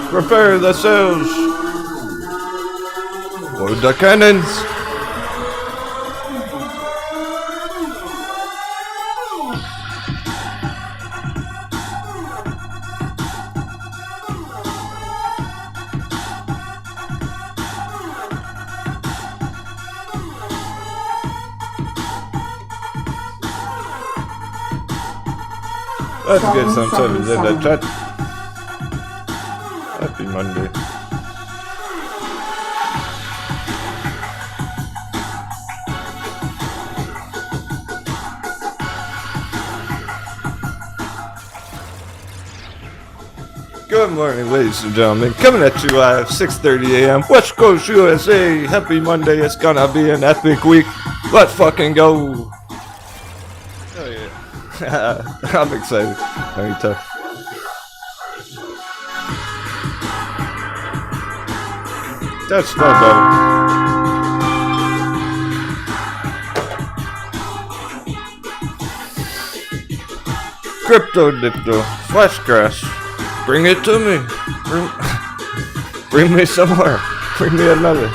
Prepare the sails for the cannons. Let's get some sevens in the chat. Happy Monday. Good morning, ladies and gentlemen. Coming at you live, 6:30 a.m. West Coast, USA. Happy Monday. It's gonna be an epic week. Let's fucking go. Oh yeah. I'm excited. Let me tell you. That's not bad. Crypto Dipto, Flash Crash, bring it to me. Bring me some more. Bring me another.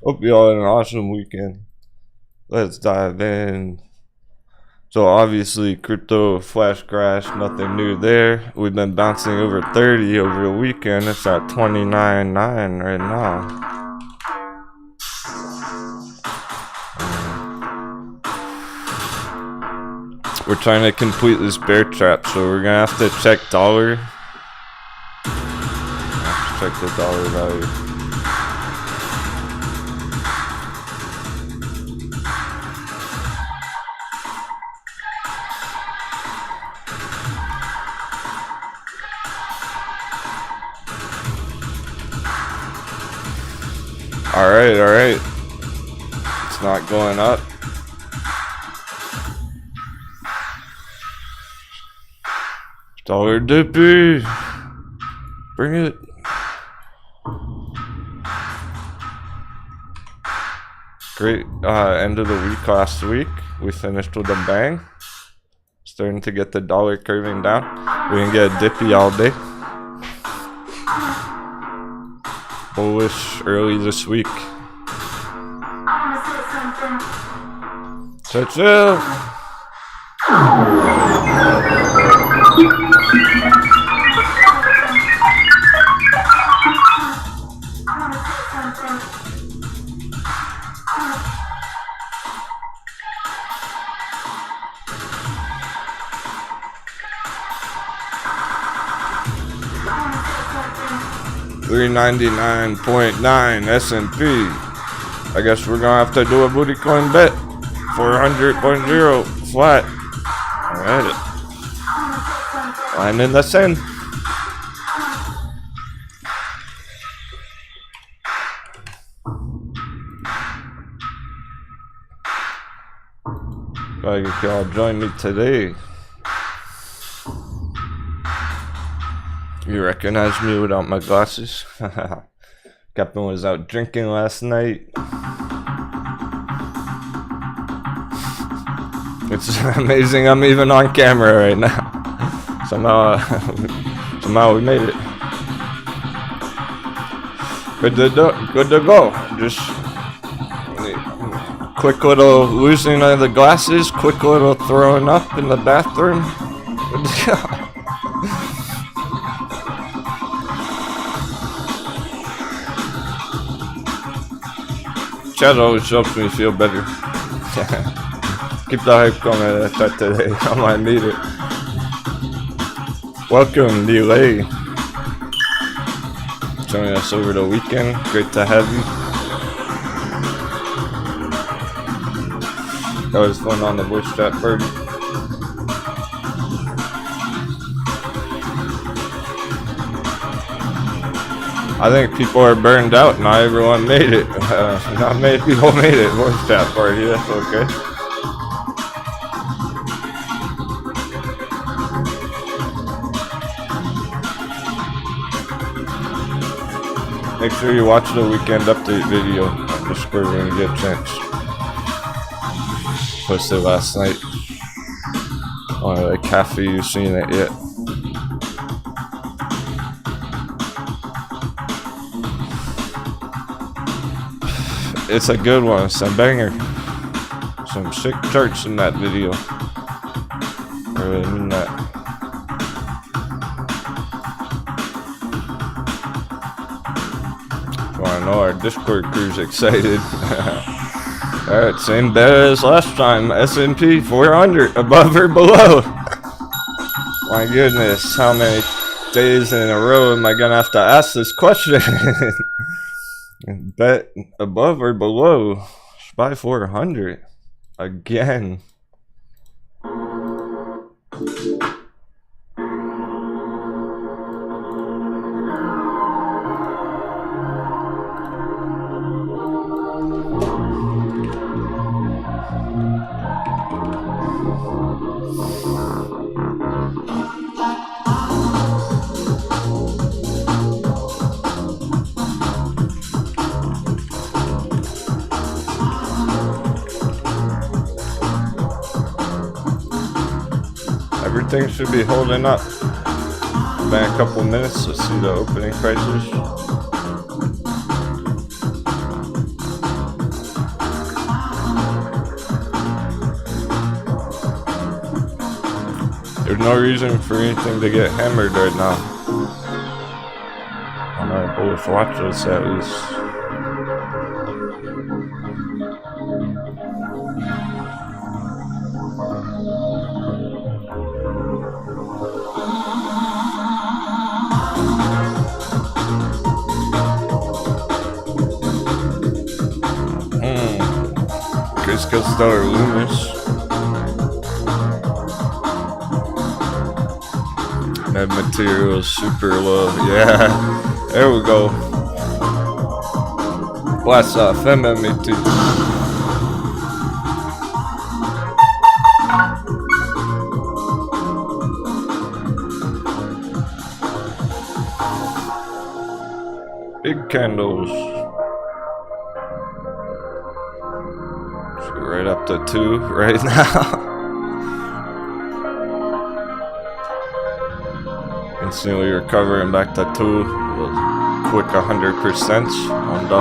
Hope you all had an awesome weekend. Let's dive in. So obviously crypto flash crash, nothing new there. We've been bouncing over 30 over the weekend. It's at 29.9 right now. We're trying to complete this bear trap, so we're gonna have to check dollar. Check the dollar value. Alright. It's not going up. Dollar Dippy. Bring it. Great end of the week last week. We finished with a bang. Starting to get the dollar curving down. We can get a dippy all day. Bullish early this week. Touch it. $399.9 S&P. I guess we're gonna have to do a booty coin bet. 400.0 flat. Alright. I'm in the sand. Glad you all join me today. You recognize me without my glasses? Captain was out drinking last night. It's amazing I'm even on camera right now. Somehow we made it. Good to go. Just quick little losing of the glasses, quick little throwing up in the bathroom. Good to go. Chat always helps me feel better. Keep the hype coming at that today. I might need it. Welcome, Delay. Joining us over the weekend. Great to have you. That was fun on the voice chat party. I think people are burned out. Not everyone made it. Not many people made it. Voice chat party. That's okay. Make sure you watch the weekend update video on Discord when you get a chance. Posted last night. Oh, like half of you seen it yet. It's a good one. It's a banger. Some sick charts in that video. I really mean that. I know our Discord crew's excited. Alright, same bet as last time. S&P 400 above or below. My goodness, how many days in a row am I gonna have to ask this question? Bet above or below SPY 400 again. Everything should be holding up. Been a couple minutes to see the opening prices. There's no reason for anything to get hammered right now. On our bullish watch list at least. Stellar Loomis. Med material is super low. Yeah, there we go. Blast off MME2. Big candles. Right up to 2 right now. Instantly recovering back to 2. Quick 100%. $1 to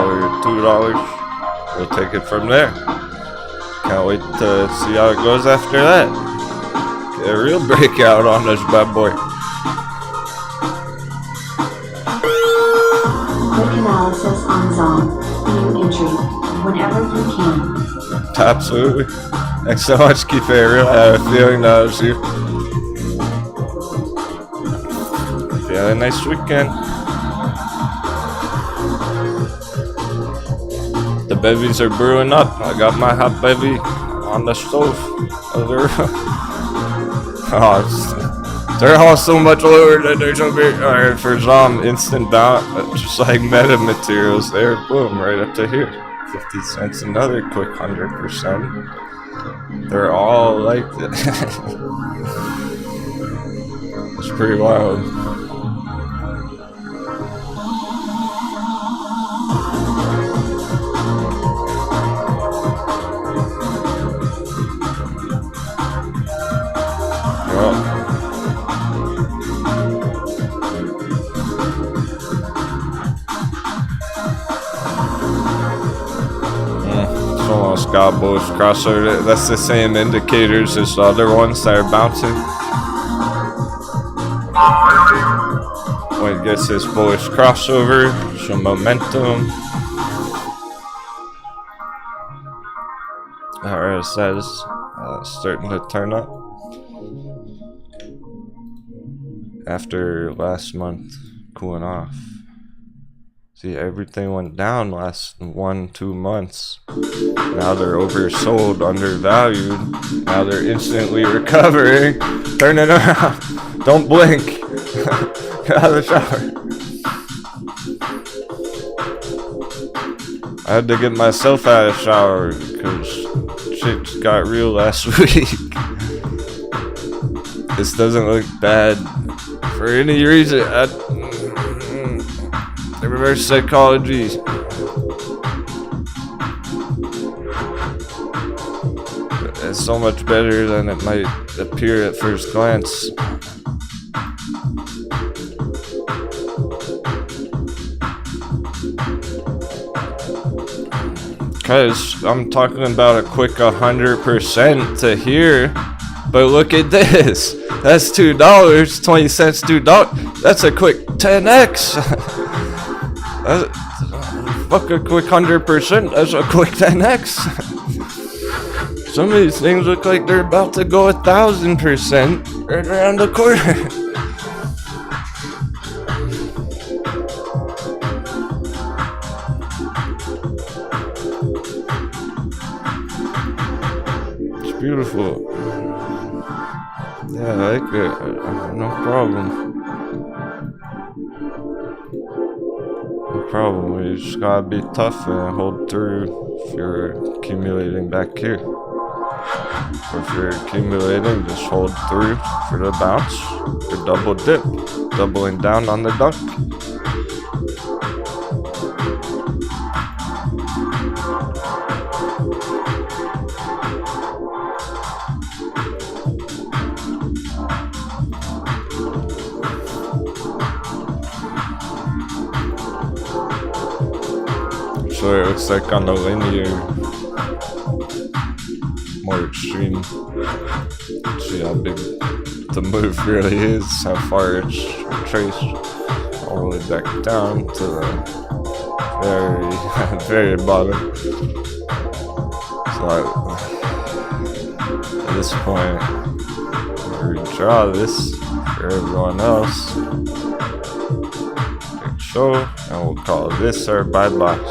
$2. We'll take it from there. Can't wait to see how it goes after that. Get a real breakout on this bad boy. Quick analysis on Zong. New entry. Whenever you can. Absolutely. Thanks so much, Keith. I really had a feeling that was you. Yeah, a nice weekend. The bevies are brewing up. I got my hot bevy on the stove. They're all so much lower than there's no big. Alright, for Zom, instant bounce, just like meta materials there. Boom, right up to here. 50 cents, another quick 100%. They're all like that. It's pretty wild. Got bullish crossover. That's the same indicators as the other ones that are bouncing. When it gets this bullish crossover, some momentum. RSI is starting to turn up after last month cooling off. See, everything went down last 1-2 months. Now they're oversold, undervalued. Now they're instantly recovering. Turn it around. Don't blink. Get out of the shower. I had to get myself out of the shower because shit just got real last week. This doesn't look bad for any reason. reverse psychology. It's so much better than it might appear at first glance. Because I'm talking about a quick 100% to here, but look at this. That's $2, 20 cents, $2. That's a quick 10x. Fuck a quick 100%. That's a quick 10x. Some of these things look like they're about to go 1,000% right around the corner. It's beautiful. Yeah, I like it. No problem. No problem. You just gotta be tough and hold through if you're accumulating back here. Or if you're accumulating, just hold through for the bounce or double dip, doubling down on the dunk. So it looks like on the linear, more extreme. See how big the move really is, how far it's traced all the way back down to the very bottom. So at this point, I'll redraw this for everyone else. Hit show, and we'll call this our buy box.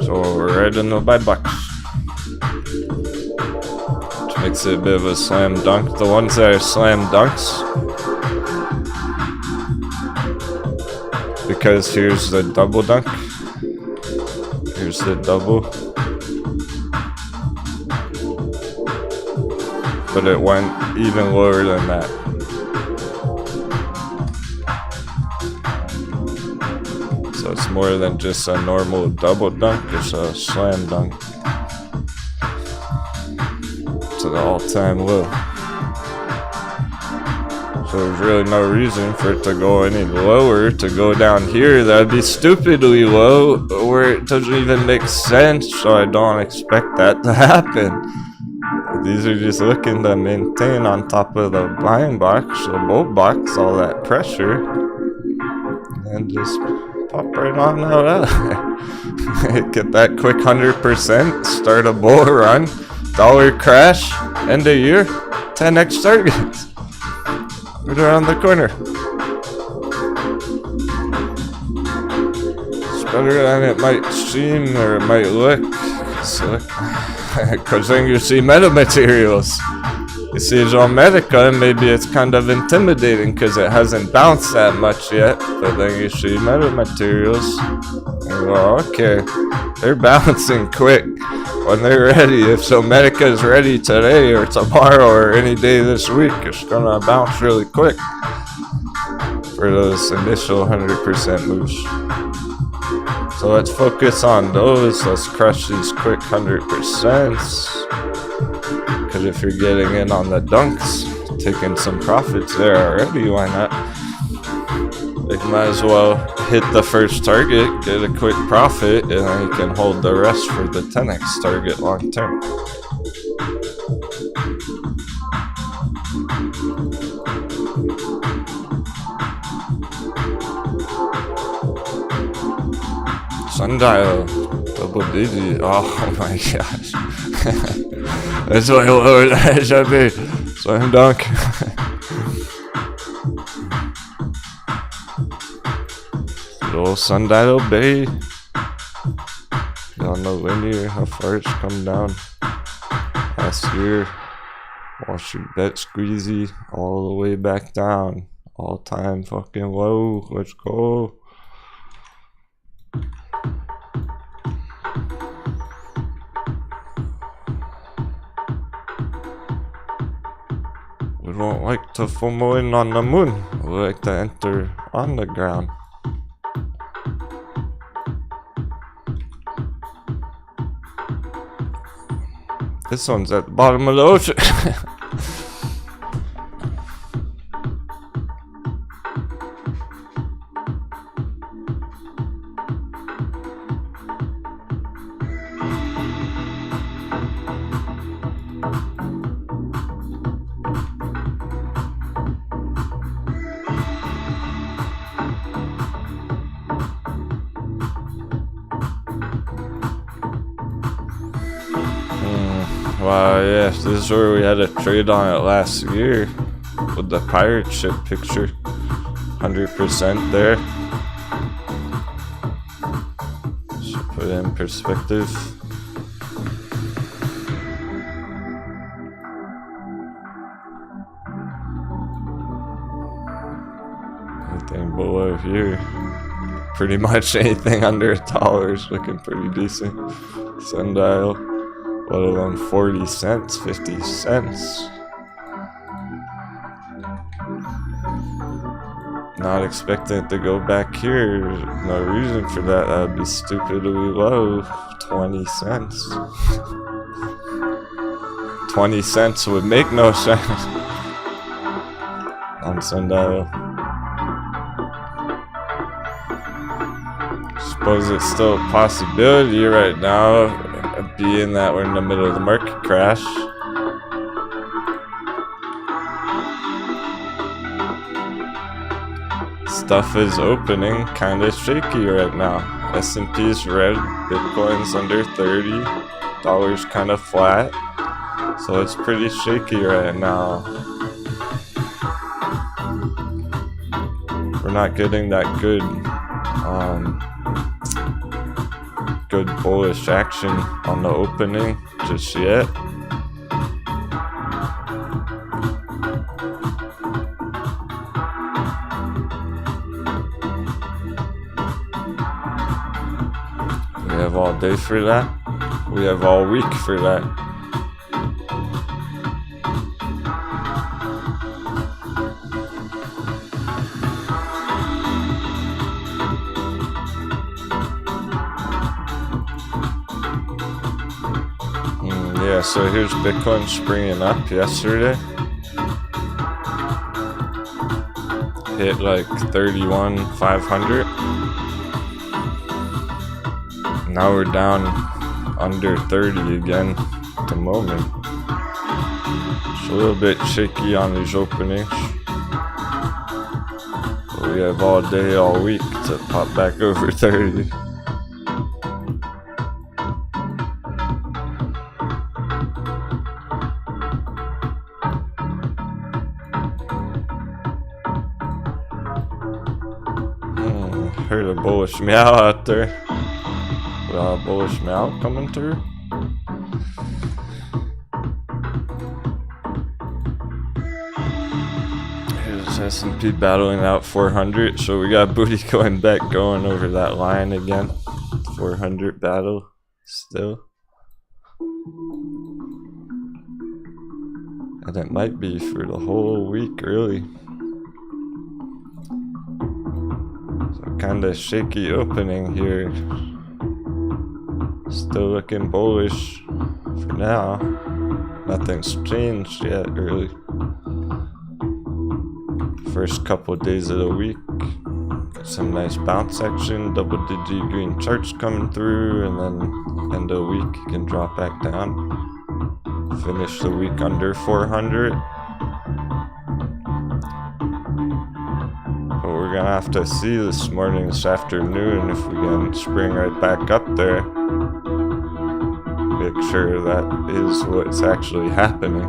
So we're right in the buy box, which makes it a bit of a slam dunk. The ones that are slam dunks, because here's the double dunk, here's the double, but it went even lower than that. So it's more than just a normal double dunk, it's a slam dunk to the all-time low. So there's really no reason for it to go any lower. To go down here, that'd be stupidly low, where it doesn't even make sense, so I don't expect that to happen. These are just looking to maintain on top of the buying box, the bull box, all that pressure, and just pop right on out of there. Get that quick 100%, start a bull run, dollar crash, end of year, 10x targets. Right around the corner. It's better than it might seem or it might look. Because then you see metamaterials. You see Medica, and maybe it's kind of intimidating because it hasn't bounced that much yet. But then you see metamaterials, and you go, okay, they're bouncing quick when they're ready. If Medica is ready today or tomorrow or any day this week, it's gonna bounce really quick for those initial 100% moves. So let's focus on those. Let's crush these quick 100%s. Because if you're getting in on the dunks, taking some profits there already, why not? You might as well hit the first target, get a quick profit, and then you can hold the rest for the 10x target long term. Sundial, double digit, oh my gosh. That's way lower than it should be. Slam dunk. Little Sundial Bay. Y'all know linear, how far it's come down. Last year, Wall Street bet squeezy all the way back down. All time fucking low. Let's go. We don't like to FOMO in on the moon. We like to enter on the ground. This one's at the bottom of the ocean. Wow, yeah, this is where we had a trade on it last year with the pirate ship picture. 100% there. Should put it in perspective. Anything below here, pretty much anything under $1 is looking pretty decent. Sundial. Let alone 40 cents, 50 cents. Not expecting it to go back here. No reason for that. That would be stupidly low. 20 cents. 20 cents would make no sense on Sundial. Suppose it's still a possibility right now. Being that we're in the middle of the market crash. Stuff is opening kind of shaky right now. S&P's red, Bitcoin's under $30, kind of flat. So it's pretty shaky right now. We're not getting that good bullish action on the opening just yet. We have all day for that. We have all week for that. Yeah, so here's Bitcoin springing up yesterday. Hit like 31,500. Now we're down under 30 again at the moment. It's a little bit shaky on these openings. But we have all day, all week to pop back over 30. Heard a bullish meow out there. Bullish meow coming through. Here's S&P battling out 400. So we got booty going back going over that line again. 400 battle still. And it might be for the whole week really. Kind of shaky opening here. Still looking bullish for now. Nothing's changed yet really. First couple of days of the week. Got some nice bounce action. Double digit green charts coming through. And then end of the week you can drop back down. Finish the week under 400. We're gonna have to see this morning, this afternoon, if we can spring right back up there. Make sure that is what's actually happening.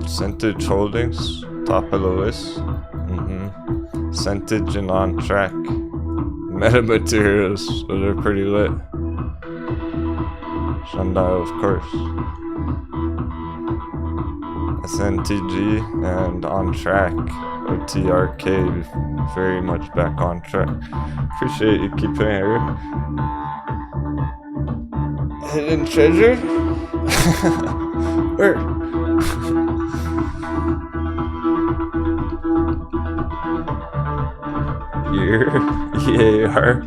Percentage holdings, top of the list. Percentage and on track. Metamaterials, those are pretty lit. Sundial, of course. SNTG and on track. OTRK, very much back on track. Appreciate you keeping it here. Hidden treasure? Where? EAR.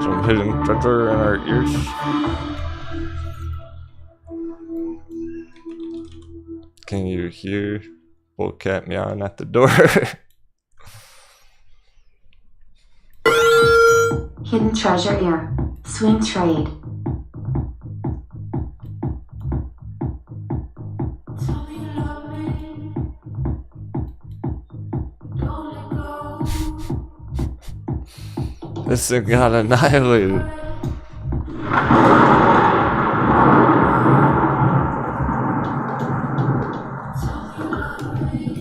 Some hidden treasure in our ears. Can you hear Bullcat meowing at the door? Hidden treasure ear. Swing trade. This thing got annihilated.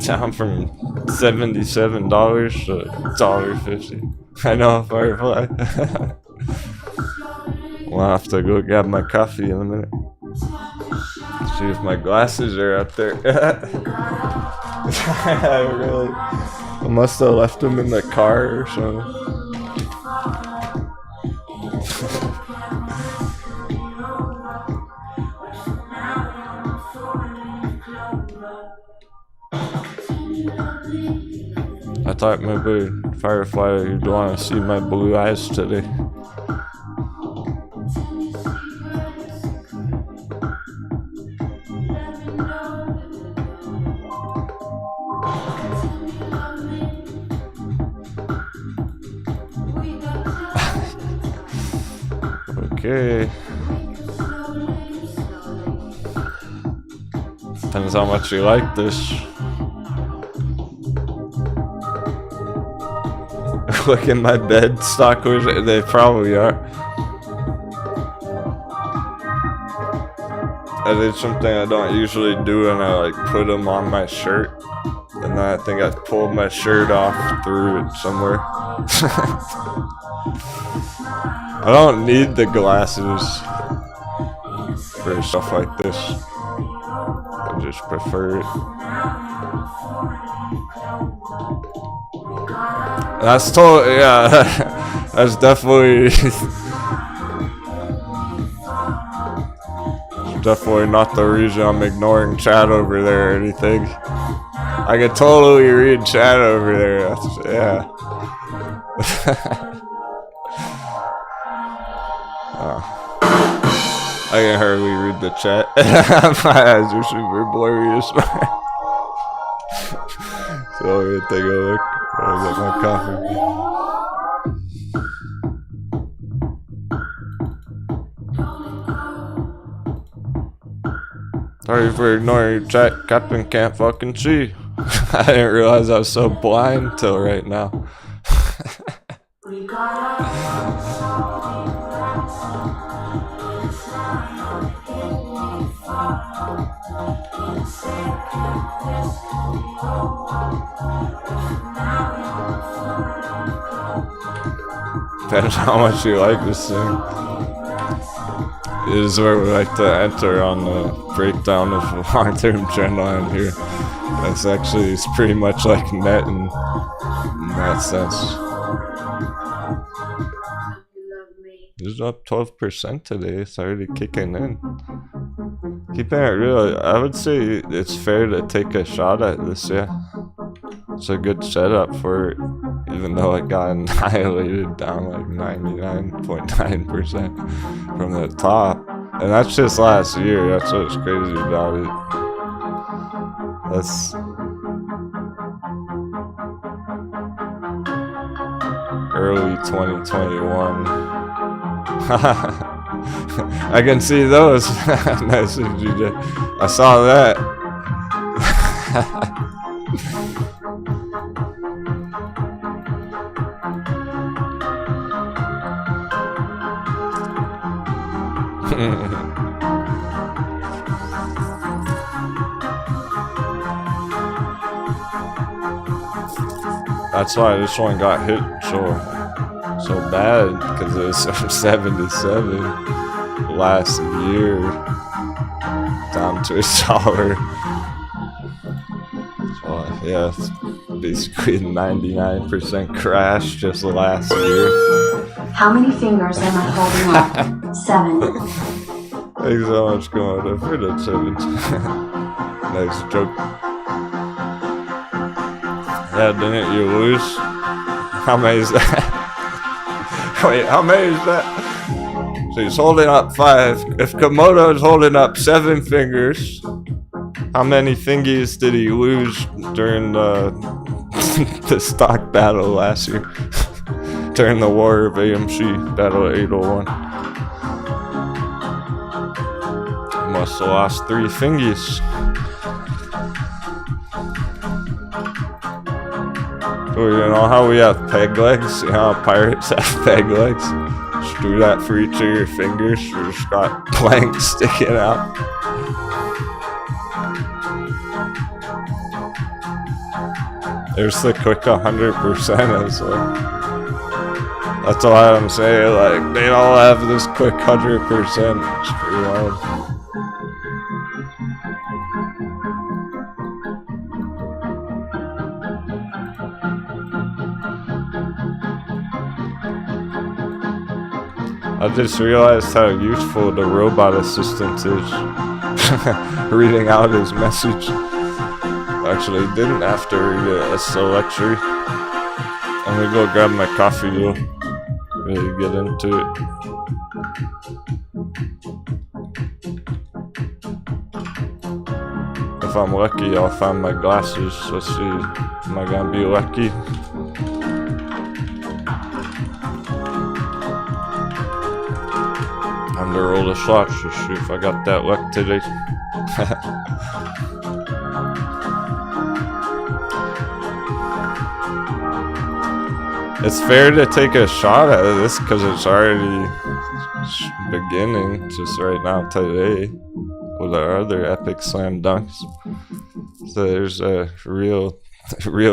Down from $77 to $1.50. I know, Firefly. We'll have to go grab my coffee in a minute. See if my glasses are out there. I must have left them in the car or something. I thought maybe Firefly you'd want to see my blue eyes today. Okay. Depends how much you like this. Look in my bed, stalkers. They probably are. I did something I don't usually do, and I like put them on my shirt, and then I think I pulled my shirt off through it somewhere. I don't need the glasses for stuff like this. I just prefer it. That's totally, yeah, that's definitely, definitely not the reason I'm ignoring chat over there or anything. I can totally read chat over there, that's, yeah. Oh. I can hardly read the chat. My eyes are super blurry. So I'm gonna take a look. I get my coffee. Sorry for ignoring your chat. Captain can't fucking see. I didn't realize I was so blind till right now. Depends how much you like this thing. This is where we like to enter on the breakdown of the long-term trend line here. That's actually, it's pretty much like net in that sense. It's up 12% today, it's already kicking in. Keeping it real, I would say it's fair to take a shot at this, yeah. It's a good setup for it, even though it got annihilated down like 99.9% from the top. And that's just last year, that's what's crazy about it. That's early 2021. I can see those. Nice, GJ. I saw that. That's why this one got hit so so bad because it was from 77 last year down to $1. So yeah, it's basically a 99% crash just last year. How many fingers am I holding up? 7. Thanks so much, going up for the 7. Nice joke. Yeah, didn't you lose? How many is that? Wait, how many is that? So he's holding up 5. If Komodo is holding up 7 fingers, how many fingies did he lose during the the stock battle last year? During the war of AMC, Battle of 801. Must have lost 3 fingies. So you know how we have peg legs? You know how pirates have peg legs? Just do that for each of your fingers. You just got planks sticking out. There's the quick 100% as well. That's why I'm saying, like, they all have this quick 100%. It's pretty wild. I just realized how useful the robot assistant is. Reading out his message. Actually didn't have to read it. That's so luxury. I'm gonna go grab my coffee though. Really get into it. If I'm lucky, I'll find my glasses. Let's see. Am I gonna be lucky? Time to roll the slots to see if I got that luck today. It's fair to take a shot at this because it's already beginning just right now today with our other epic slam dunks. So there's a real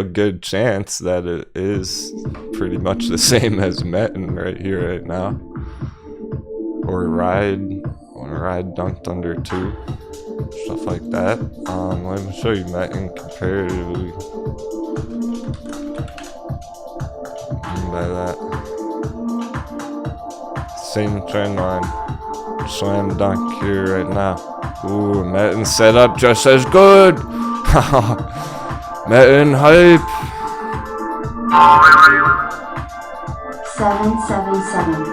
good chance that it is pretty much the same as Metin right here right now. Or ride dunked under 2. Stuff like that. Let me show you Metin comparatively. By that same trend line, slam dunk here right now. Ooh, Metin set up just as good. Metin hype. 777.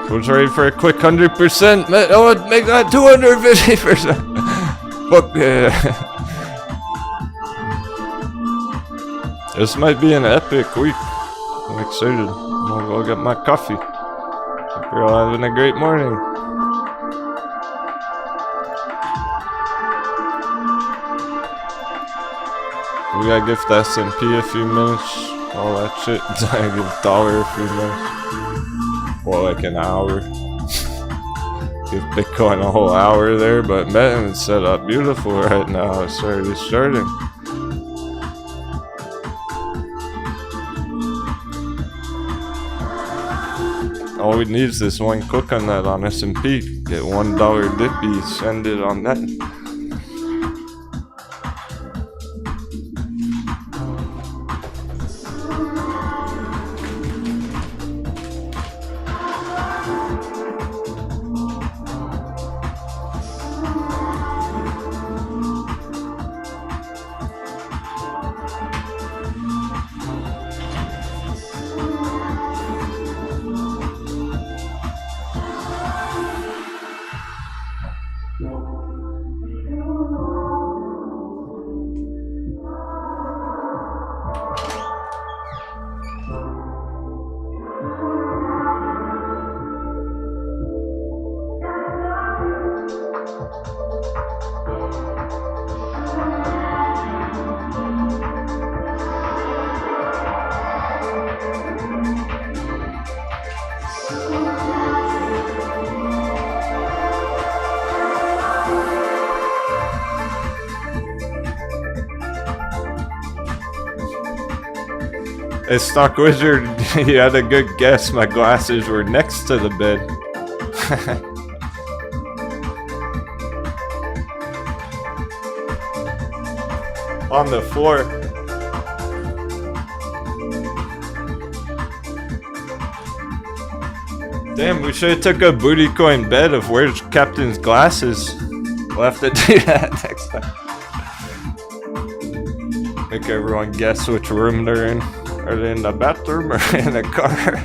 Who's ready for a quick 100%? Oh, make that 250%. Fuck yeah. This might be an epic week. I'm excited. I'm gonna go get my coffee. Hope you're all having a great morning. We gotta give the S&P a few minutes. All that shit. I give dollar a few minutes. Or like an hour. Give Bitcoin a whole hour there, but Metin's set up beautiful right now. It's already starting. All we need is this one click on that on S&P. Get $1 dippy, send it on that. Hey, Stock Wizard, you had a good guess. My glasses were next to the bed. On the floor. Damn, we should have took a booty coin bet of where's Captain's glasses. We'll have to do that next time. Make everyone guess which room they're in. Are they in the bathroom or in the car?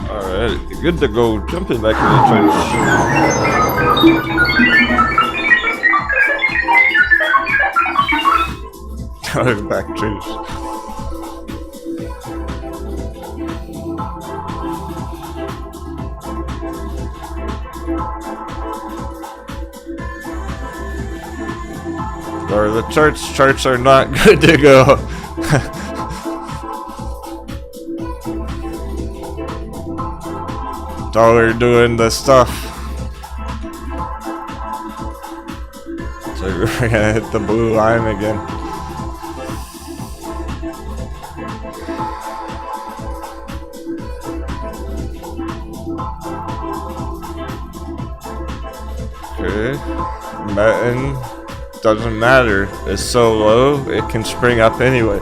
Alright, good to go. Jumping back in the trace. Going back trace. Or the charts are not good to go. Dollar doing the stuff. like we're gonna hit the blue line again. Okay, muln doesn't matter. It's so low, it can spring up anyway.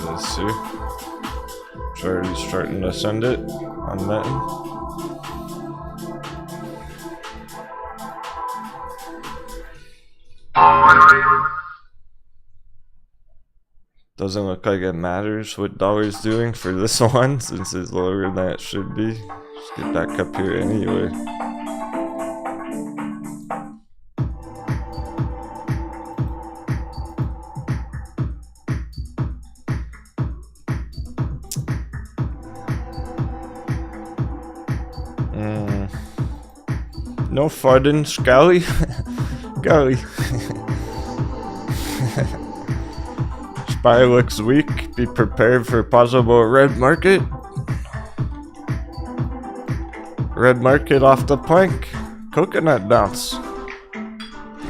Let's see. It's already starting to send it on muln. Doesn't look like it matters what dollar's doing for this one since it's lower than it should be. Just get back up here anyway. No farting, Scally. Golly. SPY looks weak. Be prepared for possible red market. Red market off the plank. Coconut bounce.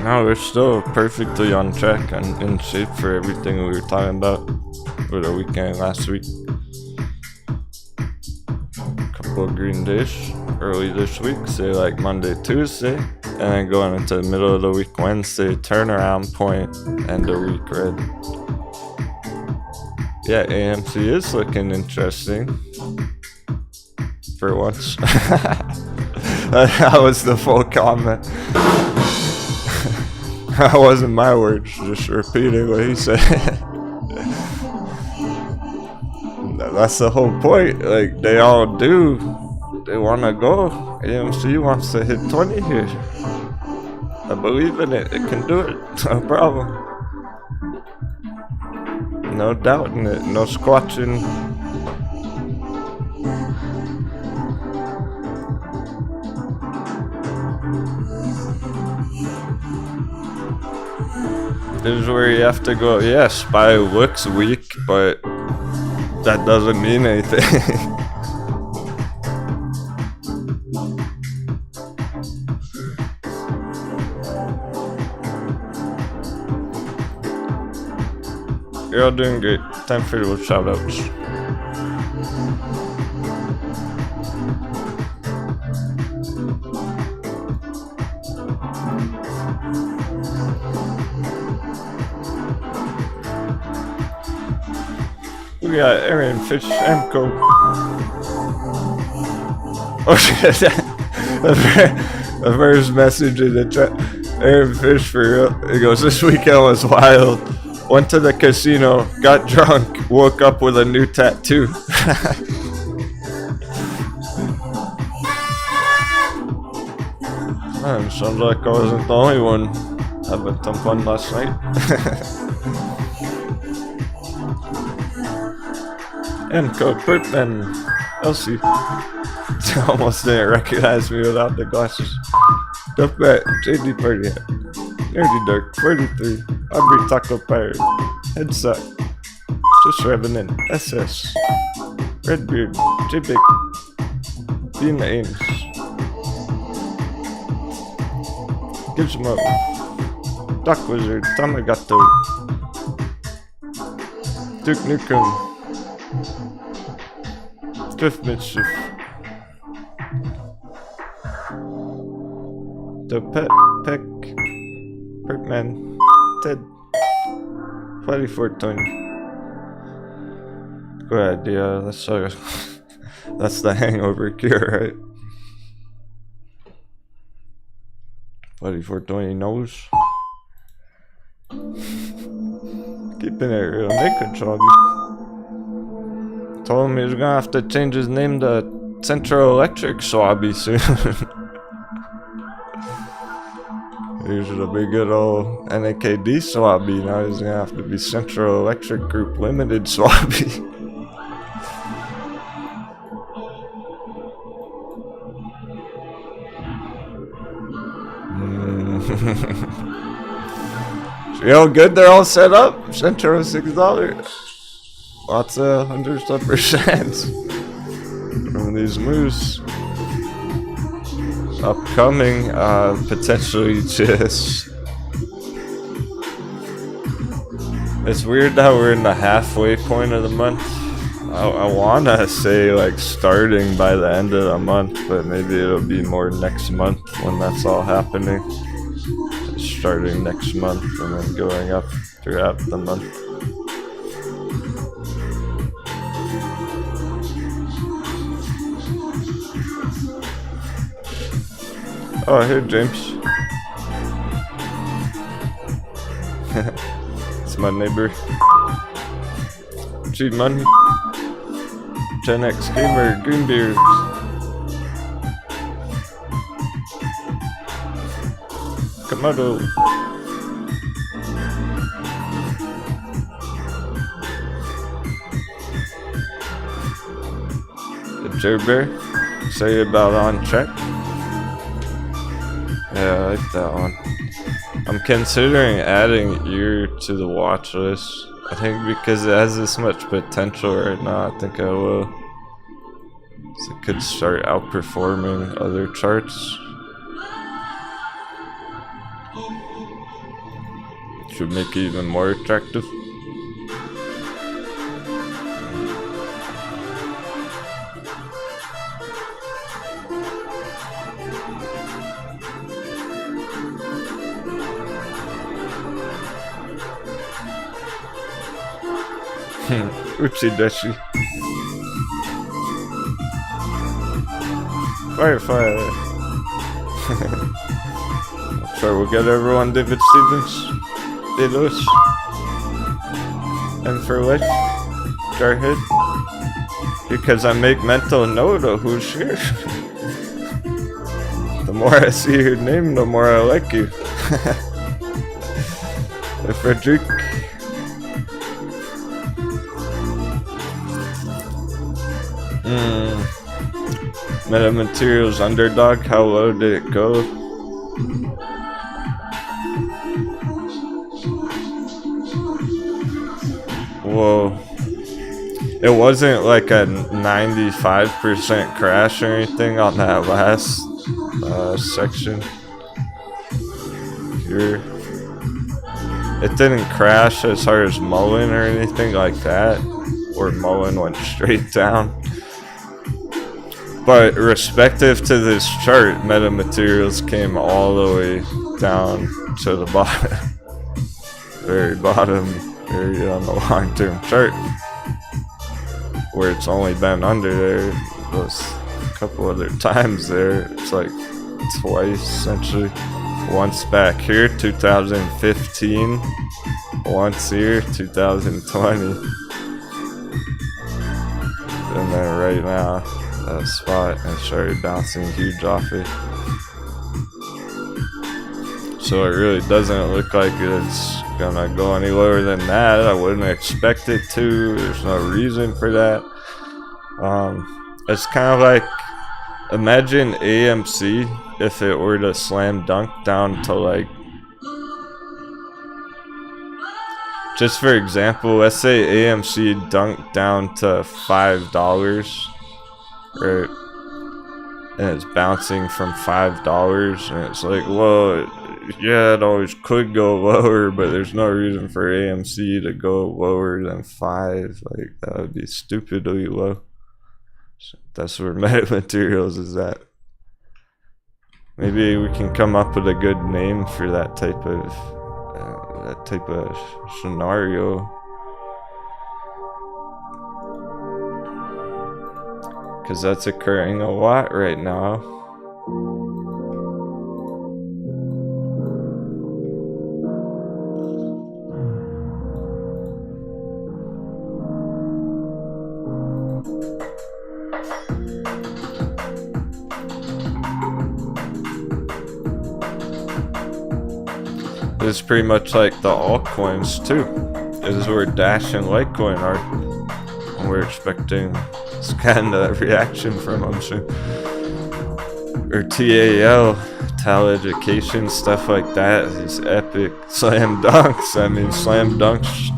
No, we're still perfectly on track and in shape for everything we were talking about for the weekend last week. Couple of green days early this week, say like Monday, Tuesday, and then going into the middle of the week, Wednesday, turnaround point, end of week red. Yeah, AMC is looking interesting. For once. That was the full comment. That wasn't my words, just repeating what he said. That's the whole point. Like, they all do. They want to go. AMC wants to hit 20 here. I believe in it. It can do it. No problem. No doubting it. No squatching. This is where you have to go. Yeah, SPY looks weak, but that doesn't mean anything. You're all doing great. Time for your shoutouts. We got Aaron Fish and Co. Oh shit! The first message in the chat. Aaron Fish for real. He goes, "This weekend was wild. Went to the casino, got drunk, woke up with a new tattoo." Man, sounds like I wasn't the only one having some fun last night. And code Pertman, Elsie. Almost didn't recognize me without the glasses. Duffbat, JD Party Hat, Nerdy Dark, 43, Aubrey Taco Pirate, Headsuck, Just Revving in, SS, Redbeard, J-Big, Dean Ames, Gives 'em up, Doc Wizard, Tamagato, Duke Nukem, Drift Mischief, The Pet Peck, Pertman, Ted, 2420. Good idea. That's the hangover cure, right? 2420 knows. Keeping it real, Nick control. Told him he was gonna have to change his name to Central Electric Swabby soon. He used to be good old NAKD Swabby. Now he's gonna have to be Central Electric Group Limited Swabby. Yo, good, they're all set up. Centro $6. Lots of hundreds of percents from these moves. Upcoming, potentially just... It's weird how we're in the halfway point of the month. I wanna say like starting by the end of the month, but maybe it'll be more next month when that's all happening. Starting next month and then going up throughout the month. Oh, here, James. It's my neighbor. Cheap money. Gen X Gamer, Greenbeard. Komodo. The Joe Bear. Say about on check. Yeah, I like that one. I'm considering adding ear to the watch list. I think because it has this much potential right now, I think I will. So it could start outperforming other charts. Should make it even more attractive. Oopsie daisy. Fire. Sure, we'll get everyone David Stevens. Delos. And for life. Jarhead. Because I make mental note of who's here. The more I see your name, the more I like you. Frederick. Metamaterials underdog, how low did it go? Whoa. It wasn't like a 95% crash or anything on that last section here. It didn't crash as hard as mullen or anything like that, or mullen went straight down. But respective to this chart, metamaterials came all the way down to the bottom. Very bottom area on the long-term chart. Where it's only been under there was a couple other times there. It's like twice essentially. Once back here, 2015. Once here, 2020. And then right now, that spot and started bouncing huge off it. So it really doesn't look like it's gonna go any lower than that. I wouldn't expect it to. There's no reason for that. It's kind of like, imagine AMC if it were to slam dunk down to like, just for example, let's say AMC dunked down to $5. Right, and it's bouncing from $5, and it's like, well, yeah, it always could go lower, but there's no reason for AMC to go lower than 5. Like, that would be stupidly low. So that's where metamaterials is at. Maybe we can come up with a good name for that type of scenario. Because that's occurring a lot right now. It's pretty much like the altcoins too. This is where Dash and Litecoin are. And we're expecting this kind of reaction from them soon. or TAL, Tal Education, stuff like that. These epic slam dunks. I mean, slam dunks.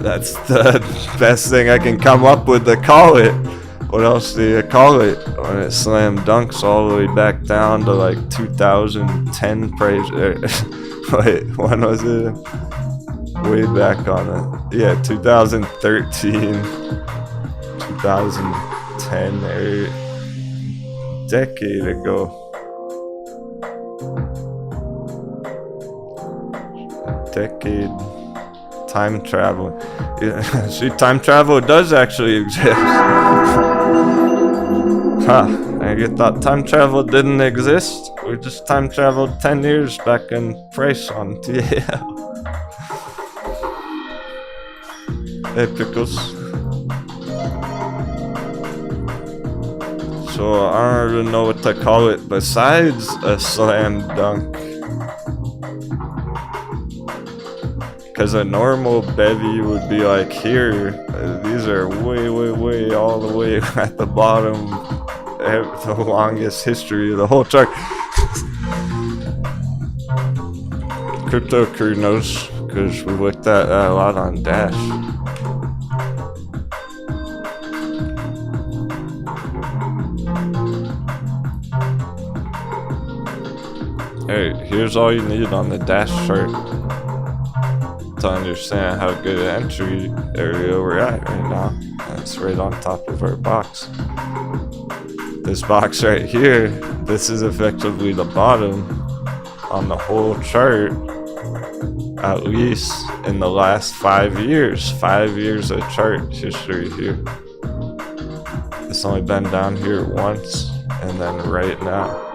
That's the best thing I can come up with to call it. What else do you call it when it slam dunks all the way back down to like 2010 price? Wait, when was it? Way back on it. Yeah, 2013, 2010, a decade ago. A decade. Time travel. Yeah, see, time travel does actually exist. Huh. I thought time travel didn't exist. We just time traveled 10 years back in price on TAL. Hey, Pickles. So, I don't even know what to call it besides a slam dunk. Because a normal bevy would be like here. These are way all the way at the bottom. The longest history of the whole chart. Crypto crew knows because we looked at that a lot on Dash. Hey, here's all you need on the Dash chart to understand how good an entry area we're at right now. That's right on top of our box. This box right here, this is effectively the bottom on the whole chart, at least in the last 5 years. 5 years of chart history here. It's only been down here once, and then right now.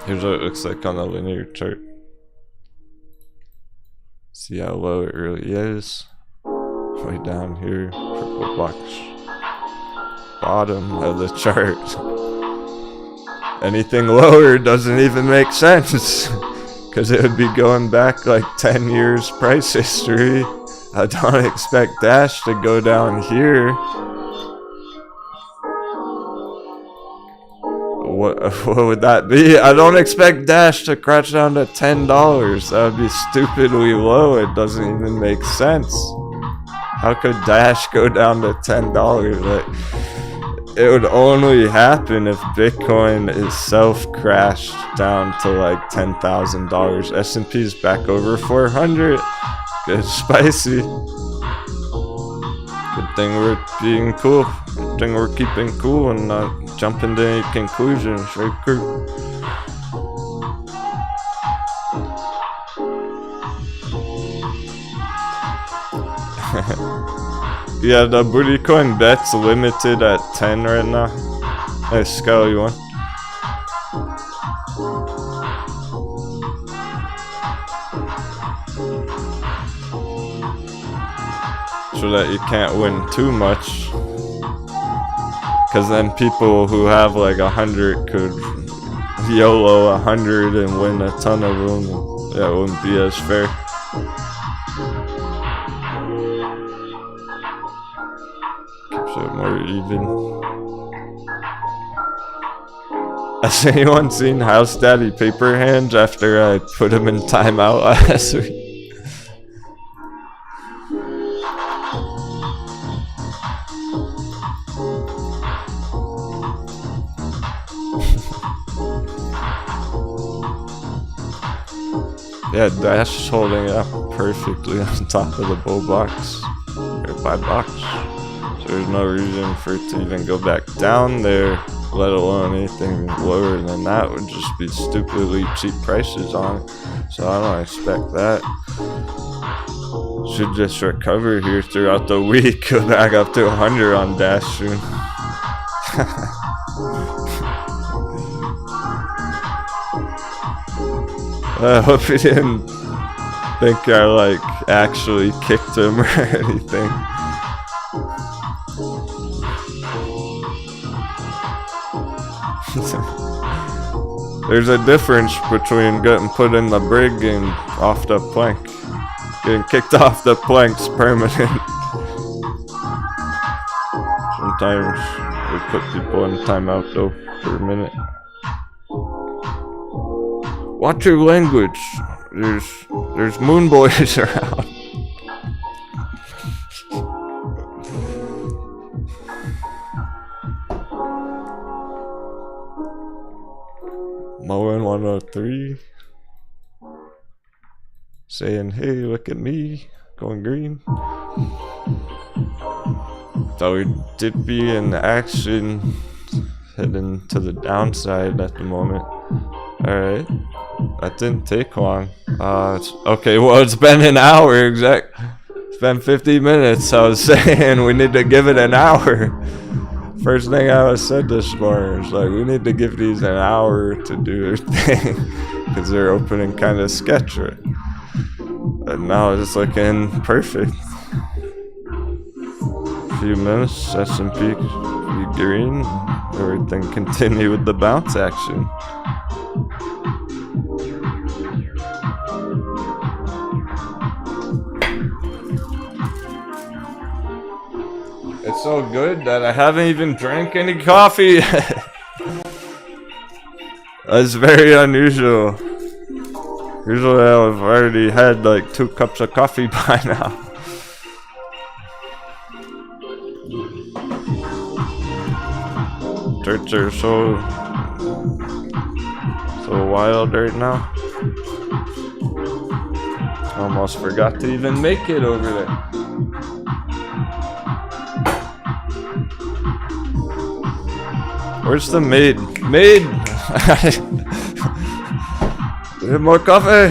Here's what it looks like on the linear chart. See how low it really is. Way down here, purple box. Bottom of the chart. Anything lower doesn't even make sense. Because it would be going back like 10 years price history. I don't expect Dash to go down here. What would that be? I don't expect Dash to crash down to $10. That would be stupidly low. It doesn't even make sense. How could Dash go down to $10? Like, it would only happen if Bitcoin itself crashed down to like $10,000. S&P's back over 400. Good, spicy. Good thing we're being cool. Good thing we're keeping cool and not jumping to any conclusions, right, crew? Yeah, the booty coin bet's limited at 10 right now. Hey, Scully, one. So that you can't win too much. Because then people who have like 100 could YOLO 100 and win a ton of them. That wouldn't be as fair. Keeps it more even. Has anyone seen House Daddy Paper Hands after I put him in timeout last week? Yeah, Dash is holding it up perfectly on top of the bull box, or buy box. So there's no reason for it to even go back down there, let alone anything lower than that. Would just be stupidly cheap prices on it. So I don't expect that. Should just recover here throughout the week, go back up to 100 on Dash soon. I hope he didn't think I like actually kicked him or anything. There's a difference between getting put in the brig and off the plank. Getting kicked off the plank's permanent. Sometimes we put people in timeout though for a minute. Watch your language. There's moon boys around. Mullen 103 saying, hey, look at me, going green. So we did be in action, heading to the downside at the moment. Alright, that didn't take long. Okay, well, it's been an hour exact. It's been 50 minutes. I was saying we need to give it an hour. First thing I said this morning is like, we need to give these an hour to do their thing because they're opening kind of sketchy. But now it's looking perfect. Few minutes, S&P green, everything continue with the bounce action. It's so good that I haven't even drank any coffee yet. That's very unusual. Usually I've already had like 2 cups of coffee by now. Charts are so wild right now. Almost forgot to even make it over there. Where's the maid? Maid! More coffee!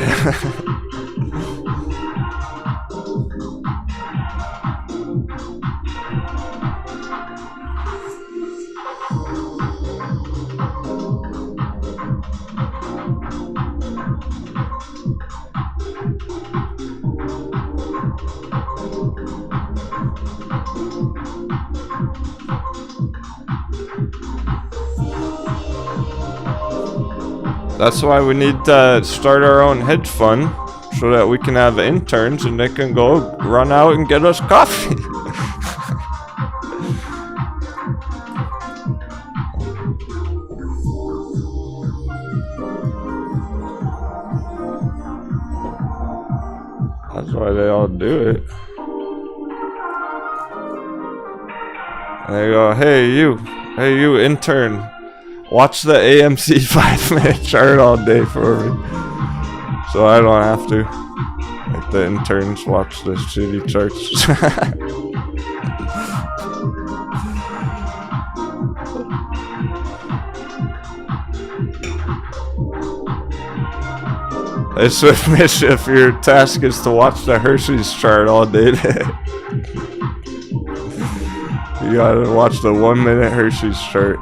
That's why we need to start our own hedge fund so that we can have interns and they can go run out and get us coffee. That's why they all do it. And they go, hey you intern. Watch the AMC 5-minute chart all day for me. So I don't have to. Like the interns watch the shitty charts. It's with mischief. Your task is to watch the Hershey's chart all day. You gotta watch the 1-minute Hershey's chart.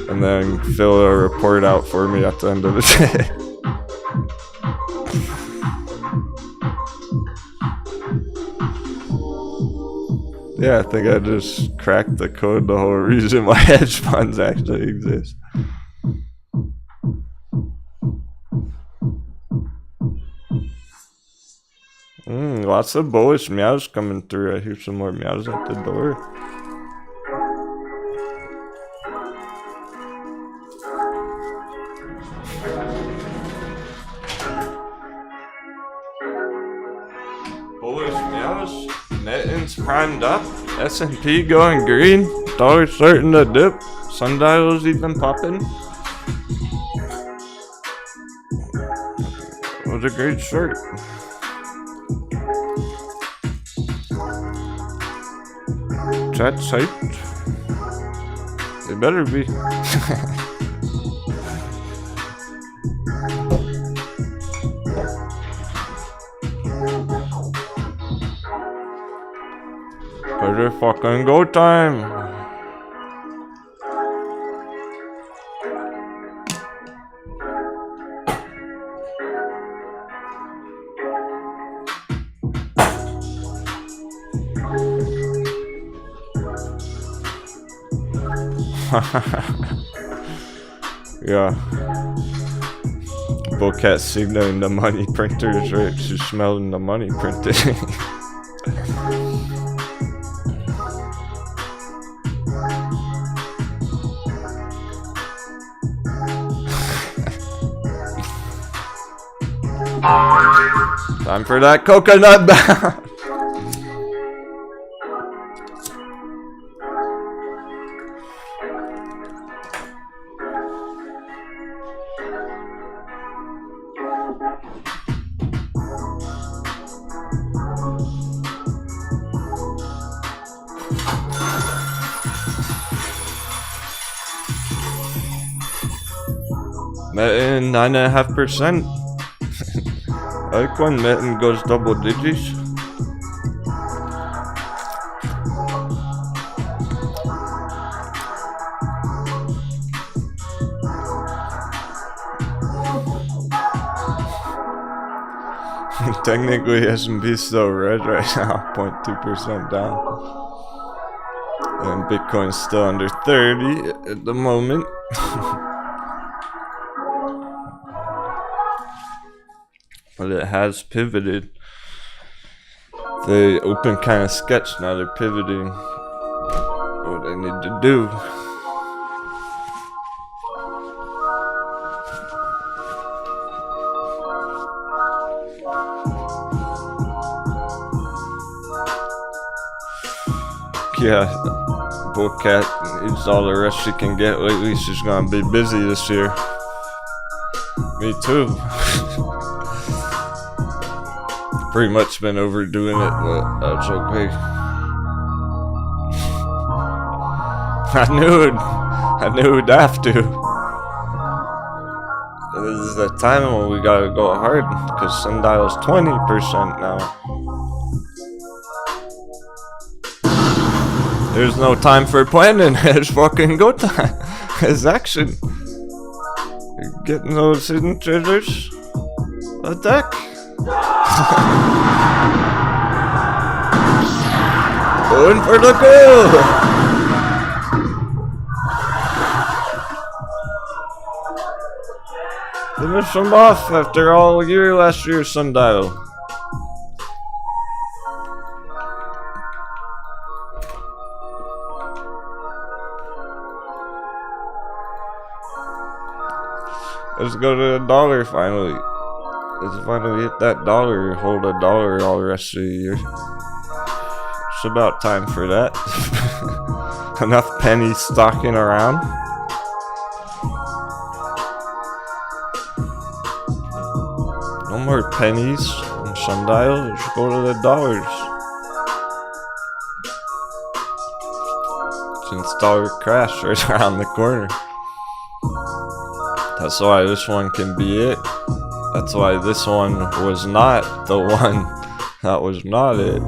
And then fill a report out for me at the end of the day. Yeah, I think I just cracked the code, the whole reason why hedge funds actually exist. Lots of bullish meows coming through. I hear some more meows at the door. Bullish meows, Netton's primed up, S&P going green, dollar starting to dip, sundial's even popping. It was a great start. Chat's hyped. They better be. Better fucking go time. Yeah. Bullcat signaling the money printers, right? She's smelling the money printing. Time for that coconut bound. Muln 9.5%. Altcoin muln goes double digits. Technically, S&P is still red right now, 0.2% down. And Bitcoin's still under 30 at the moment. But it has pivoted. They open kind of sketch, now they're pivoting what they need to do. Yeah, Bullcat needs all the rest she can get lately. She's gonna be busy this year. Me too. Pretty much been overdoing it, but that's okay. I knew it'd have to. This is the time when we gotta go hard, because Sundial's 20% now. There's no time for planning, it's fucking go time. It's action. You're getting those hidden treasures? Attack! Going for the kill! Finish them off after all year last year's Sundial. Let's go to the dollar finally. Let's finally hit that dollar, hold a dollar all the rest of the year. It's about time for that. Enough pennies stalking around. No more pennies on Sundial, let's go to the dollars. Since dollar crash right around the corner. That's why this one can be it. That's why this one was not the one that was not it.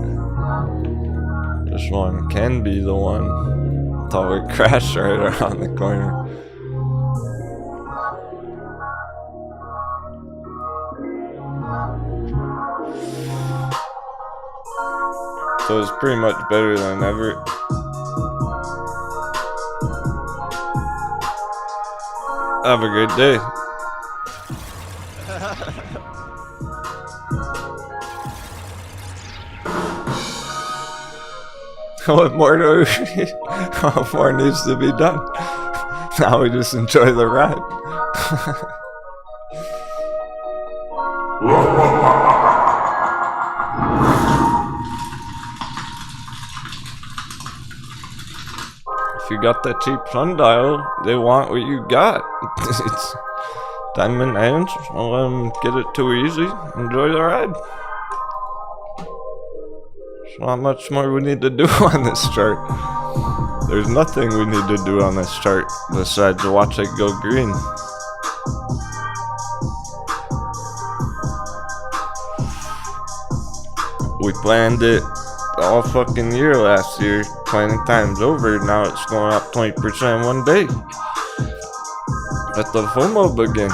This one can be the one. Dollar crash right around the corner. So it's pretty much better than ever. Have a great day. What more do we what more needs to be done? Now we just enjoy the ride. If you got that cheap Sundial, they want what you got. It's diamond hands. Don't let them get it too easy. Enjoy the ride. There's not much more we need to do on this chart. There's nothing we need to do on this chart besides watch it go green. We planned it all fucking year last year. Planning time's over. Now it's going up 20% one day. Let the FOMO begin.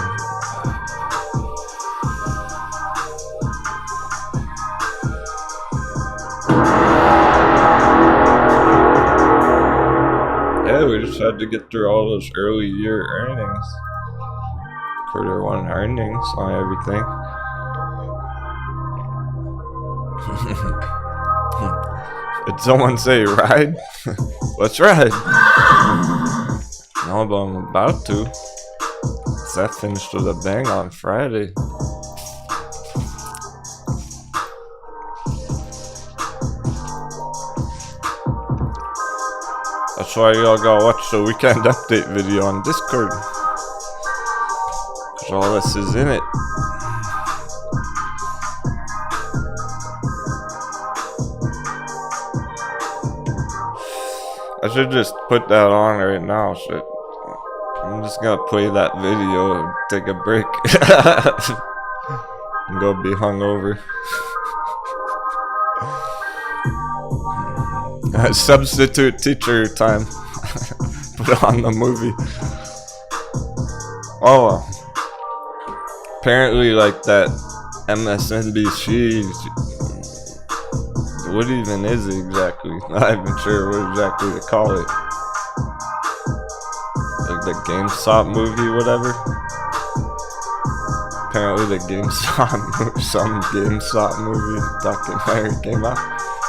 Yeah, we just had to get through all those early year earnings. Q1 earnings on everything. Did someone say ride? Let's ride. No, but I'm about to. That finished with a bang on Friday. That's why y'all gotta watch the weekend update video on Discord. Cause all this is in it. I should just put that on right now, shit. I'm just gonna play that video and take a break. And go be hungover. Substitute teacher time. Put on the movie. Oh, apparently like that MSNBC. What even is it exactly? Not even sure what exactly to call it. Like the GameStop movie, whatever. Apparently the GameStop movie, some GameStop movie documentary came out.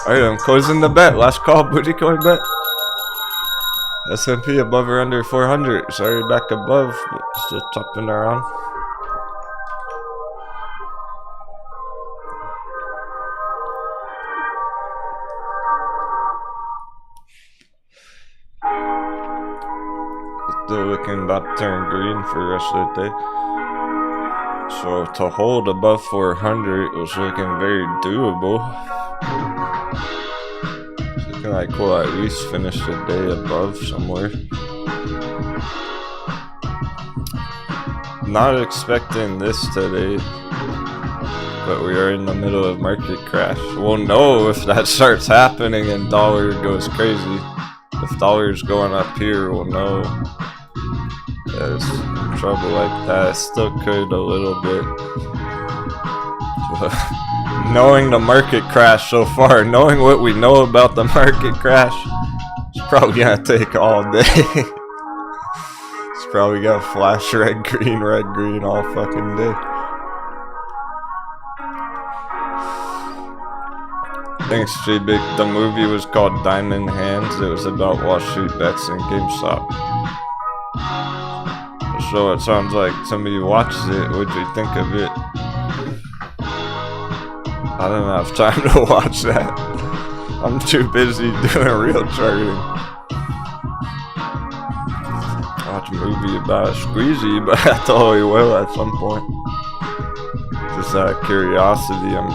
Alright, I'm closing the bet. Last call, booty coin bet. S&P above or under 400. Sorry, back above, but still chopping around. Still looking about to turn green for the rest of the day. So to hold above 400, it was looking very doable. It's looking like we'll at least finish the day above somewhere. Not expecting this today, but we are in the middle of market crash. We'll know if that starts happening and dollar goes crazy. If dollar's going up here, we'll know. There's trouble like that. It still could a little bit. Knowing the market crash so far, knowing what we know about the market crash, it's probably gonna take all day. It's probably gonna flash red, green all fucking day. Thanks, J-Big. The movie was called Diamond Hands. It was about Wall Street bets and GameStop. So it sounds like somebody watched it. What'd you think of it? I don't have time to watch that. I'm too busy doing real charting. Watch a movie about a squeezy, but I totally will at some point. Just out of curiosity, I'm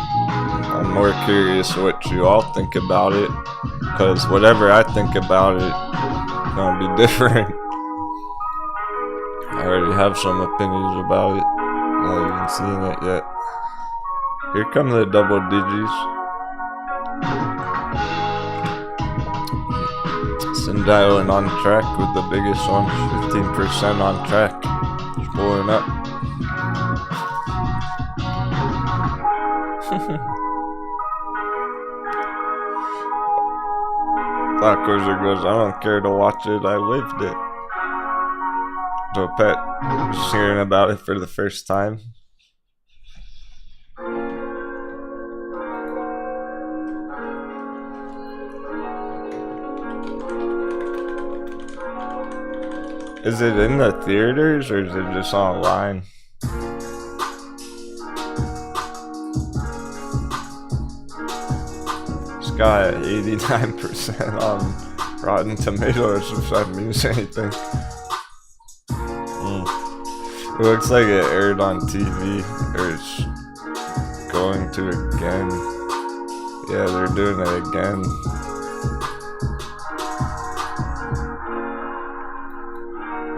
more curious what you all think about it, because whatever I think about it, it's gonna be different. I already have some opinions about it. Not even seen it yet. Here come the double digits. Sundial and on track with the biggest one. 15% on track. It's pulling up. Tacozer goes, I don't care to watch it, I lived it. So Pet was hearing about it for the first time. Is it in the theaters or is it just online? It's got 89% on Rotten Tomatoes, if that means anything. It looks like it aired on TV, or it's going to again. Yeah, they're doing it again.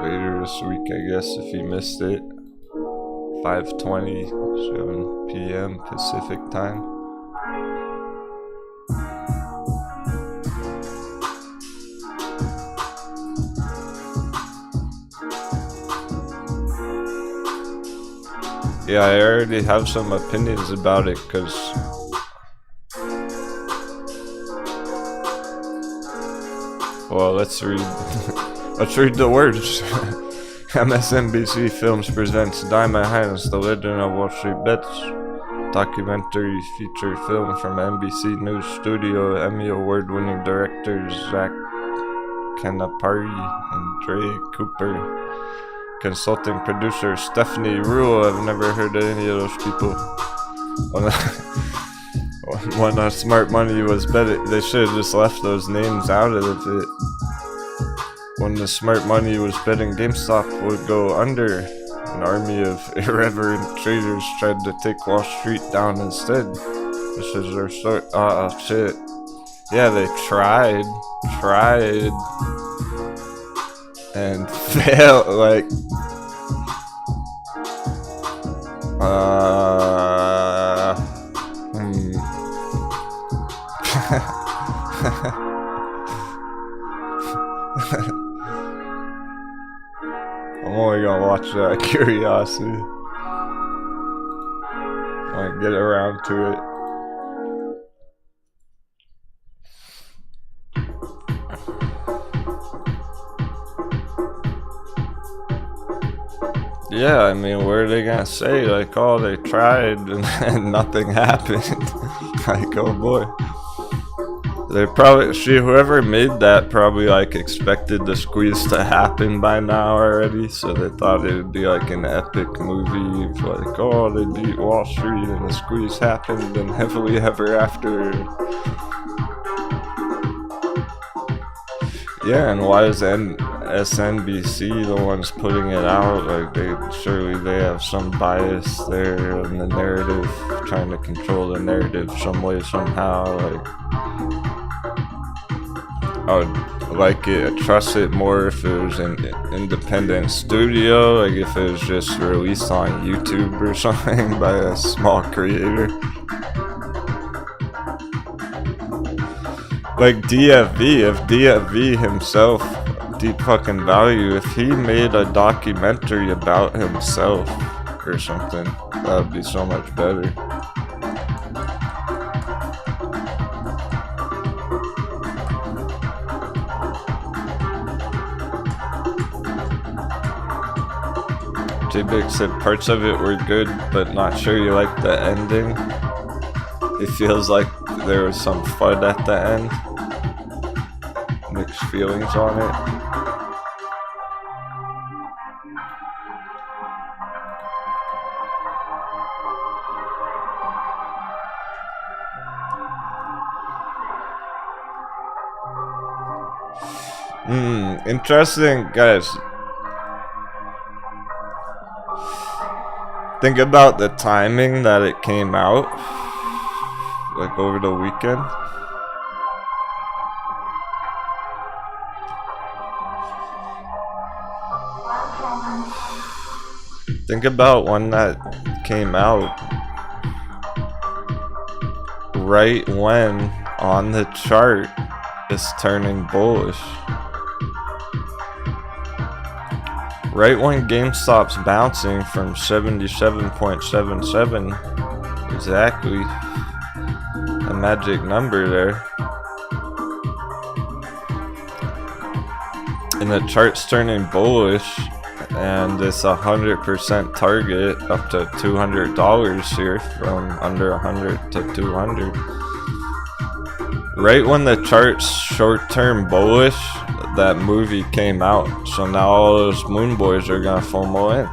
Later this week, I guess, if you missed it. 5:27 p.m. Pacific time. Yeah, I already have some opinions about it, cause well, let's read the words. MSNBC Films presents Diamond Hands, The Legend of Wall Street Bets, documentary feature film from NBC News Studio. Emmy Award-winning directors Zach Canapari and Dre Cooper. Consulting producer Stephanie Rule. I've never heard of any of those people. When Smart Money was betting, they should have just left those names out of it. When the Smart Money was betting GameStop would go under, an army of irreverent traders tried to take Wall Street down instead. This is their story. Shit. Yeah, they tried, and failed. Like, I'm only gonna watch that out of curiosity. I get around to it. Yeah, I mean, what are they gonna say? Like, oh, they tried and nothing happened. Like, oh boy. They probably, whoever made that probably like expected the squeeze to happen by now already, so they thought it would be like an epic movie, like, oh, they beat Wall Street and the squeeze happened and happily ever after. Yeah, and why is SNBC the ones putting it out? Like, surely they have some bias there in the narrative, trying to control the narrative some way, somehow. Like, I would trust it more if it was an independent studio, like if it was just released on YouTube or something by a small creator. Like DFV, if DFV himself, Deep Fucking Value, if he made a documentary about himself or something, that would be so much better. J-Big said parts of it were good, but not sure you like the ending. It feels like there was some FUD at the end. Mixed feelings on it. Interesting, guys. Think about the timing that it came out, like over the weekend. Think about when that came out, right when on the chart it's turning bullish. Right when GameStop's bouncing from 77.77, exactly, a magic number there, and the chart's turning bullish, and it's 100% target up to $200 here, from under 100 to 200. Right when the chart's short-term bullish, that movie came out, so now all those moon boys are gonna FOMO in.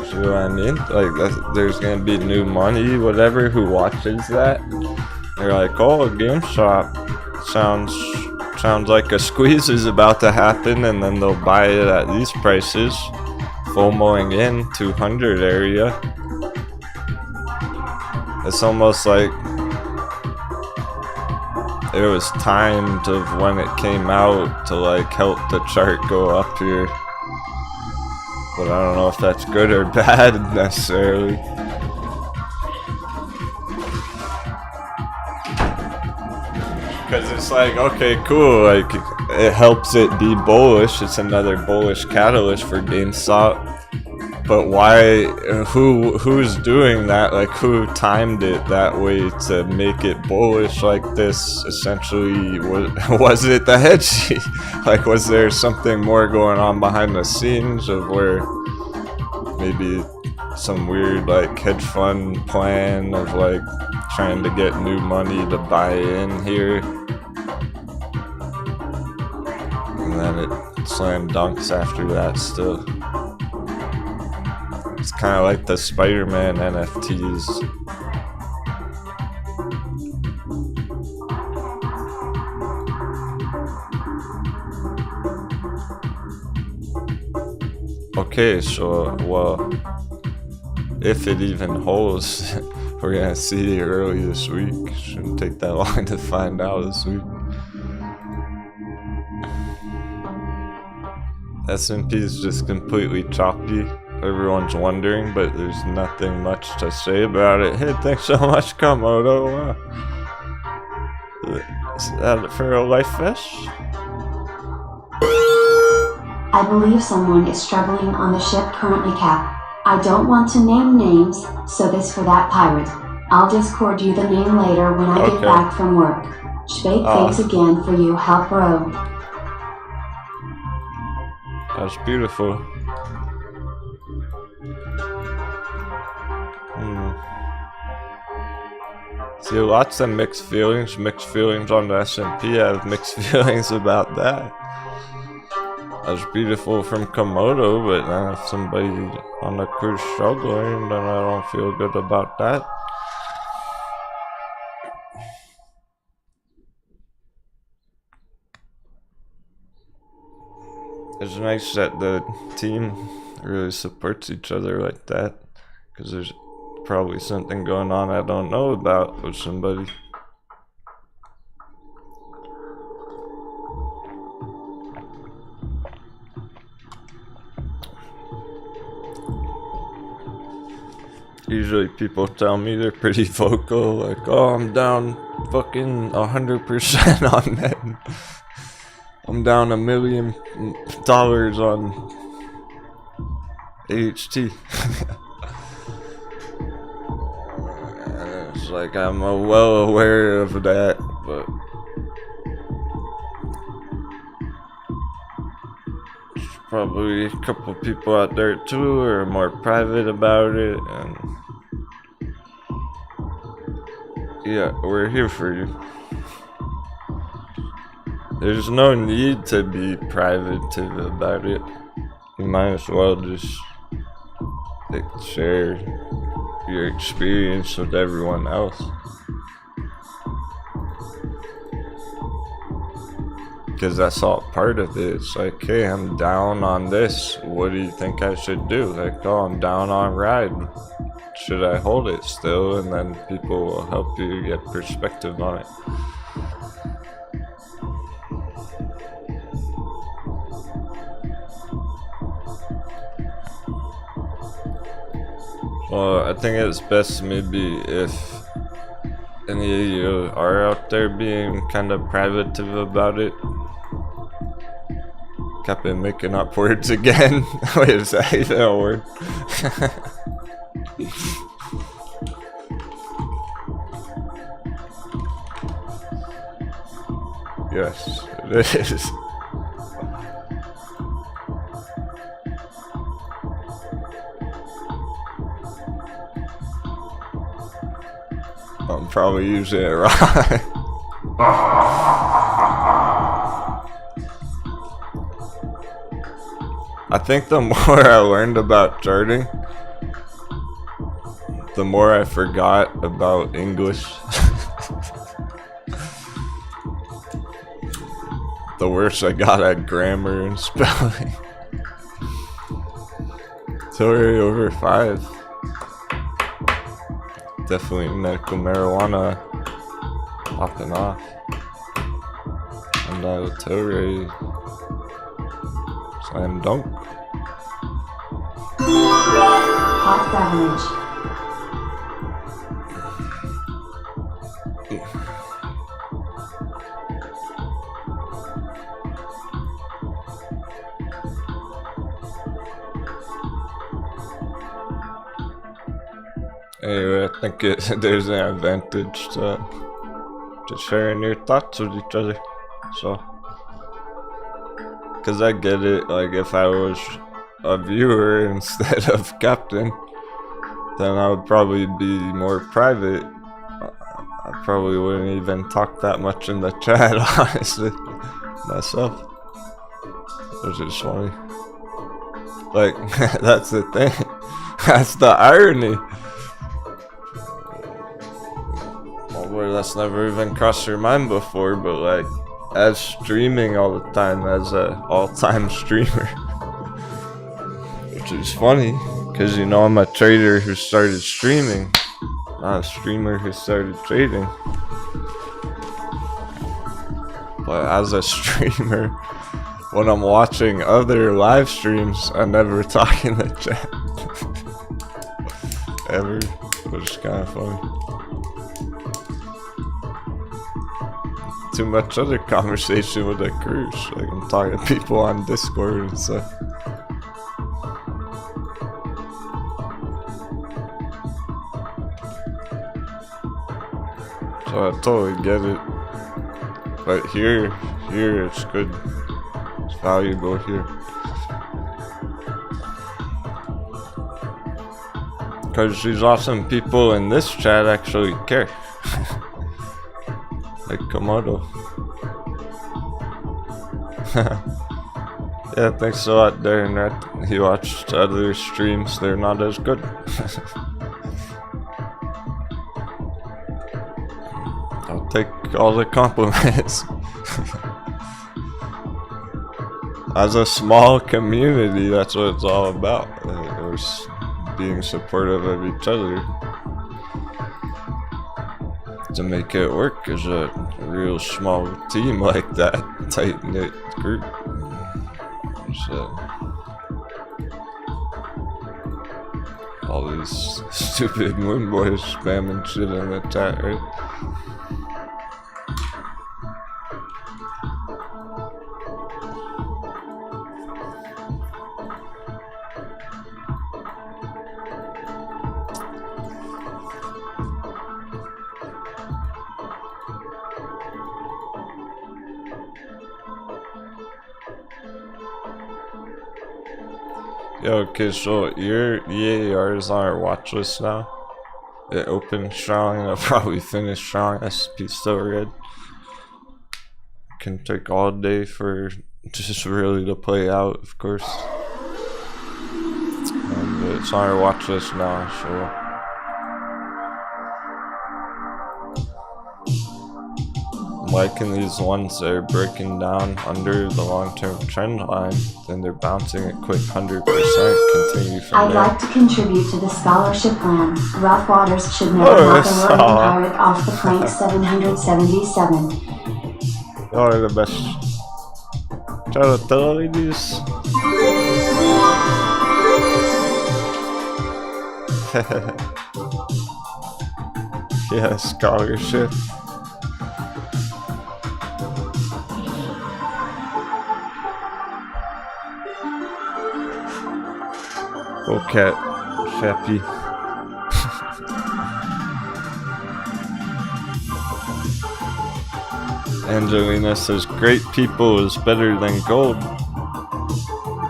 See what I mean? Like, there's gonna be new money, whatever, who watches that. They're like, oh, GameStop sounds like a squeeze is about to happen, and then they'll buy it at these prices, FOMOing in 200 area. It's almost like it was timed of when it came out to like help the chart go up here, but I don't know if that's good or bad necessarily. Because it's like, okay, cool, like it helps it be bullish, it's another bullish catalyst for GameStop, But why? Who's doing that? Like, who timed it that way to make it bullish like this? Essentially, was it the hedgie? Like, was there something more going on behind the scenes of where maybe some weird like hedge fund plan of like trying to get new money to buy in here, and then it slam dunks after that still? It's kind of like the Spider-Man NFTs. Okay, so, well, if it even holds, we're gonna see early this week. Shouldn't take that long to find out this week. S&P is just completely choppy. Everyone's wondering, but there's nothing much to say about it. Hey, thanks so much, Komodo. Is that for a life vest? I believe someone is struggling on the ship currently, Cap. I don't want to name names, so this for that pirate. I'll Discord you the name later when I get back from work. Spade, thanks again for your help, bro. That's beautiful. See, lots of mixed feelings on the S&P. I have mixed feelings about that. That's beautiful from Komodo, but then if somebody on the cruise struggling, then I don't feel good about that. It's nice that the team really supports each other like that, because there's probably something going on I don't know about with somebody. Usually people tell me they're pretty vocal, like, oh, I'm down fucking 100% on that. I'm down $1 million on AHT. It's like, I'm well aware of that, but there's probably a couple people out there too who are more private about it, and yeah, we're here for you. There's no need to be private about it. You might as well just share your experience with everyone else. Because that's all part of it. It's like, hey, I'm down on this. What do you think I should do? Like, oh, I'm down on ride. Should I hold it still? And then people will help you get perspective on it. Well, I think it's best maybe if any of you are out there being kind of privative about it. Captain making up words again. Wait, is that even a word? Yes, it is. I'm probably using it wrong. I think the more I learned about charting, the more I forgot about English. The worse I got at grammar and spelling. So we're over 5. Definitely medical marijuana popping off. And Elliottician slam dunk. Hot beverage. Anyway, I think there's an advantage to sharing your thoughts with each other. So, cause I get it. Like if I was a viewer instead of Captain, then I would probably be more private. I probably wouldn't even talk that much in the chat, honestly, myself. Which is funny. Like, that's the thing. That's the irony. Well, that's never even crossed your mind before, but like, as streaming all the time, as a all-time streamer. Which is funny, because you know I'm a trader who started streaming, not a streamer who started trading. But as a streamer, when I'm watching other live streams, I never talk in the chat. Ever, which is kind of funny. Too much other conversation with the crew. Like I'm talking to people on Discord and stuff. So I totally get it. But here it's good. It's valuable here. Because these awesome people in this chat actually care. Like Komodo. Yeah, thanks a lot, Darren. Right? He watched other streams, they're not as good. I'll take all the compliments. As a small community, that's what it's all about. We're being supportive of each other. To make it work as a real small team like that, tight-knit group. So, all these stupid moon boys spamming shit in the chat, right? Okay, so your EAR is on our watch list now. It opened strong, it'll probably finish strong. SP still red. Can take all day for just really to play out, of course. But it's on our watch list now, so. I'm liking these ones that are breaking down under the long-term trend line, then they're bouncing a quick 100%, continue from I'd there. like to contribute to the scholarship plan. Rough Waters should never knock a rolling pirate off the plank 777. Y'all are the best. Shout out to the ladies. Yeah, scholarship. Oh, cat. Fappy. Angelina says, great people is better than gold.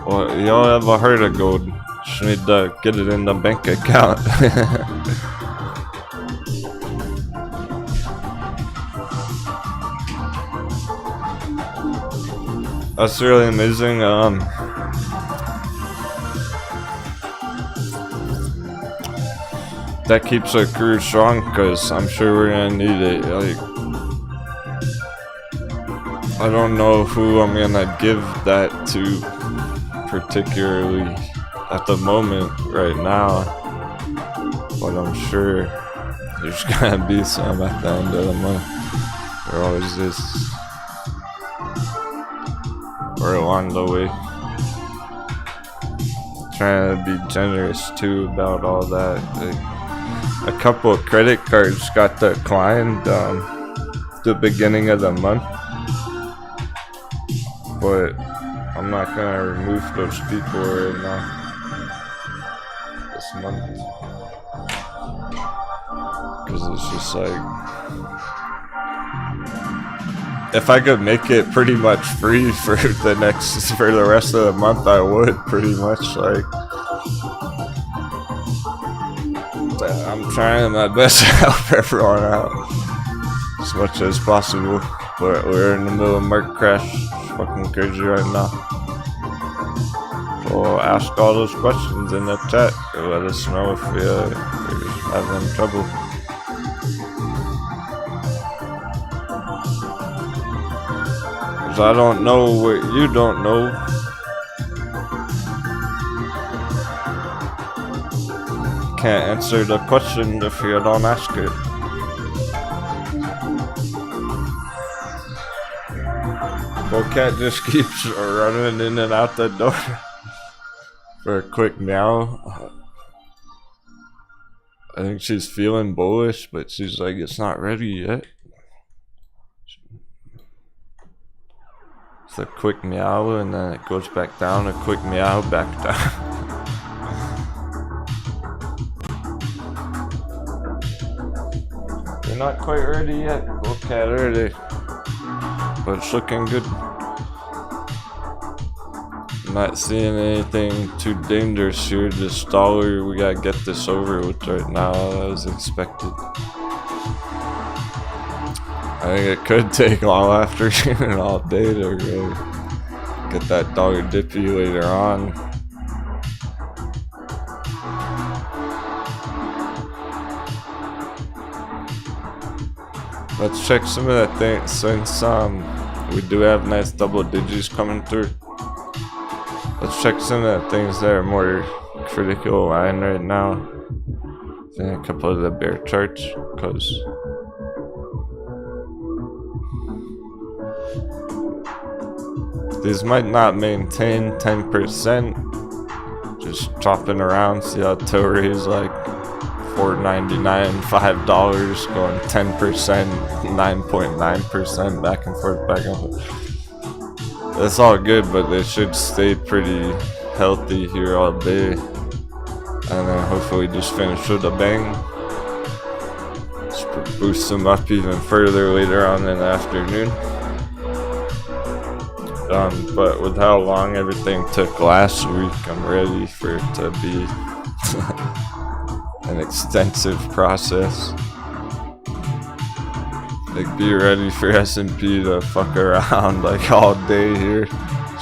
Well, y'all ever heard of gold? Just need to get it in the bank account. That's really amazing. That keeps our crew strong, because I'm sure we're gonna need it. Like, I don't know who I'm gonna give that to particularly at the moment right now, but I'm sure there's gonna be some at the end of the month. There always is. Or along the way. Trying to be generous too about all that. Like, a couple of credit cards got declined the beginning of the month, but I'm not gonna remove those people right now this month. Cause it's just like, if I could make it pretty much free for the rest of the month, I would pretty much. Like, I'm trying my best to help everyone out as much as possible, but we're in the middle of market crash. It's fucking crazy right now. So ask all those questions in the chat or let us know if you're having trouble. Cause I don't know what you don't know. Can't answer the question if you don't ask it. Well, cat just keeps running in and out the door for a quick meow. I think she's feeling bullish, but she's like, it's not ready yet. It's a quick meow and then it goes back down, a quick meow, back down. You're not quite ready yet. Okay, ready. But it's looking good. Not seeing anything too dangerous here. This dollar, we gotta get this over with right now, as expected. I think it could take all afternoon and all day to really get that dollar dippy later on. Let's check some of that things since we do have nice double digits coming through. Let's check some of the things that are more critical line right now. Then a couple of the bear charts, because these might not maintain 10%. Just chopping around, see how Tilray is like $4.99, $5 going 10%, 9.9% back and forth, back and forth. That's all good, but they should stay pretty healthy here all day, and then hopefully just finish with a bang. Just boost them up even further later on in the afternoon. But with how long everything took last week, I'm ready for it to be an extensive process. Like, be ready for S&P to fuck around like all day here.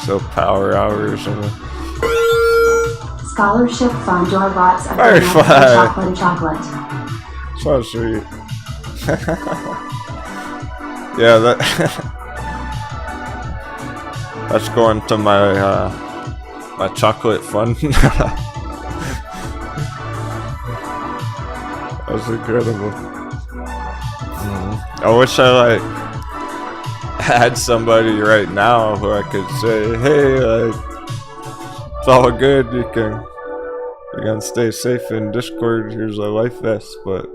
So power hours and Scholarship Fund or lots of chocolate. So sweet. Yeah, that's going to my my chocolate fund. That's incredible. I wish I like had somebody right now who I could say, hey, like, it's all good, you can stay safe in Discord, here's a life vest, but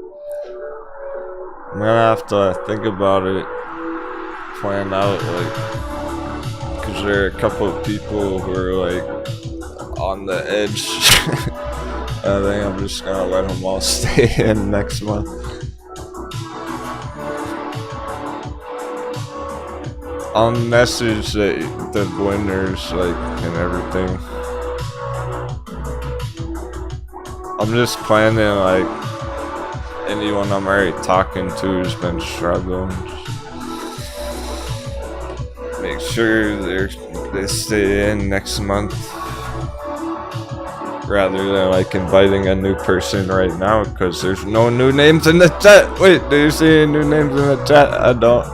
I'm gonna have to think about it, plan out, like, because there are a couple of people who are like on the edge. I think I'm just gonna let them all stay in next month. I'll message the winners, like, and everything. I'm just planning, like, anyone I'm already talking to who's been struggling. Make sure they stay in next month. Rather than, like, inviting a new person right now, because there's no new names in the chat. Wait, do you see any new names in the chat? I don't.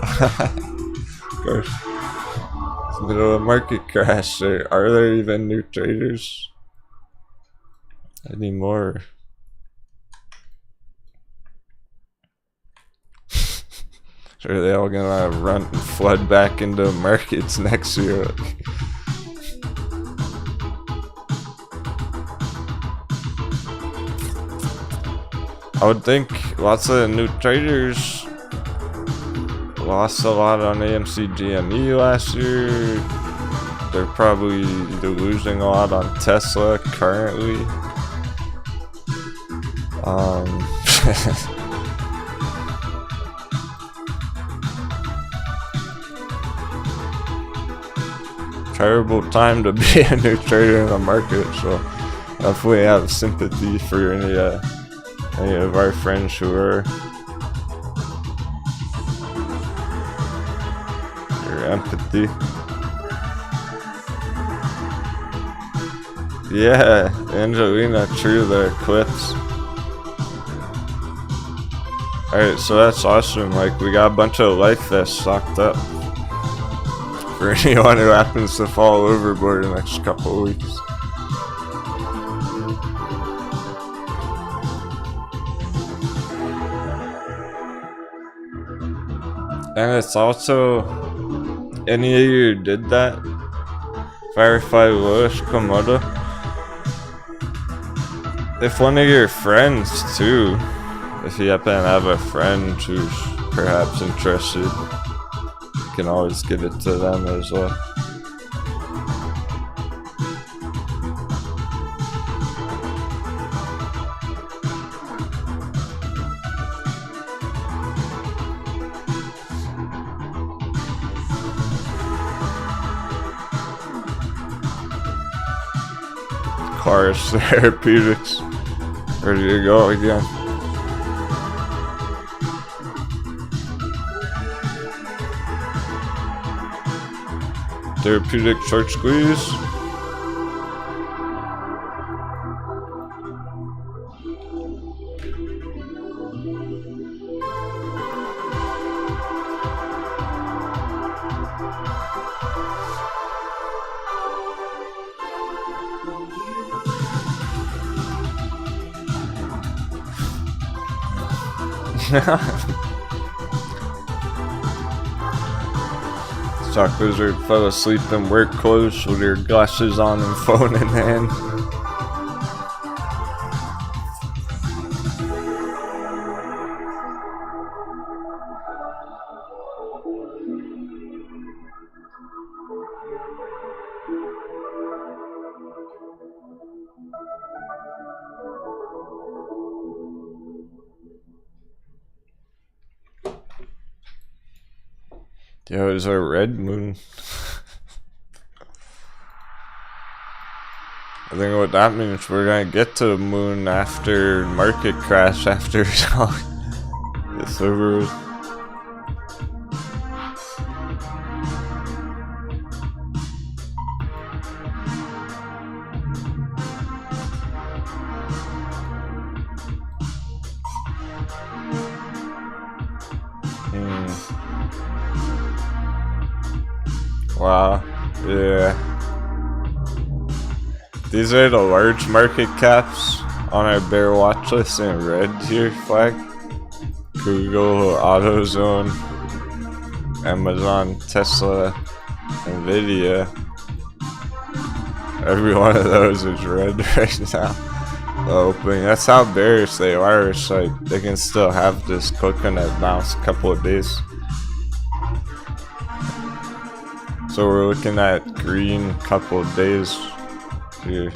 Of course. It's the middle of a market crash. Are there even new traders anymore? Are they all gonna run and flood back into markets next year? I would think lots of new traders lost a lot on AMC GME last year. They're probably either losing a lot on Tesla currently. terrible time to be a new trader in the market, so definitely have sympathy for any of our friends who are. Your empathy. Yeah, Angelina, true, the eclipse. Alright, so that's awesome. Like, we got a bunch of life vests stocked up for anyone who happens to fall overboard in the next couple of weeks. And it's also, any of you who did that, Firefly Lewis Komodo, if one of your friends too, if you happen to have a friend who's perhaps interested, you can always give it to them as well. Cars Therapeutics, ready to go again. Therapeutic short squeeze. Stock Wizard fell asleep in work clothes with your glasses on and phone in hand. Yo, is a red moon? I think what that means, we're gonna get to the moon after market crash, after it's over with. Wow, yeah. These are the large market caps on our bear watch list in red here, flag. Google, AutoZone, Amazon, Tesla, Nvidia. Every one of those is red right now. The opening. That's how bearish they are. It's like they can still have this coconut bounce a couple of days. So we're looking at green couple of days here,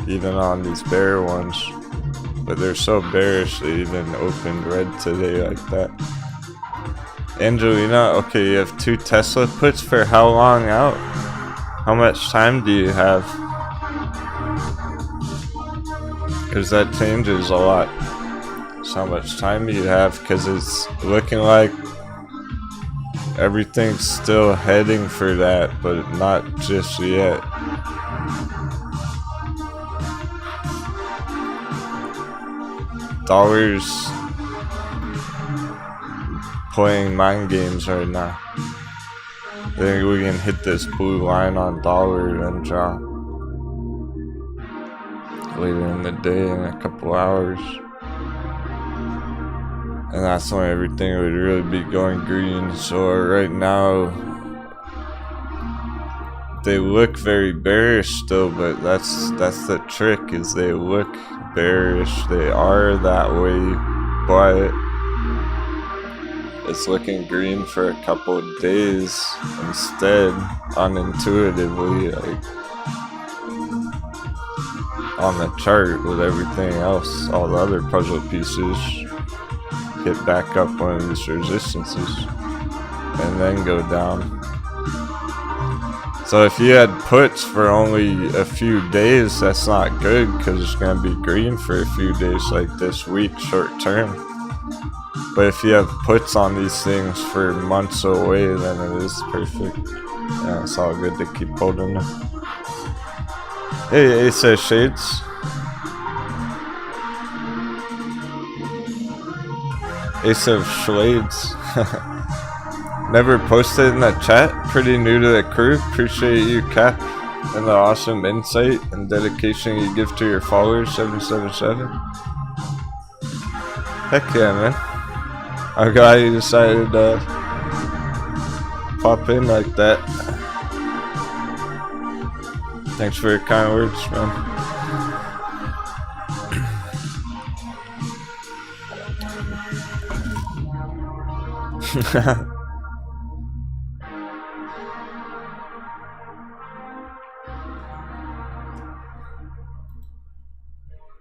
even on these bear ones, but they're so bearish they even opened red today like that. Angelina, okay, you have 2 Tesla puts for how long out? How much time do you have? Because that changes a lot. That's how much time you have, because it's looking like everything's still heading for that, but not just yet. Dollars playing mind games right now. I think we can hit this blue line on dollar and drop later in the day in a couple hours. And that's when everything would really be going green. So right now, they look very bearish still, but that's the trick, is they look bearish. They are that way, but it's looking green for a couple of days instead, unintuitively, like on the chart with everything else, all the other puzzle pieces. Hit back up one of these resistances and then go down. So if you had puts for only a few days, that's not good because it's going to be green for a few days like this week, short term. But if you have puts on these things for months away, then it is perfect. Yeah, it's all good to keep holding them. Hey, Ace of Shades. Ace of Shades. Never posted in the chat. Pretty new to the crew. Appreciate you, Cap, and the awesome insight and dedication you give to your followers. 777. Heck yeah, man. I'm glad you decided to pop in like that. Thanks for your kind words, man.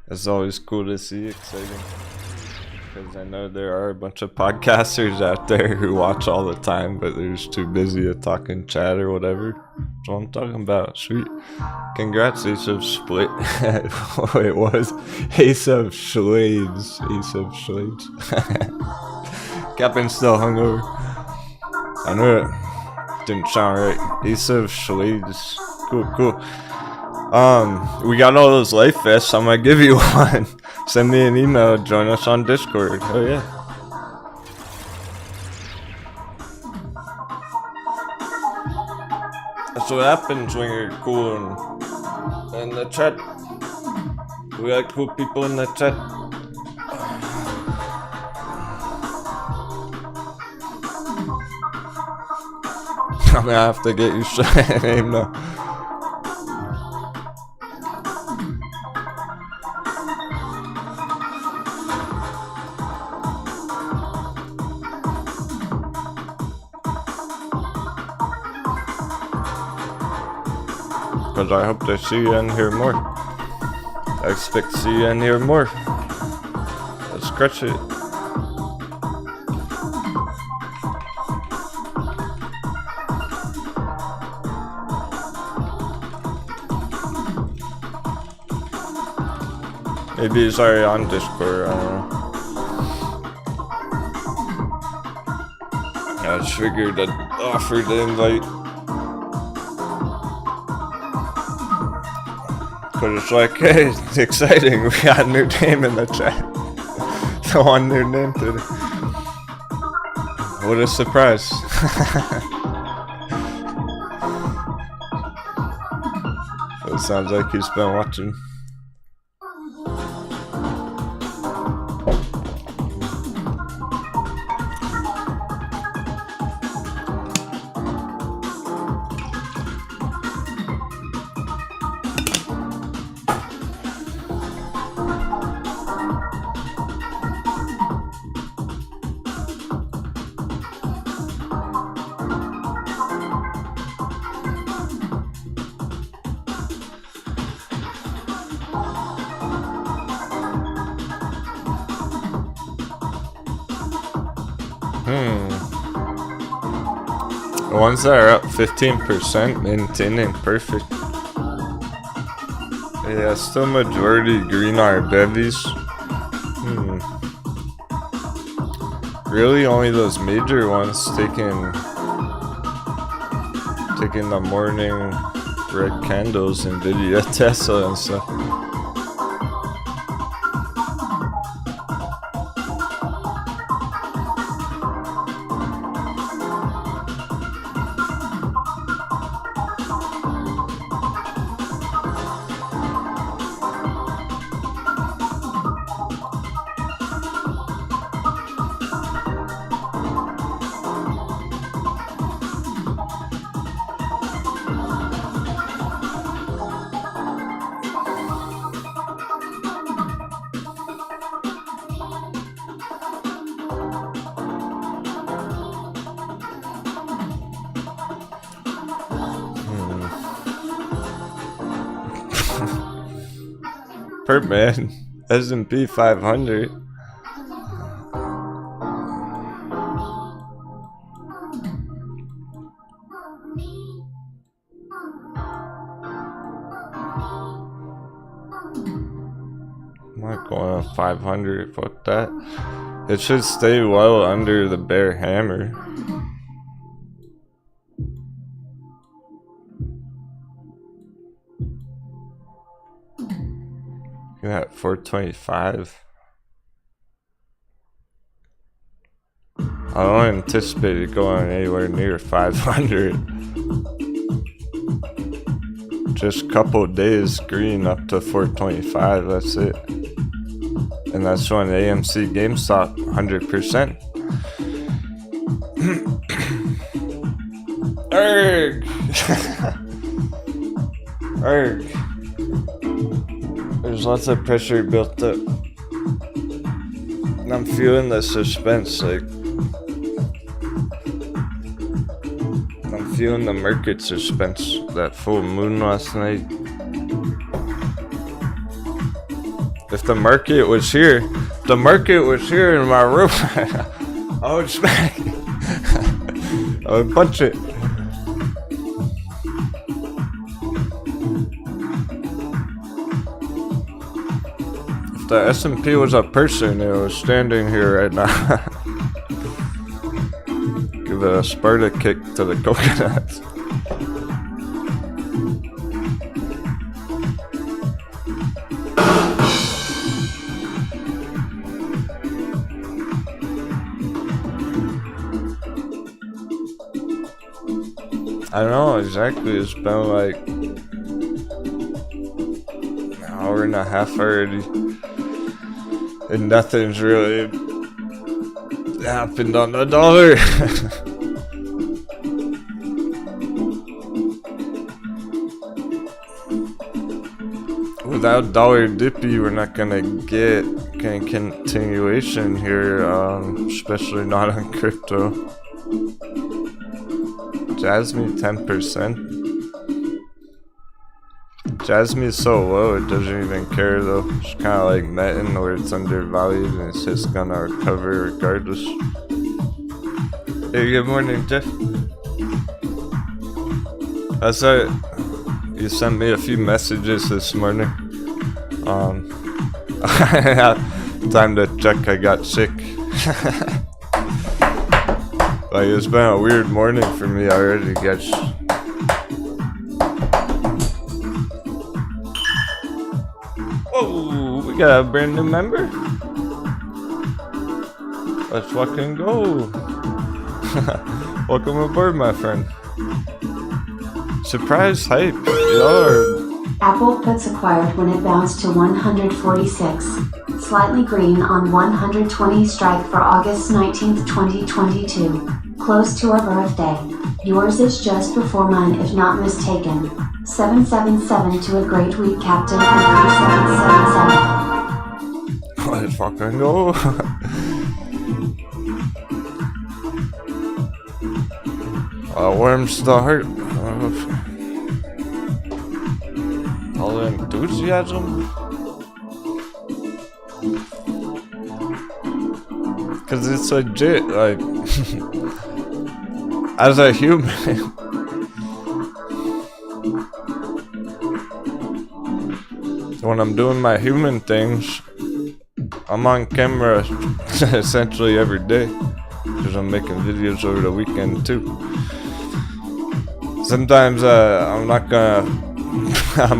It's always cool to see, exciting. Because I know there are a bunch of podcasters out there who watch all the time, but they're just too busy to talk in chat or whatever. That's what I'm talking about. Sweet. Congrats, Ace of Split. Wait, what was Ace of Shades? Ace of Shades. Captain still hungover. I knew it. Didn't sound right. Ace of Shades. Cool, cool. We got all those life vests. I'm gonna give you one. Send me an email. Join us on Discord. Oh yeah. That's what happens when you're cool in the chat. We like cool people in the chat. I'm gonna have to get you a name now. Because I hope to see you in here more. I expect to see you in here more. Let's crush it. Maybe he's already on Discord, I don't know. I just figured I'd offer the invite. Cause it's like, hey, it's exciting, we got a new name in the chat. So one new name today. What a surprise. So it sounds like he's been watching. The ones that are up 15%, maintaining perfect. Yeah, still majority green are bevies. Really, only those major ones taking the morning red candles, Nvidia, Tesla, and stuff. Per man, S&P 500. Might go on 500. Fuck that. It should stay well under the bear hammer. You're at 425. I don't anticipate it going anywhere near 500. Just a couple days green up to 425, that's it. And that's when AMC GameStop 100%. Erg! Erg! There's lots of pressure built up. And I'm feeling the suspense, like I'm feeling the market suspense. That full moon last night. If the market was here, in my room, I would smack it. I would punch it. If the S&P was a person, it was standing here right now. Give it a Sparta kick to the coconuts. I don't know exactly, it's been like an hour and a half already. And nothing's really happened on the dollar. Without dollar dippy, we're not gonna get continuation here, especially not on crypto. Jasmine 10%. Jasmine's so low, it doesn't even care though. It's kind of like Metin, where it's undervalued and it's just gonna recover regardless. Hey, good morning, Jeff. I saw you sent me a few messages this morning. I had time to check, I got sick. Like, it's been a weird morning for me already, guys. Oh, we got a brand new member. Let's fucking go. Welcome aboard, my friend. Surprise hype. Apple puts acquired when it bounced to 146. Slightly green on 120 strike for August 19th, 2022. Close to our birthday. Yours is just before mine if not mistaken. 777 to a great week, Captain, and 3777. Let's fucking go. A warm start. All the enthusiasm. Cause it's legit, like, as a human. When I'm doing my human things, I'm on camera essentially every day. Cause I'm making videos over the weekend too. Sometimes I'm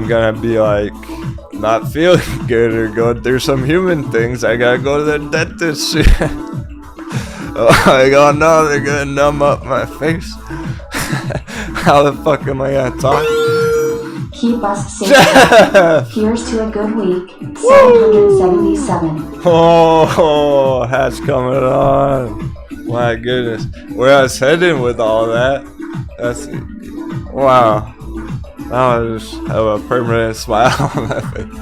gonna be like, not feeling good or going through some human things. I gotta go to the dentist. Like, oh no, they're gonna numb up my face. How the fuck am I gonna talk? Keep us safe. Here's to a good week. 777. Oh, hat's coming on. My goodness. Where I was heading with all that. That's, wow. Now I just have a permanent smile on my face.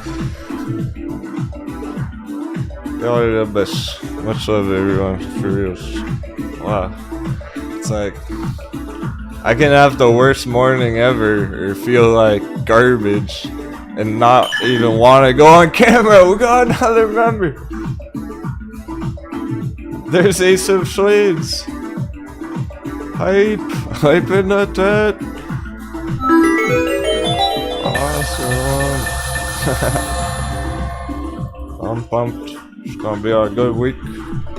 Y'all are the best. Much love, everyone, for real. Wow. It's like, I can have the worst morning ever or feel like garbage and not even want to go on camera. We got another member. There's Ace of Shades. Hype in the chat. Awesome. I'm pumped. It's gonna be a good week.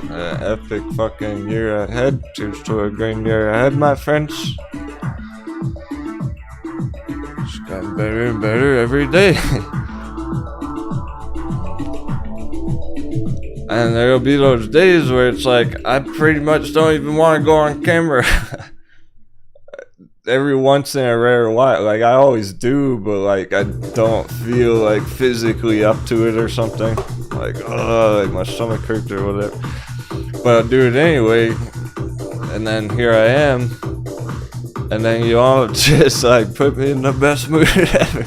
Epic fucking year ahead. Cheers to a great year ahead, my friends. It's gotten better and better every day. And there'll be those days where it's like, I pretty much don't even want to go on camera. Every once in a rare while, like I always do, but like I don't feel like physically up to it or something. Like, like my stomach hurts or whatever. But I'll do it anyway. And then here I am. And then you all just like put me in the best mood ever.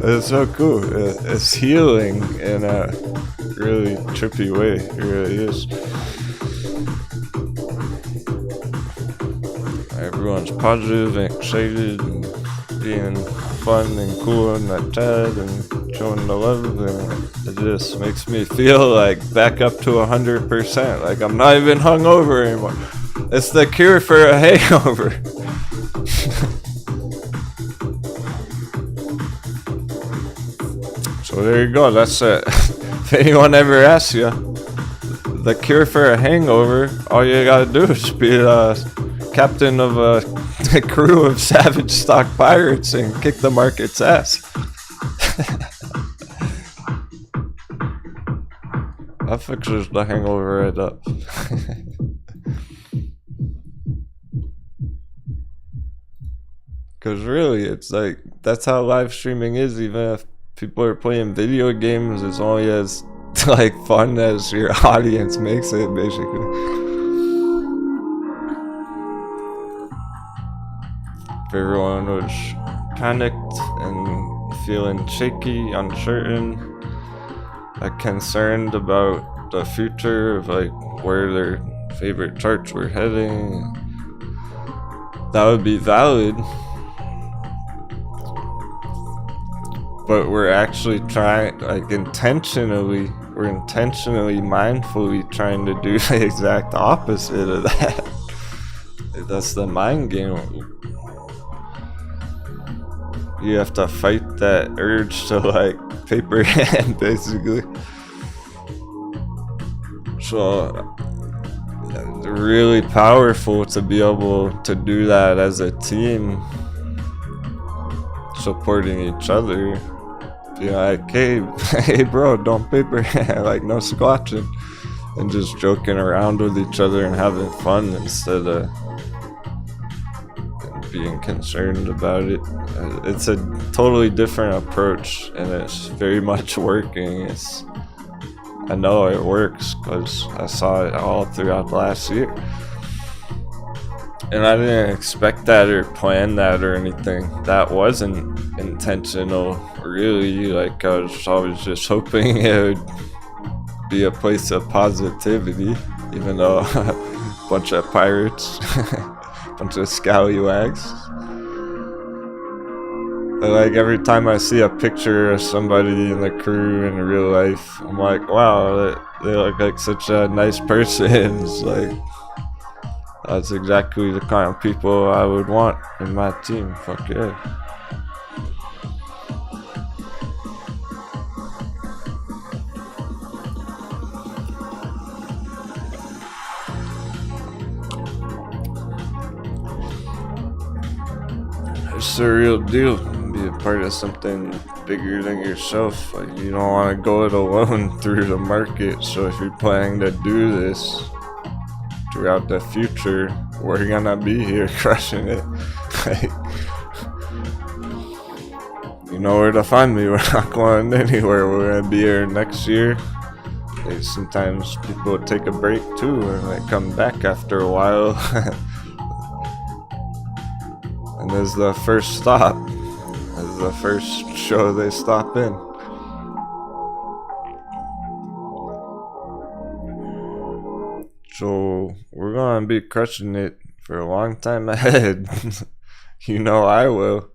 It's so cool. It's healing in a really trippy way. It really is. Everyone's positive and excited and being fun and cool in the chat and showing the love, and it just makes me feel like back up to 100%. Like I'm not even hungover anymore. It's the cure for a hangover. So there you go. That's it. If anyone ever asks you the cure for a hangover, all you gotta do is be captain of a crew of savage stock pirates and kick the market's ass. That fixes the hangover right up. Because really, it's like, that's how live streaming is. Even if people are playing video games, it's only as like fun as your audience makes it, basically. If everyone was panicked and feeling shaky, uncertain, like concerned about the future of like where their favorite charts were heading, that would be valid. But we're actually trying, like intentionally, mindfully trying to do the exact opposite of that. That's the mind game. You have to fight that urge to like paper hand, basically. So really powerful to be able to do that as a team, supporting each other. Be like, hey bro, don't paper hand, like no squatching, and just joking around with each other and having fun instead of being concerned about it. It's a totally different approach, and it's very much working. I know it works because I saw it all throughout last year, and I didn't expect that or plan that or anything. That wasn't intentional, really. Like I was always just hoping it would be a place of positivity, even though a bunch of pirates, bunch of scallywags. But like every time I see a picture of somebody in the crew in real life, I'm like, wow, they look like such a nice person. It's like, that's exactly the kind of people I would want in my team. Fuck yeah. It's the real deal. Be a part of something bigger than yourself. Like, you don't want to go it alone through the market. So if you're planning to do this throughout the future, we're gonna be here crushing it. Like, you know where to find me. We're not going anywhere. We're gonna be here next year. Like, sometimes people take a break too and like come back after a while. And this is the first stop. This is the first show they stop in. So we're gonna be crushing it for a long time ahead. You know I will.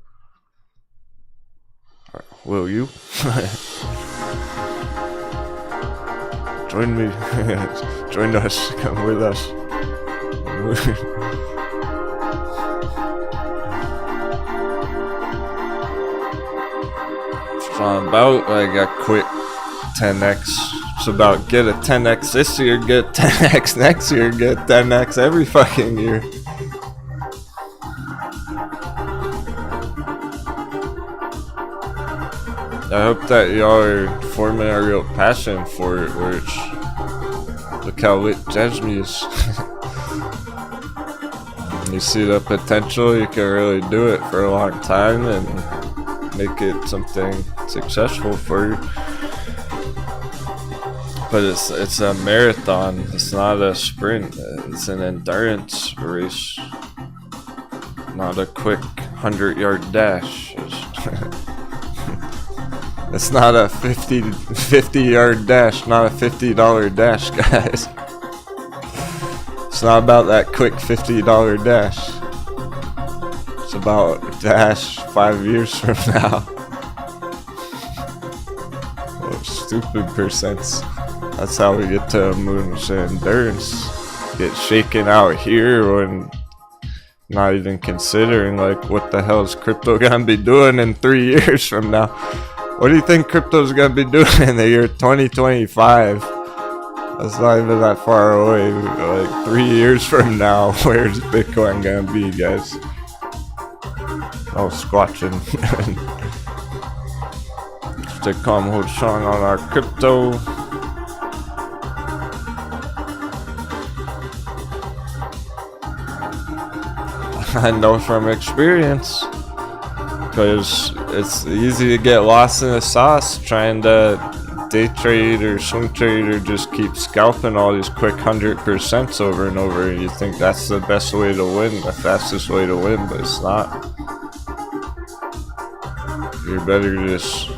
Will you? Join me. Join us. Come with us. not about like a quick 10x. It's about get a 10x this year, get 10x next year, get 10x every fucking year. I hope that y'all are forming a real passion for it, which look how lit Jasmine is. You see the potential, you can really do it for a long time and make it something successful for you. But it's a marathon, it's not a sprint, it's an endurance race. Not a quick 100-yard dash. It's not a 50-yard dash, not a $50 dash, guys. It's not about that quick $50 dash. It's about a dash 5 years from now. Oh, stupid percents. That's how we get to moon's endurance. Get shaken out here when not even considering like what the hell is crypto gonna be doing in 3 years from now. What do you think crypto's gonna be doing in the year 2025? That's not even that far away. Like 3 years from now, where's Bitcoin gonna be, guys? Oh, squatching. Stay calm, hold strong on our crypto. I know from experience. Because it's easy to get lost in the sauce trying to day trade or swing trade or just keep scalping all these quick 100% over and over. You think that's the best way to win, the fastest way to win, but it's not. You're better just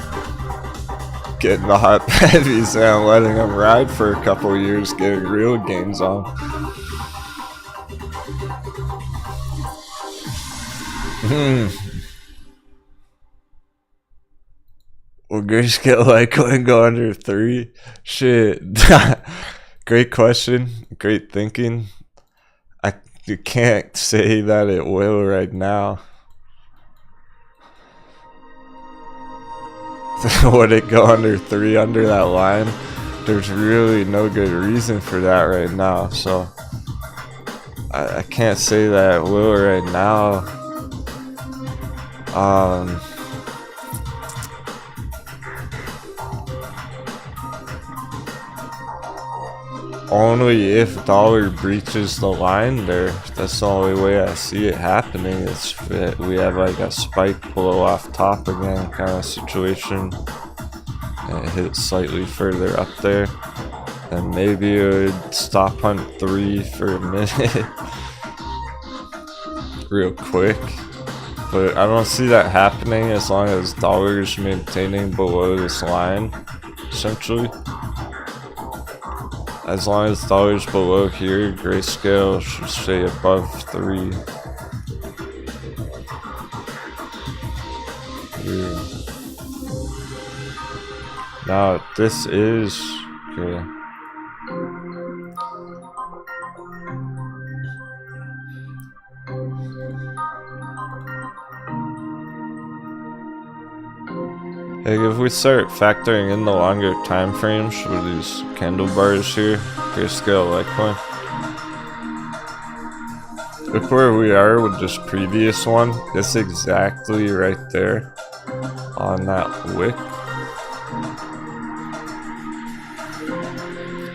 getting the hot heavies and letting them ride for a couple years, getting real gains on. Will Grayscale Litecoin go under 3? Shit. Great question. Great thinking. You can't say that it will right now. Would it go under 3 under that line? There's really no good reason for that right now. So I can't say that it will right now. Only if dollar breaches the line there. That's the only way I see it happening. It's if we have like a spike blow off top again kind of situation and it hits slightly further up there, and maybe it would stop on 3 for a minute real quick. But I don't see that happening as long as dollar is maintaining below this line, essentially. As long as dollar's below here, Grayscale should stay above 3. Yeah. Now this is okay. Like if we start factoring in the longer time frames with these candle bars here, Grayscale Litecoin. Look where we are with this previous one. It's exactly right there on that wick.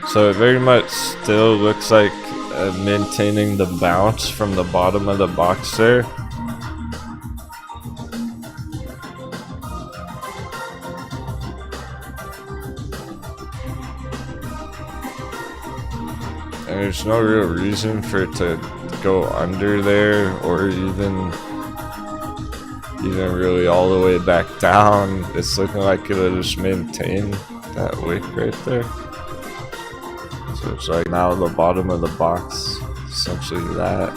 So it very much still looks like maintaining the bounce from the bottom of the box there. And there's no real reason for it to go under there or even really all the way back down. It's looking like it'll just maintain that wick right there. So it's like now the bottom of the box, essentially that.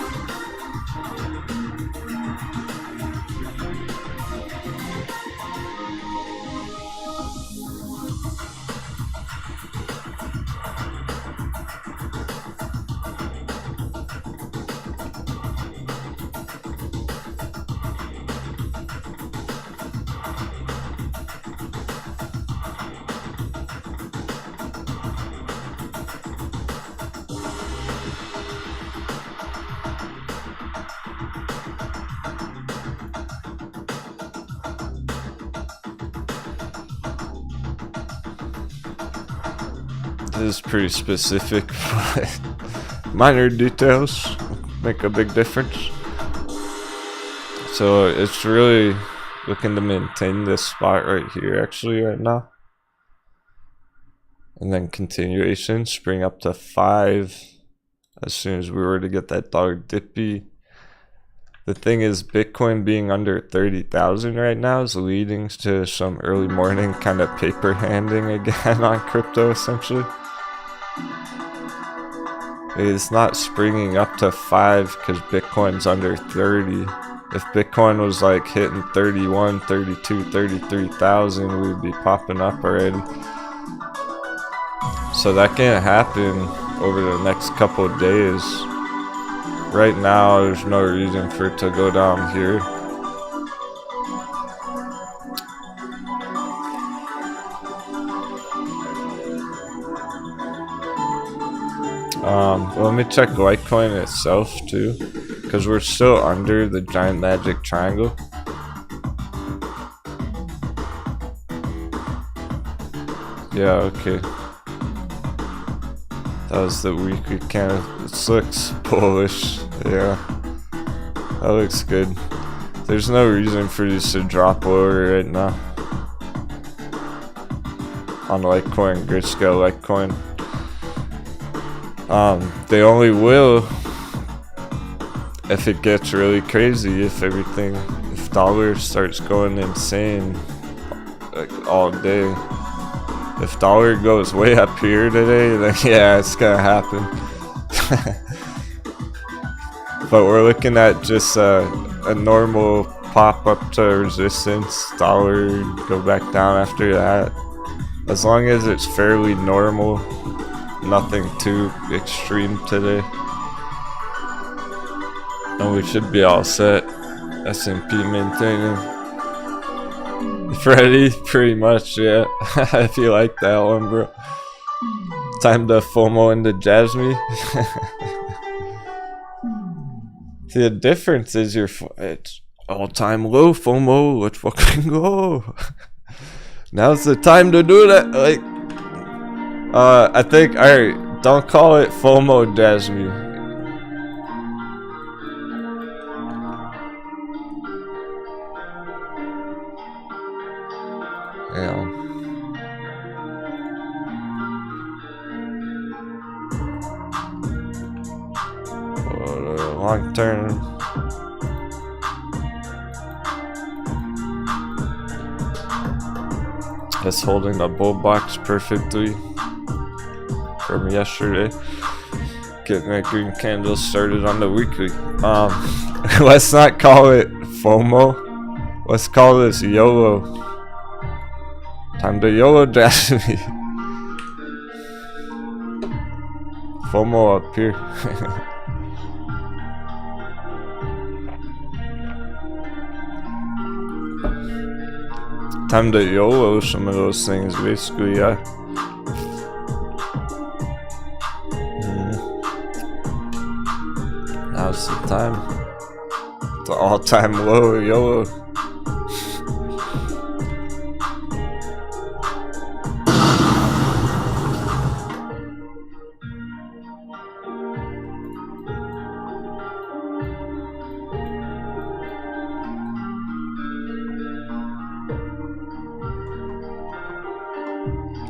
is pretty specific, but minor details make a big difference. So it's really looking to maintain this spot right here actually right now. And then continuation, spring up to 5 as soon as we were to get that dog dippy. The thing is, Bitcoin being under 30,000 right now is leading to some early morning kind of paper handing again on crypto essentially. It's not springing up to 5 because Bitcoin's under 30. If Bitcoin was like hitting 31, 32, 33,000, we'd be popping up already. So that can't happen over the next couple of days. Right now, there's no reason for it to go down here. Let me check Litecoin itself too, because we're still under the giant magic triangle. Yeah, okay. That was the weekly candle. This looks bullish. Yeah, that looks good. There's no reason for these to drop lower right now. On Litecoin, Grayscale Litecoin. They only will if it gets really crazy, if dollar starts going insane like all day. If dollar goes way up here today, then yeah, it's gonna happen. But we're looking at just a normal pop up to resistance, dollar go back down after that. As long as it's fairly normal, nothing too extreme today, and we should be all set. S&P maintaining. Ready? Pretty much, yeah. If you like that one, bro. Time to FOMO into Jasmine. See, the difference is it's all-time low FOMO. Let's fucking go. Now's the time to do that. Like, I think, alright, don't call it FOMO, Jasmine. Yeah. Long term. It's holding the bull box perfectly from yesterday. Getting that green candle started on the weekly. Let's not call it FOMO. Let's call this YOLO. Time to YOLO Jasmine. FOMO up here. Time to YOLO some of those things, basically, yeah. Now's the time. The all-time low YOLO.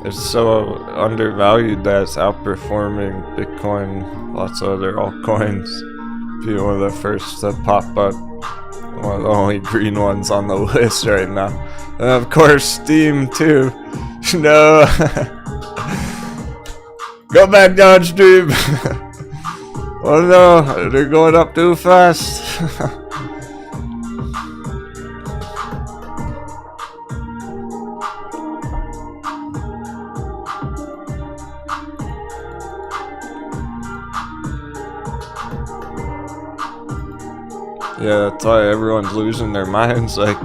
It's so undervalued that it's outperforming Bitcoin, lots of other altcoins. Be one of the first to pop up. One of the only green ones on the list right now. And of course, Steam too. No. Go back downstream. Oh no, they're going up too fast. Yeah, that's why everyone's losing their minds, like,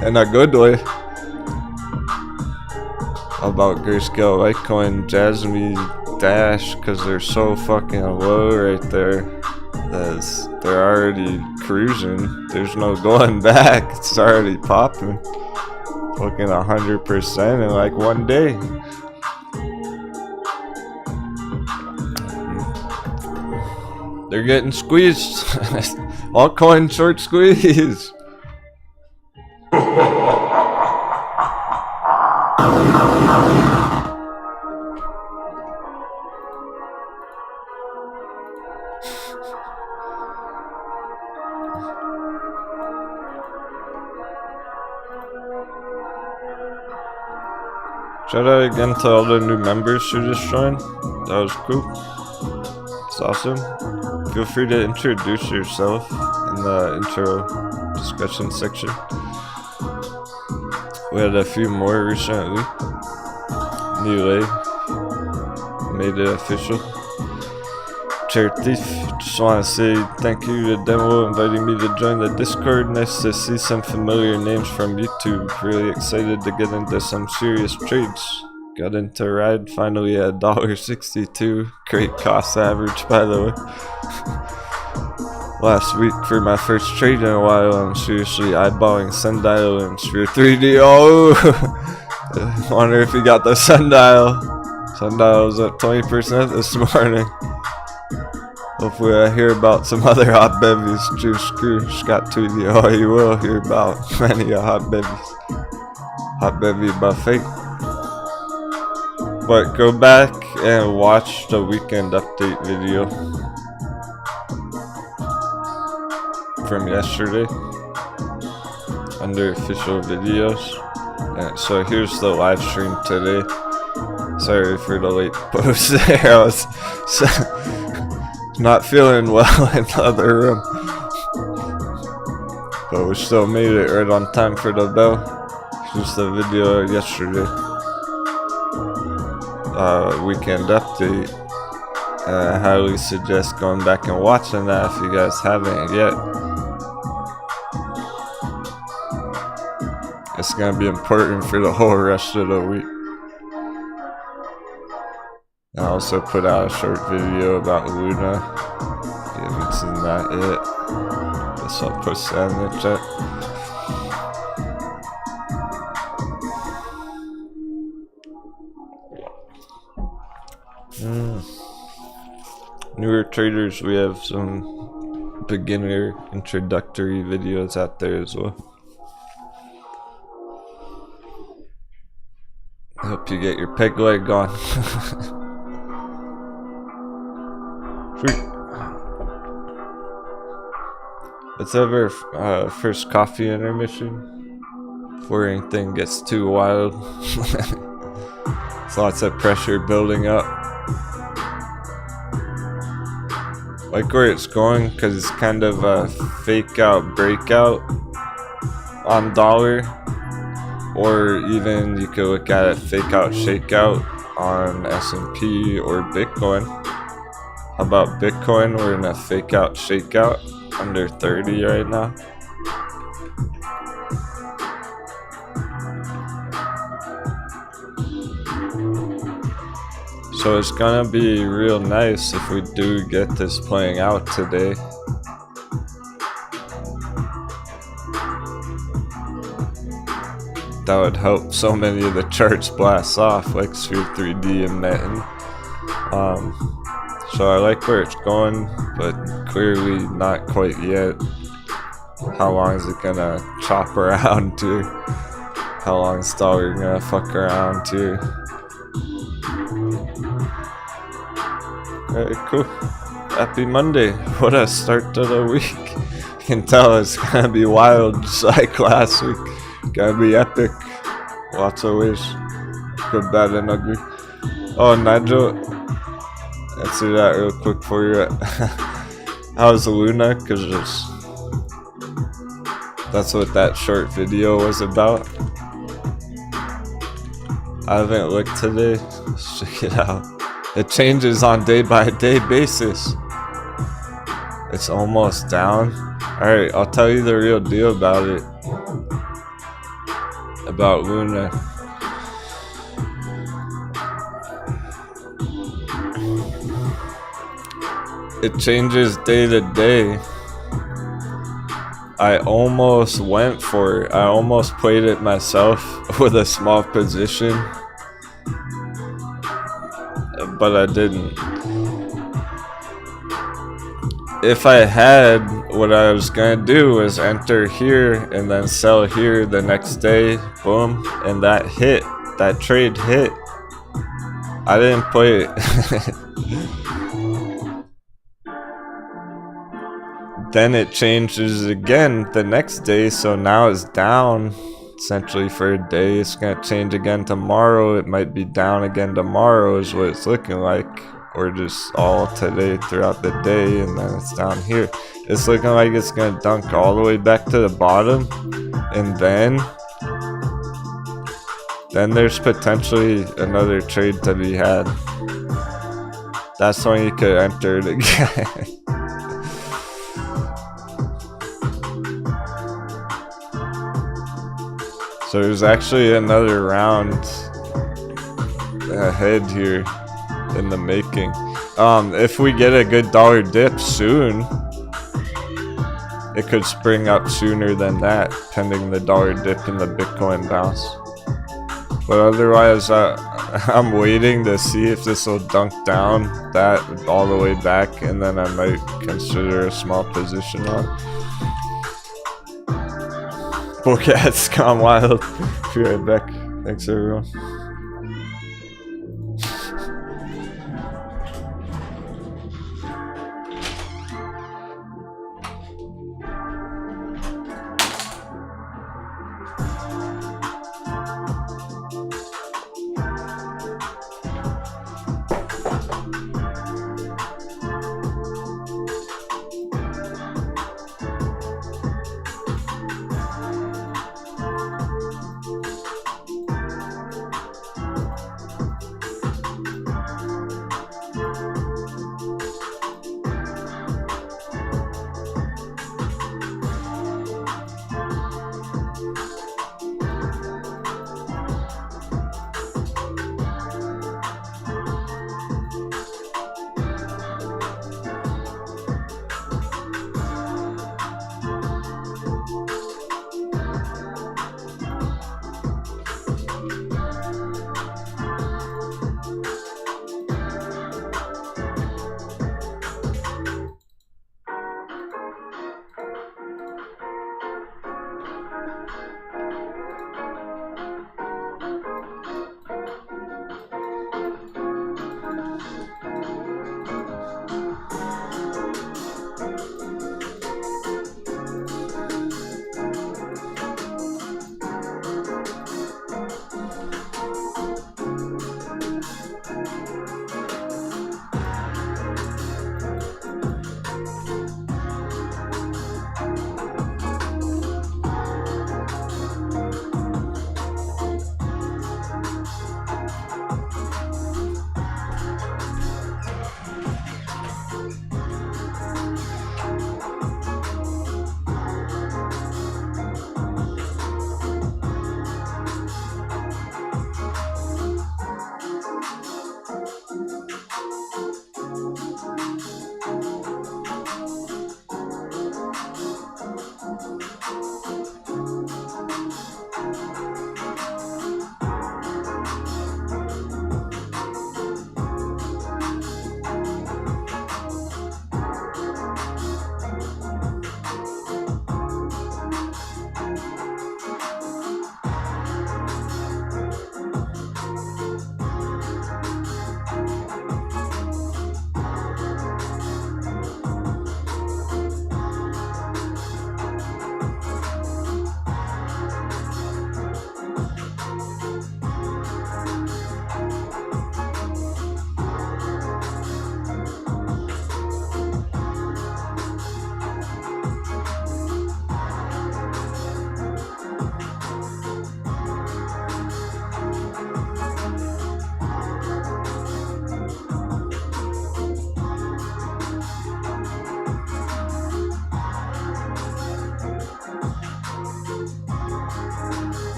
in a good way. About Grayscale Litecoin, Jasmine, Dash, because they're so fucking low right there. They're already cruising. There's no going back. It's already popping. Fucking 100% in like one day. They're getting squeezed. Altcoin short squeeze. Shout out again to all the new members who just joined. That was cool. It's awesome. Feel free to introduce yourself in the intro discussion section. We had a few more recently. New made it official. Chair Thief, just want to say thank you to Denwo inviting me to join the Discord. Nice to see some familiar names from YouTube. Really excited to get into some serious trades. Got into ride finally at $1.62. Great cost average, by the way. Last week for my first trade in a while, I'm seriously eyeballing sundial and sphere 3D. Oh, wonder if you got the sundial. Sundial was up 20% this morning. Hopefully I hear about some other hot bevies. Juice Screw, Scott Tweedy. Oh, you will hear about many hot bevies. Hot bevy buffet. But go back and watch the weekend update video from yesterday under official videos. And so here's the live stream today. Sorry for the late post there. I was not feeling well in the other room, but we still made it right on time for the bell. Here's the video yesterday. Weekend update. I highly suggest going back and watching that if you guys haven't yet. It's gonna be important for the whole rest of the week. I also put out a short video about Luna. If you haven't seen that yet, guess I'll post that in the chat. Newer traders, we have some beginner introductory videos out there as well. I hope you get your peg leg on. Sweet. Let's have our first coffee intermission before anything gets too wild. There's lots of pressure building up. Like where it's going, because it's kind of a fake out breakout on dollar, or even you could look at it fake out shakeout on S&P or Bitcoin. How about Bitcoin? We're in a fake out shakeout under 30 right now. So it's gonna be real nice if we do get this playing out today. That would help so many of the charts blast off, like Sphere 3D and Mullen. So I like where it's going, but clearly not quite yet. How long is it gonna chop around to? How long is dollar gonna fuck around to? Alright, cool. Happy Monday. What a start to the week. You can tell it's gonna be wild, just like last week. Gonna be epic. Lots of ways. Good, bad, and ugly. Oh, Nigel. Answer that real quick for you. How's Luna? Because that's what that short video was about. I haven't looked today. Let's check it out. It changes on day-by-day basis. It's almost down. Alright, I'll tell you the real deal about it. About Luna. It changes day to day. I almost went for it. I almost played it myself with a small position, but I didn't. if I had, what I was gonna do was enter here and then sell here the next day, boom, and that hit, that trade hit. I didn't play it. Then it changes again the next day, so now it's down essentially for a day. It's gonna change again tomorrow. It might be down again tomorrow is what it's looking like, or just all today throughout the day, and then it's down here. It's looking like it's gonna dunk all the way back to the bottom, and then there's potentially another trade to be had. That's when you could enter it again. So there's actually another round ahead here in the making. If we get a good dollar dip soon, it could spring up sooner than that, pending the dollar dip and the Bitcoin bounce. But otherwise, I'm waiting to see if this will dunk down that all the way back, and then I might consider a small position on. Cat's gone wild. Be right back. Thanks everyone.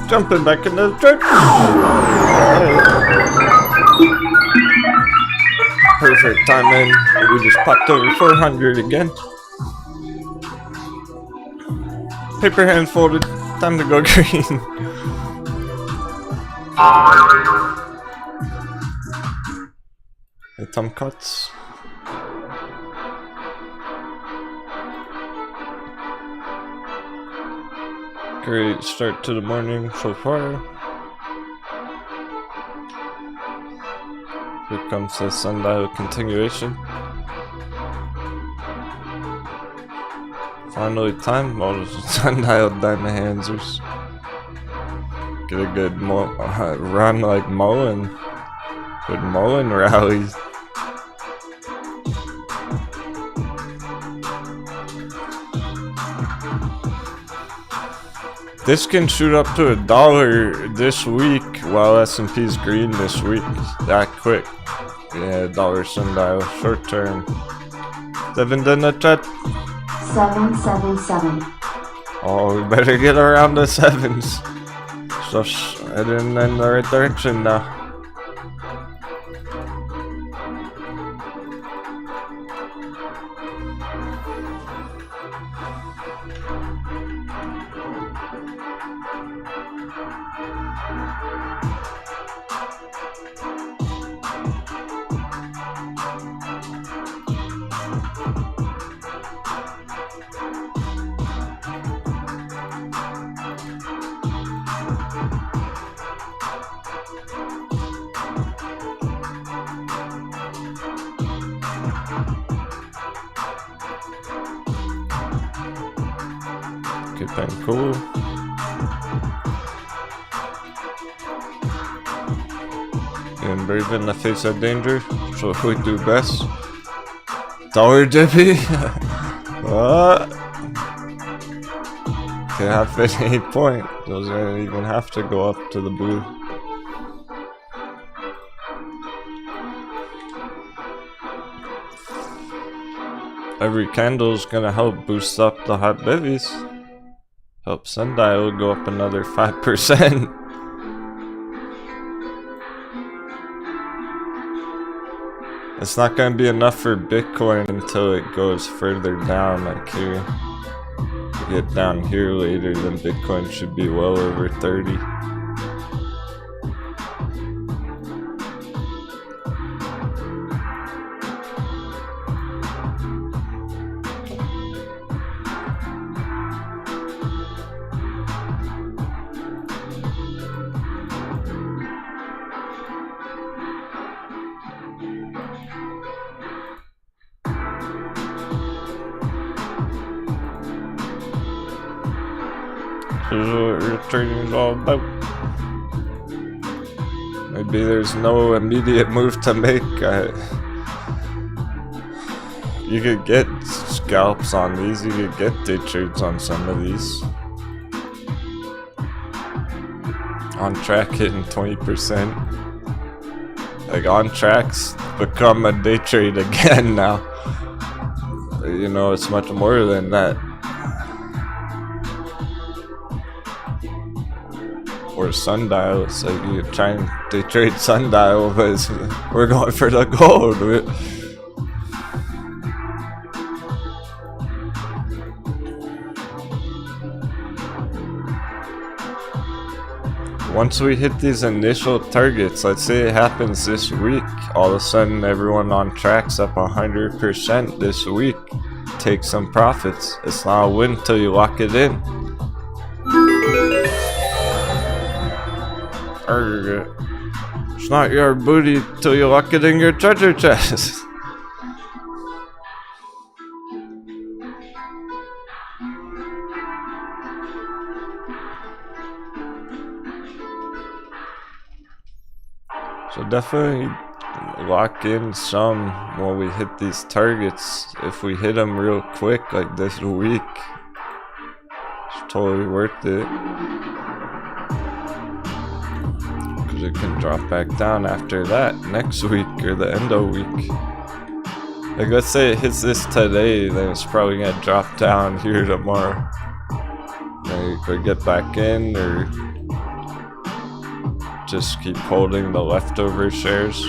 Jumping back into the church. Perfect timing. We just popped over 400 again. Paper hand folded. Time to go green. The thumb cuts. Great start to the morning so far. Here comes the sundial continuation. Finally time, all the sundial diamond handsers. Get a good run like mullen. Good mullen rallies. This can shoot up to $1 this week while S&P's green this week. That quick. Yeah, dollar sundial, short term. 7 in the chat. 777. Oh, we better get around the 7s. Just heading in the right direction now. Keeping cool. Being brave in the face of danger, so we do best. Dollar Dippy. What? Can't have 58 point. Doesn't even have to go up to the blue. Every candle is gonna help boost up the hot bevies. Help sundial go up another 5%. It's not gonna be enough for Bitcoin until it goes further down, like here. If we get down here later, then Bitcoin should be well over 30. This is what your trading is all about. Maybe there's no immediate move to make. You could get scalps on these, you could get day trades on some of these. On track hitting 20%. Like on tracks become a day trade again now. You know, it's much more than that. Or sundial, it's like you try and day trade sundial, but we're going for the gold. Once we hit these initial targets, let's say it happens this week, all of a sudden everyone on track's up 100% this week. Take some profits. It's not a win till you lock it in. It's not your booty till you lock it in your treasure chest. So definitely lock in some when we hit these targets. If we hit them real quick like this week, it's totally worth it. It can drop back down after that next week or the end of week. Like let's say it hits this today, then it's probably gonna drop down here tomorrow. Then you could get back in or just keep holding the leftover shares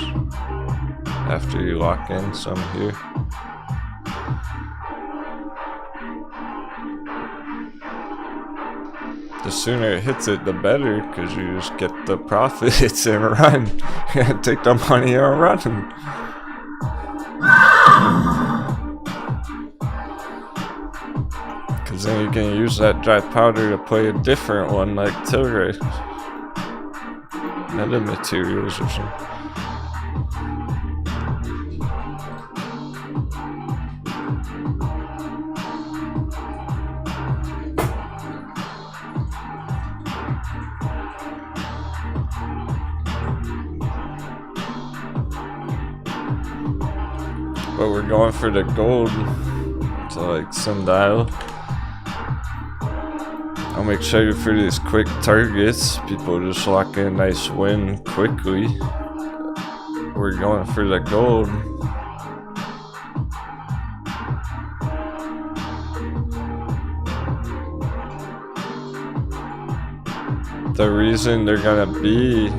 after you lock in some here. The sooner it hits it, the better, because you just get the profits and run. Take the money and run. Because then you can use that dry powder to play a different one, like Tilray. Meta materials or something. But we're going for the gold, so like sundial. I'll make sure for these quick targets, people just lock in a nice win quickly. We're going for the gold. the reason they're gonna be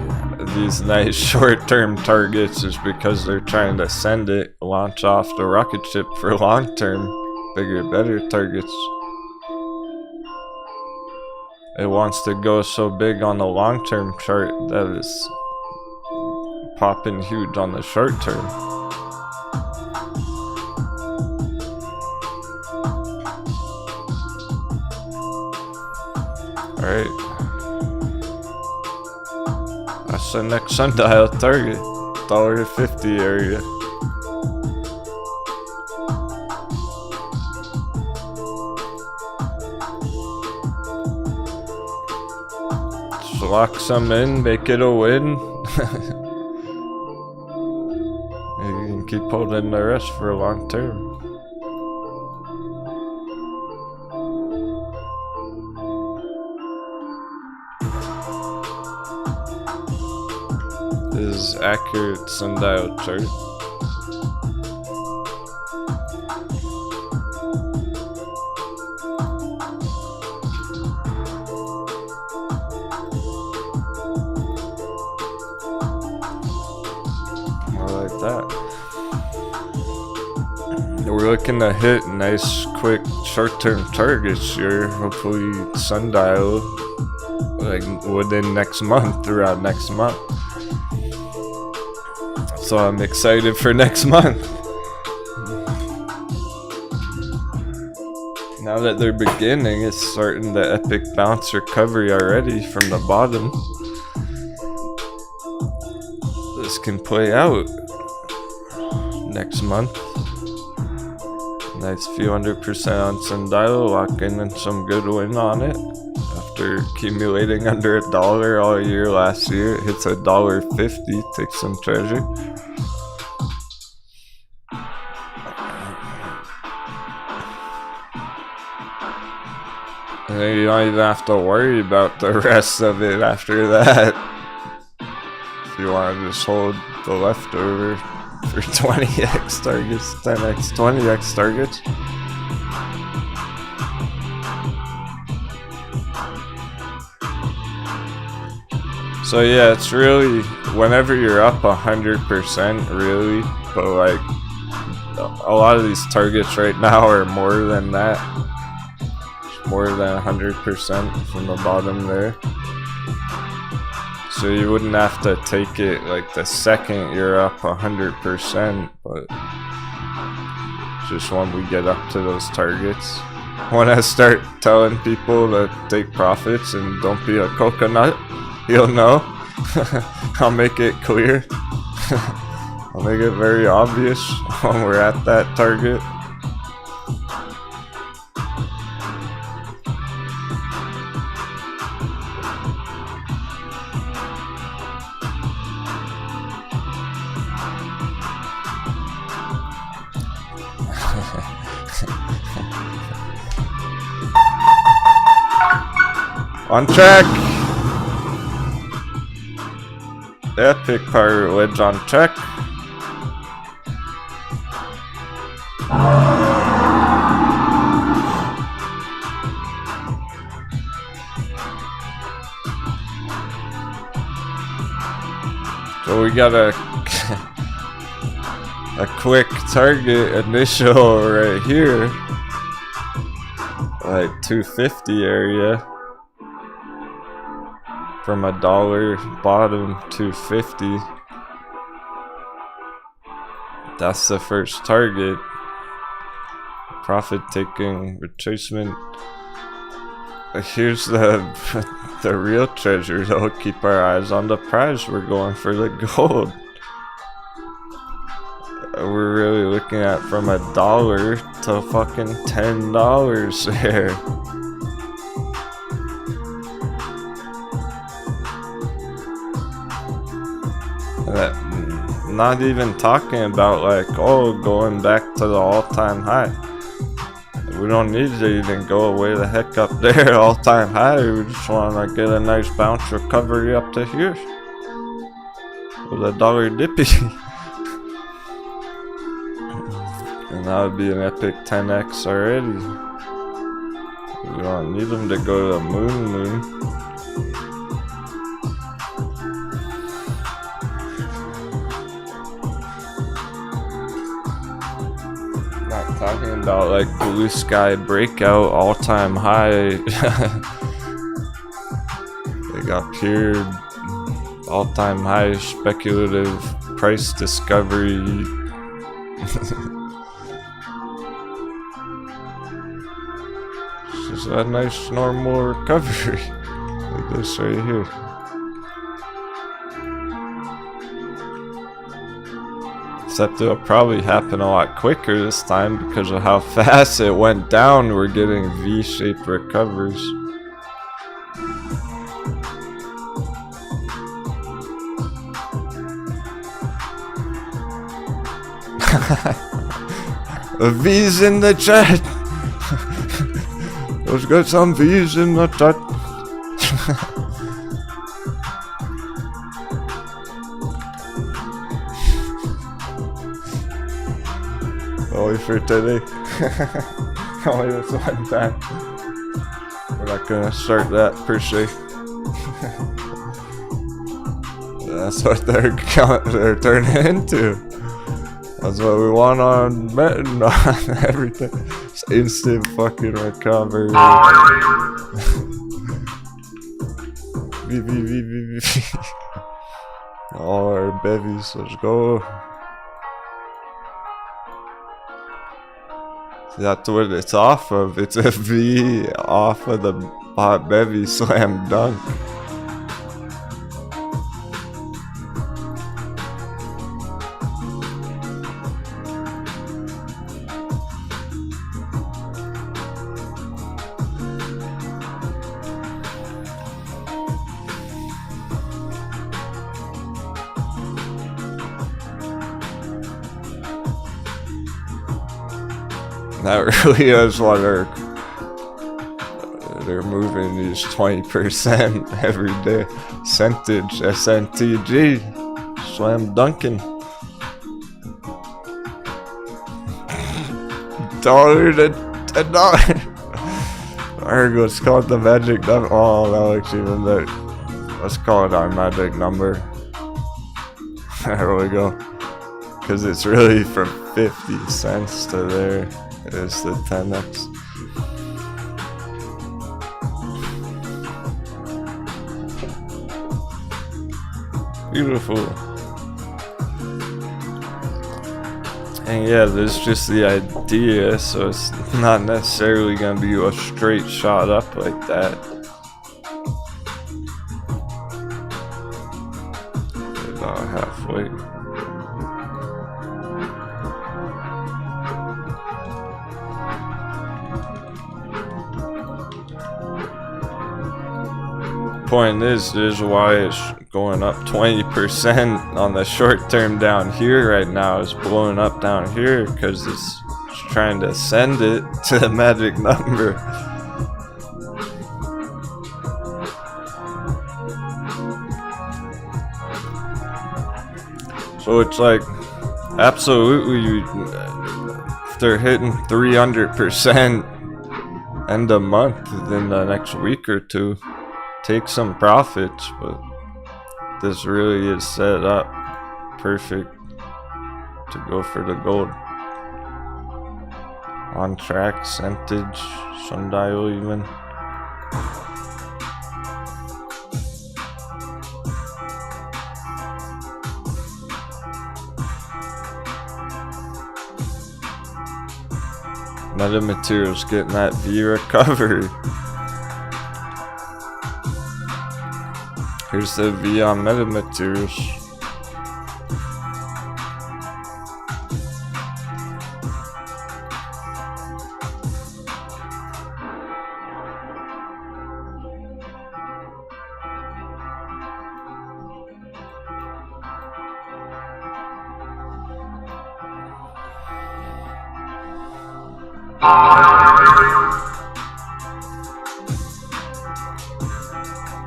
these nice short-term targets is because they're trying to send it, launch off the rocket ship for long-term, bigger, better targets. It wants to go so big on the long-term chart that it's popping huge on the short term. Alright. That's the next sundial target. $1.50 area. Just lock some in, make it a win. You can keep holding the rest for long term. This is accurate sundial chart. We're looking to hit nice, quick, short-term targets here. Hopefully, sundial like within next month, around next month. So I'm excited for next month. Now that they're beginning, it's starting the epic bounce recovery already from the bottom. This can play out next month. Nice few 100% on sundial, locking in some good win on it. After accumulating under $1 all year last year, it hits $1.50, takes some treasure. And then you don't even have to worry about the rest of it after that. If you want to just hold the leftover for 20x targets, 10x, 20x targets. So yeah, it's really, whenever you're up 100% really, but like, a lot of these targets right now are more than that. More than 100% from the bottom there. So you wouldn't have to take it like the second you're up 100%, but just when we get up to those targets. When I start telling people to take profits and don't be a coconut, you'll know. I'll make it clear. I'll make it very obvious when we're at that target. On track! Epic pirate wedge on track. So we got a quick target initial right here. Like 250 area. From $1 bottom to 50. That's the first target. Profit taking retracement. Here's the real treasure though. Keep our eyes on the prize. We're going for the gold. We're really looking at from $1 to fucking $10 there. Not even talking about like, oh, going back to the all-time high. We don't need to even go way the heck up there, all-time high. We just want to get a nice bounce recovery up to here with a dollar dippy. And that would be an epic 10x already. We don't need them to go to the moon. talking about like blue sky breakout, all-time high. They got pure all-time high speculative price discovery. It's just a nice normal recovery like this right here. Except it'll probably happen a lot quicker this time because of how fast it went down. We're getting V-shaped recovers. V's in the chat. Let's get some V's in the chat. Only for today. Only this one time. We're not gonna start that per se. That's what they're turning into. That's what we want on betting on everything. It's instant fucking recovery. All our bevies, let's go. That's what it's off of. It's a V off of the hot bevy slam dunk. That really is what they're moving these 20% every day. Percentage SNTG slam dunking. $1 to $10. Argo, let's call it the magic number. Oh, that looks even better. Let's call it our magic number. There we go. Because it's really from 50 cents to there. Is the 10x. Beautiful. And yeah, there's just the idea, so it's not necessarily gonna be a straight shot up like that. About halfway. Point is why it's going up 20% on the short term down here right now. It's blowing up down here because it's trying to send it to the magic number. So it's like absolutely, if they're hitting 300% end of month within the next week or two, take some profits, but this really is set up perfect to go for the gold. On track, percentage, sundial even. Metamaterials getting that V recovery. Here's the V on metamaterials.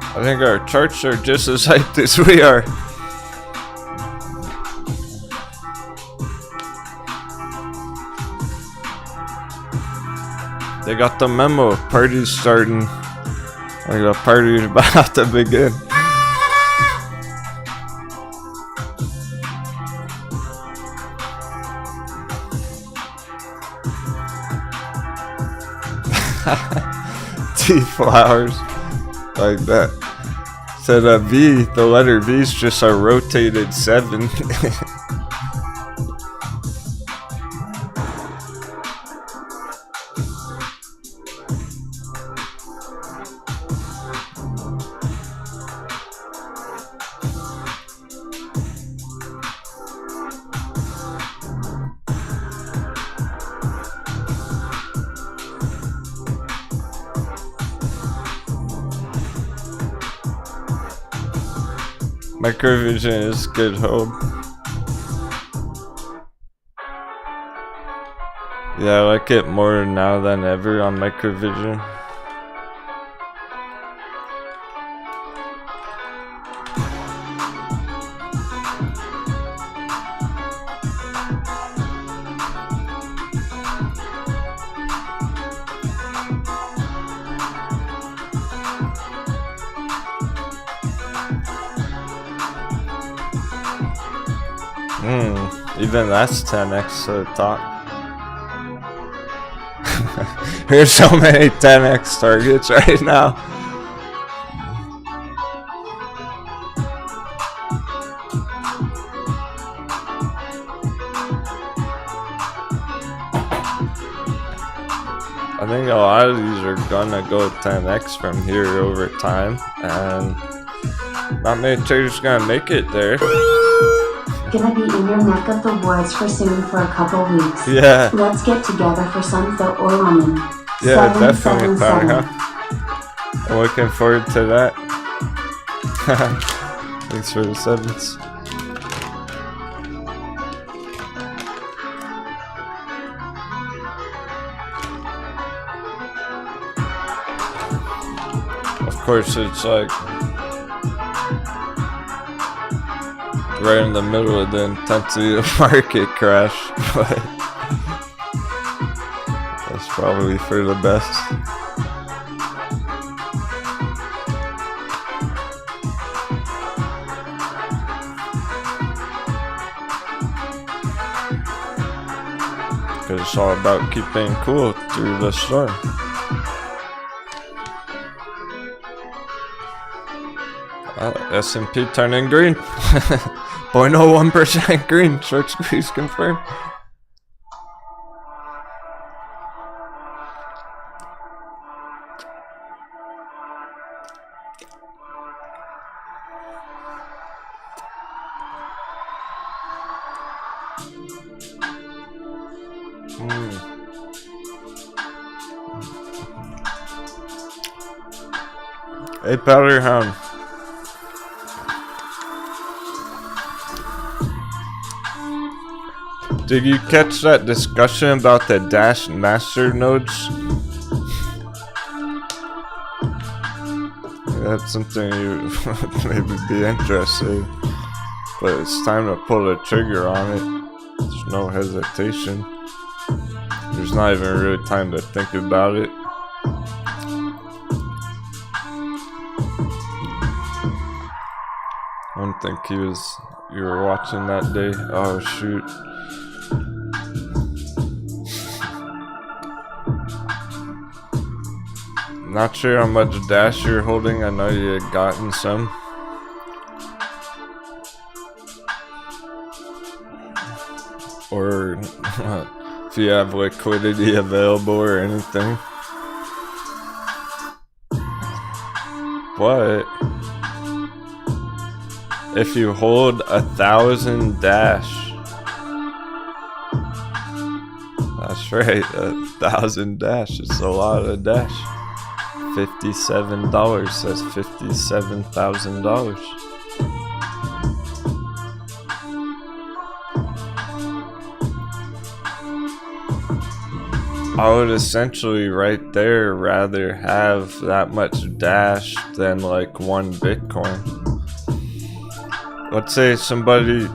I think our charts are just as hyped as we are. They got the memo. Party's starting. Like the party's about to begin. T flowers. Like that. So the V, the letter V is just a rotated 7. Microvision is good hope. Yeah, I like it more now than ever on Microvision. Even that's 10x to the top. Here's so many 10x targets right now. I think a lot of these are gonna go 10x from here over time, and not many traders gonna make it there. Gonna be in your neck of the woods for soon for a couple weeks. Yeah. Let's get together for some pho or ramen. Yeah, definitely, Tony, huh? I'm looking forward to that. Thanks for the 7s. Of course, it's like right in the middle of the intensity of market crash, but that's probably for the best. Because it's all about keeping cool through the storm. S&P turning green. 0.01% green. Short squeeze confirmed. Hey, Powder Hound. Did you catch that discussion about the Dash master nodes? That's something you maybe be interested in. But it's time to pull the trigger on it. There's no hesitation. There's not even really time to think about it. I don't think you were watching that day. Oh shoot. Not sure how much Dash you're holding. I know you had gotten some. Or if you have liquidity available or anything. But if you hold 1,000 Dash, that's right, 1,000 Dash. It's a lot of Dash. $57. That's $57,000. I would essentially right there rather have that much Dash than like 1 Bitcoin. Let's say somebody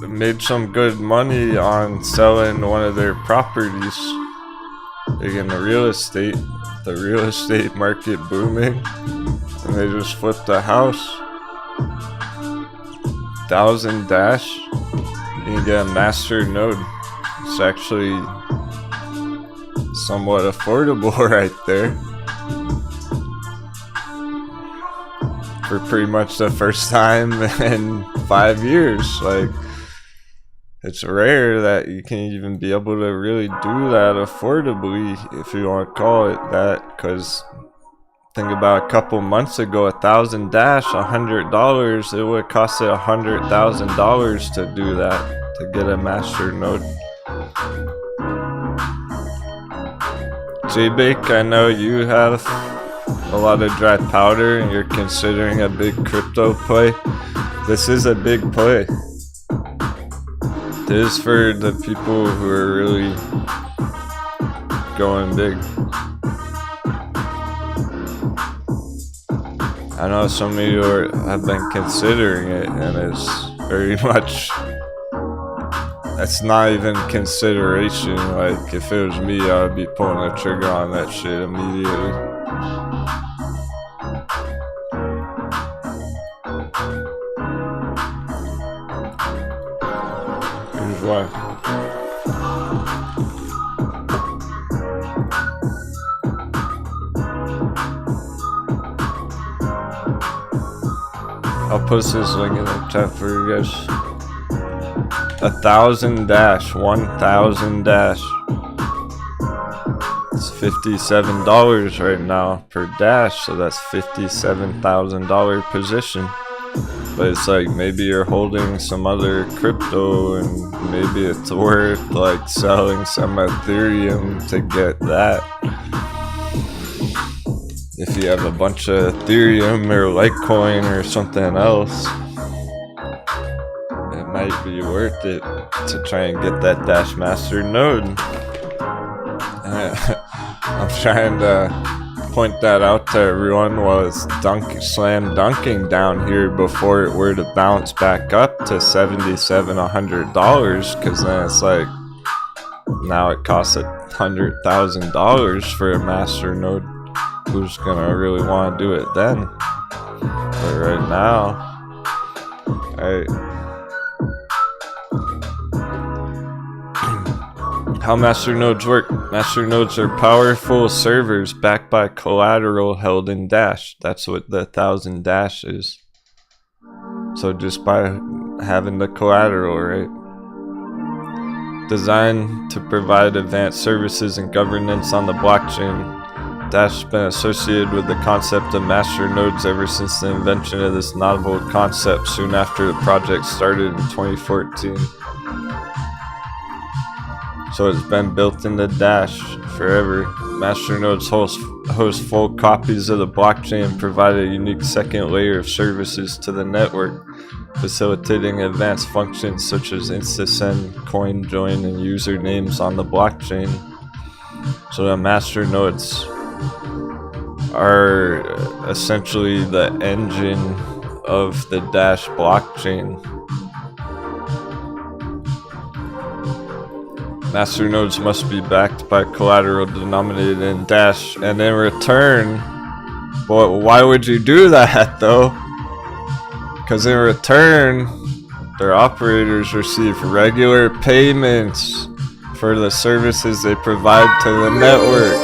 made some good money on selling one of their properties, like in the real estate market booming, and they just flipped a house. 1,000 Dash, you can get a master node. It's actually somewhat affordable right there. For pretty much the first time in 5 years. Like, it's rare that you can even be able to really do that affordably, if you want to call it that, because think about a couple months ago, 1,000 Dash, $100, it would cost it $100,000 to do that, to get a master node. J-Bake, I know you have a lot of dry powder and you're considering a big crypto play. This is a big play. It is for the people who are really going big. I know some of you have been considering it, and it's very much, that's not even consideration. Like, if it was me, I would be pulling the trigger on that shit immediately. Here's why. I'll post this link in the chat for you guys. 1,000 Dash, 1,000 Dash. It's $57 right now per Dash, so that's $57,000 position. But it's like, maybe you're holding some other crypto and maybe it's worth like selling some Ethereum to get that. If you have a bunch of Ethereum or Litecoin or something else, it might be worth it to try and get that Dash Master node. I'm trying to point that out to everyone while it's slam dunking down here before it were to bounce back up to $77-$100, because then it's like, now it costs $100,000 for a master node. Who's gonna really want to do it then? But right now, alright. How master nodes work? Master nodes are powerful servers backed by collateral held in Dash. That's what the 1,000 Dash is. So just by having the collateral, right? Designed to provide advanced services and governance on the blockchain. Dash has been associated with the concept of master nodes ever since the invention of this novel concept soon after the project started in 2014. So it's been built into Dash forever. Master nodes host full copies of the blockchain and provide a unique second layer of services to the network, facilitating advanced functions such as InstaSend, coin join, and usernames on the blockchain. So the master nodes are essentially the engine of the Dash blockchain. Master nodes must be backed by collateral denominated in Dash, and in return, but why would you do that though? Because in return, their operators receive regular payments for the services they provide to the network.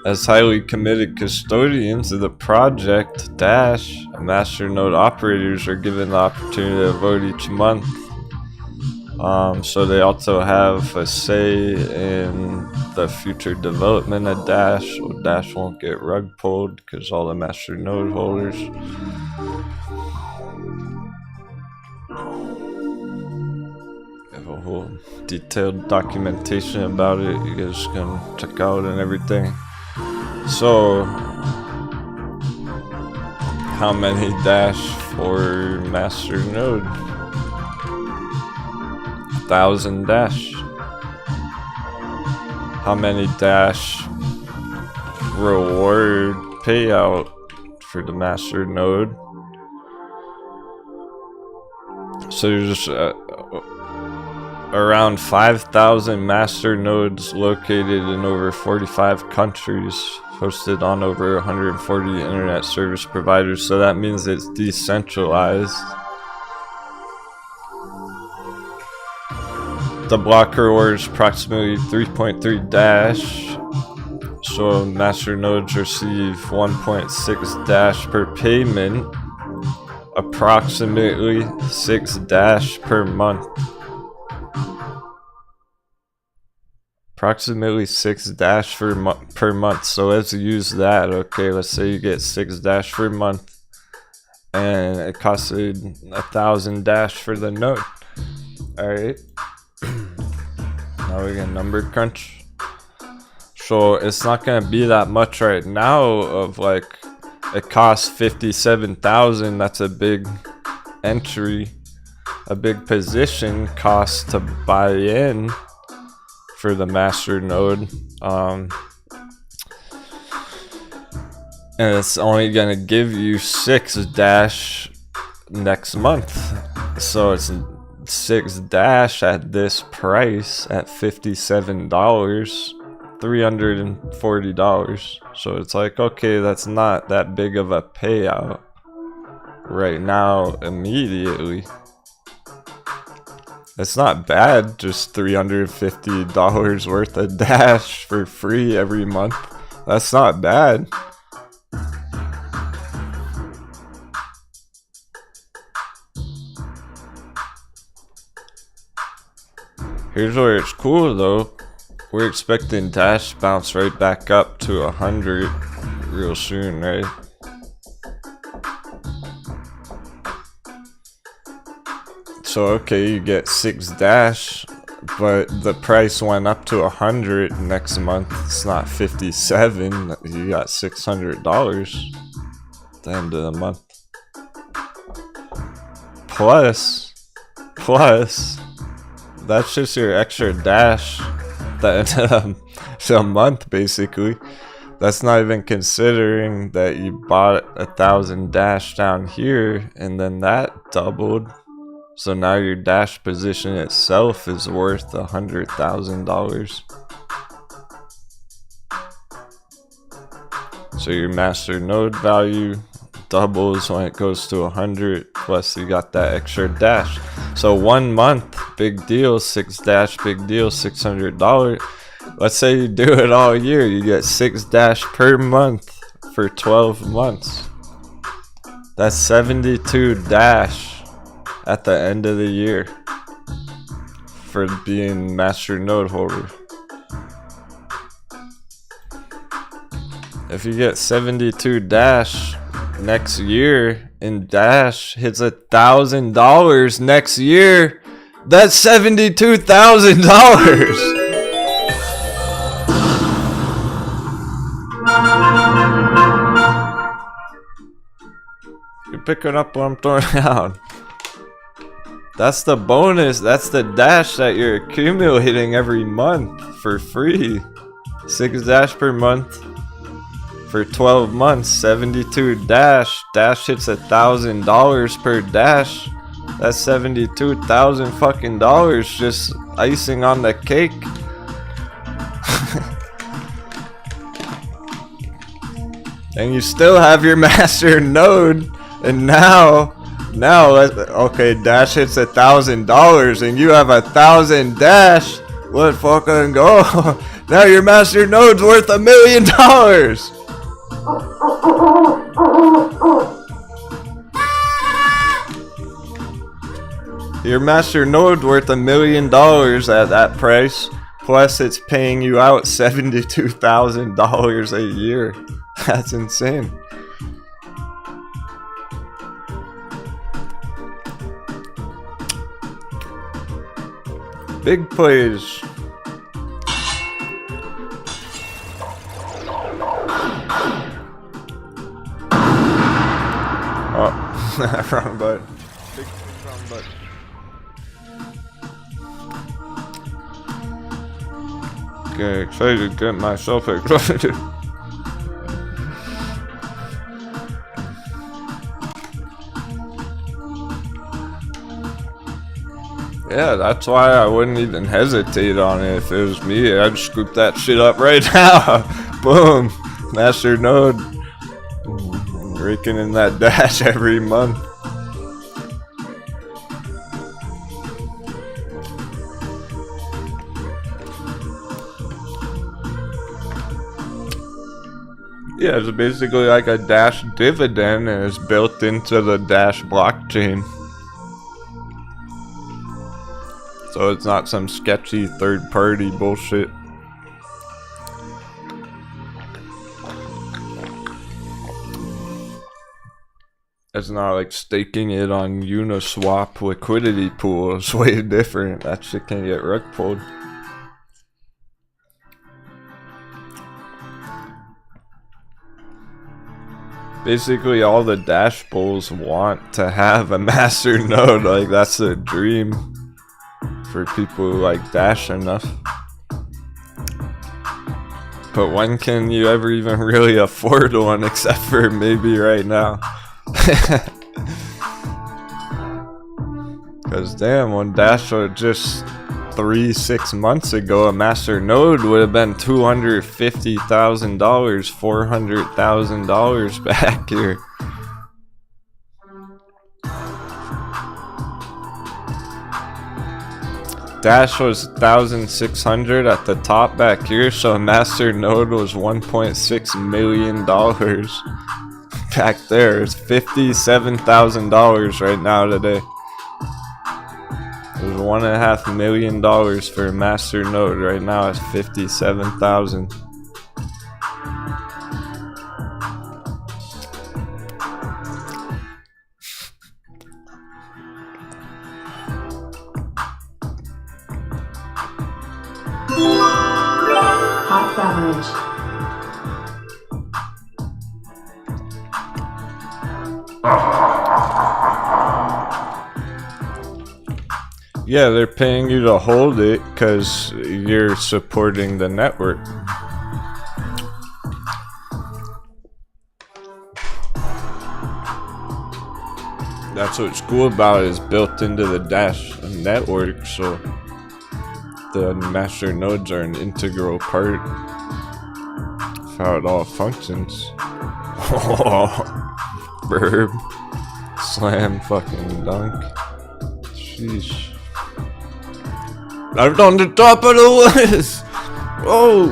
As highly committed custodians of the project Dash, master node operators are given the opportunity to vote each month. So they also have a say in the future development of Dash. So Dash won't get rug pulled because all the master node holders. Have a whole detailed documentation about it you guys can check out and everything. So, how many Dash for master node? 1,000 Dash. How many Dash reward payout for the master node? So there's around 5,000 master nodes located in over 45 countries, hosted on over 140 internet service providers. So that means it's decentralized. the block reward is approximately 3.3 dash. So master nodes receive 1.6 dash per payment, approximately 6 dash per month. Approximately 6 dash per month. So let's use that. Okay, let's say you get 6 dash per month, and it costed 1,000 dash for the node. All right. Now we can number crunch. So it's not gonna be that much right now. Of like, it costs 57,000. That's a big entry, a big position cost to buy in for the master node. And it's only gonna give you 6 dash next month. So it's 6 dash at this price at $57, $340. So it's like, okay, that's not that big of a payout right now immediately. It's not bad, just $350 worth of dash for free every month. That's not bad. Here's where it's cool though. We're expecting dash bounce right back up to 100 real soon, right? So okay, you get 6 dash, but the price went up to 100 next month. It's not 57. You got $600 at the end of the month. Plus, that's just your extra dash that a month basically. That's not even considering that you bought 1,000 dash down here and then that doubled. So now your dash position itself is worth $100,000. So your master node value doubles when it goes to 100, plus you got that extra dash. So 1 month, big deal. 6 dash, big deal. $600. Let's say you do it all year, you get 6 dash per month for 12 months. That's 72 dash at the end of the year for being master node holder. If you get 72 dash next year and dash hits $1,000 next year, that's $72,000. You're picking up what I'm throwing out. That's the bonus. That's the dash that you're accumulating every month for free. 6 dash per month for 12 months. 72 dash. Dash hits $1,000 per dash. That's 72,000 fucking dollars, just icing on the cake. And you still have your master node, and now okay, dash hits $1,000 and you have 1,000 dash. Let fucking go. Now your master node's worth $1 million. Your master node worth $1 million at that price, plus it's paying you out $72,000 a year. That's insane. Big plays. Oh, wrong button. Big wrong button. Get excited, get myself excited. Yeah, that's why I wouldn't even hesitate on it if it was me. I'd scoop that shit up right now. Boom. Master node. Raking in that dash every month. Yeah, it's basically like a Dash dividend and it's built into the Dash blockchain. So it's not some sketchy third-party bullshit. It's not like staking it on Uniswap liquidity pool. It's way different. That shit can get rug pulled. Basically, all the Dash bulls want to have a master node. Like, that's a dream for people who like Dash enough. But when can you ever even really afford one except for maybe right now? Because damn, when Dash was just 3-6 months ago, a master node would have been $250,000, $400,000 back here. Dash was 1,600 at the top back here, so a master node was $1.6 million back there. It's $57,000 right now today. There's $1.5 million for a master node. Right now it's 57,000. Hot beverage. Yeah, they're paying you to hold it because you're supporting the network. That's what's cool about it, is built into the Dash network, so the master nodes are an integral part of how it all functions. Verb. Slam fucking dunk. Sheesh. I'm on the top of the list! Whoa!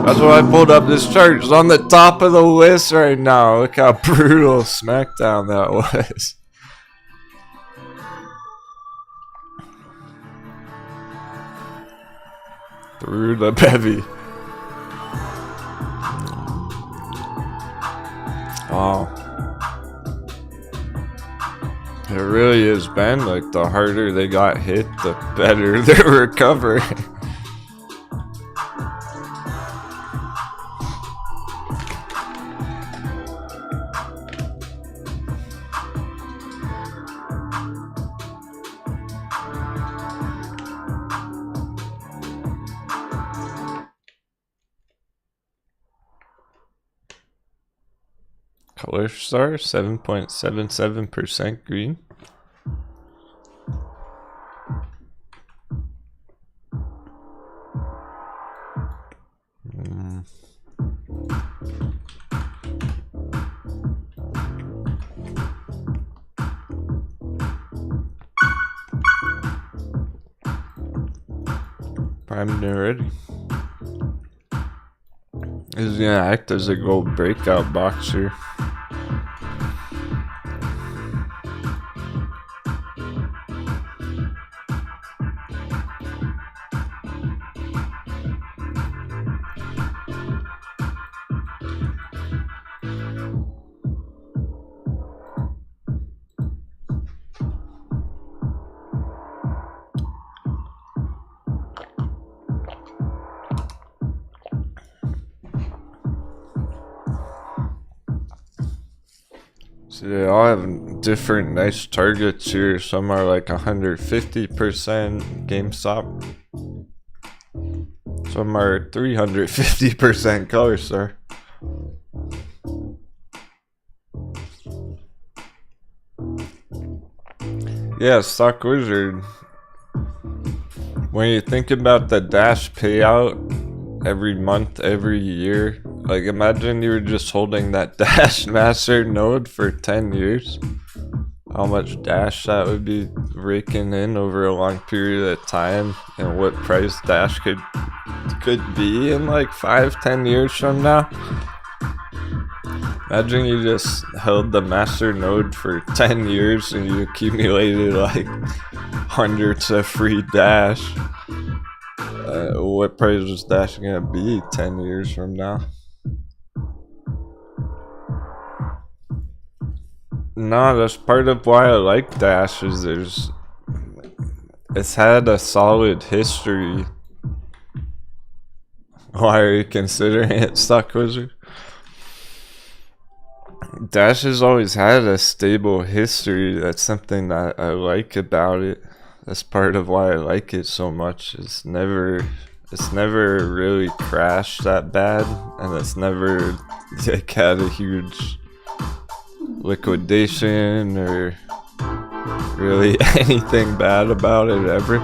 That's why I pulled up this chart. It's on the top of the list right now. Look how brutal SmackDown that was. Through the bevy. Oh. It really is, Ben. Like, the harder they got hit, the better they're recovering. Color star 7.77% green. Primed already. This is gonna act as a gold breakout box here. So they all have different nice targets here. Some are like 150% GameStop. Some are 350% Color Star. Yeah, Stock Wizard. When you think about the Dash payout every month, every year, like imagine you were just holding that Dash master node for 10 years. How much Dash that would be raking in over a long period of time, and what price Dash could be in like 5-10 years from now. Imagine you just held the master node for 10 years and you accumulated like hundreds of free Dash. What price is Dash gonna be 10 years from now? No, that's part of why I like Dash, is it's had a solid history. Why are you considering it, Stock Wizard? Dash has always had a stable history. That's something that I like about it. That's part of why I like it so much. It's never really crashed that bad, and it's never like had a huge liquidation or really anything bad about it ever.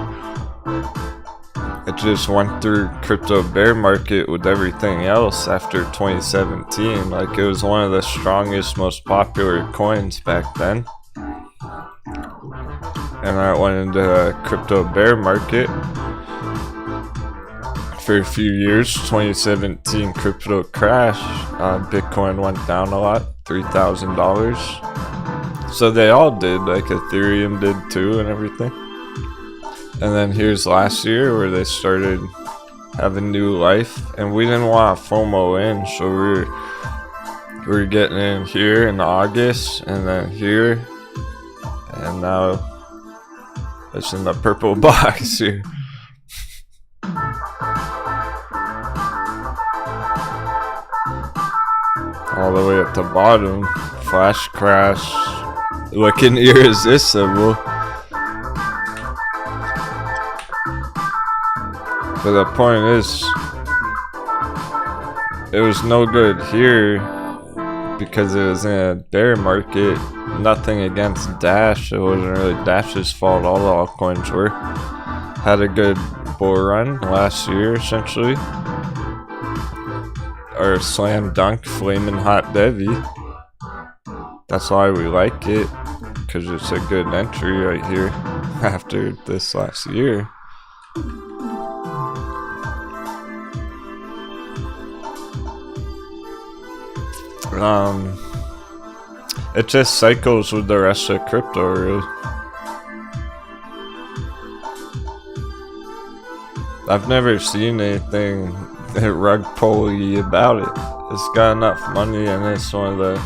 It just went through crypto bear market with everything else after 2017. Like, it was one of the strongest, most popular coins back then. And I went into a crypto bear market for a few years. 2017 crypto crash, Bitcoin went down a lot, $3,000. So they all did, like Ethereum did too and everything. And then here's last year where they started having new life, and we didn't want to FOMO in, so we're getting in here in August, and then here, and now it's in the purple box here. All the way at the bottom, flash crash, looking irresistible. But the point is, it was no good here because it was in a bear market. Nothing against Dash. It wasn't really Dash's fault. All the altcoins were. Had a good bull run last year, essentially. Or slam dunk, flaming hot Devi. That's why we like it, because it's a good entry right here after this last year. It just cycles with the rest of crypto, really. I've never seen anything rug pull-y about it. It's got enough money, and it's one of the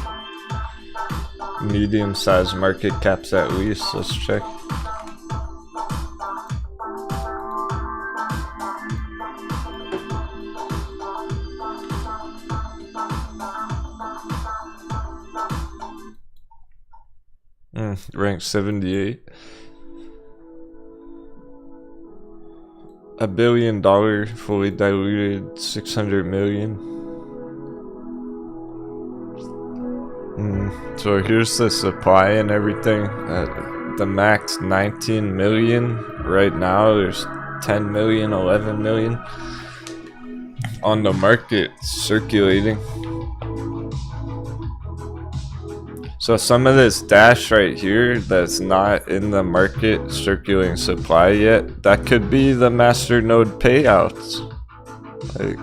medium-sized market caps at least. Let's check. Ranked 78. $1 billion, fully diluted, 600 million. So here's the supply and everything. The max 19 million. Right now there's 10 million, 11 million on the market circulating. So some of this Dash right here that's not in the market circulating supply yet, that could be the master node payouts. Like,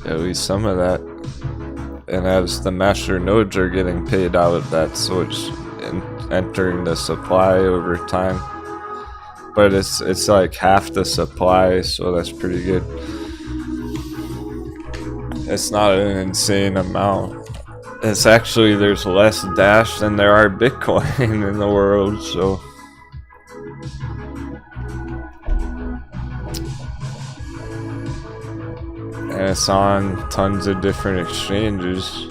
at least some of that. And as the master nodes are getting paid out, that's what's entering the supply over time. But it's like half the supply, so that's pretty good. It's not an insane amount. It's actually, there's less Dash than there are Bitcoin in the world, so. And it's on tons of different exchanges.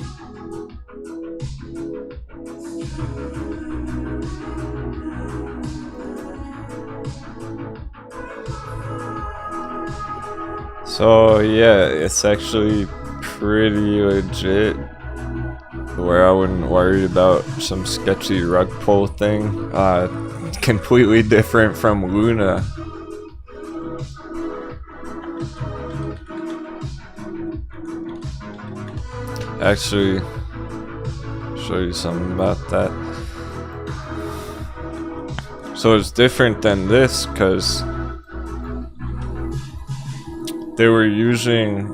So yeah, it's actually pretty legit, where I wouldn't worry about some sketchy rug pull thing. Completely different from Luna. Actually, show you something about that. So it's different than this because they were using,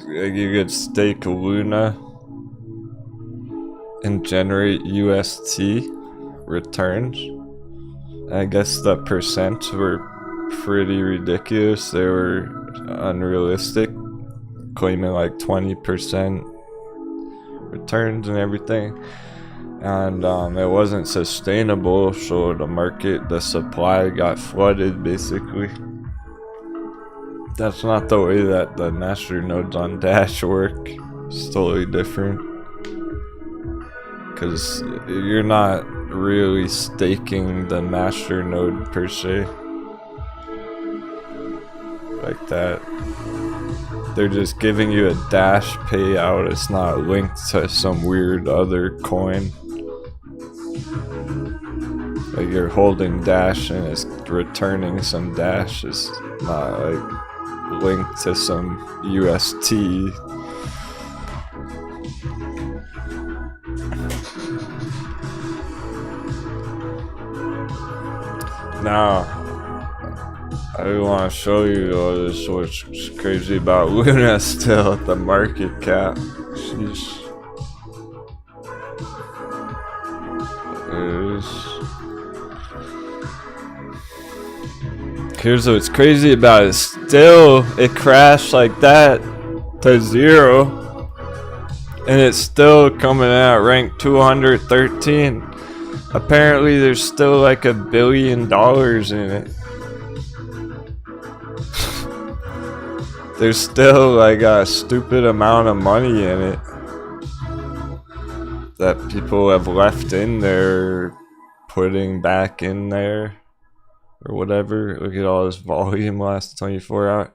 like, you could stake Luna and generate UST returns. I guess the percents were pretty ridiculous. They were unrealistic, claiming like 20% returns and everything. And it wasn't sustainable, so the supply got flooded basically. That's not the way that the master nodes on Dash work. It's totally different. Because you're not really staking the master node per se. Like that. They're just giving you a Dash payout. It's not linked to some weird other coin. Like you're holding Dash and it's returning some Dash. It's not like linked to some UST. Now, I want to show you what's crazy about Luna still at the market cap. Sheesh. Here's what's crazy about it. Still, it crashed like that to 0. And it's still coming out ranked 213. Apparently there's still like $1 billion in it. There's still like a stupid amount of money in it that people have left in there, putting back in there or whatever. Look at all this volume last 24 hours.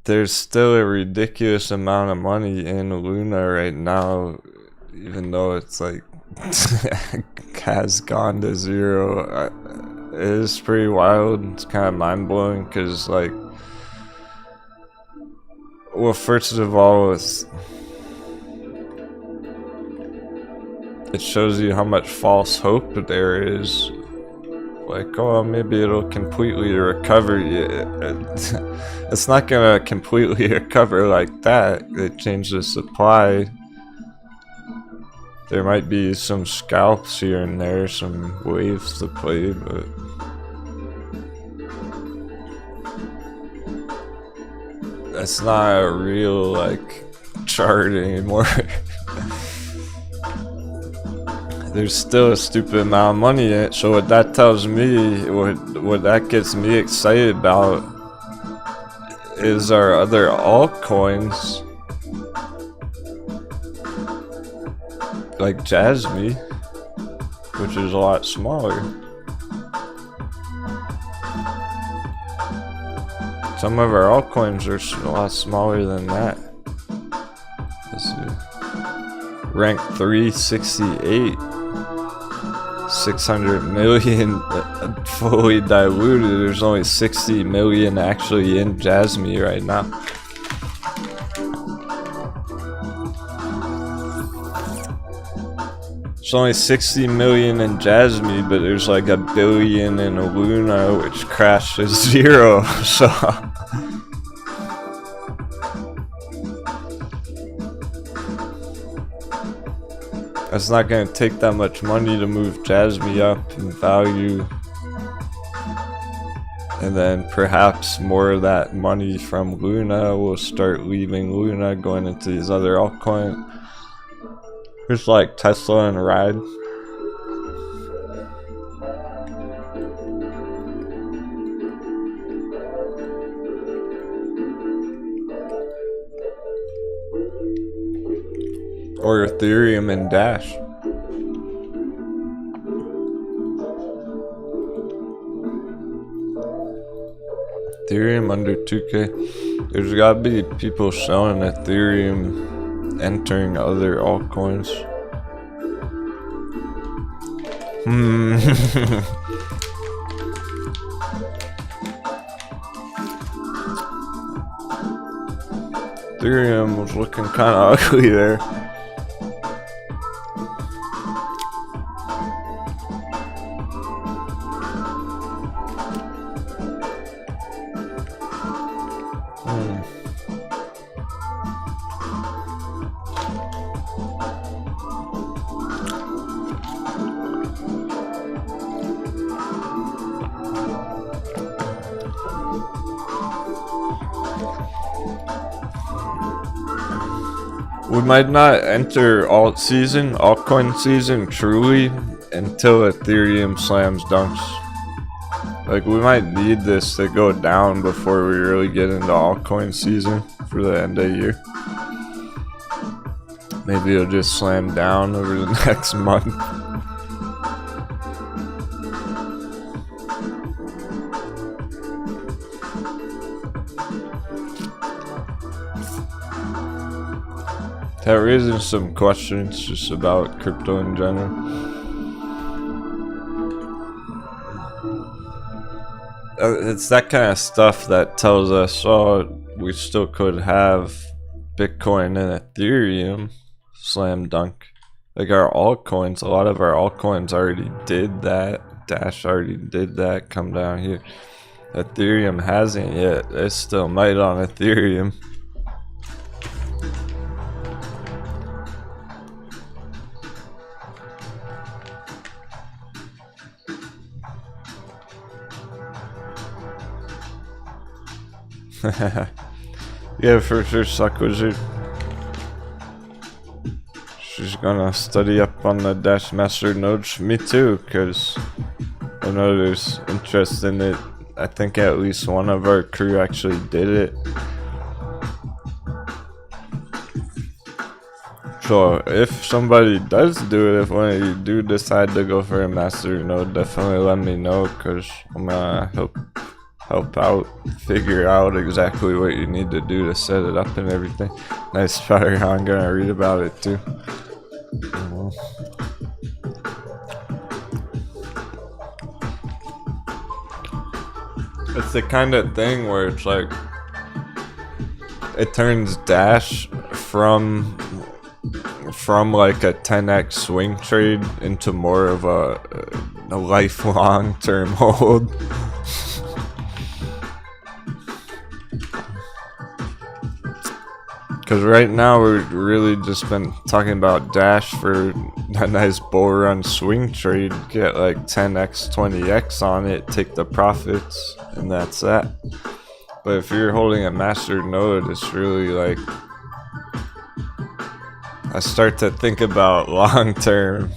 There's still a ridiculous amount of money in Luna right now, even though it's like has gone to 0. It is pretty wild. It's kind of mind-blowing because, like, well, first of all, it shows you how much false hope there is. Like, oh, maybe it'll completely recover. It's not gonna completely recover like that. They changed the supply. There might be some scalps here and there, some waves to play, but that's not a real, like, chart anymore. There's still a stupid amount of money in it, so what that tells me, what that gets me excited about is our other altcoins, like Jasmine, which is a lot smaller. Some of our altcoins are a lot smaller than that. Let's see. Rank 368. 600 million fully diluted. There's only 60 million actually in Jasmine right now. There's only 60 million in Jasmine, but there's like $1 billion in Luna, which crashed to 0. So it's not going to take that much money to move Jasmine up in value. And then perhaps more of that money from Luna will start leaving Luna, going into these other altcoins. Just like Tesla and Ride. Or Ethereum and Dash. Ethereum under 2K. There's gotta be people selling Ethereum, entering other altcoins. Ethereum was looking kind of ugly there. We might not enter altcoin season truly until Ethereum slams dunks. Like, we might need this to go down before we really get into altcoin season for the end of the year. Maybe it'll just slam down over the next month. That raises some questions just about crypto in general. It's that kind of stuff that tells us, oh, we still could have Bitcoin and Ethereum slam dunk. Like our altcoins, a lot of our altcoins already did that. Dash already did that. Come down here. Ethereum hasn't yet. It still might on Ethereum. Yeah, for sure, Suck Wizard. She's gonna study up on the Dash Master nodes. Me too, because I know there's interest in it. I think at least one of our crew actually did it. So if somebody does do it, if one of you do decide to go for a Master node, definitely let me know, because I'm gonna help out, figure out exactly what you need to do to set it up and everything. Nice fire, I'm gonna read about it too. It's the kind of thing where it's like it turns Dash from like a 10x swing trade into more of a lifelong term hold. Because right now we've really just been talking about Dash for a nice bull run swing trade, get like 10x, 20x on it, take the profits, and that's that. But if you're holding a master node, it's really like, I start to think about long term.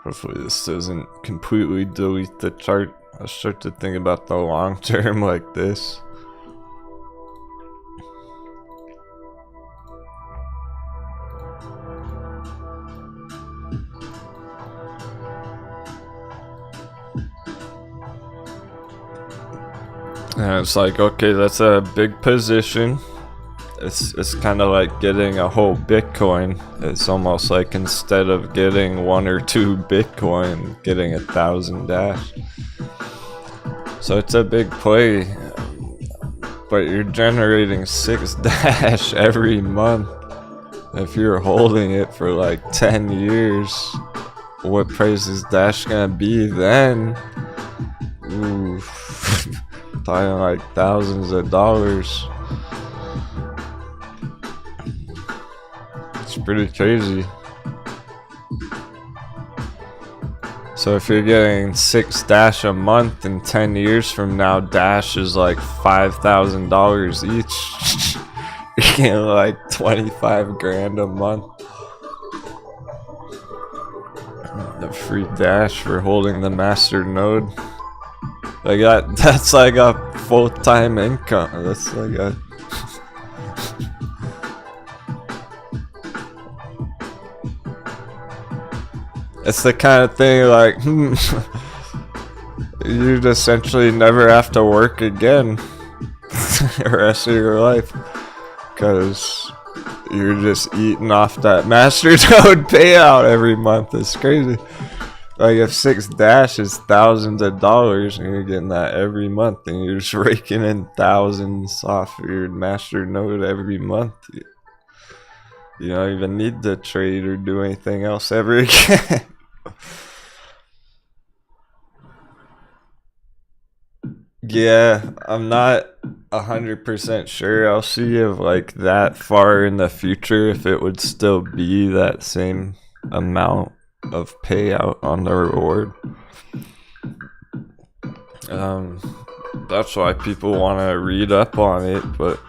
Hopefully this doesn't completely delete the chart. I start to think about the long term like this. And it's like, okay, that's a big position. It's kind of like getting a whole Bitcoin. It's almost like instead of getting 1 or 2 Bitcoin, getting 1,000 Dash. So it's a big play, but you're generating 6 Dash every month. If you're holding it for like 10 years, what price is Dash gonna be then? Ooh, talking like thousands of dollars. It's pretty crazy. So if you're getting 6 Dash a month, and 10 years from now Dash is like $5,000 each, you're getting like 25 grand a month. The free Dash for holding the master node. Like that's like a full-time income. That's like a it's the kind of thing like, you'd essentially never have to work again the rest of your life, because you're just eating off that master node payout every month. It's crazy. Like if 6 Dash is thousands of dollars and you're getting that every month, and you're just raking in thousands off your master node every month, you don't even need to trade or do anything else ever again. Yeah, I'm not 100% sure. I'll see if like that far in the future if it would still be that same amount of payout on the reward. That's why people want to read up on it, but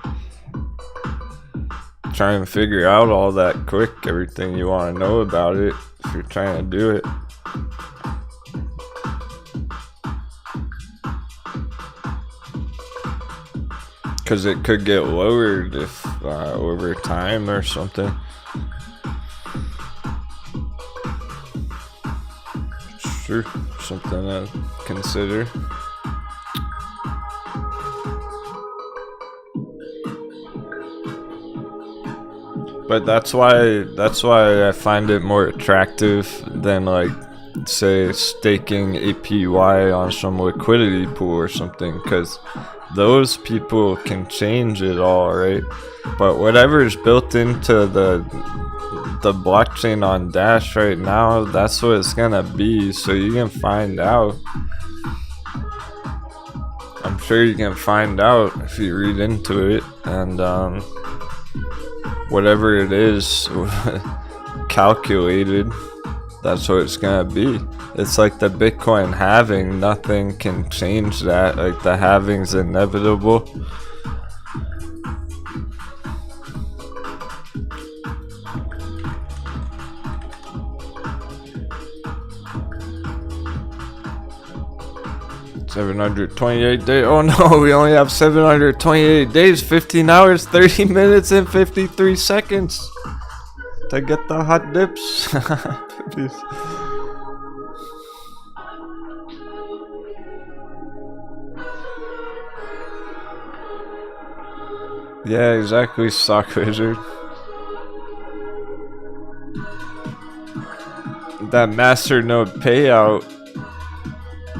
try and figure out all that quick, everything you want to know about it if you're trying to do it. Because it could get lowered if over time or something. Sure, something to consider. But that's why I find it more attractive than like say staking APY on some liquidity pool or something, because those people can change it all, right? But whatever is built into the blockchain on Dash right now, that's what it's gonna be. So you can find out. I'm sure you can find out if you read into it, and whatever it is calculated, that's what it's gonna be. It's like the Bitcoin halving, nothing can change that. Like the halving's inevitable. $728 days. Oh no, we only have 728 days, 15 hours, 30 minutes, and 53 seconds to get the hot dips. Yeah, exactly, Sock Wizard. That masternode payout,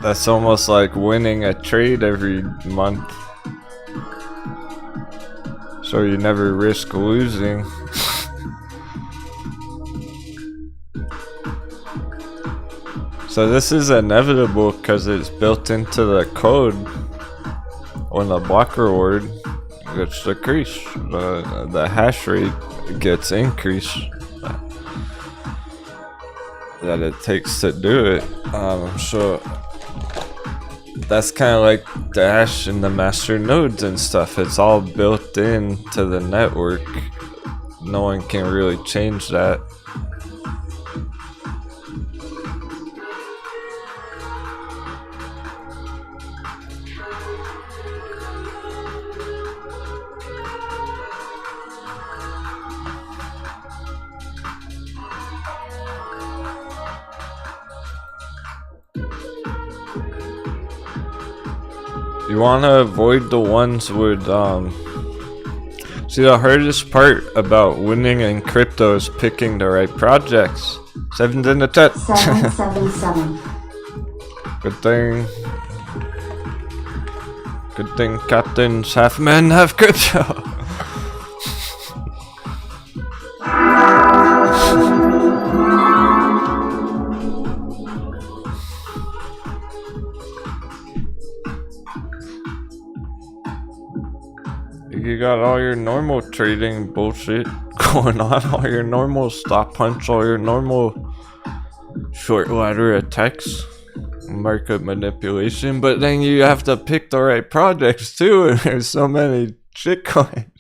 that's almost like winning a trade every month. So you never risk losing. So this is inevitable because it's built into the code. When the block reward gets decreased, the hash rate gets increased that it takes to do it. So that's kind of like Dash and the master nodes and stuff. It's all built into the network. No one can really change that. You want to avoid the ones with see, the hardest part about winning in crypto is picking the right projects. 7's in the chat. 777. Good thing captains half men, half crypto. You got all your normal trading bullshit going on, all your normal stop punch, all your normal short ladder attacks, market manipulation, but then you have to pick the right projects too, and there's so many shitcoins.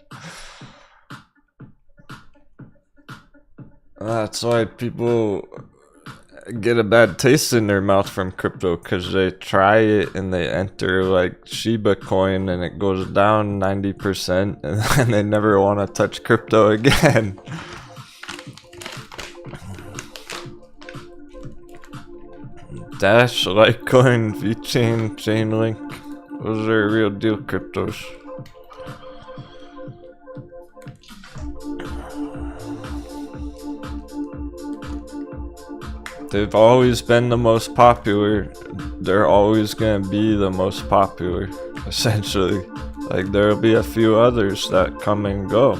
That's why people get a bad taste in their mouth from crypto, because they try it and they enter like Shiba coin and it goes down 90% and then they never want to touch crypto again. Dash, Litecoin, vechain, chainlink, those are real deal cryptos. They've always been the most popular. They're always gonna be the most popular, essentially. Like there'll be a few others that come and go.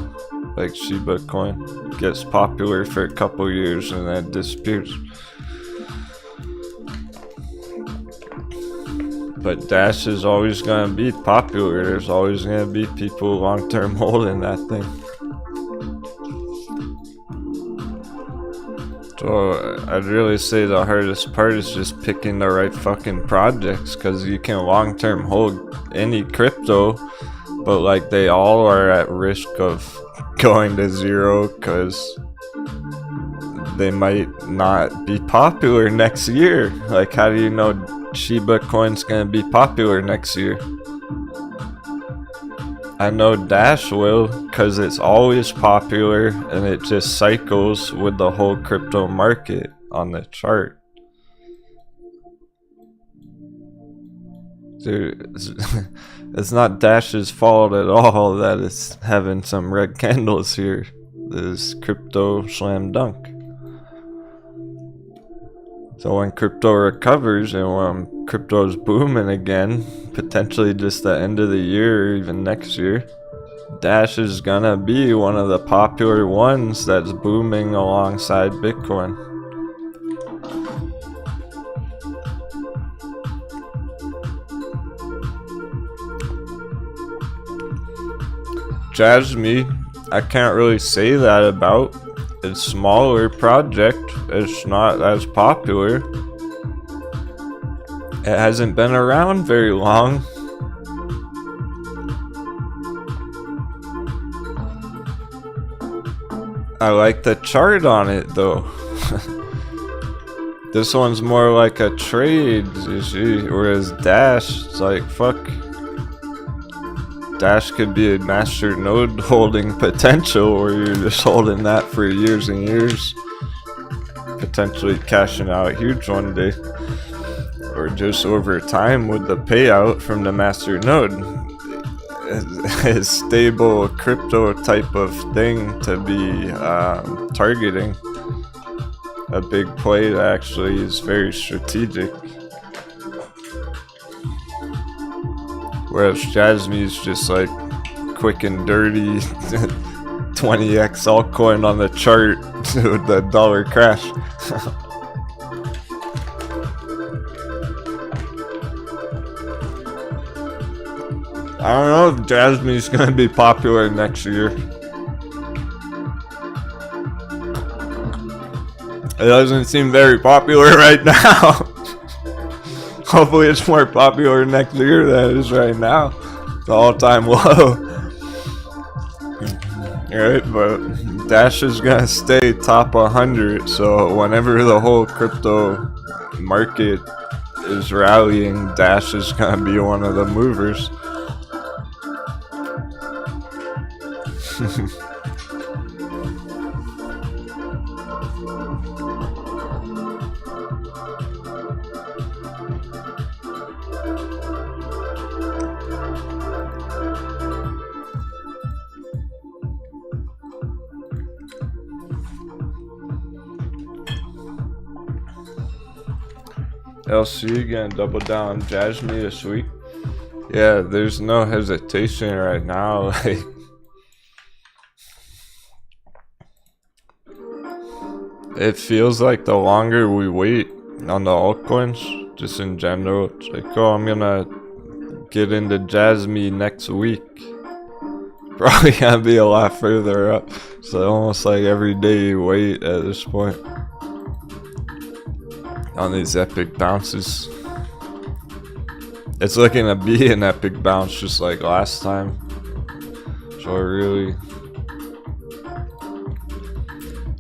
Like Shiba coin gets popular for a couple years and then disappears. But Dash is always gonna be popular. There's always gonna be people long-term holding that thing. So I'd really say the hardest part is just picking the right fucking projects, because you can long-term hold any crypto, but like they all are at risk of going to zero because they might not be popular next year. Like, how do you know Shiba coin's gonna be popular next year? I know Dash will, because it's always popular and it just cycles with the whole crypto market on the chart. Dude, it's not Dash's fault at all that it's having some red candles here. This crypto slam dunk. So when crypto recovers and when crypto's booming again, potentially just the end of the year or even next year, Dash is gonna be one of the popular ones that's booming alongside Bitcoin. Jasmine, I can't really say that about. It's a smaller project, it's not as popular. It hasn't been around very long. I like the chart on it though. This one's more like a trade, you see, whereas Dash, it's like, fuck. Dash could be a master node holding potential where you're just holding that for years and years, potentially cashing out huge one day, or just over time with the payout from the master node. A stable crypto type of thing to be targeting. A big play that actually is very strategic. Whereas Jasmine's just like quick and dirty 20x altcoin on the chart with the dollar crash. I don't know if Jasmine's gonna be popular next year. It doesn't seem very popular right now. Hopefully it's more popular next year than it is right now. It's all-time low. Alright, but Dash is gonna stay top 100, so whenever the whole crypto market is rallying, Dash is gonna be one of the movers. LC gonna double down on Jasmine this week. Yeah, there's no hesitation right now. Like, it feels like the longer we wait on the altcoins, just in general, it's like, oh, I'm gonna get into Jasmine next week. Probably gonna be a lot further up. So almost like every day you wait at this point on these epic bounces. It's looking to be an epic bounce just like last time. So really,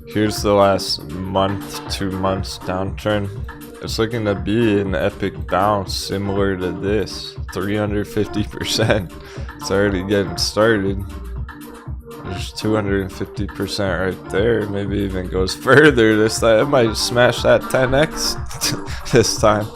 here's the last month, 2 months downtrend. It's looking to be an epic bounce similar to this, 350%. It's already getting started. There's 250% right there. Maybe even goes further this time. It might smash that 10x this time.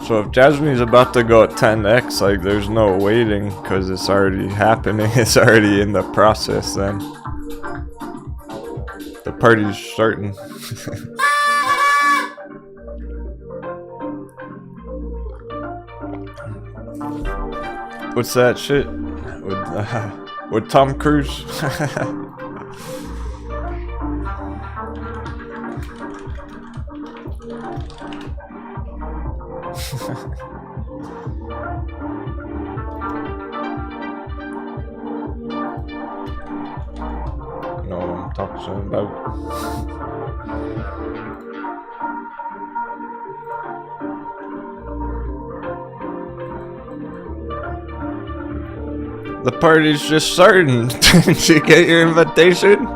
So if Jasmine's about to go at 10x, like, there's no waiting because it's already happening. It's already in the process then. The party's starting. What's that shit with Tom Cruise? know what I'm talking about. The party's just starting. Did you get your invitation?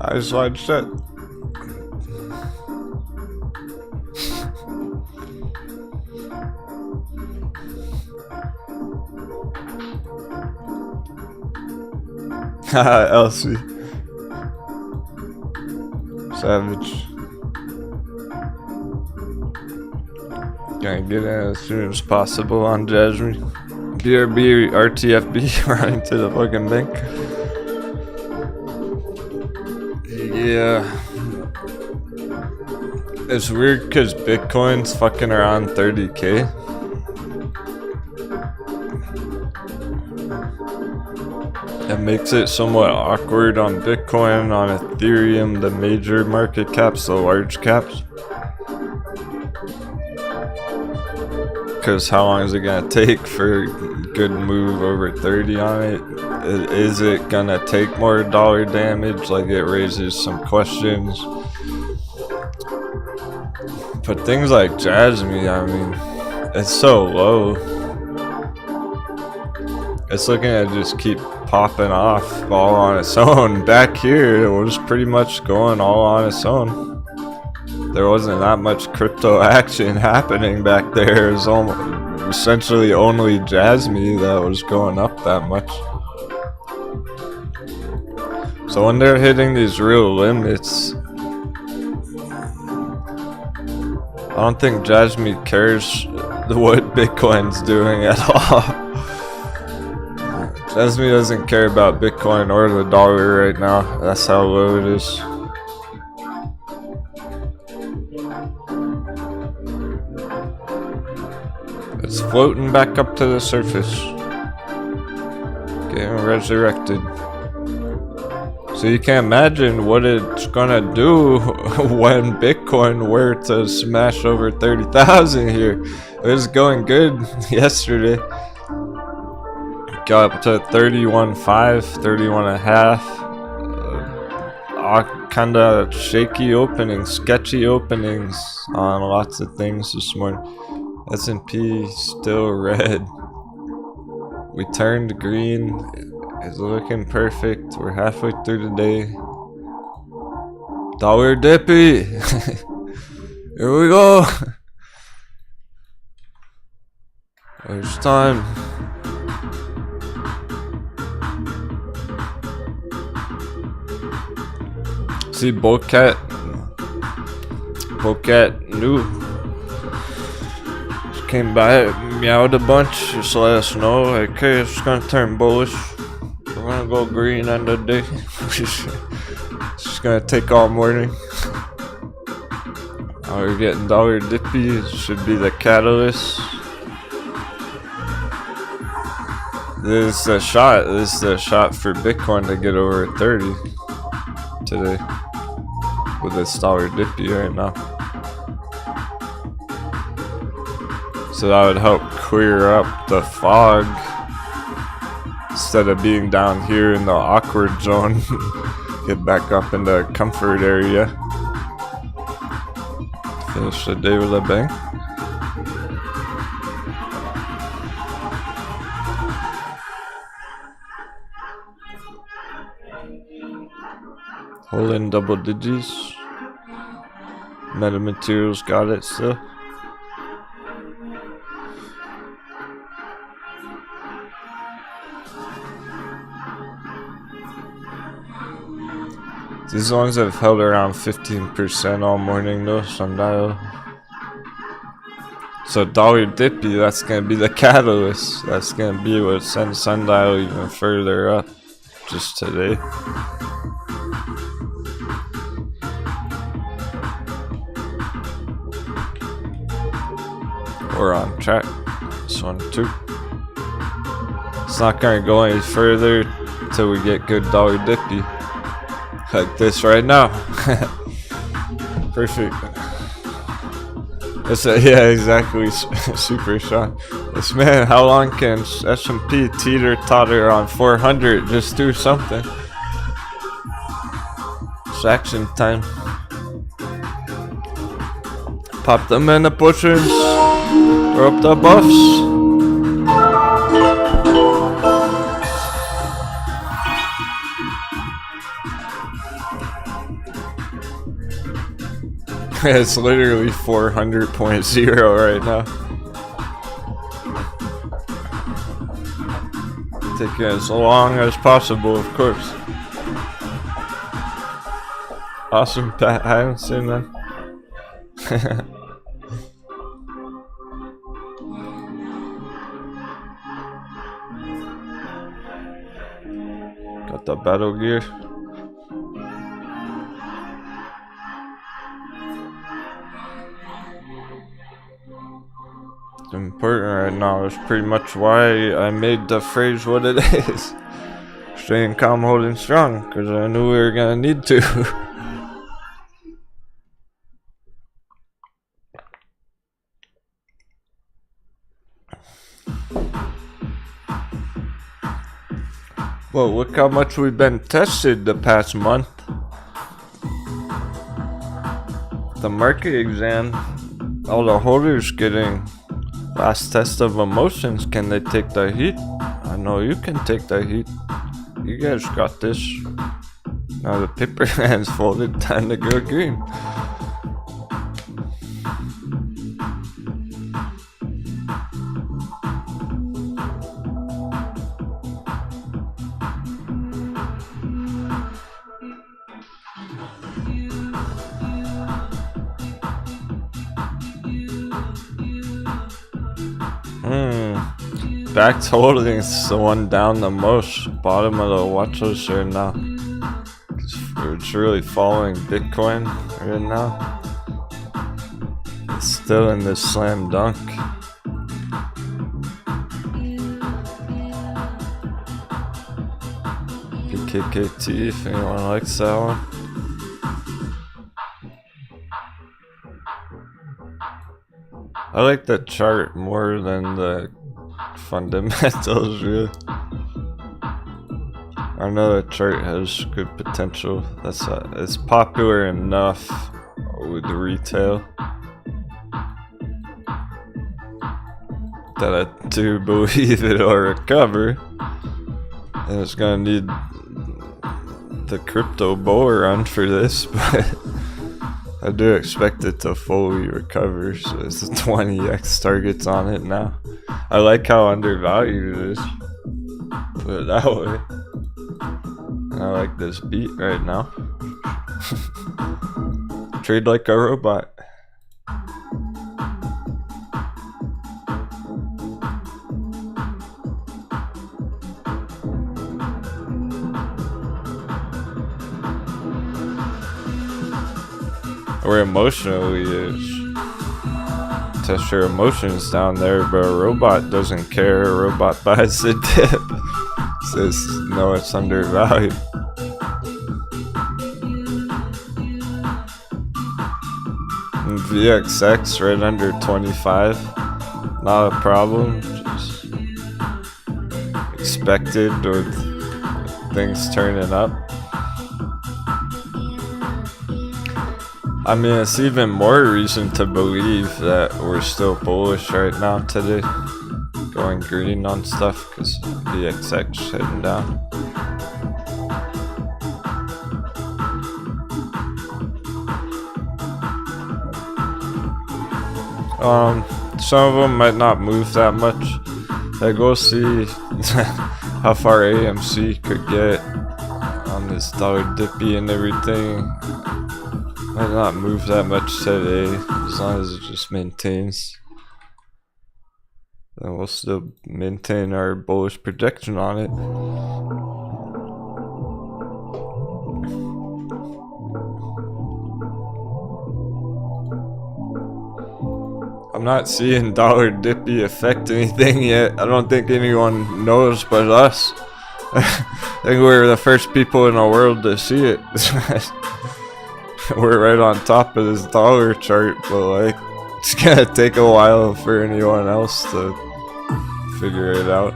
I just watched it. Haha, Elsie. Savage. Gonna get in as soon as possible on Jasmine. BRB, RTFB, running to the fucking bank. Yeah. It's weird because Bitcoin's fucking around 30K. It makes it somewhat awkward on Bitcoin, on Ethereum, the major market caps, the large caps. Because how long is it gonna take for a good move over 30 on it? Is it gonna take more dollar damage? Like, it raises some questions. But things like Jasmine, I mean, it's so low. It's looking to just keep popping off all on its own. Back here, it was pretty much going all on its own. There wasn't that much crypto action happening back there. It was almost, essentially only Jasmine that was going up that much. So when they're hitting these real limits, I don't think Jasmine cares what Bitcoin's doing at all. Jasmine doesn't care about Bitcoin or the dollar right now. That's how low it is. It's floating back up to the surface. Getting resurrected. So you can imagine what it's gonna do when Bitcoin were to smash over 30,000 here. It was going good yesterday. Got up to 31.5, 31.5. Kind of shaky openings, sketchy openings on lots of things this morning. S&P still red. We turned green. It's looking perfect. We're halfway through the day. Dollar dippy. Here we go. There's time. See Bocat new. Just came by, meowed a bunch, just let us know, like, okay, it's gonna turn bullish. We're gonna go green end of the day. It's just gonna take all morning. Now we're getting dollar dippy. It should be the catalyst. This is the shot. This is the shot for Bitcoin to get over 30 today. With this dollar dippy right now. So that would help clear up the fog instead of being down here in the awkward zone. Get back up in the comfort area. Finish the day with a bang. Holding double digits. Metamaterials got it still. These ones have held around 15% all morning though, sundial. So dollar dippy, that's gonna be the catalyst. That's gonna be what sends sundial even further up just today. We're on track. This one too. It's not gonna go any further until we get good dollar dippy. Like this right now. Perfect. It's yeah, exactly. Super shot. This man, how long can S&P teeter totter on 400? Just do something. It's action time. Pop them in the bushes. Or up the buffs. It's literally 400.0 right now. Take it as long as possible, of course. Awesome, Pat. I haven't seen that. Got the battle gear. Important right now is pretty much why I made the phrase what it is. Staying calm, holding strong, because I knew we were gonna need to. Well, look how much we've been tested the past month. The market exam, all the holders getting last test of emotions. Can they take the heat? I know you can take the heat. You guys got this. Now the paper hand's folded, time to go green. Backed holdings the one down the most. Bottom of the watch list right now. It's really following Bitcoin right now. It's still in this slam dunk. PKKT if anyone likes that one. I like the chart more than the fundamentals, really. I know the chart has good potential. It's popular enough with the retail that I do believe it'll recover. And it's gonna need the crypto bull run for this, but I do expect it to fully recover. So it's a 20x targets on it now. I like how undervalued it is. Put it that way. And I like this beat right now. Trade like a robot. Or emotionally is. Test your emotions down there, but a robot doesn't care. A robot buys the dip. Says no, it's undervalued. And VXX right under 25. Not a problem. Just expected with things turning up. I mean, it's even more reason to believe that we're still bullish right now today. Going green on stuff because VXX heading down. Some of them might not move that much. Like, we'll see how far AMC could get on this dollar dippy and everything. Might not move that much today, as long as it just maintains. Then we'll still maintain our bullish projection on it. I'm not seeing dollar dippy affect anything yet. I don't think anyone knows but us. I think we're the first people in the world to see it. We're right on top of this dollar chart, but like, it's gonna take a while for anyone else to figure it out.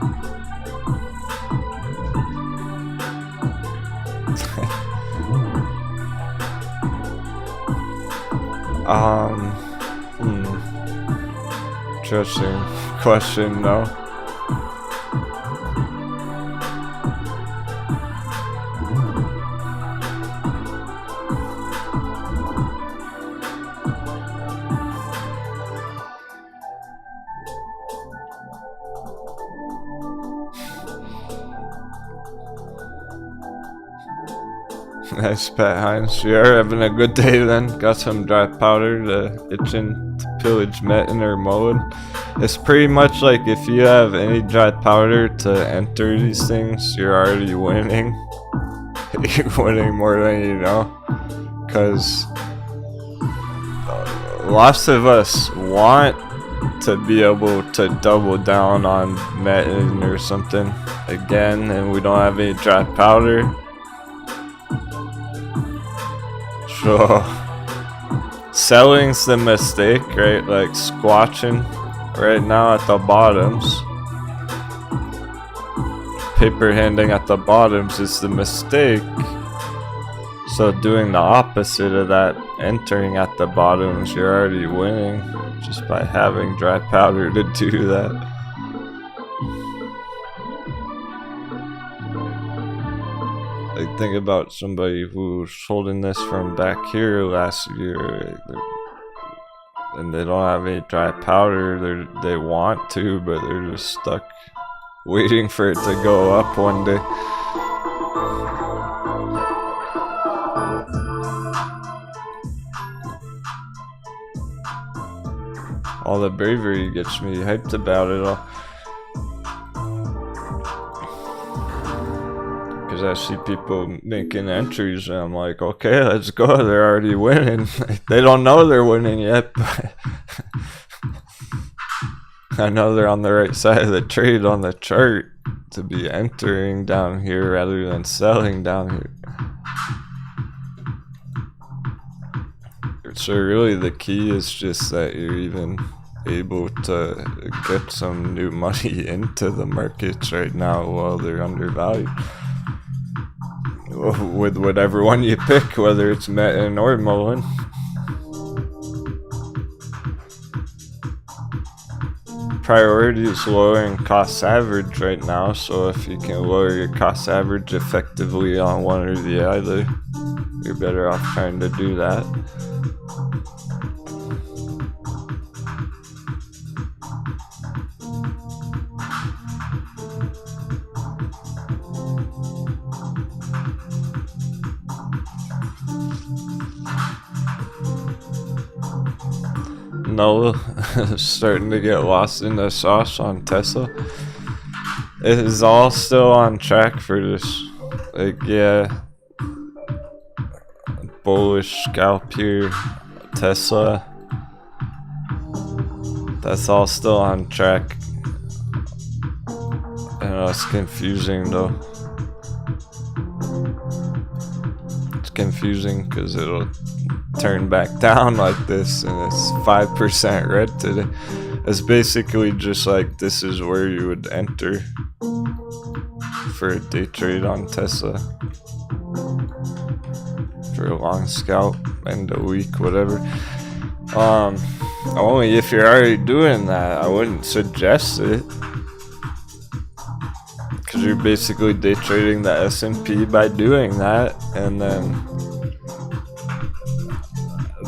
Interesting question, though. Nice, Pat Hines. You are having a good day then. Got some dry powder to itching to pillage Metin or mullen. It's pretty much like if you have any dry powder to enter these things, you're already winning. You're winning more than you know. Because lots of us want to be able to double down on Metin or something again, and we don't have any dry powder. So, selling's the mistake, right? Like squatching right now at the bottoms. Paper handing at the bottoms is the mistake. So doing the opposite of that, entering at the bottoms, you're already winning just by having dry powder to do that. Like, think about somebody who's holding this from back here last year, and they don't have any dry powder. They want to, but they're just stuck waiting for it to go up one day. All the bravery gets me hyped about it all. Because I see people making entries and I'm like, okay, let's go. They're already winning. They don't know they're winning yet, but I know they're on the right side of the trade on the chart to be entering down here rather than selling down here. So really the key is just that you're even able to get some new money into the markets right now while they're undervalued. With whatever one you pick, whether it's Metin or mullen. Priority is lowering cost average right now, so if you can lower your cost average effectively on one or the other, you're better off trying to do that. No, starting to get lost in the sauce on Tesla. It is all still on track for this. Like, yeah, bullish scalp here, Tesla. That's all still on track. I know it's confusing though. It's confusing because it'll turn back down like this and it's 5% red today. It's basically just like this is where you would enter for a day trade on Tesla, for a long scalp, end of week, whatever. Only if you're already doing that, I wouldn't suggest it, because you're basically day trading the S&P by doing that. And then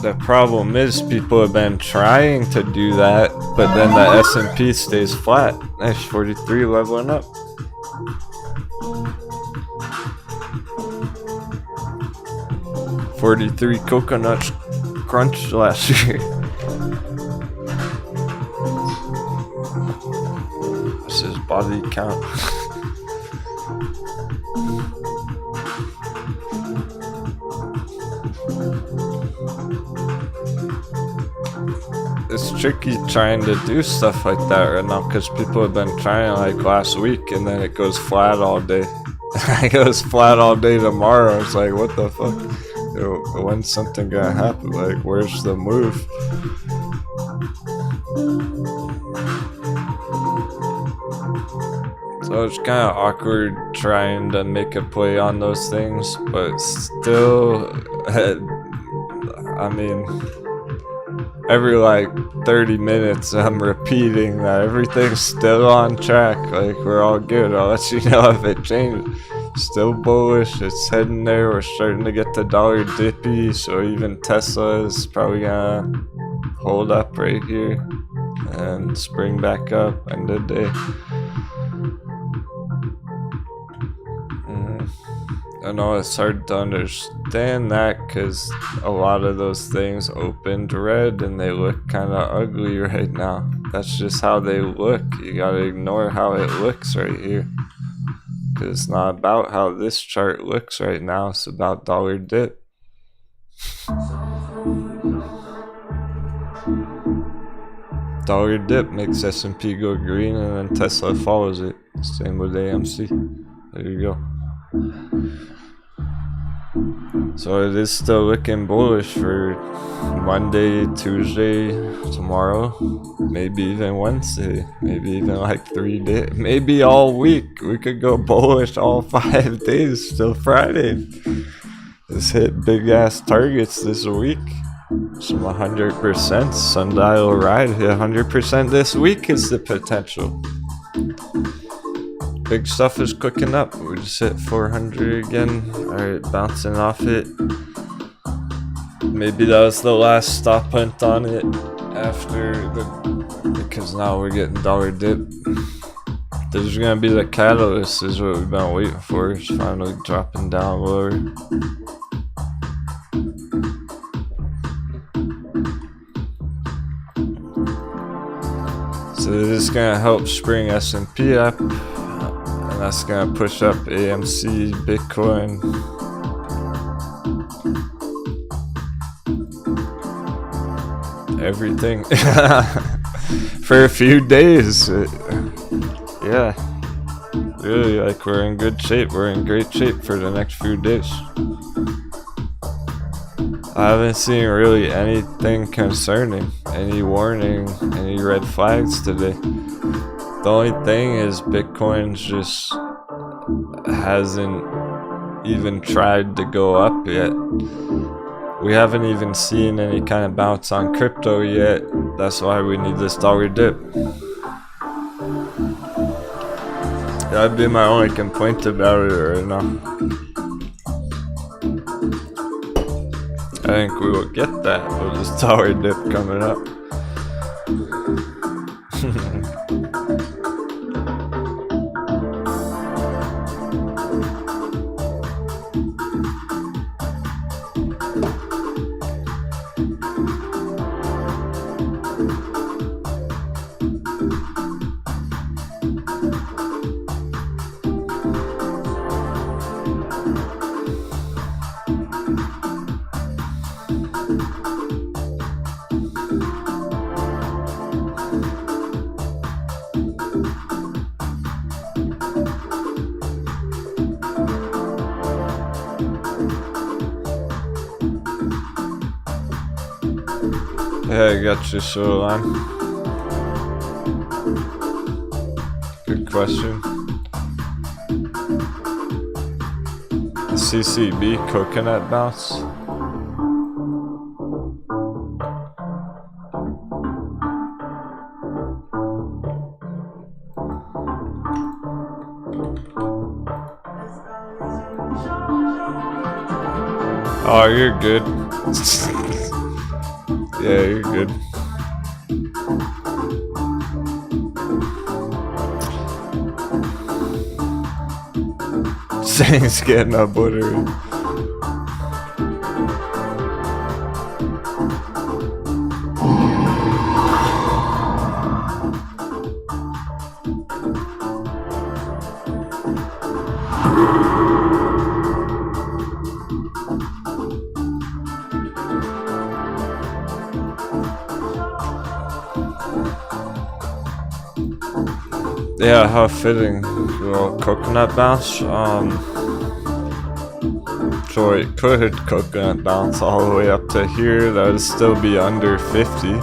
the problem is people have been trying to do that, but then the S&P stays flat. Nice, 43 leveling up. $43 coconuts crunch last year. This is body count. It's it's tricky trying to do stuff like that right now because people have been trying like last week and then it goes flat all day. It goes flat all day tomorrow. It's like, what the fuck? When's something gonna happen? Like, where's the move? So it's kind of awkward trying to make a play on those things, but still, I mean, every like 30 minutes I'm repeating that everything's still on track, like we're all good. I'll let you know if it changes. Still bullish, it's heading there. We're starting to get the dollar dippy, so even Tesla is probably gonna hold up right here and spring back up end of the day. I know it's hard to understand that because a lot of those things opened red and they look kind of ugly right now. That's just how they look. You gotta ignore how it looks right here. Because it's not about how this chart looks right now, it's about dollar dip. Dollar dip makes S&P go green and then Tesla follows it. Same with AMC. There you go. So it is still looking bullish for Monday, Tuesday, tomorrow, maybe even Wednesday, maybe even like 3 days, maybe all week. We could go bullish all 5 days till Friday. Just hit big ass targets this week. Some 100% sundial ride. 100% this week is the potential. Big stuff is cooking up. We just hit 400 again. Alright, bouncing off it. Maybe that was the last stop hunt on it after because now we're getting dollar dip. This is gonna be the catalyst, is what we've been waiting for. It's finally dropping down lower. So this is gonna help spring S&P up. That's gonna push up AMC, Bitcoin. Everything. For a few days. Yeah. Really, like we're in good shape. We're in great shape for the next few days. I haven't seen really anything concerning. Any warning, any red flags today. The only thing is Bitcoin just hasn't even tried to go up yet. We haven't even seen any kind of bounce on crypto yet. That's why we need this dollar dip. That'd be my only complaint about it right now. I think we will get that with this dollar dip coming up. Yeah, I got you, so good question. CCB coconut bounce. Oh, you're good. Yeah, you're good. Things getting obliterated. Yeah, how fitting. Little coconut bounce. So it could coconut bounce all the way up to here. That would still be under 50.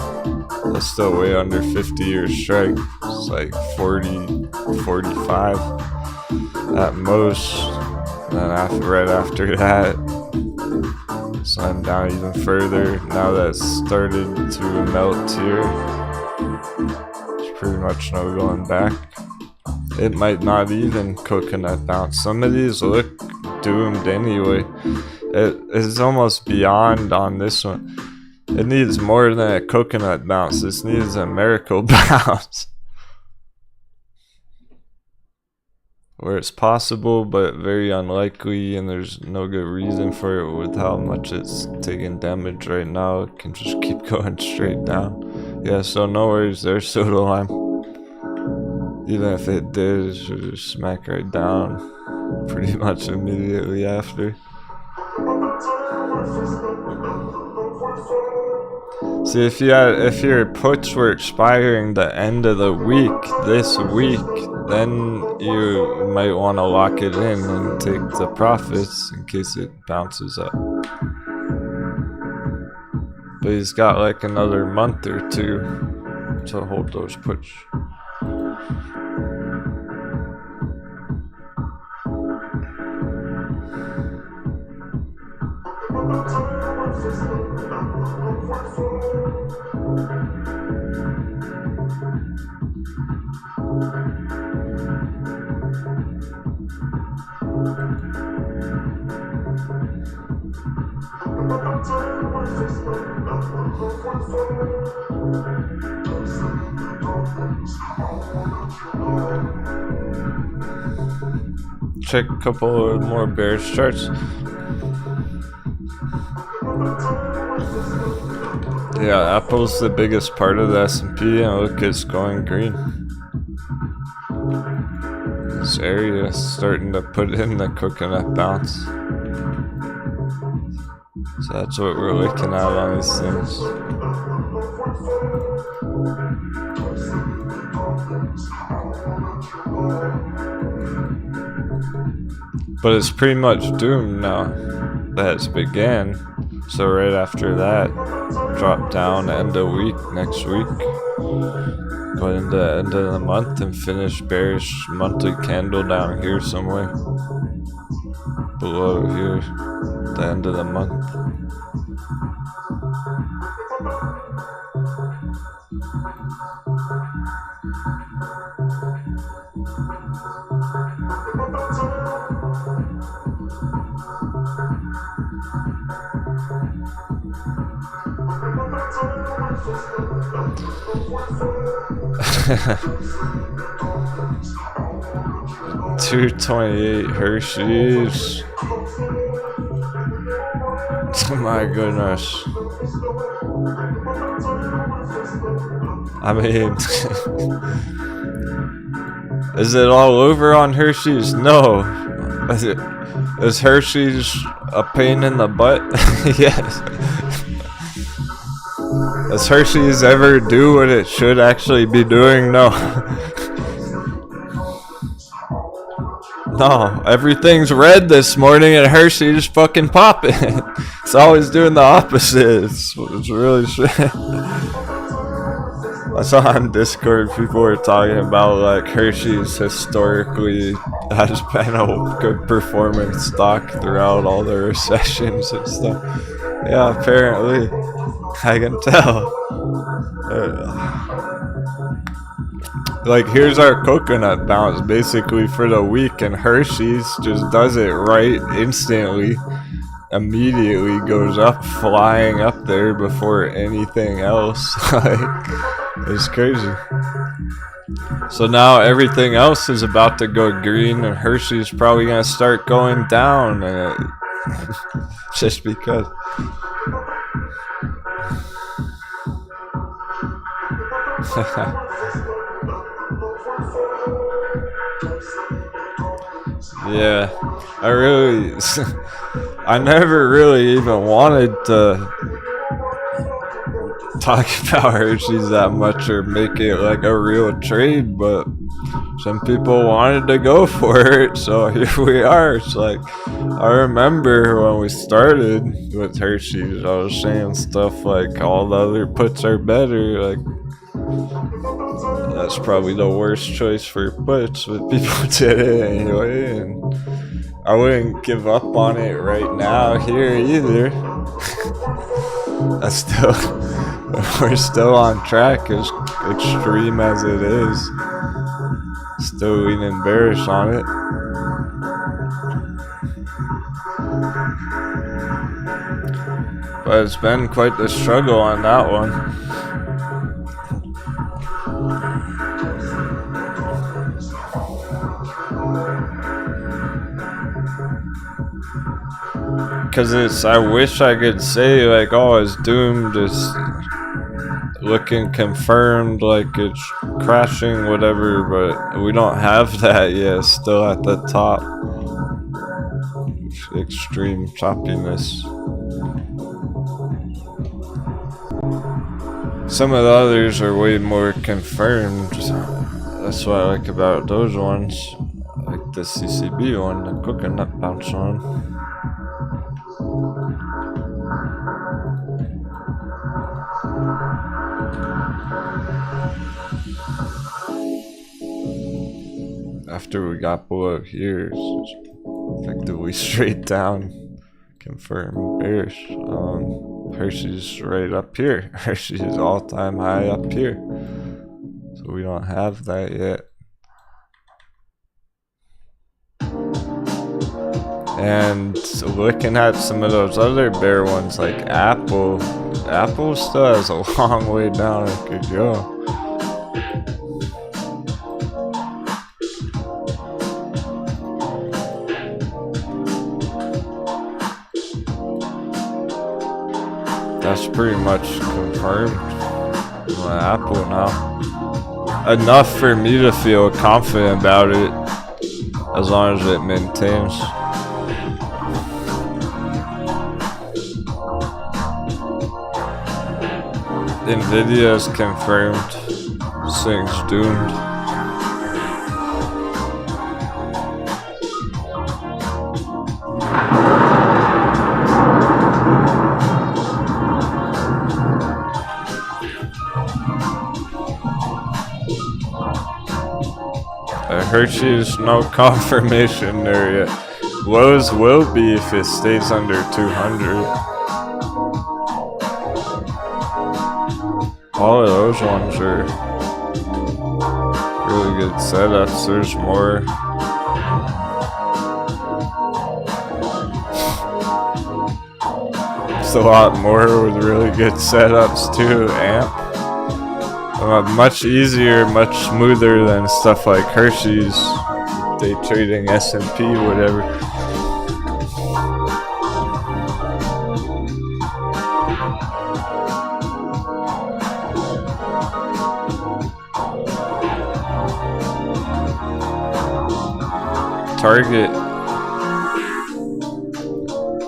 That's still way under 50-year strike. It's like 40, 45 at most. And then right after that, slide down even further. Now that's started to melt here. There's pretty much no going back. It might not even coconut bounce. Some of these look doomed anyway. It is almost beyond on this one. It needs more than a coconut bounce. This needs a miracle bounce. Where it's possible, but very unlikely, and there's no good reason for it with how much it's taking damage right now. It can just keep going straight down. Yeah, so no worries there, Soda Lime. Even if it did, it should just smack right down pretty much immediately after. See, if your puts were expiring the end of the week, this week, then you might want to lock it in and take the profits in case it bounces up. But he's got like another month or two to hold those puts. Check a couple of more bearish charts. Yeah, Apple's the biggest part of the S&P, and look, it's going green. This area is starting to put in the coconut bounce. So that's what we're looking at on these things. But it's pretty much doomed now that it's began. So right after that, drop down end of week next week. Go into the end of the month and finish bearish monthly candle down here somewhere. Below here, the end of the month. $2.28 Hershey's. Oh my goodness. I mean, is it all over on Hershey's? No. Is Hershey's a pain in the butt? Yes. Does Hershey's ever do what it should actually be doing? No. No, everything's red this morning and Hershey's fucking popping. It's always doing the opposite. It's really shit. I saw on Discord people were talking about like Hershey's historically has been a good performing stock throughout all the recessions and stuff. Yeah, apparently. I can tell. Like, here's our coconut bounce basically for the week, and Hershey's just does it right instantly. Immediately goes up, flying up there before anything else. Like, it's crazy. So now everything else is about to go green, and Hershey's probably gonna start going down, and just because. Yeah, I never really even wanted to talk about Hershey's that much or make it like a real trade, but some people wanted to go for it, so here we are. It's like, I remember when we started with Hershey's, I was saying stuff like all the other puts are better, like that's probably the worst choice for puts, but people did it anyway, and I wouldn't give up on it right now here either. We're still on track, as extreme as it is. Still leaning bearish on it. But it's been quite the struggle on that one. Because I wish I could say like, oh, it's doomed, it's looking confirmed, like it's crashing, whatever, but we don't have that yet. It's still at the top. Extreme choppiness. Some of the others are way more confirmed. That's what I like about those ones. Like the CCB one, the coconut bounce one. After we got below here, it's effectively straight down, confirmed bearish. Hershey's right up here. Hershey's all-time high up here, so we don't have that yet. And looking at some of those other bear ones like Apple still has a long way down it could go. That's pretty much confirmed on Apple now. Enough for me to feel confident about it, as long as it maintains. Nvidia is confirmed. This thing's doomed. Hershey's no confirmation there yet. Lows will be if it stays under 200. All of those ones are really good setups. There's more. It's a lot more with really good setups too. AMP. Much easier, much smoother than stuff like Hershey's, day trading S&P, whatever.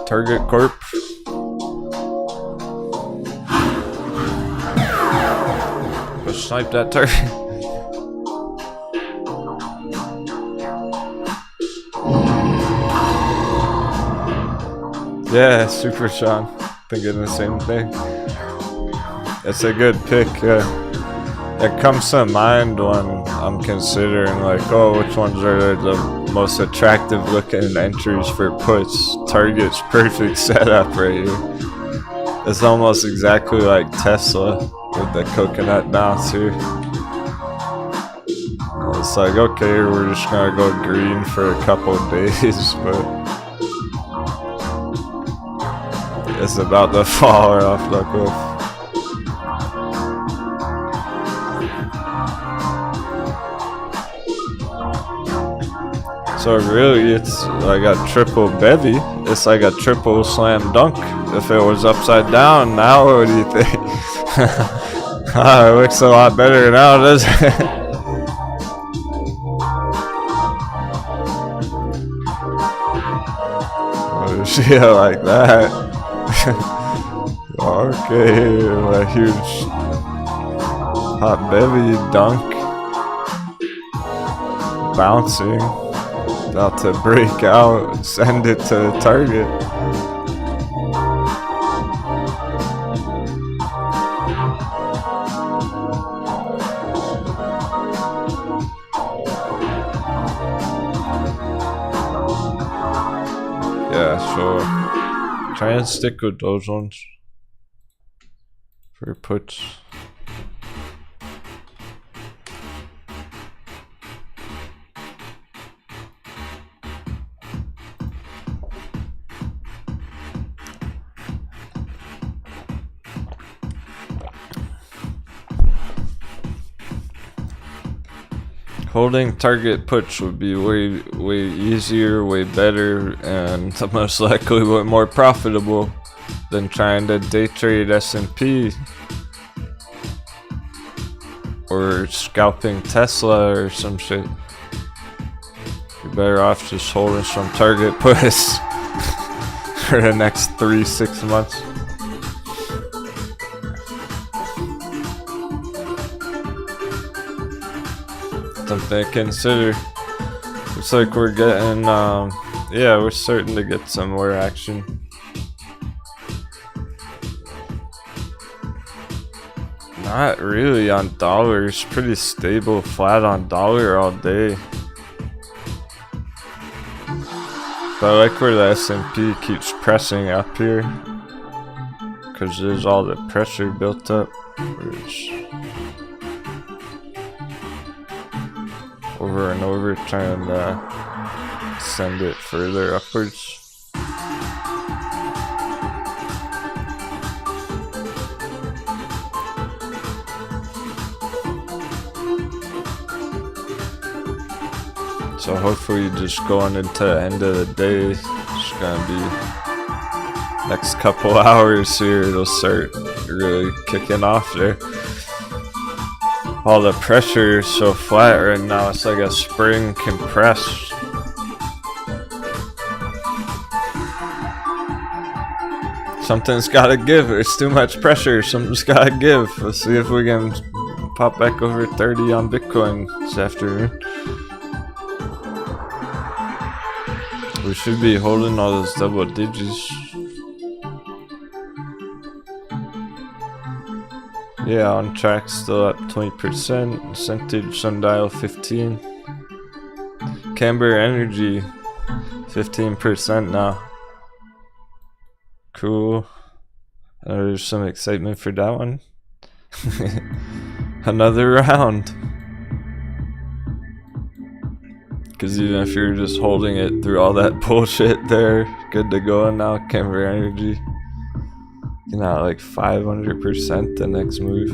Target Corp. Snipe that target. Yeah, Super Sean. Thinking the same thing. It's a good pick. It comes to mind when I'm considering like, oh, which ones are the most attractive looking entries for puts. Target's perfect setup right here. It's almost exactly like Tesla with the coconut bounce here. It's like, okay, we're just gonna go green for a couple of days, but it's about to fall off the cliff. So really, it's like a triple bevy. It's like a triple slam dunk. If it was upside down, now what do you think? It looks a lot better now, doesn't it? Oh, shit, like that. Okay, a huge hot baby dunk. Bouncing. About to break out. Send it to the target. Yeah, sure. Try and stick with those ones for puts. Holding target puts would be way easier, way better, and most likely way more profitable than trying to day trade S&P or scalping Tesla or some shit. You're better off just holding some target puts for the next 3-6 months. Something to consider. Looks like we're getting, yeah, we're starting to get some more action. Not really on dollars, pretty stable, flat on dollar all day. But I like where the S&P keeps pressing up here, because there's all the pressure built up. Over and over, trying to send it further upwards. So hopefully just going into the end of the day, it's gonna be next couple hours here, it'll start really kicking off there. All the pressure is so flat right now, it's like a spring compressed. Something's gotta give, there's too much pressure, something's gotta give. Let's see if we can pop back over 30 on Bitcoin this afternoon. We should be holding all those double digits. Yeah, on track, still up 20%. Percentage sundial 15. Camber energy 15% now. Cool. There's some excitement for that one. Another round. Because even if you're just holding it through all that bullshit there, good to go now. Camber energy. Not like 500% the next move.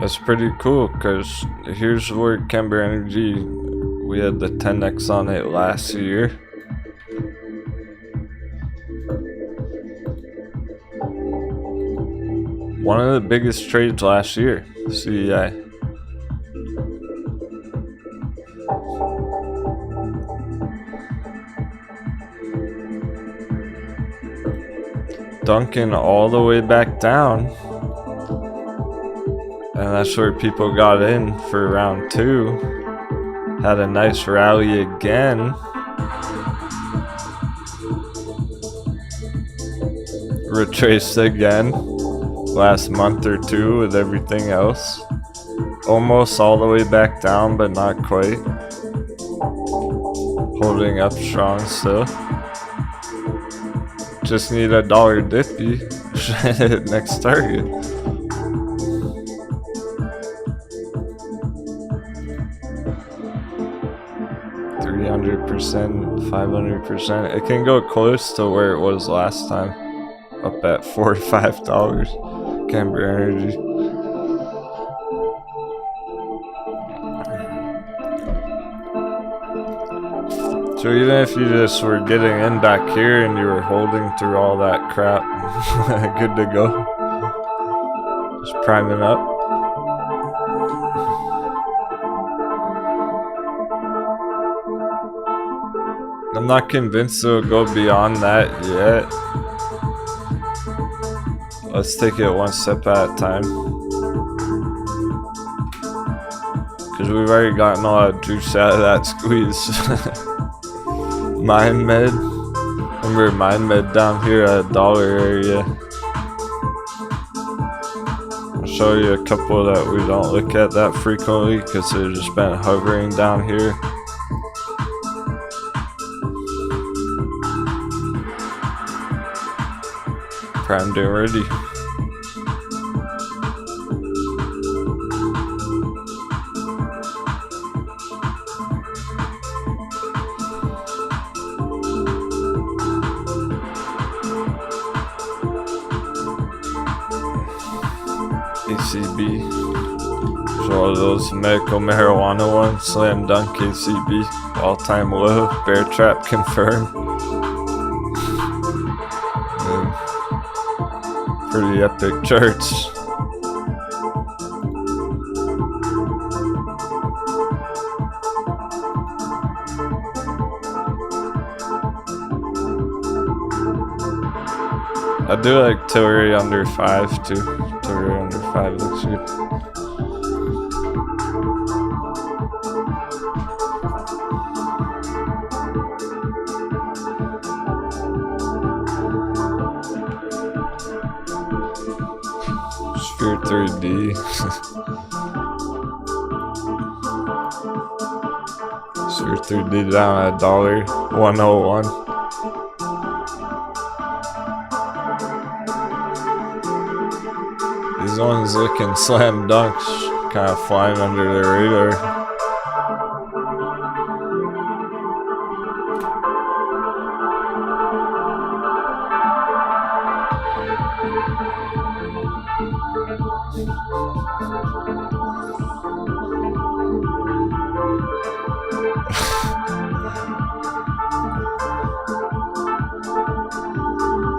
That's pretty cool, because here's where Camber Energy, we had the 10x on it last year. One of the biggest trades last year, CEI. Dunking all the way back down, and that's where people got in for round 2. Had a nice rally again, retraced again last month or 2 with everything else, almost all the way back down but not quite, holding up strong still. Just need a dollar dippy. Next target. %, 500%. It can go close to where it was last time. Up at $45. Camber energy. So even if you just were getting in back here and you were holding through all that crap, good to go. Just priming up. I'm not convinced it'll go beyond that yet. Let's take it one step at a time. Because we've already gotten a lot of juice out of that squeeze. Mine med. Remember mine med down here at $1 area. I'll show you a couple that we don't look at that frequently because they've just been hovering down here. Primed and ready. ACB. So all those medical marijuana ones, slam dunk ACB, all time low, bear trap confirmed. Pretty epic charts. I do like Tillery under 5 too. Tillery under 5 looks good. Sphere 3D. Sphere 3D down at $1.01. These ones looking slam dunks, kind of flying under the radar.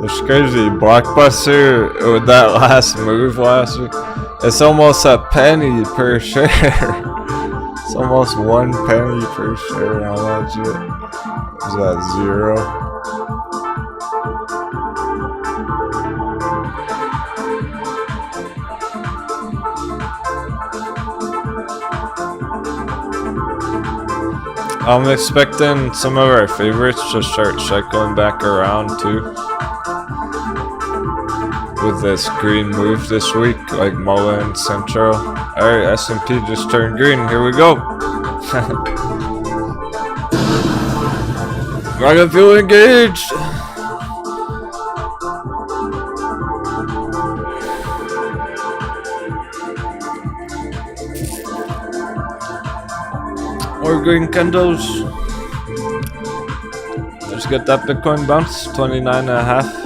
It's crazy, Blockbuster with that last move last week. It's almost a penny per share. It's almost 1 penny per share. How much is that? 0? I'm expecting some of our favorites to start cycling back around too. With this green move this week, like Mullen, Central. Alright, S&P just turned green. Here we go. I can feel engaged. More green candles. Let's get that Bitcoin bounce. 29.5.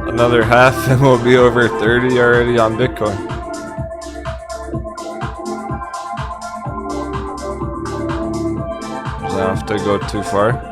Another half and we'll be over 30 already on Bitcoin. Does that have to go too far?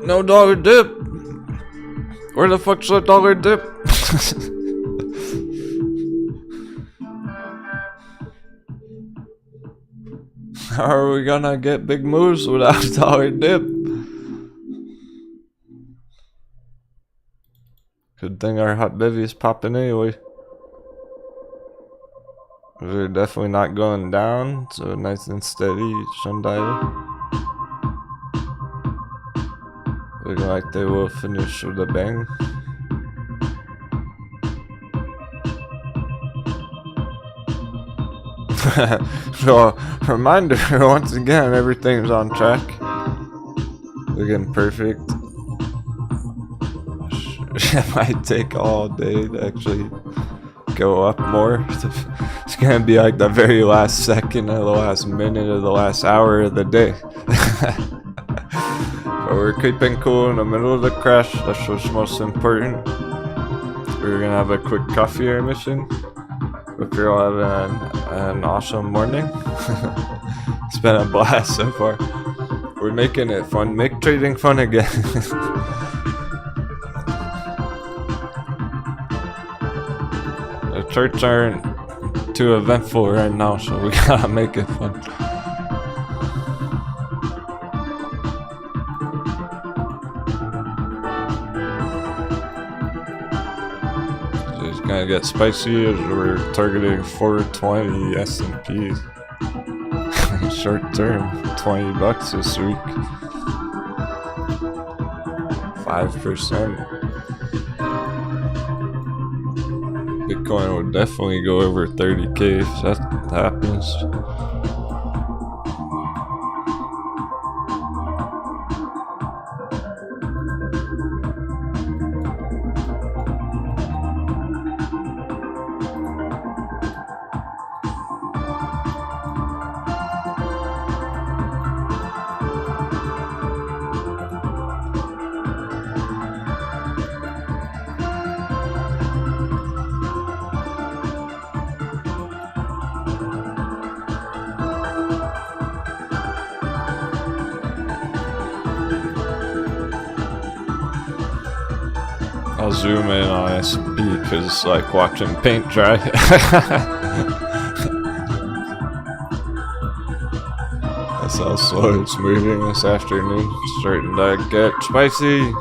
No dollar dip. Where the fuck's the dollar dip? How are we gonna get big moves without dollar dip? Good thing our hot bevy is popping anyway. They're definitely not going down, so nice and steady sundial. Looking like they will finish with a bang. So, reminder, once again, everything's on track. Looking perfect. It might take all day to actually go up more. It's gonna be like the very last second of the last minute of the last hour of the day. But we're keeping cool in the middle of the crash. That's what's most important. We're gonna have a quick coffee intermission. Hope you're all having an awesome morning. It's been a blast so far. We're making it fun. Make trading fun again. The charts aren't too eventful right now, so we gotta make it fun. It's gonna get spicy as we're targeting 420 S&P. Short term, $20 this week. 5%. Bitcoin will definitely go over 30K if that happens. I'll zoom in on S&P because it's like watching paint dry. That's how slow it's moving this afternoon. It's starting to get spicy.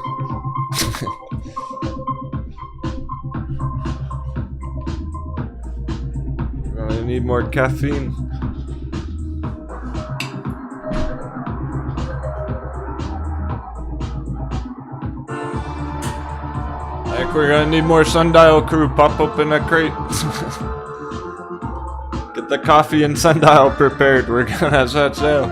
I need more caffeine. We're gonna need more sundial crew. Pop open a crate. Get the coffee and sundial prepared. We're gonna set sail.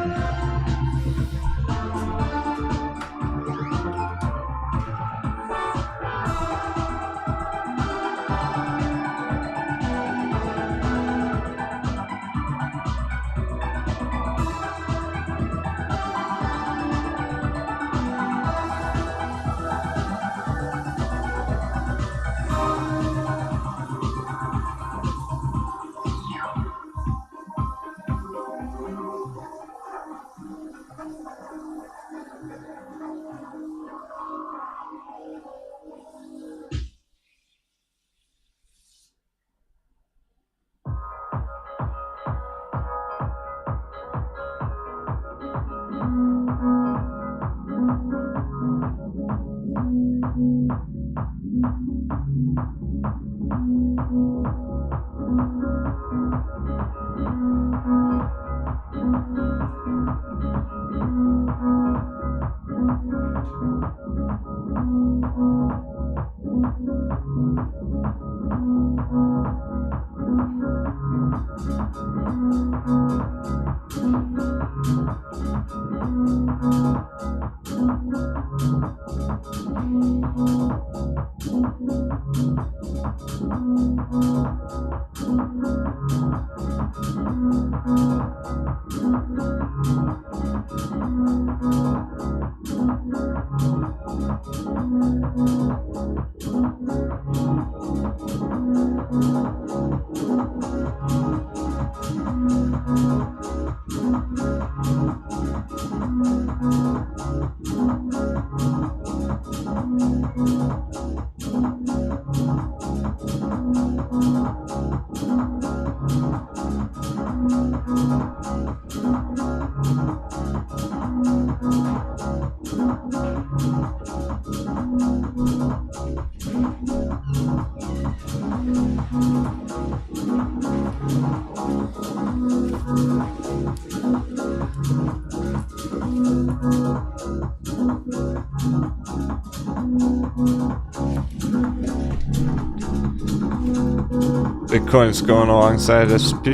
Bitcoin's going alongside SP.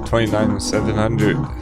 $29,700.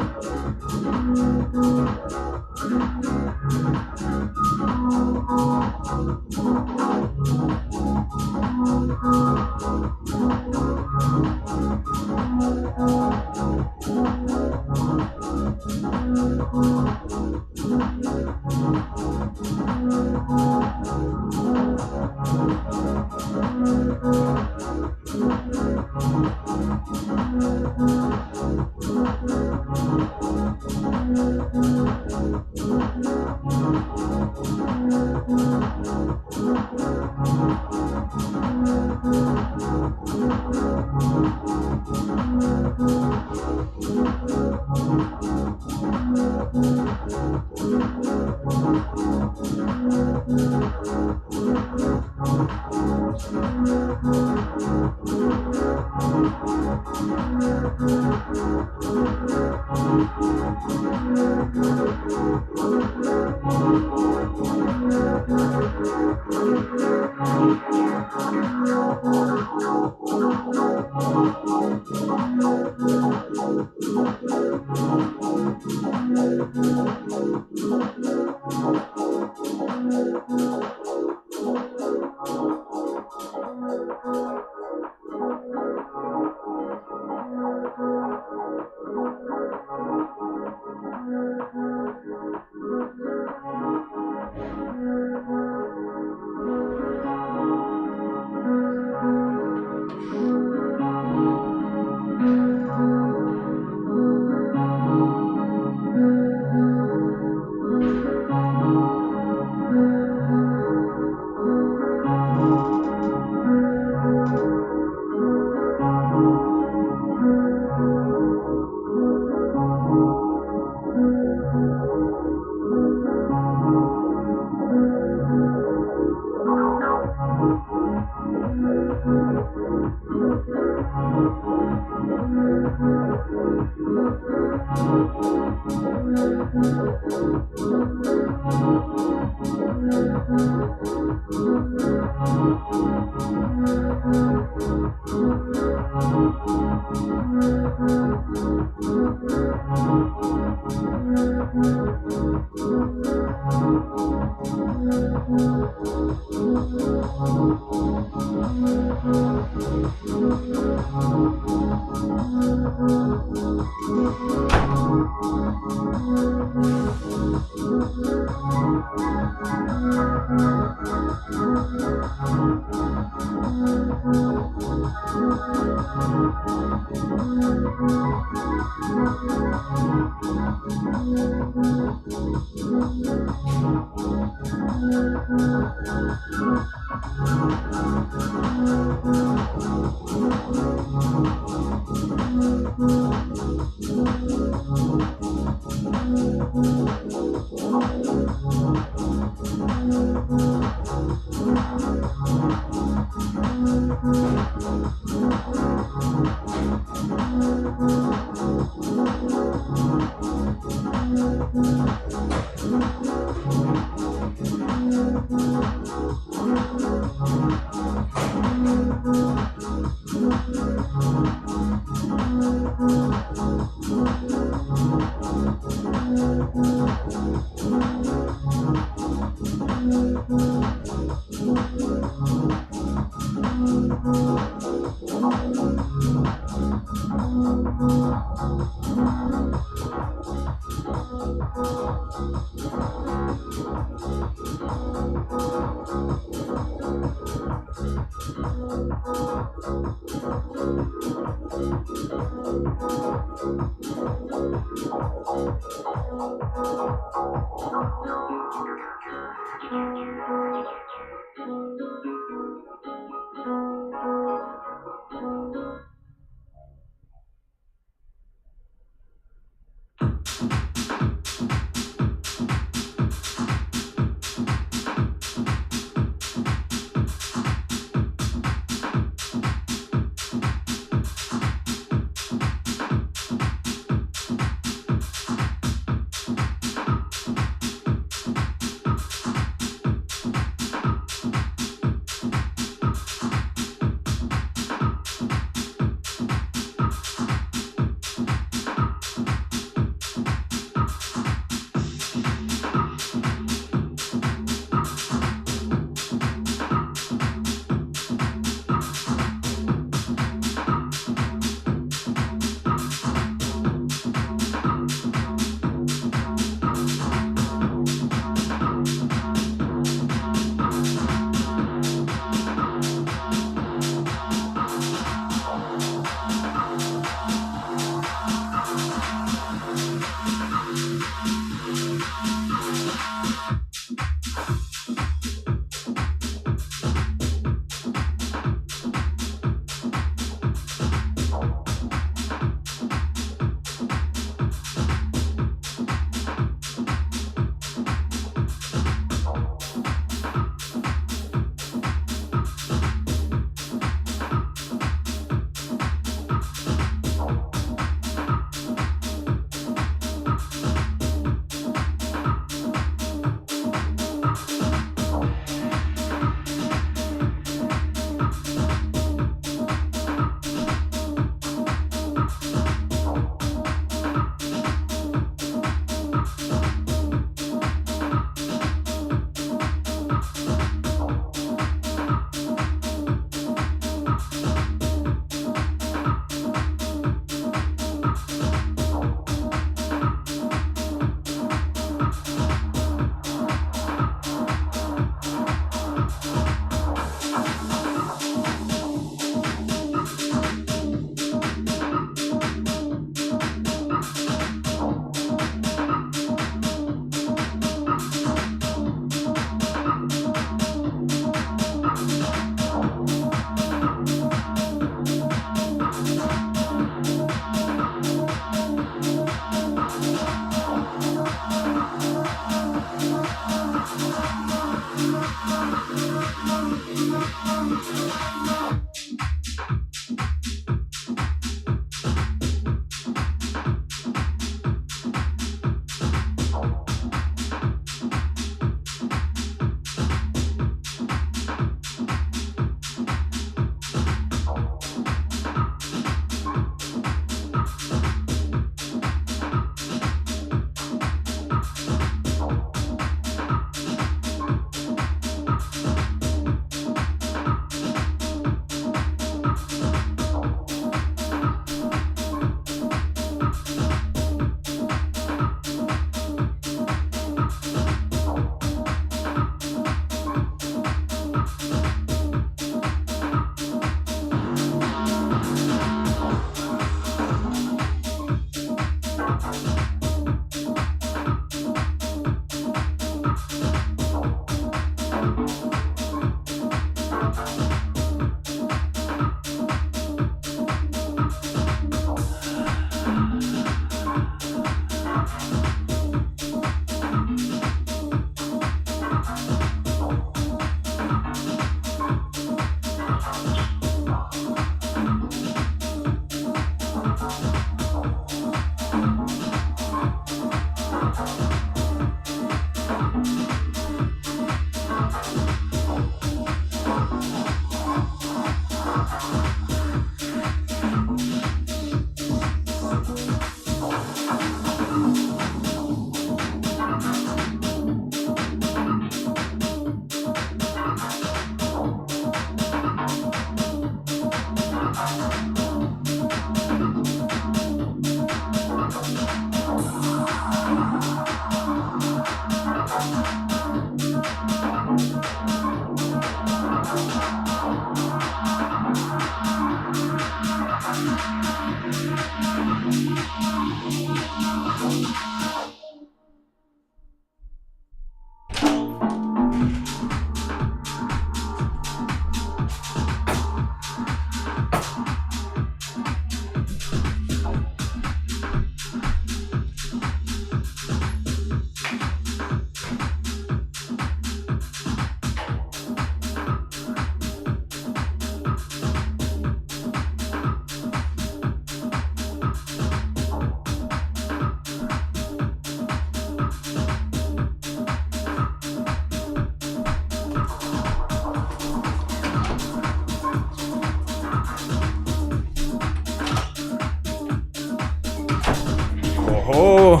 Oh,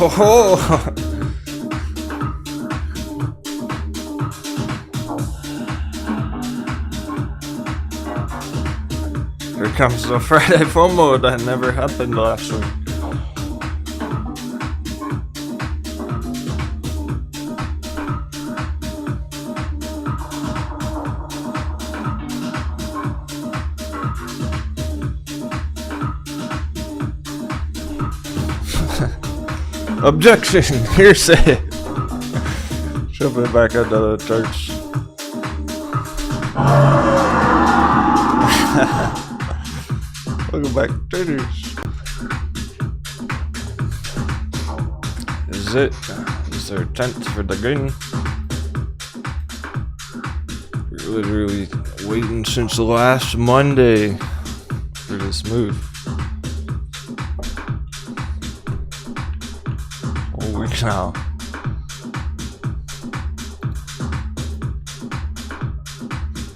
oh, oh. Here comes the Friday FOMO that never happened last week. Objection! Hearsay! Shove it back into the church. Welcome back, traders. Is there a tent for the game? We're literally waiting since last Monday for this move. Week now.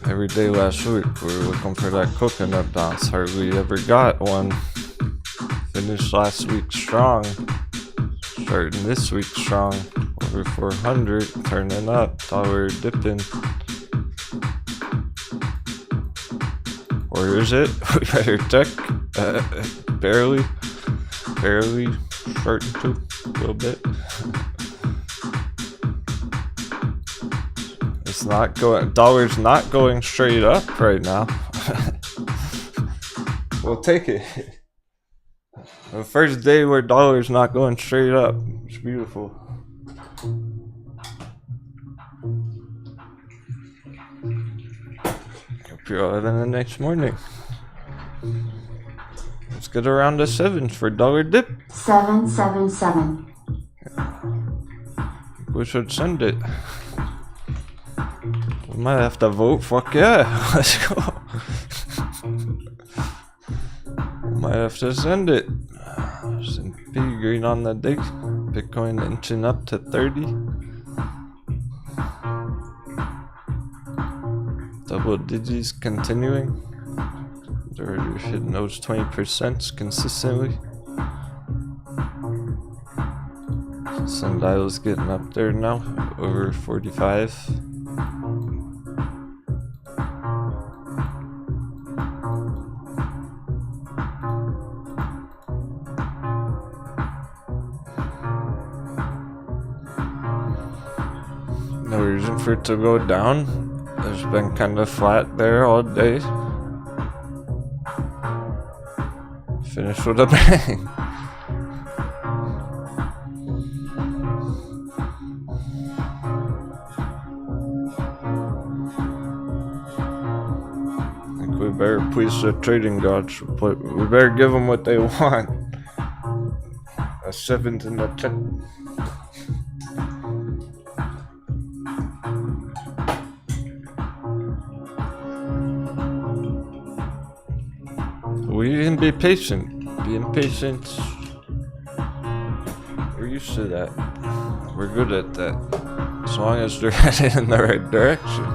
Every day last week we were looking for that coconut dance. Hardly ever got one. Finished last week strong. Starting this week strong. Over 400. Turning up. Dollar dipping. Or is it? We better check. Barely. Starting to. A little bit. It's not going. Dollar's not going straight up right now. We'll take it. The first day where dollar's not going straight up. It's beautiful. Hope you're all in the next morning. Let's get around to 7 for dollar dip. 777. We should send it. We might have to vote. Fuck yeah. Let's go. Might have to send it. S&P green on the day. Bitcoin inching up to 30. Double digits continuing. They're hitting those 20% consistently. Sundial's getting up there now, over 45. No reason for it to go down. It's been kind of flat there all day. Finish with a bang. We better please the trading gods. We better give them what they want. A 7th and a 10th. We can be patient. Being patient. We're used to that. We're good at that. As long as they're headed in the right direction.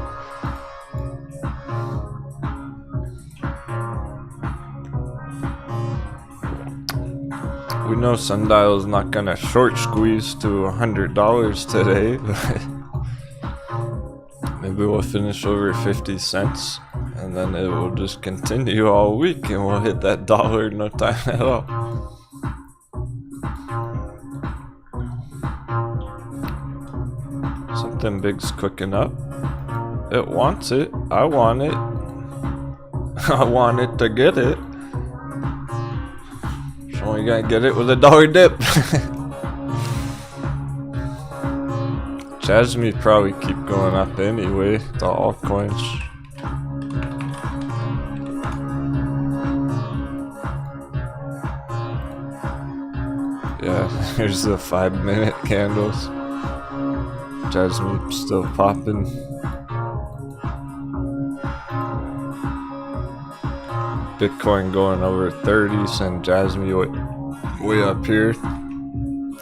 We know Sundial's not gonna short squeeze to $100 today, but maybe we'll finish over 50 cents and then it will just continue all week and we'll hit that dollar in no time at all. Something big's cooking up. It wants it. I want it. I want it to get it. Only gotta get it with a dollar dip. Jasmine probably keep going up anyway, the altcoins. Yeah, here's the 5-minute candles. Jasmine still popping. Bitcoin going over 30s and Jasmine way up here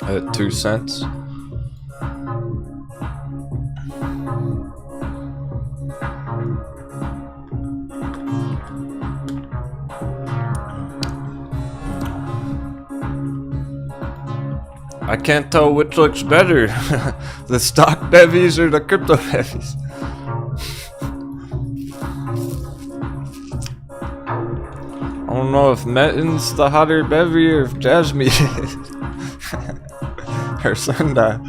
at 2 cents. I can't tell which looks better, the stock bevies or the crypto bevies. I don't know if Metin's the hotter bevy or if Jasmine is. Or Sundial.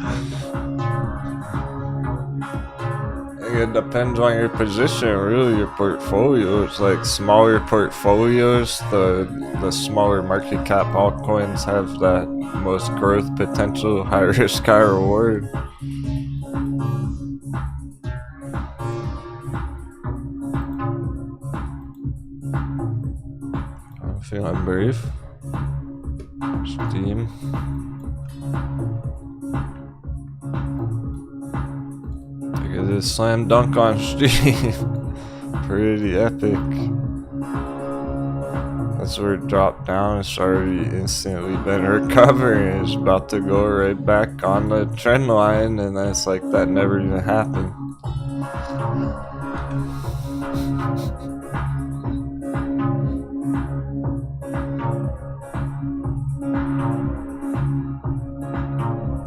It depends on your position, really, your portfolio. It's like smaller portfolios, the smaller market cap altcoins have that most growth potential, high risk, high reward. I'm feeling brave. Steam. Look at this slam dunk on Steam. Pretty epic. That's where it dropped down. It's already instantly been recovering. It's about to go right back on the trend line, and then it's like that never even happened.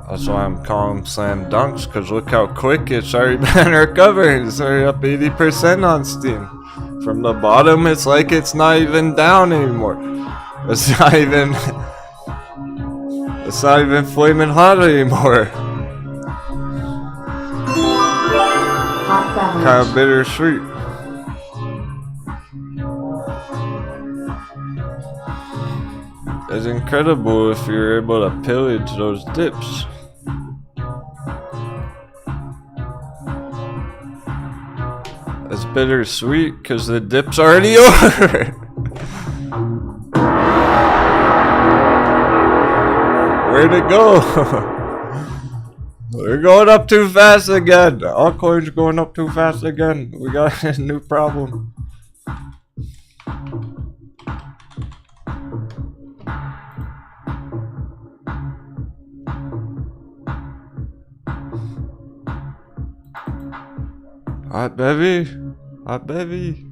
That's why I'm calling them slam dunks, because look how quick it's already been recovering. It's already up 80% on Steam. From the bottom, it's like it's not even down anymore. It's not even flaming hot anymore. Kind of bittersweet. It's incredible if you're able to pillage those dips. It's bittersweet because the dip's already over. Where'd it go? We're going up too fast again. Altcoins are going up too fast again. We got a new problem. Hot baby. Hot baby.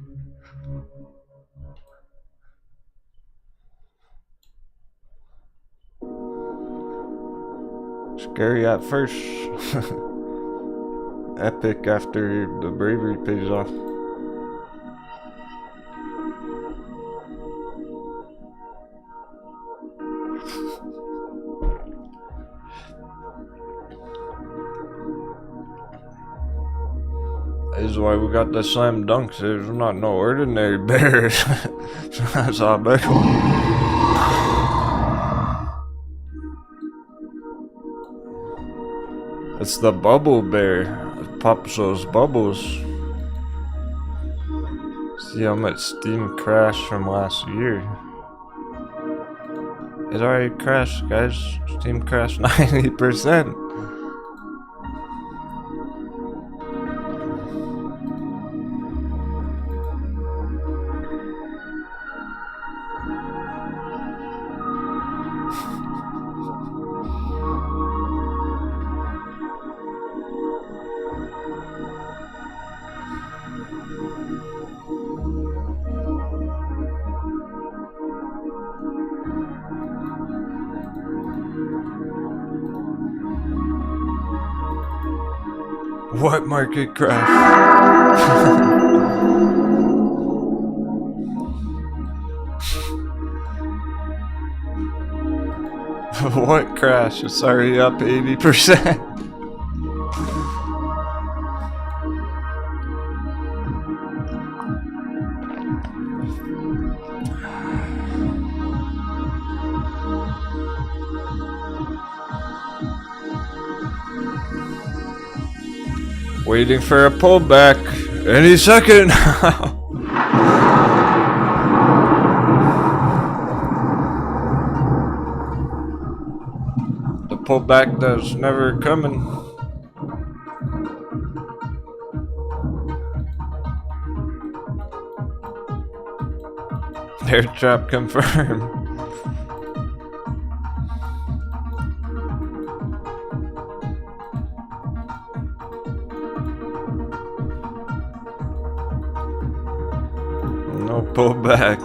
Scary at first. Epic after the bravery pays off. This is why we got the slam dunks. There's not no ordinary bears. That's all big. It's the bubble bear. It pops those bubbles. See how much Steam crashed from last year. It already crashed, guys. Steam crashed 90%. What market crash? What crash? It's already up 80%. Waiting for a pullback any second now. The pullback that's never coming. Bear trap confirmed. No pullback.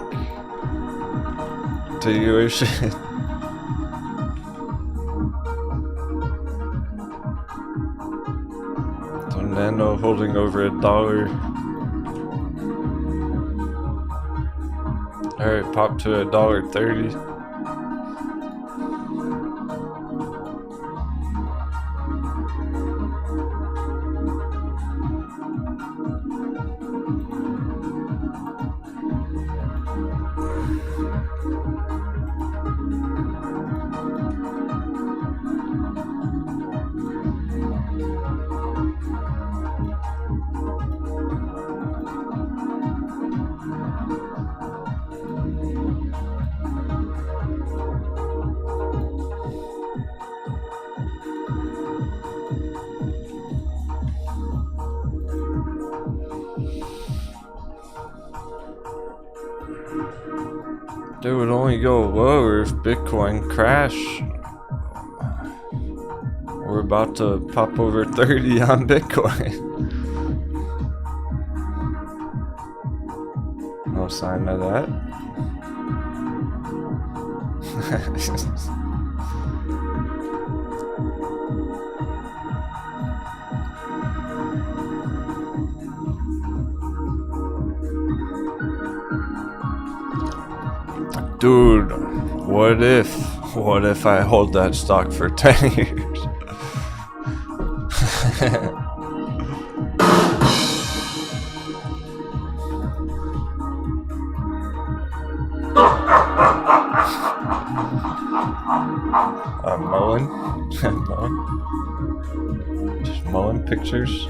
Continuation. So Nano holding over $1. Alright, pop to $1.30. It would only go lower if Bitcoin crashed. We're about to pop over 30 on Bitcoin. No sign of that. Dude, what if I hold that stock for 10 years? Mullen? Mullen? Just Mullen pictures?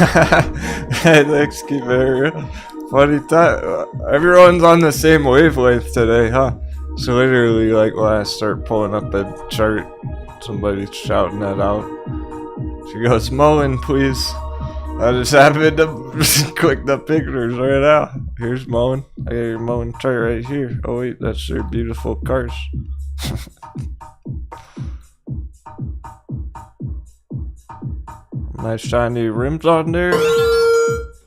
Hey, thanks, keep it real. Funny time. Everyone's on the same wavelength today, huh? So literally, like, when I start pulling up a chart, somebody's shouting that out. She goes, mullen, please. I just happened to click the pictures right now. Here's mullen. I got your mullen chart right here. Oh wait, that's their beautiful cars. Nice shiny rims on there.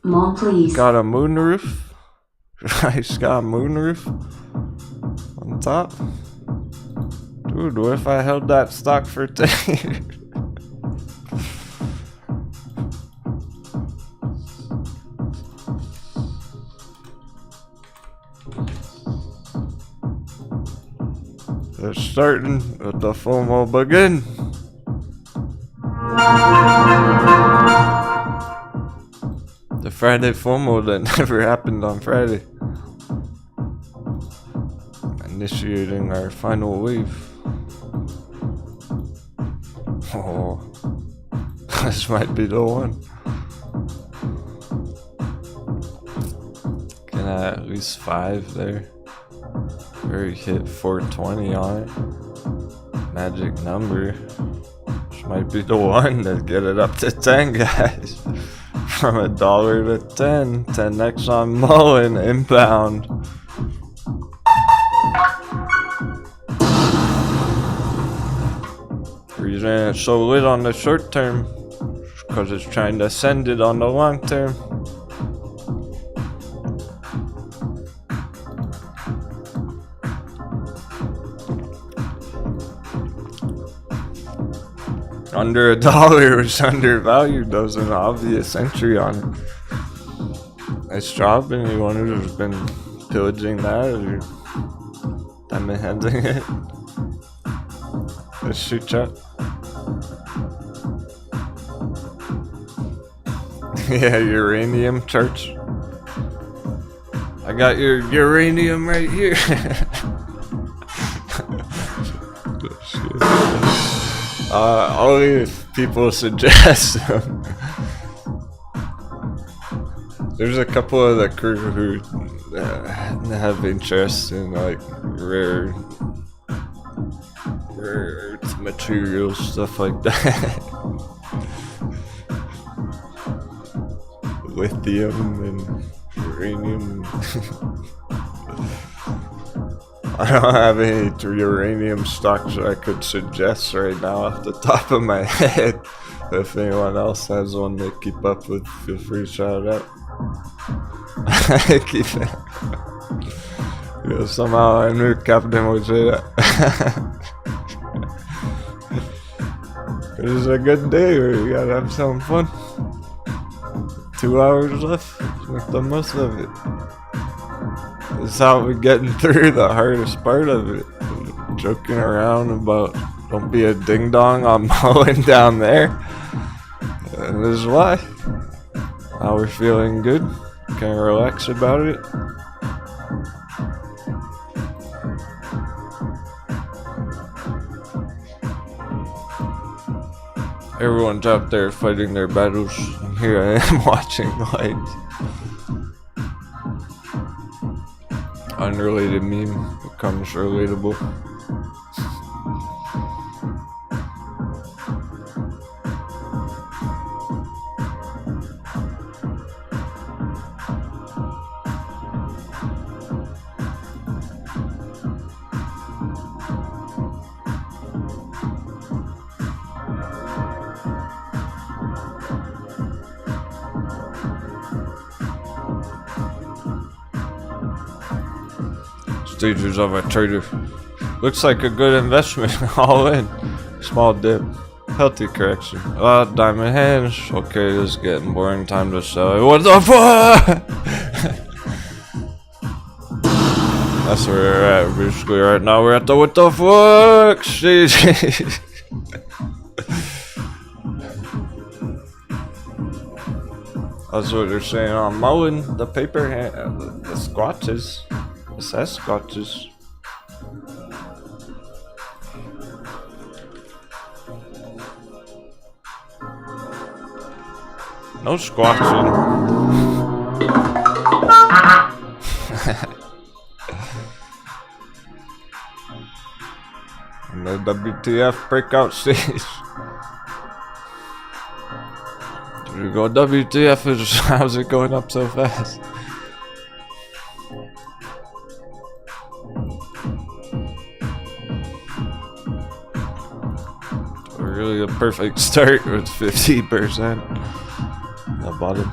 Muln, please. Got a moon roof. Nice, got a moon roof on top. Dude, what if I held that stock for 10 years? They're starting with the FOMO begin. The Friday FOMO that never happened on Friday. Initiating our final wave. Oh, this might be the one. Can I at least 5 there? Or hit 420 on it. Magic number. Which might be the one to get it up to 10, guys. From $1 to 10. 10x on mullen inbound. Reason it's so lit on the short term because it's trying to send it on the long term. Under $1 was undervalued. There was an obvious entry on it. Nice job, anyone who's been pillaging that or diamond handing it. Let's shoot chat. Yeah, uranium church. I got your uranium right here. Only if people suggest them. There's a couple of the crew who have interest in like rare earth materials, stuff like that. Lithium and uranium. I don't have any uranium stocks I could suggest right now off the top of my head. If anyone else has one to keep up with, feel free to shout out. Keep it. You know, somehow I knew Captain would say that. It is a good day where you gotta have some fun. 2 hours left, make the most of it. This is how we're getting through the hardest part of it. Joking around about don't be a ding dong on mullen down there. And this is why. Now we're feeling good. Can relax about it. Everyone's out there fighting their battles, and here I am watching like unrelated meme becomes relatable. Stages of a trader. Looks like a good investment. All in. Small dip. Healthy correction. Diamond hands. Okay, this is getting boring. Time to sell it. What the fuck? That's where we're at. Basically, right now we're at the what the fuck stage. That's what they're saying on mullen. The paper hand. The squatches. It says scotches. No squatching. And the WTF breakout stage. There we go. WTF is how's it going up so fast? Really a perfect start with 50% on the bottom.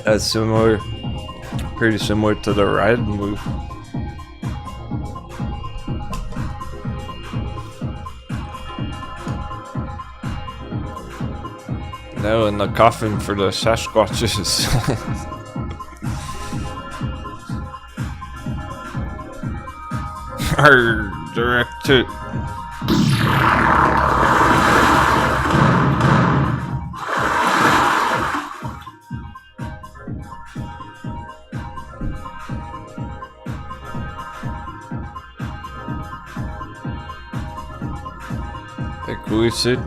That's similar, pretty similar to the ride move. Now in the coffin for the Sasquatches. Arr, direct hit. Like we said,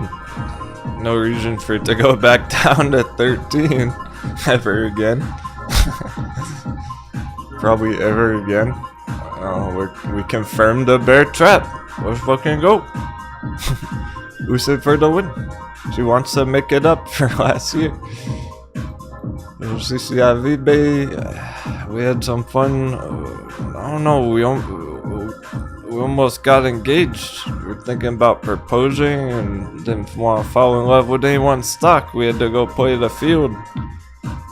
no reason for it to go back down to 13 ever again. Probably ever again. We confirmed the bear trap. Let's fucking go. Who said for the win? She wants to make it up for last year. CCIV Bay, we had some fun. I don't know. We almost got engaged. We were thinking about proposing and didn't want to fall in love with anyone's stock. We had to go play the field.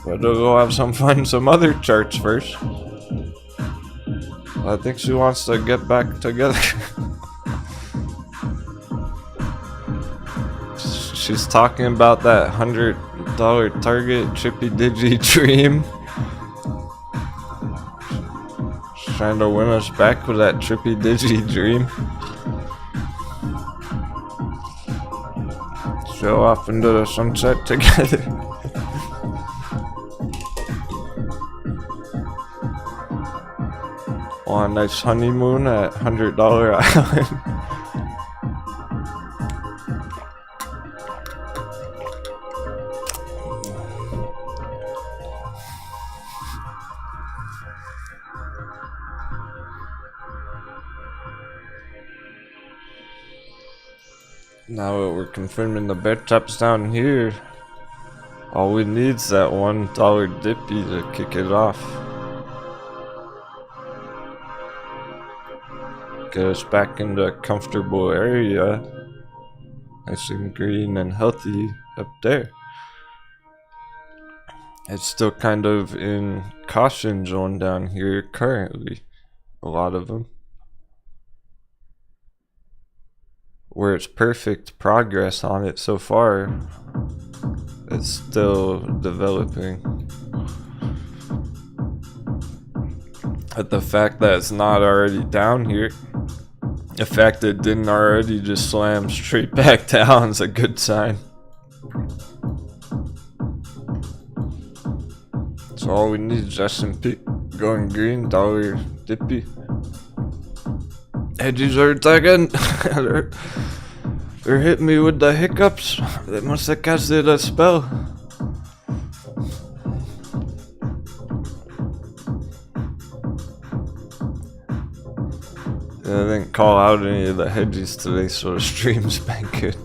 We had to go have some fun, some other charts first. I think she wants to get back together. She's talking about that $100 target Trippy Digi dream. She's trying to win us back with that Trippy Digi dream. Show off into the sunset together. On a nice honeymoon at $100 Island. Now we're confirming the bear traps down here. All we need is that $1 dippy to kick it off. Get us back into a comfortable area. Nice and green and healthy up there. It's still kind of in caution zone down here currently. A lot of them. Where it's perfect progress on it so far, it's still developing. But the fact that it's not already down here, the fact that it didn't already just slam straight back down is a good sign. So all we need is S&P going green, dollar dippy. Hedges are attacking. They're hitting me with the hiccups. They must have casted a spell. I didn't call out any of the hedges today, so the stream's been good.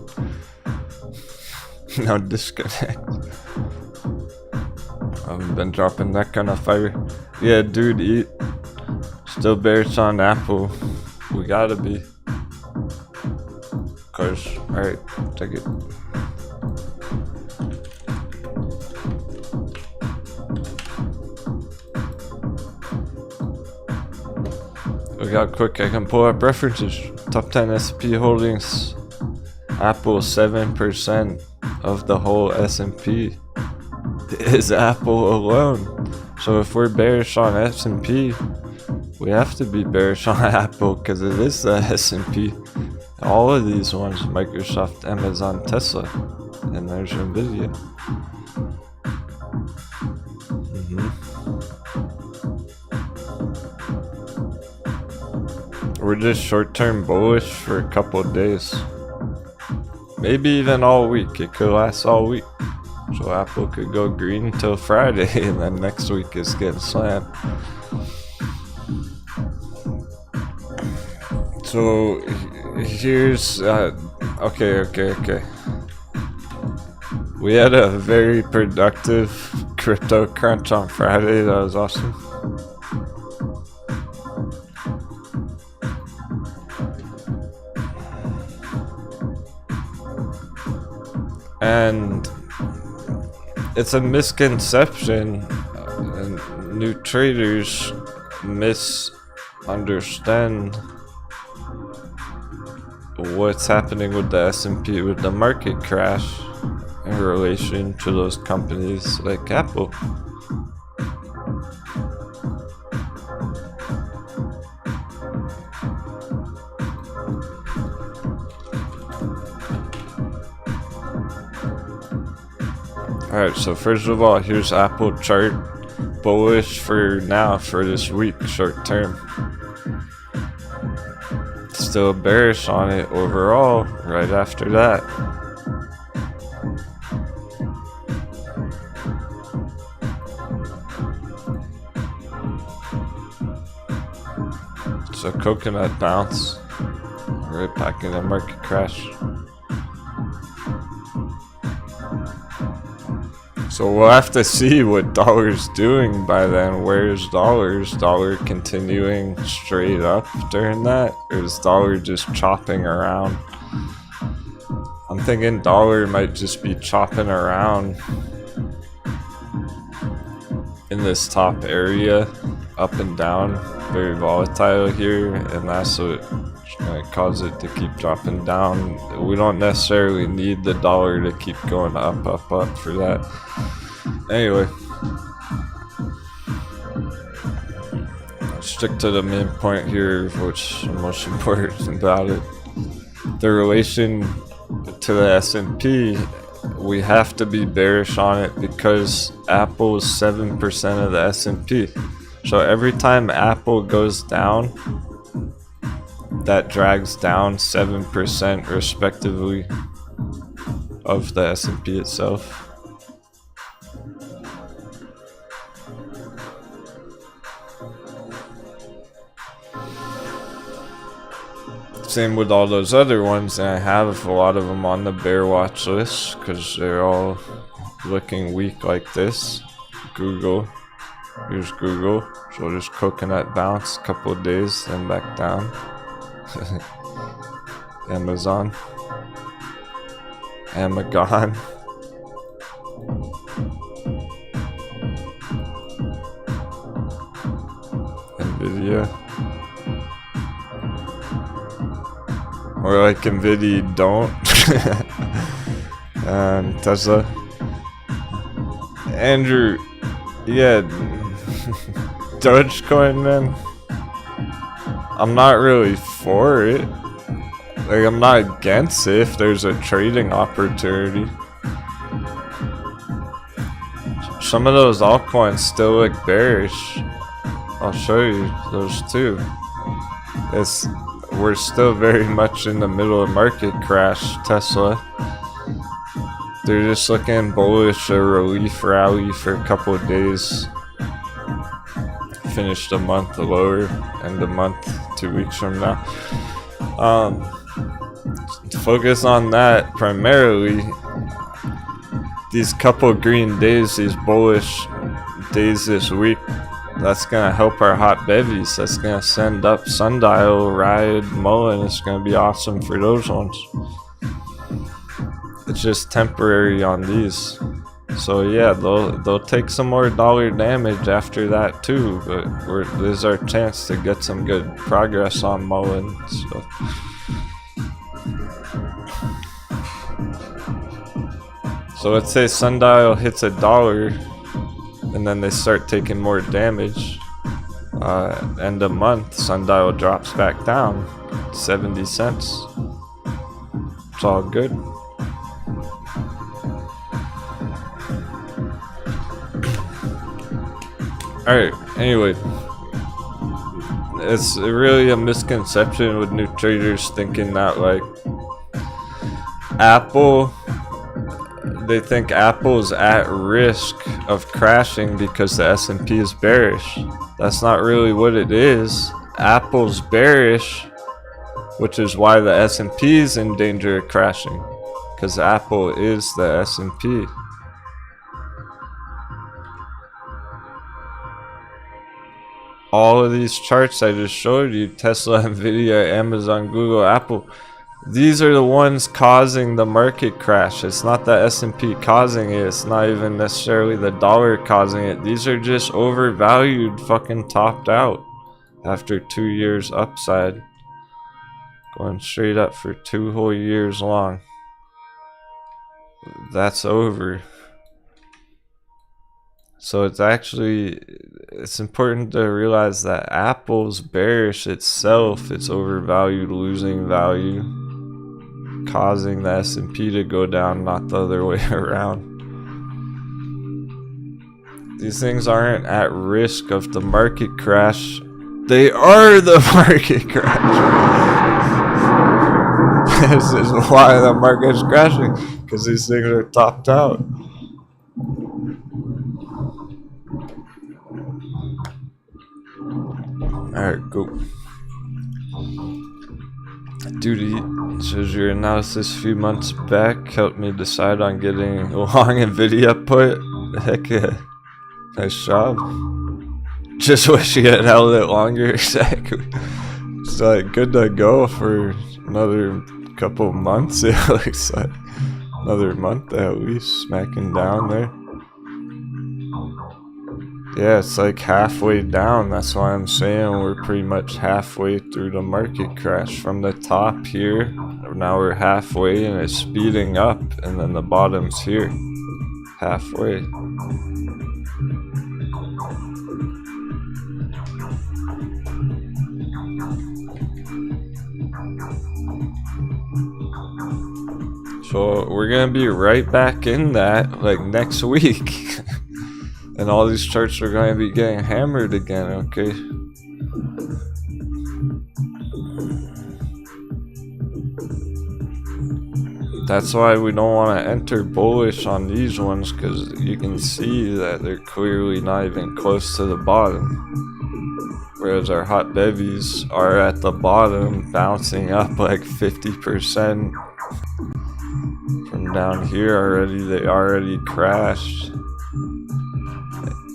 No disconnect. I haven't been dropping that kind of fire. Yeah, dude, eat. Still bearish on Apple. We gotta be. Cause, alright, take it. Look how quick I can pull up references. Top 10 S&P holdings. Apple 7% of the whole S&P is Apple alone. So if we're bearish on S&P, we have to be bearish on Apple because it is the S&P. All of these ones, Microsoft, Amazon, Tesla, and there's Nvidia. We're just short-term bullish for a couple of days. maybe even all week. It could last all week. So Apple could go green until Friday, and then next week is getting slammed. So here's okay. We had a very productive crypto crunch on Friday. That was awesome. And it's a misconception, and new traders misunderstand what's happening with the S&P, with the market crash in relation to those companies like Apple. Alright, so first of all, here's Apple chart. Bullish for now, for this week, short term. Still bearish on it overall right after that. So coconut bounce, right back in the market crash. So we'll have to see what dollar's doing by then. Where's dollars? Dollar continuing straight up during that? Or is dollar just chopping around? I'm thinking dollar might just be chopping around in this top area, up and down, very volatile here, and that's what's going to cause it to keep dropping down. We don't necessarily need the dollar to keep going up for that. Anyway, stick to the main point here, which is most important about it. The relation to the S&P, we have to be bearish on it because Apple is 7% of the S&P. So every time Apple goes down, that drags down 7% respectively of the S&P itself. Same with all those other ones, and I have a lot of them on the bear watch list because they're all looking weak like this. Google, here's Google, so just coconut bounce, couple of days, then back down. Amazon, Amagon, Nvidia. Or like Nvidia don't. And Tesla. Andrew, yeah, dogecoin, man. I'm not really for it. Like, I'm not against it if there's a trading opportunity. Some of those altcoins still look bearish. I'll show you those too. We're still very much in the middle of market crash. Tesla, they're just looking bullish, a relief rally for a couple of days. Finished a month lower, end of month 2 weeks from now. Focus on that primarily. These couple green days, these bullish days this week, that's gonna help our hot bevies. That's gonna send up Sundial, Ride, Mullen. It's gonna be awesome for those ones. It's just temporary on these. So yeah, they'll take some more dollar damage after that too. But there's our chance to get some good progress on Mullen. So let's say Sundial hits $1. And then they start taking more damage. End of month, Sundial drops back down 70 cents. It's all good. Alright, anyway. It's really a misconception with new traders thinking that, like, Apple, they think Apple's at risk of crashing because the S&P is bearish. That's not really what it is. Apple's bearish, which is why the S&P is in danger of crashing, because Apple is the S&P. All of these charts I just showed you, Tesla, Nvidia, Amazon, Google, Apple, these are the ones causing the market crash. It's not the S&P causing it. It's not even necessarily the dollar causing it. These are just overvalued, fucking topped out after 2 years upside. Going straight up for 2 whole years long. That's over. So it's important to realize that Apple's bearish itself. It's overvalued, losing value, causing the S&P to go down, not the other way around. These things aren't at risk of the market crash. They are the market crash. This is why the market's crashing, because these things are topped out. Alright, go. Duty says your analysis a few months back helped me decide on getting a long Nvidia put. Heck yeah. Nice job. Just wish you had held it longer. Exactly. It's like good to go for another couple months. It looks like another month at least, smacking down there. Yeah, it's like halfway down. That's why I'm saying we're pretty much halfway through the market crash. From the top here, now we're halfway and it's speeding up, and then the bottom's here, halfway. So we're gonna be right back in that like next week. And all these charts are going to be getting hammered again, okay? That's why we don't want to enter bullish on these ones, because you can see that they're clearly not even close to the bottom. Whereas our hot bevies are at the bottom, bouncing up like 50%. From down here already, they already crashed.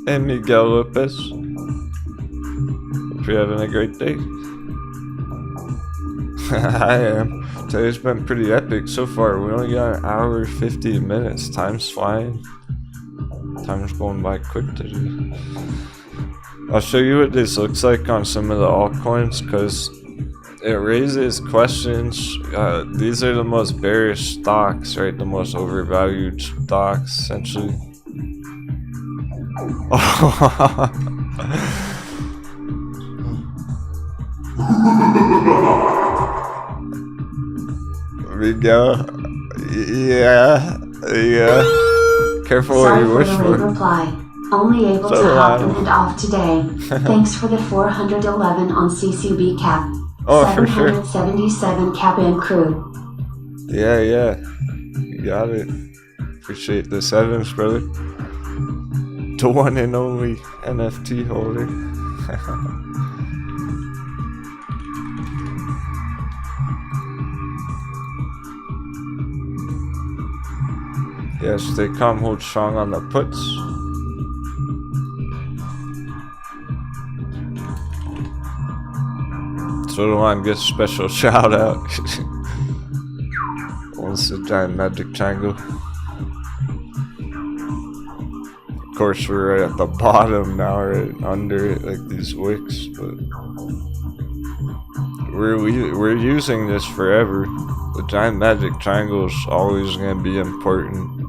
Hey Miguel Lopez, hope you're having a great day. I am. Today's been pretty epic so far. We only got an hour 50 minutes. Time's flying. Time's going by quick today. I'll show you what this looks like on some of the altcoins, because it raises questions. These are the most bearish stocks, right? The most overvalued stocks, essentially. Miguel, yeah. Careful what you wish for. Reply. Only able to hop in and off today. Thanks for the 411 on CCB cap. Oh, for sure. 777 cap and crew. Yeah. You got it. Appreciate the sevens, brother. The one and only NFT holder. Yes, they come hold strong on the puts. So the one gets special shout out. Wants the giant magic triangle. Of course, we're right at the bottom now, right under it, like these wicks, but we're using this forever. The giant magic triangle is always going to be important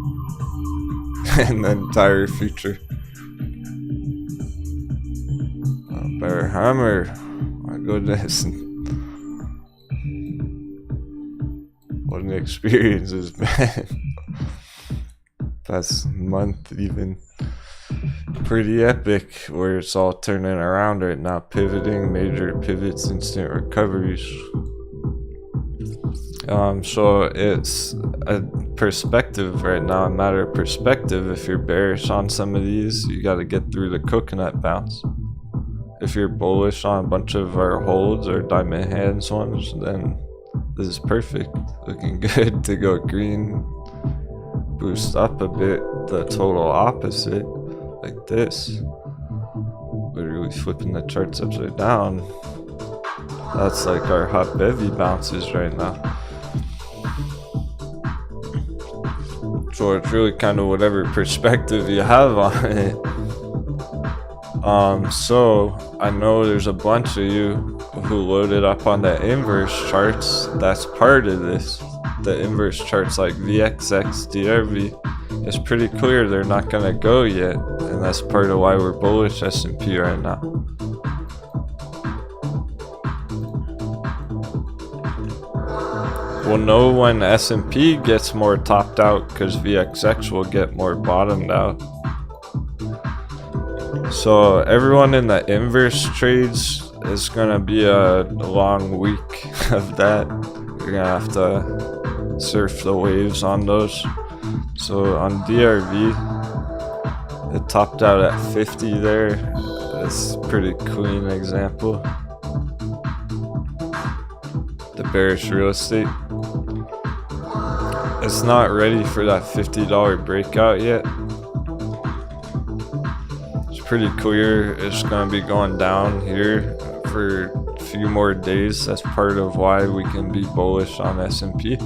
in the entire future. Bear hammer, my goodness. What an experience it's been. Past month even. Pretty epic, where it's all turning around right now, pivoting, major pivots, instant recoveries. So it's a perspective right now, a matter of perspective. If you're bearish on some of these, you got to get through the coconut bounce. If you're bullish on a bunch of our holds or diamond hands ones, then this is perfect. Looking good to go green, boost up a bit, the total opposite, like this. Literally flipping the charts upside down. That's like our hot bevy bounces right now. So it's really kind of whatever perspective you have on it. So I know there's a bunch of you who loaded up on the inverse charts. That's part of this. The inverse charts like VXX, DRV. It's pretty clear they're not gonna go yet, and that's part of why we're bullish S&P right now. We'll know when S&P gets more topped out because VXX will get more bottomed out. So everyone in the inverse trades is gonna be a long week of that. You're gonna have to surf the waves on those. So on DRV, it topped out at 50 there. That's a pretty clean example. The bearish real estate. It's not ready for that $50 breakout yet. It's pretty clear it's going to be going down here for a few more days. That's part of why we can be bullish on S&P.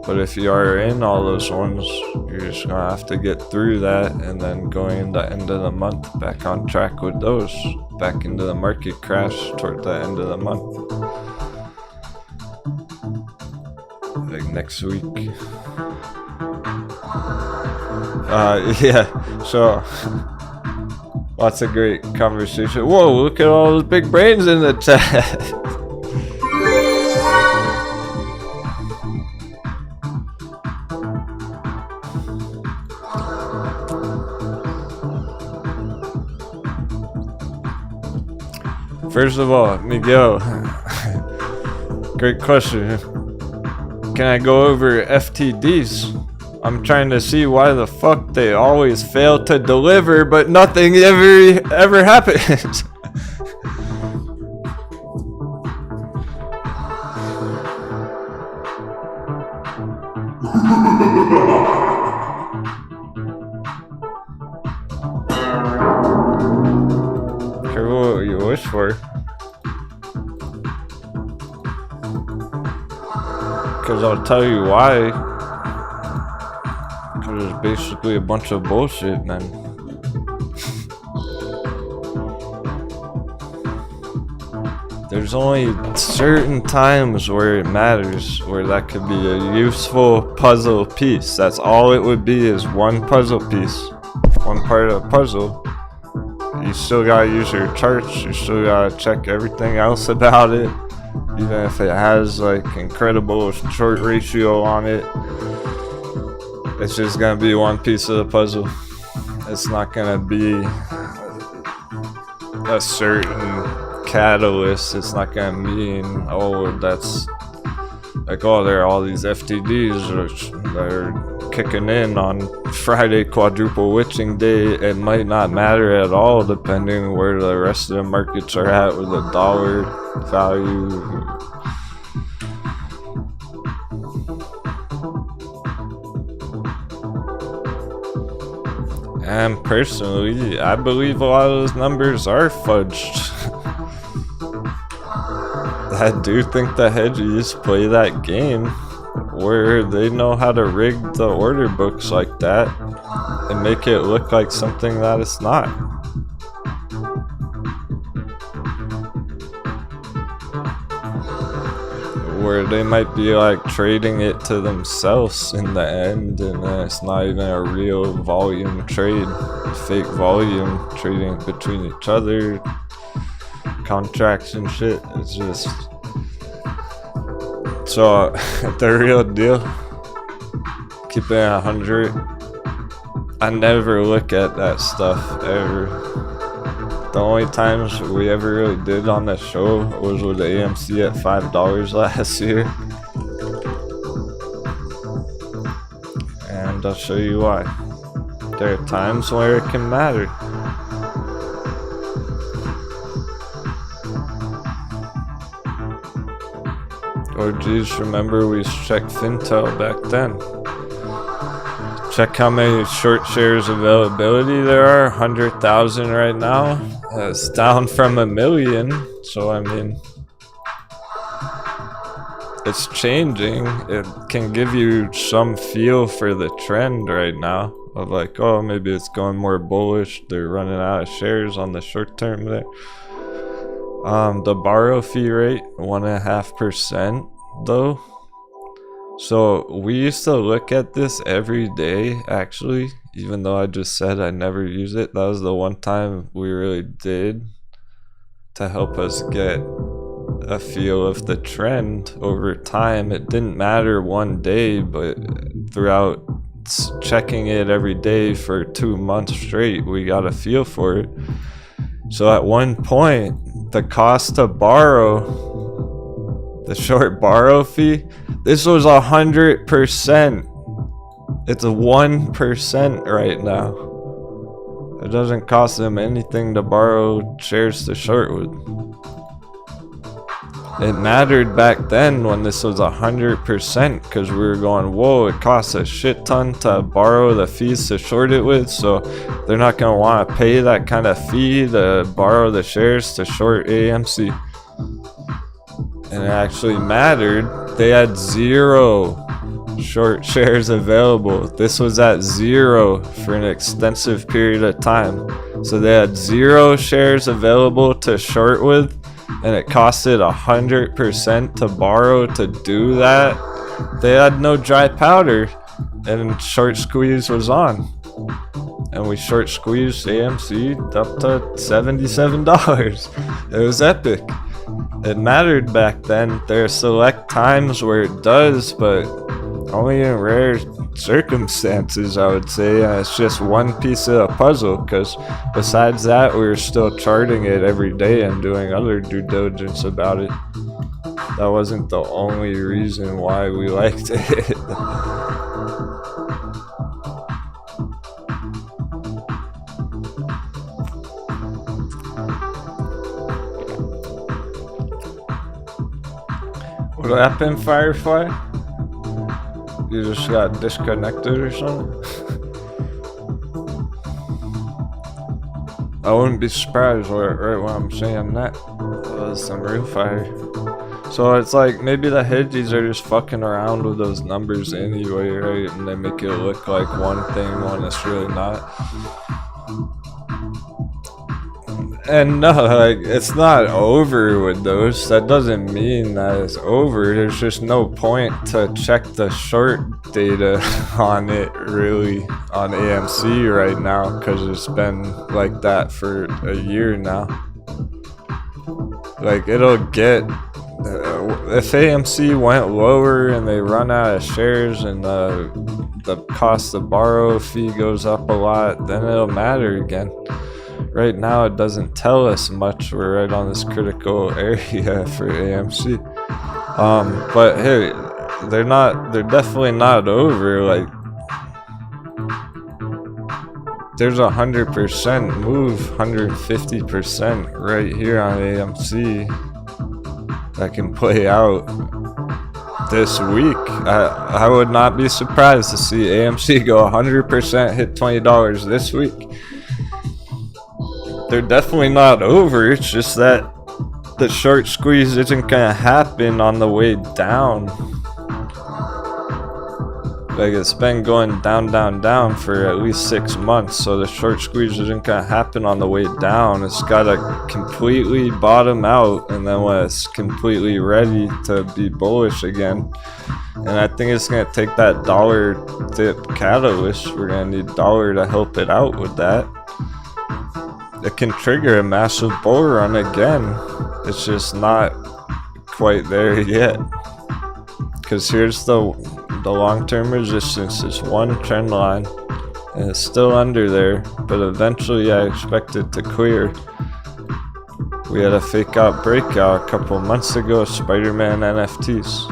But if you are in all those ones, you're just going to have to get through that and then going into the end of the month back on track with those. Back into the market crash toward the end of the month. Like next week. Yeah, so lots of great conversation. Whoa, look at all those big brains in the chat. First of all, Miguel, great question. Can I go over FTDs? I'm trying to see why the fuck they always fail to deliver, but nothing ever happens. Careful what you wish for. Because I'll tell you why. Because it's basically a bunch of bullshit, man. There's only certain times where it matters, where that could be a useful puzzle piece. That's all it would be, is one puzzle piece. One part of the puzzle. You still gotta use your charts, you still gotta check everything else about it. Even if it has like incredible short ratio on it, it's just gonna be one piece of the puzzle. It's not gonna be a certain catalyst. It's not gonna mean, oh, that's like, oh, there are all these FTDs that are kicking in on Friday, quadruple witching day. It might not matter at all depending where the rest of the markets are at with the dollar value. And personally, I believe a lot of those numbers are fudged. I do think the hedgies play that game where they know how to rig the order books like that and make it look like something that it's not. Where they might be like trading it to themselves in the end, and it's not even a real volume trade. Fake volume trading between each other, contracts and shit. It's just so the real deal. Keep it 100. I never look at that stuff ever. The only times we ever really did on the show was with the AMC at $5 last year. and I'll show you why. There are times where it can matter. Oh geez, remember we checked Fintel back then. Check how many short shares availability there are, 100,000 right now. It's down from 1 million, so I mean, it's changing. It can give you some feel for the trend right now of like, oh, maybe it's going more bullish. They're running out of shares on the short term there. The borrow fee rate, 1.5% though. So we used to look at this every day, actually, even though I just said I never use it. That was the one time we really did to help us get a feel of the trend over time. It didn't matter one day, but throughout checking it every day for 2 months straight, we got a feel for it. So at one point, the cost to borrow, the short borrow fee, this was 100%. It's 1% right now. It doesn't cost them anything to borrow shares to short with. It mattered back then when this was 100% because we were going, whoa, it costs a shit ton to borrow the fees to short it with, so they're not going to want to pay that kind of fee to borrow the shares to short AMC. And it actually mattered. They had 0 short shares available. This was at 0 for an extensive period of time. So they had 0 shares available to short with, and it costed 100% to borrow to do that. They had no dry powder, and short squeeze was on. And we short squeezed AMC up to $77. It was epic. It mattered back then. There are select times where it does, but only in rare circumstances, I would say. And it's just one piece of the puzzle, because besides that, we were still charting it every day and doing other due diligence about it. That wasn't the only reason why we liked it. What happened, Firefly? You just got disconnected or something? I wouldn't be surprised right when I'm saying that. That was some real fire. So it's like maybe the hedgies are just fucking around with those numbers anyway, right? And they make it look like one thing when it's really not. And no, like, it's not over with those. That doesn't mean that it's over. There's just no point to check the short data on it, really, on AMC right now, because it's been like that for a year now. Like, it'll get... if AMC went lower and they run out of shares and the cost of borrow fee goes up a lot, then it'll matter again. Right now it doesn't tell us much. We're right on this critical area for AMC. But hey, they're definitely not over. Like, there's 100% move, 150% right here on AMC that can play out this week. I would not be surprised to see AMC go 100% hit $20 this week. They're definitely not over. It's just that the short squeeze isn't gonna happen on the way down. Like, it's been going down for at least 6 months, so the short squeeze isn't gonna happen on the way down. It's gotta completely bottom out, and then when it's completely ready to be bullish again. And I think it's gonna take that dollar dip catalyst. We're gonna need dollar to help it out with that. It can trigger a massive bull run again. It's just not quite there yet. Because here's the long-term resistance. It's one trend line, and it's still under there, but eventually I expect it to clear. We had a fake out breakout a couple months ago, Spider-Man NFTs.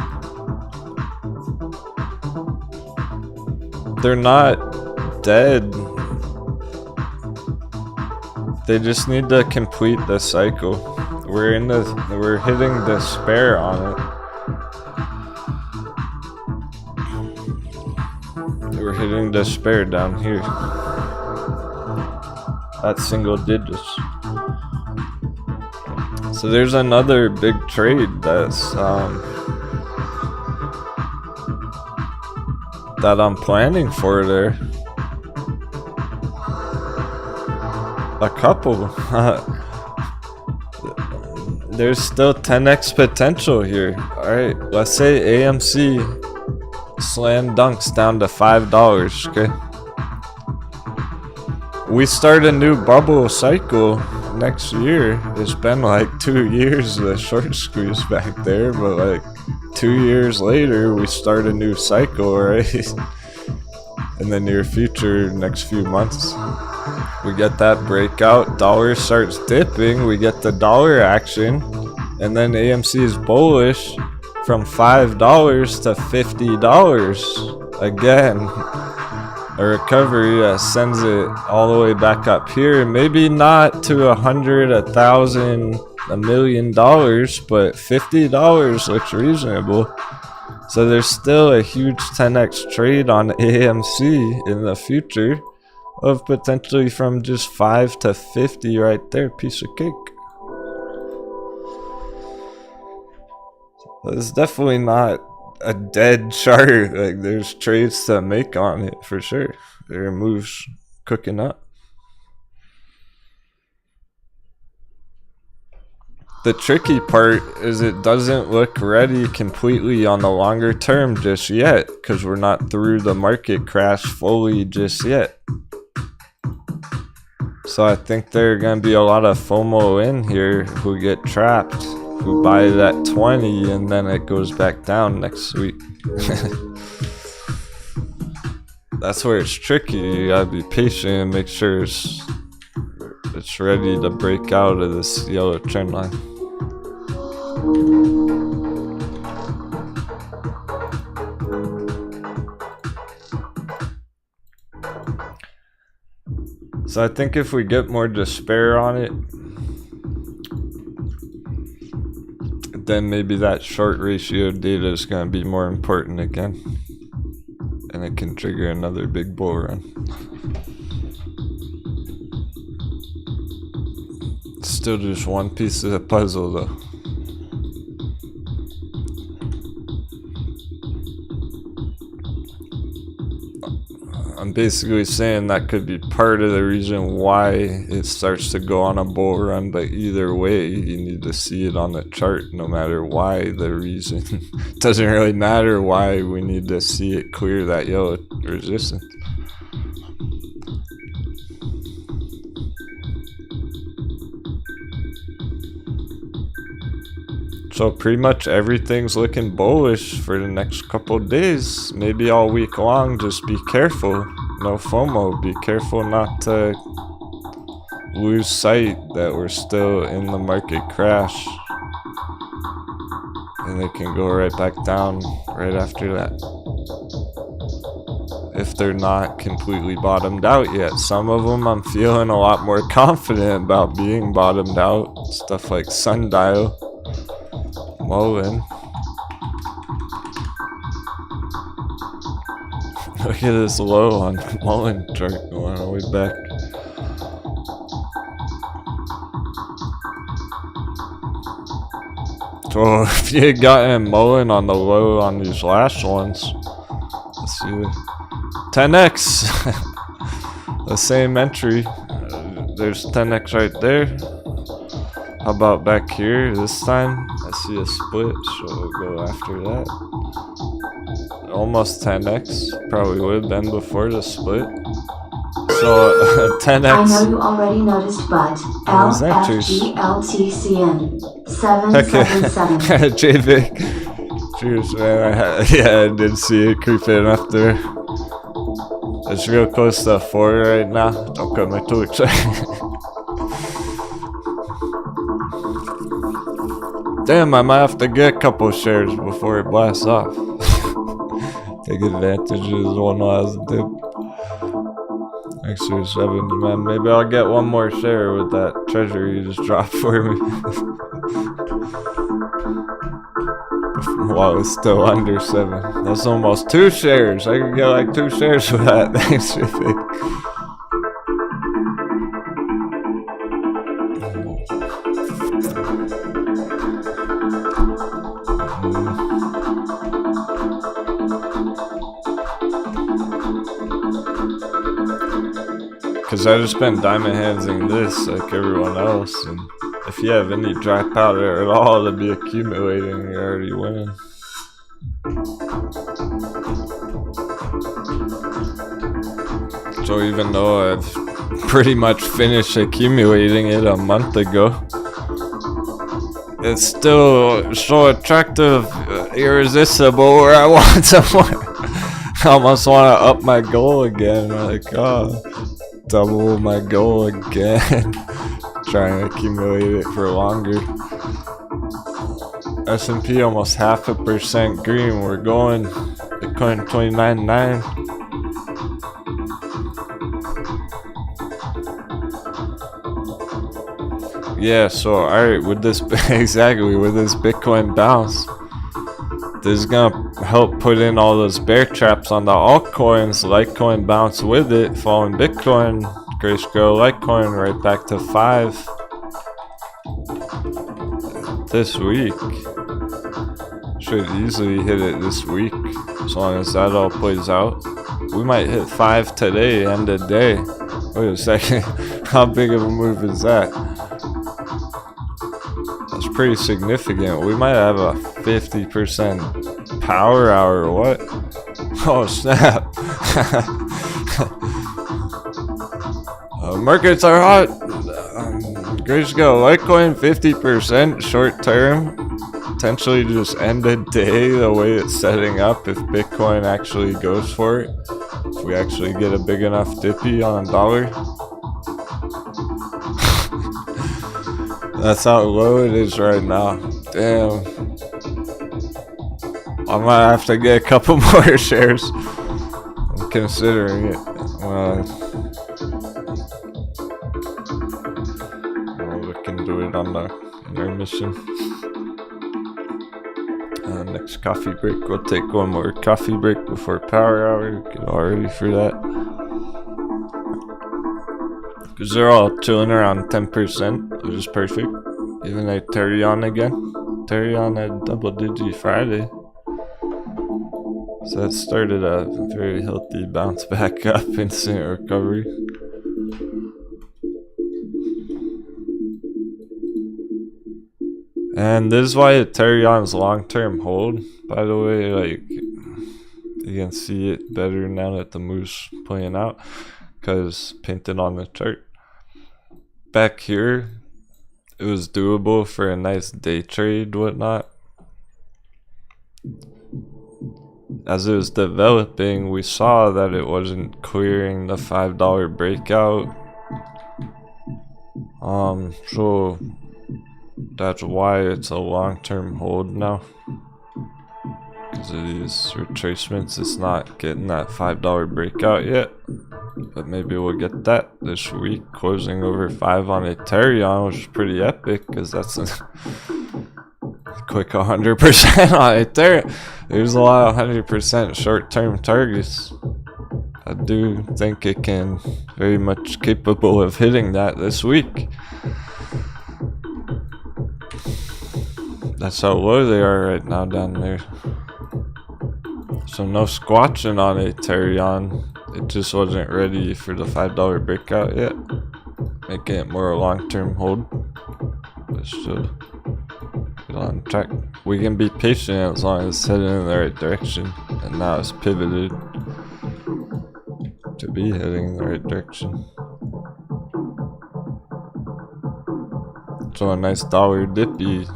they're not dead. They just need to complete the cycle. We're hitting despair on it. We're hitting despair down here. At single digits. So there's another big trade that's that I'm planning for there. A couple. There's still 10x potential here. Alright, let's say AMC slam dunks down to $5, okay? We start a new bubble cycle next year. It's been like 2 years of the short squeeze back there, but like 2 years later, we start a new cycle, right? In the near future, next few months. We get that breakout, dollar starts dipping, we get the dollar action, and then AMC is bullish from $5 to $50 again. A recovery that sends it all the way back up here, maybe not to 100, 1,000, $1 million, but $50 looks reasonable. So there's still a huge 10x trade on AMC in the future of potentially from just 5 to 50 right there, piece of cake. It's definitely not a dead chart. Like, there's trades to make on it for sure. There are moves cooking up. The tricky part is it doesn't look ready completely on the longer term just yet, because we're not through the market crash fully just yet. So I think there are going to be a lot of FOMO in here who get trapped, who buy that 20 and then it goes back down next week. That's where it's tricky. You gotta be patient and make sure it's ready to break out of this yellow trend line. So I think if we get more despair on it, then maybe that short ratio data is going to be more important again, and it can trigger another big bull run. Still just one piece of the puzzle though. I'm basically saying that could be part of the reason why it starts to go on a bull run, but either way, you need to see it on the chart no matter why the reason. It doesn't really matter why we need to see it clear that yellow resistance. So pretty much everything's looking bullish for the next couple of days, maybe all week long. Just be careful, no FOMO, be careful not to lose sight that we're still in the market crash, and it can go right back down right after that if they're not completely bottomed out yet. Some of them I'm feeling a lot more confident about being bottomed out, stuff like Sundial, mullen. Look at this low on mullen chart going all the way back. So if you had gotten mullen on the low on these last ones, let's see, 10x, the same entry. There's 10x right there. How about back here this time? I see a split, so we'll go after that. Almost 10x, probably would have been before the split. So 10x. I know you already noticed, but LFGLTCN 777. JVic. Cheers, man. Yeah, I did see it creeping up there. It's real close to 4 right now. Don't cut my too excited. Damn, I might have to get a couple shares before it blasts off. Take advantages when it has a dip. Extra 7, man. Maybe I'll get one more share with that treasure you just dropped for me. While it's still under 7. That's almost 2 shares. I could get like 2 shares for that. Thanks, Because I just been diamond handsing this like everyone else, and if you have any dry powder at all to be accumulating, you're already winning. So even though I've pretty much finished accumulating it a month ago, it's still so attractive, irresistible, where I want some more. I almost want to up my goal again, like, oh, double my goal again. Trying to accumulate it for longer. S&P almost 0.5% green. We're going Bitcoin 29.9. Yeah, so alright, with this exactly with this Bitcoin bounce, this is gonna help put in all those bear traps on the altcoins. Litecoin bounce with it, following Bitcoin. Grayscale Litecoin right back to 5 this week. Should easily hit it this week as long as that all plays out. We might hit 5 today, end of day. Wait a second, how big of a move is that? That's pretty significant. We might have a 50% power hour or what? Oh snap. Markets are hot. Grayscale Litecoin 50% short term. Potentially just end the day the way it's setting up if Bitcoin actually goes for it. If we actually get a big enough dippy on a dollar. That's how low it is right now. Damn. I might have to get a couple more shares. I'm considering it. We can do it on the intermission. Next coffee break. We'll take one more coffee break before power hour. Get all ready for that. Because they're all chilling around 10%, which is perfect. Even Aterian again. Aterian had double digit Friday. So that started a very healthy bounce back up, instant recovery. And this is why Ethereum's long-term hold, by the way. Like, you can see it better now that the move's playing out, because painted on the chart. Back here, it was doable for a nice day trade, whatnot. As it was developing, we saw that it wasn't clearing the $5 breakout. So that's why it's a long-term hold now. Because of these retracements, it's not getting that $5 breakout yet. But maybe we'll get that this week, closing over 5 on Ethereum, which is pretty epic, because that's a quick 100% on Ethereum. There's a lot of 100% short-term targets. I do think it can very much capable of hitting that this week. That's how low they are right now down there. So no squatching on Ethereum. It just wasn't ready for the $5 breakout yet. Making it more a long-term hold. But still get on track. We can be patient as long as it's heading in the right direction. And now it's pivoted to be heading in the right direction. So a nice dollar dippy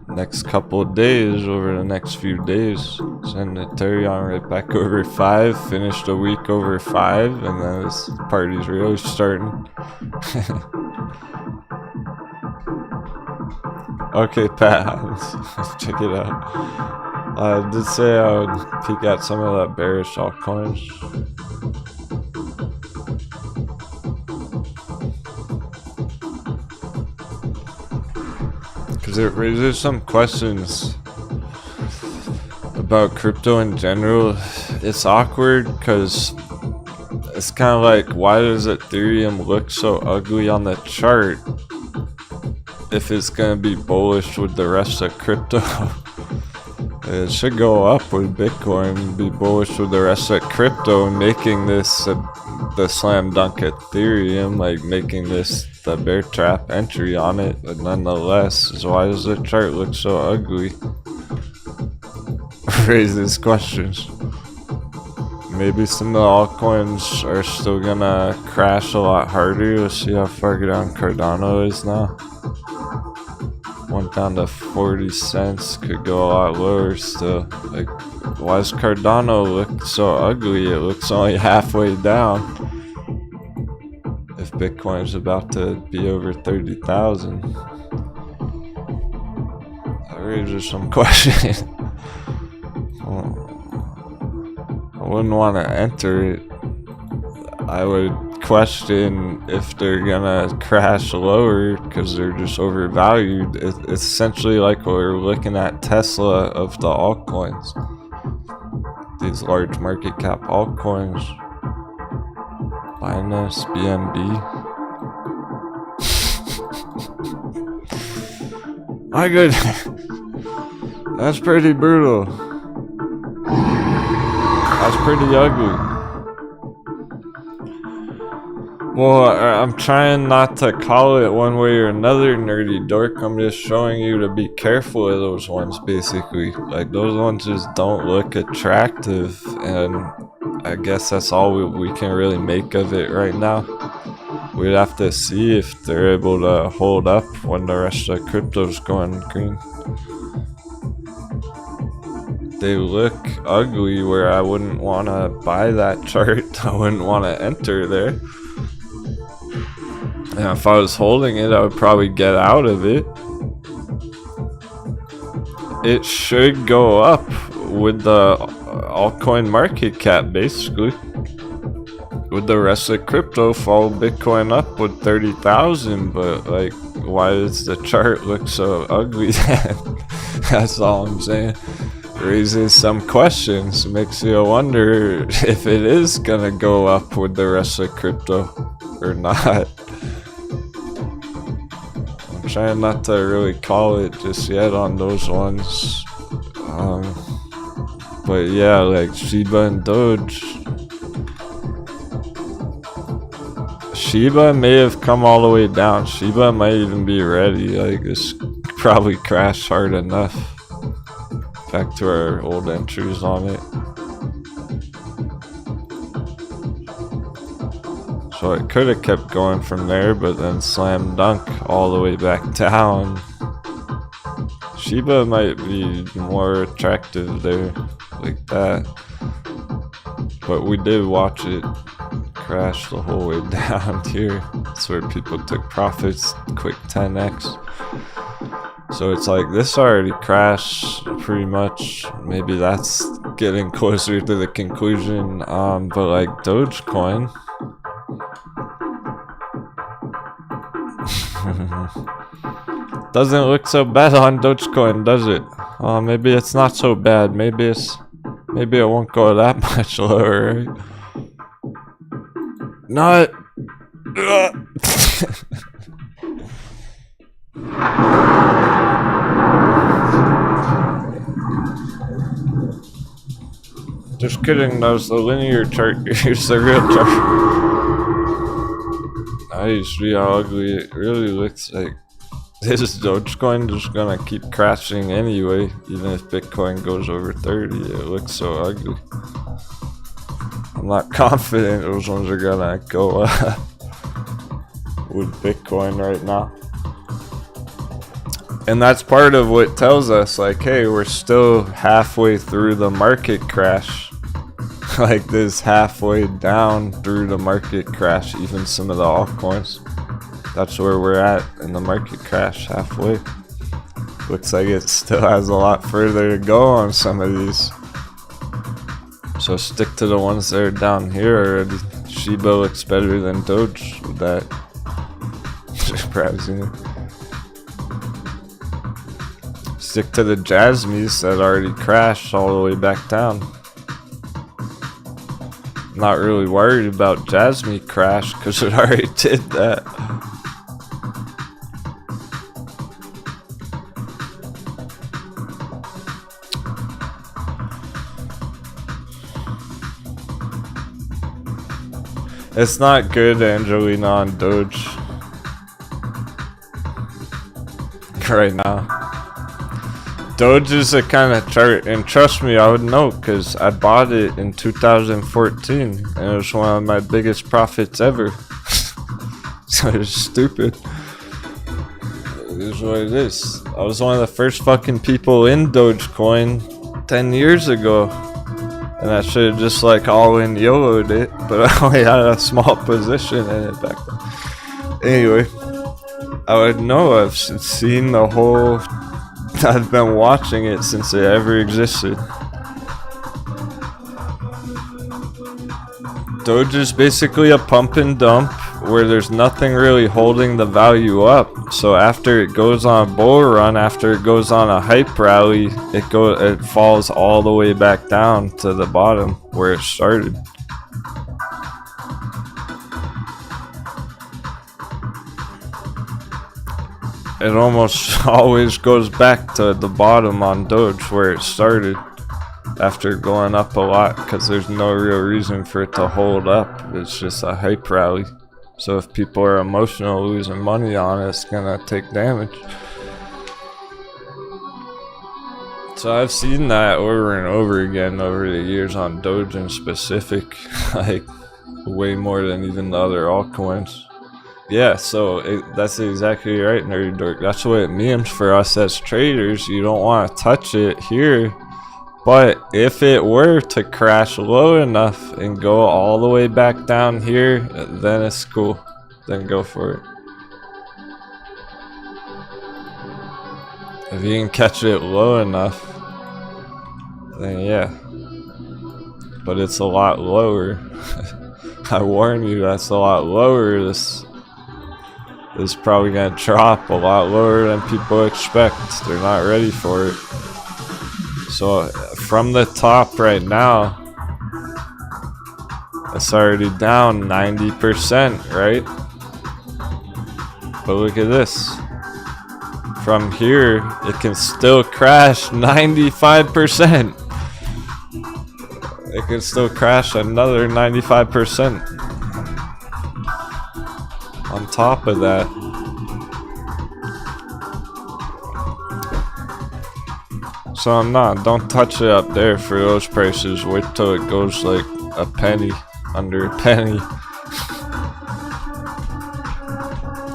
next couple of days, over the next few days. Send Ethereum right back over 5, finished a week over 5, and then this party's really starting. Okay, Pat, let's check it out. I did say I would peek at some of that bearish altcoins. Because it raises some questions about crypto in general. It's awkward because it's kind of like, why does Ethereum look so ugly on the chart if it's going to be bullish with the rest of crypto? It should go up with Bitcoin, be bullish with the rest of crypto, making this the slam dunk Ethereum, like making this the bear trap entry on it. But nonetheless, why does the chart look so ugly? Raises questions. Maybe some of the altcoins are still gonna crash a lot harder. Let's see how far down Cardano is now. Went down to 40 cents, could go a lot lower still. Like, why does Cardano look so ugly? It looks only halfway down. If Bitcoin's about to be over 30,000. That raises some questions. I wouldn't want to enter it. I would question if they're gonna crash lower because they're just overvalued. It's essentially like we're looking at Tesla of the altcoins. These large market cap altcoins. Binance, BNB. My goodness. That's pretty brutal. That's pretty ugly. Well, I'm trying not to call it one way or another, nerdy dork. I'm just showing you to be careful of those ones, basically. Like, those ones just don't look attractive, and I guess that's all we can really make of it right now. We'd have to see if they're able to hold up when the rest of crypto's going green. They look ugly where I wouldn't want to buy that chart. I wouldn't want to enter there. And if I was holding it, I would probably get out of it. It should go up with the altcoin market cap, basically. With the rest of crypto, follow Bitcoin up with 30,000, but like, why does the chart look so ugly then? That's all I'm saying. Raises some questions, makes you wonder if it is gonna go up with the rest of crypto or not. I'm trying not to really call it just yet on those ones. But yeah, like Shiba and Doge. Shiba may have come all the way down. Shiba might even be ready. Like, it's probably crashed hard enough. Back to our old entries on it. So it could have kept going from there, but then slam dunk all the way back down. Shiba might be more attractive there, like that. But we did watch it crash the whole way down here. That's where people took profits, quick 10x. So it's like, this already crashed pretty much. Maybe that's getting closer to the conclusion. But like Dogecoin. Doesn't look so bad on Dogecoin, does it? Maybe it's not so bad. Maybe it won't go that much lower, right? Not. Just kidding, that was the linear chart. Here's the real chart. Nice, see how ugly it really looks like. This Dogecoin just gonna keep crashing anyway, even if Bitcoin goes over 30. It looks so ugly. I'm not confident those ones are gonna go up with Bitcoin right now. And that's part of what tells us, like, hey, we're still halfway through the market crash. Like, this halfway down through the market crash, even some of the altcoins. That's where we're at in the market crash, halfway. Looks like it still has a lot further to go on some of these. So stick to the ones that are down here already. Shiba looks better than Doge with that. Surprisingly. Stick to the Jasmines that already crashed all the way back down. Not really worried about Jasmine crash because it already did that. It's not good, Angelina, on Doge right now. Doge is a kind of chart, and trust me, I would know because I bought it in 2014 and it was one of my biggest profits ever. So it's stupid. It is what it is. I was one of the first fucking people in Dogecoin 10 years ago. And I should have just like all in YOLO'd it, but I only had a small position in it back then. Anyway, I would know. I've seen the whole. I've been watching it since it ever existed. Doge is basically a pump and dump where there's nothing really holding the value up. So after it goes on a bull run, after it goes on a hype rally, it falls all the way back down to the bottom where it started. It almost always goes back to the bottom on Doge where it started after going up a lot because there's no real reason for it to hold up. It's just a hype rally. So if people are emotional losing money on it, it's gonna take damage. So I've seen that over and over again over the years on Doge in specific, like way more than even the other altcoins. Yeah, so that's exactly right, Nerdy Dork. That's what it means for us as traders. You don't want to touch it here. But if it were to crash low enough and go all the way back down here, then it's cool. Then go for it. If you can catch it low enough, then yeah. But it's a lot lower. I warn you, that's a lot lower. This is probably gonna drop a lot lower than people expect. They're not ready for it. So from the top right now, it's already down 90%, right? But look at this. From here, it can still crash 95%. It can still crash another 95% on top of that. So don't touch it up there for those prices. Wait till it goes like a penny, under a penny.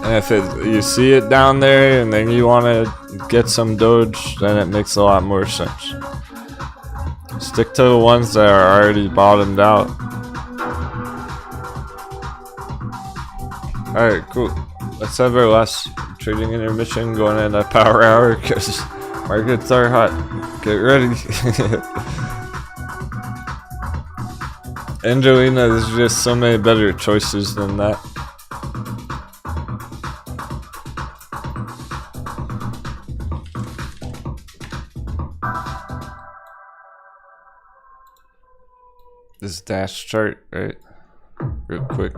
And if you see it down there and then you want to get some Doge, then it makes a lot more sense. Stick to the ones that are already bottomed out. Alright, cool. Let's have our last trading intermission going in that power hour because markets are hot. Get ready. Angelina, there's just so many better choices than that. This dash chart, right? Real quick.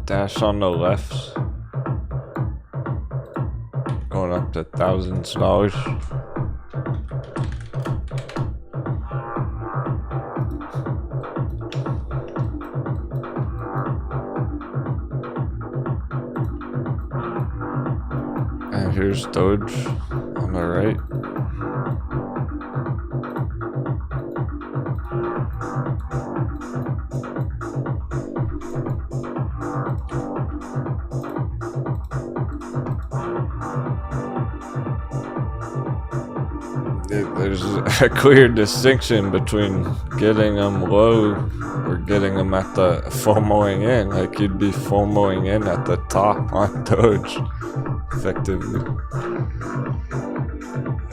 Dash on the left. Going up to thousands of dollars. And here's Doge on the right. There's a clear distinction between getting them low or getting them at the FOMOing in. Like you'd be FOMOing in at the top on Doge, effectively.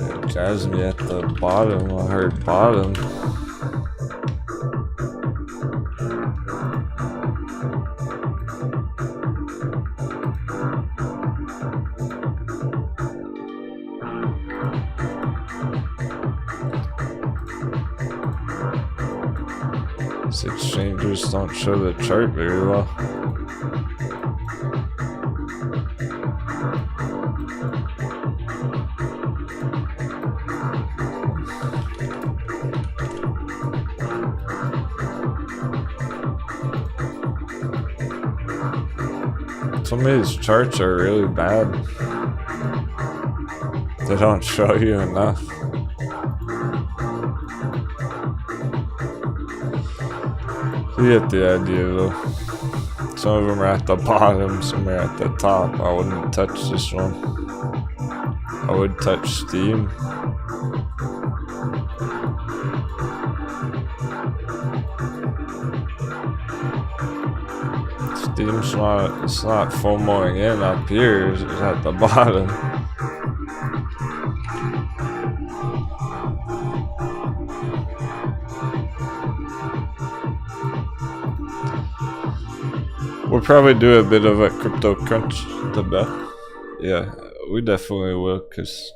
It jazz me at the bottom. I heard bottom. These exchangers don't show the chart very well. Some of these charts are really bad. They don't show you enough. You get the idea though. Some of them are at the bottom, some are at the top. I wouldn't touch this one. I would touch Steam. Steam's it's not FOMOing in up here, it's at the bottom. We'll probably do a bit of a crypto crunch the bell. Yeah, we definitely will, cause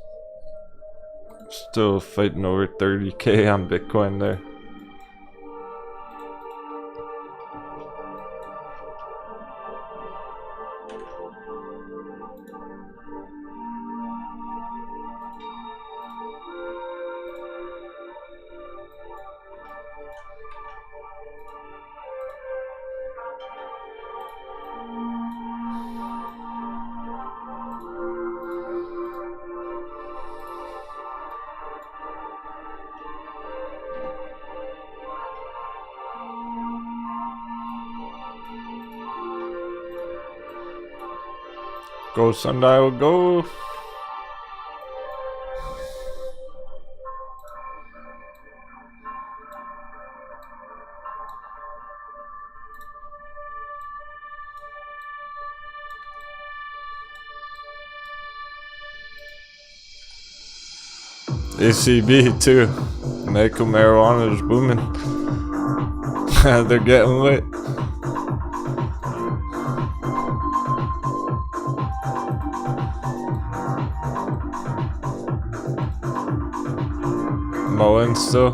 still fighting over 30K on Bitcoin there. Go sundial, go! ACB too. Medical marijuana is booming. They're getting lit. Mullen still.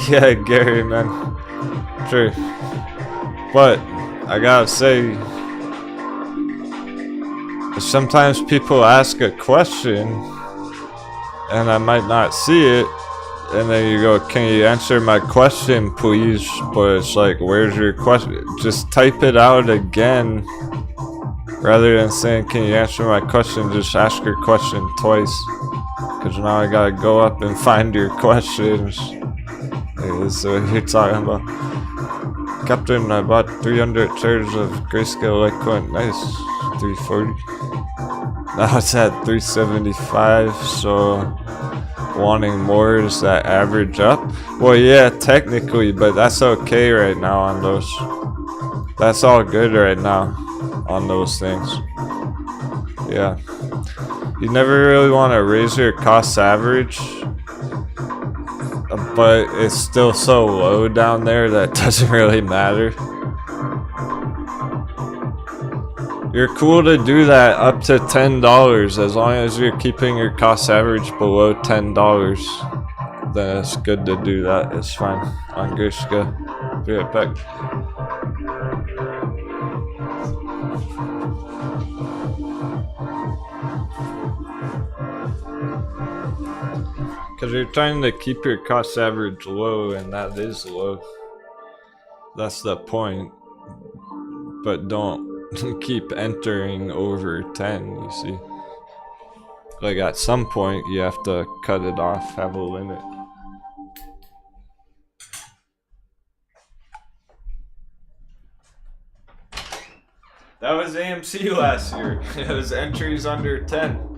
Yeah, Gary, man. True. But I gotta say, sometimes people ask a question and I might not see it, and then you go, can you answer my question, please? But it's like, where's your question? Just type it out again. Rather than saying, can you answer my question, just ask your question twice. Because now I gotta go up and find your questions. So you're talking about, Captain, I bought 300 shares of Grayscale Litecoin. Nice. 340. Now it's at 375, so wanting more, is that average up? Well, yeah, technically, but that's okay right now on those. That's all good right now on those things. Yeah. You never really want to raise your cost average, but it's still so low down there that doesn't really matter. You're cool to do that up to $10 as long as you're keeping your cost average below $10. Then it's good to do that. It's fine. On Grayscale. Be right back. Because you're trying to keep your cost average low, and that is low. That's the point. But don't keep entering over 10, you see. Like at some point you have to cut it off, have a limit. That was AMC last year. It was entries under 10.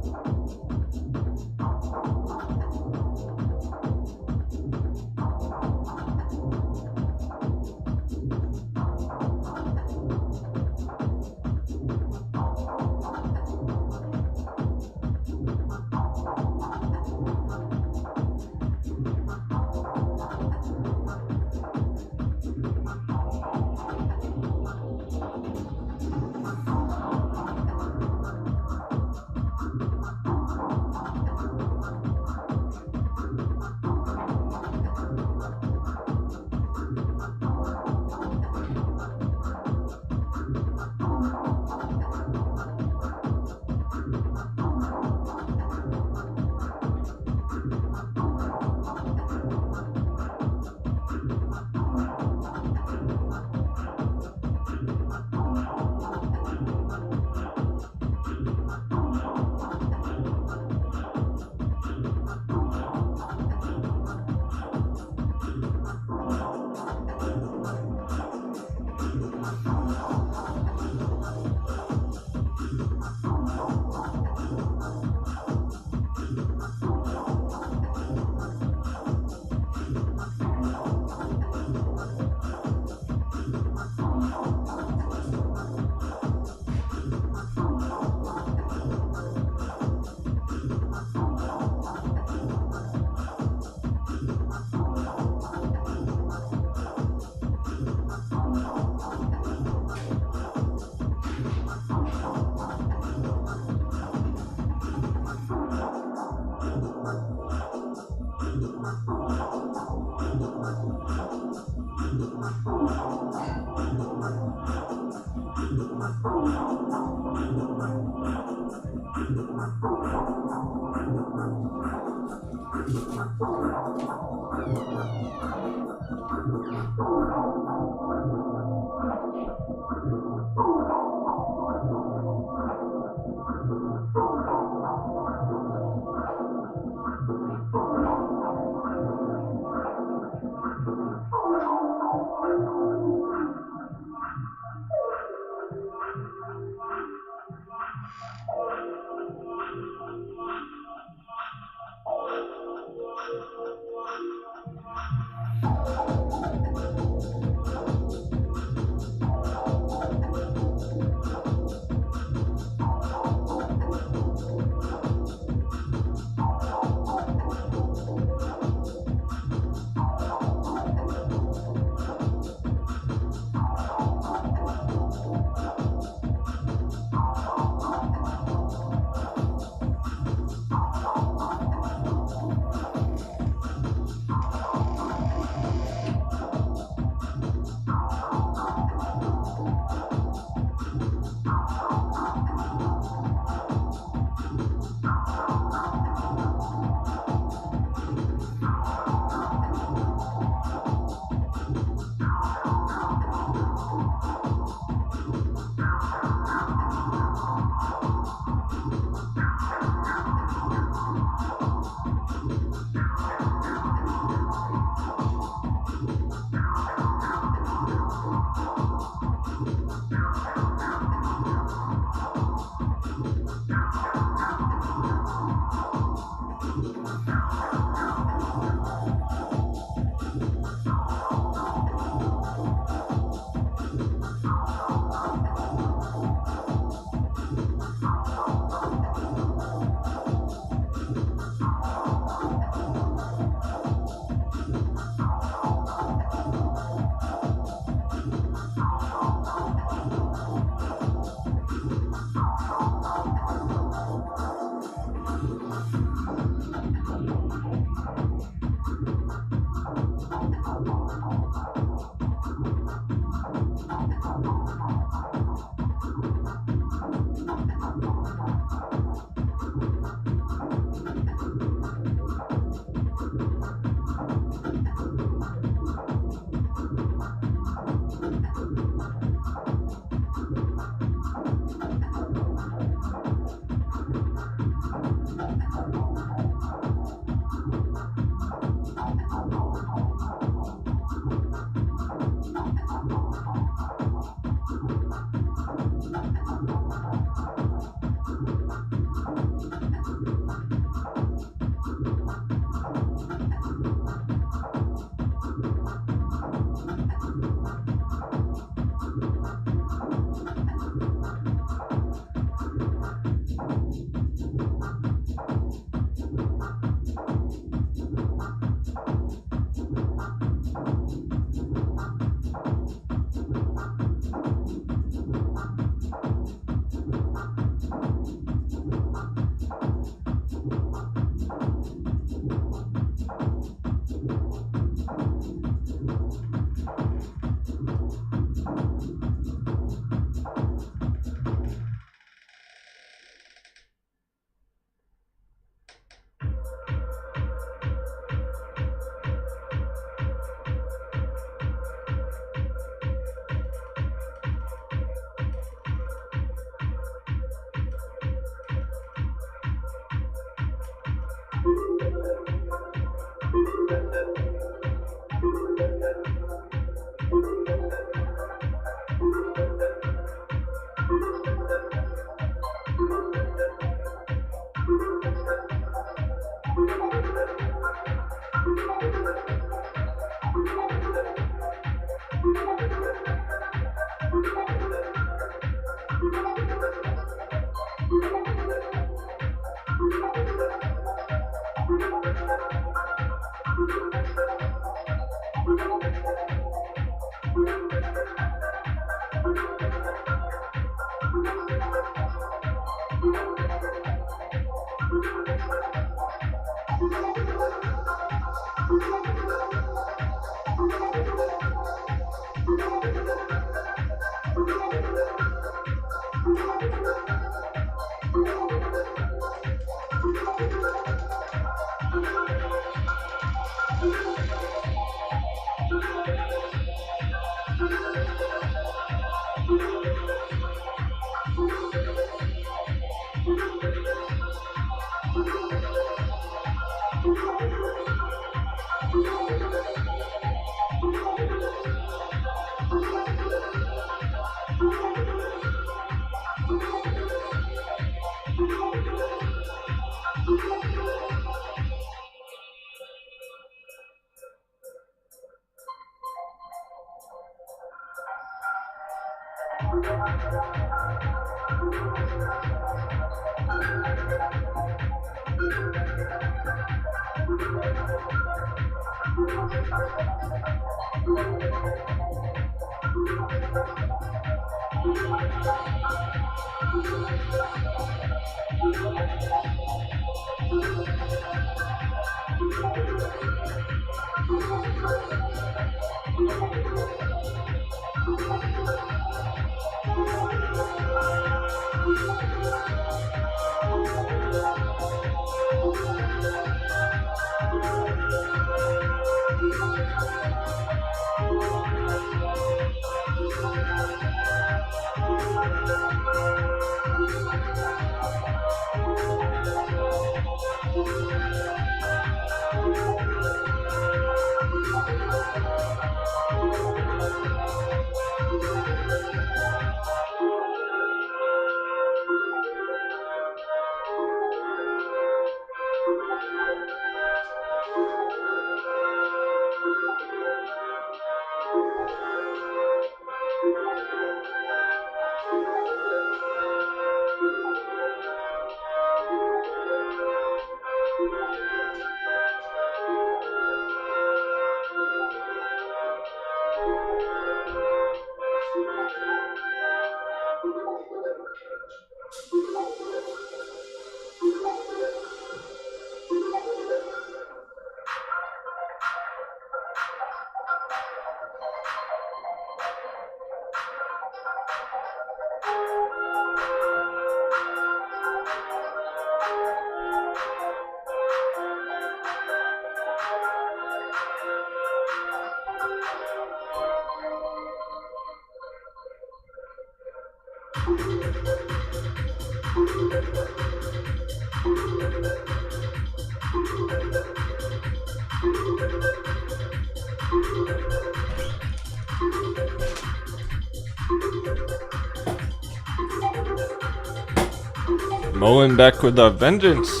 Mullen back with a vengeance.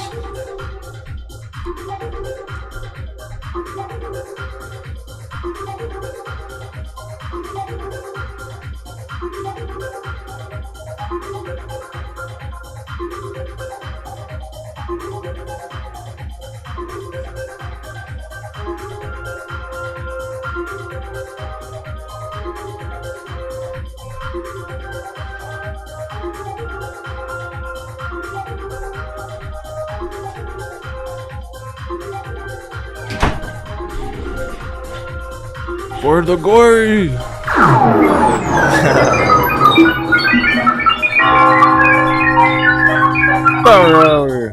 For the glory! Power!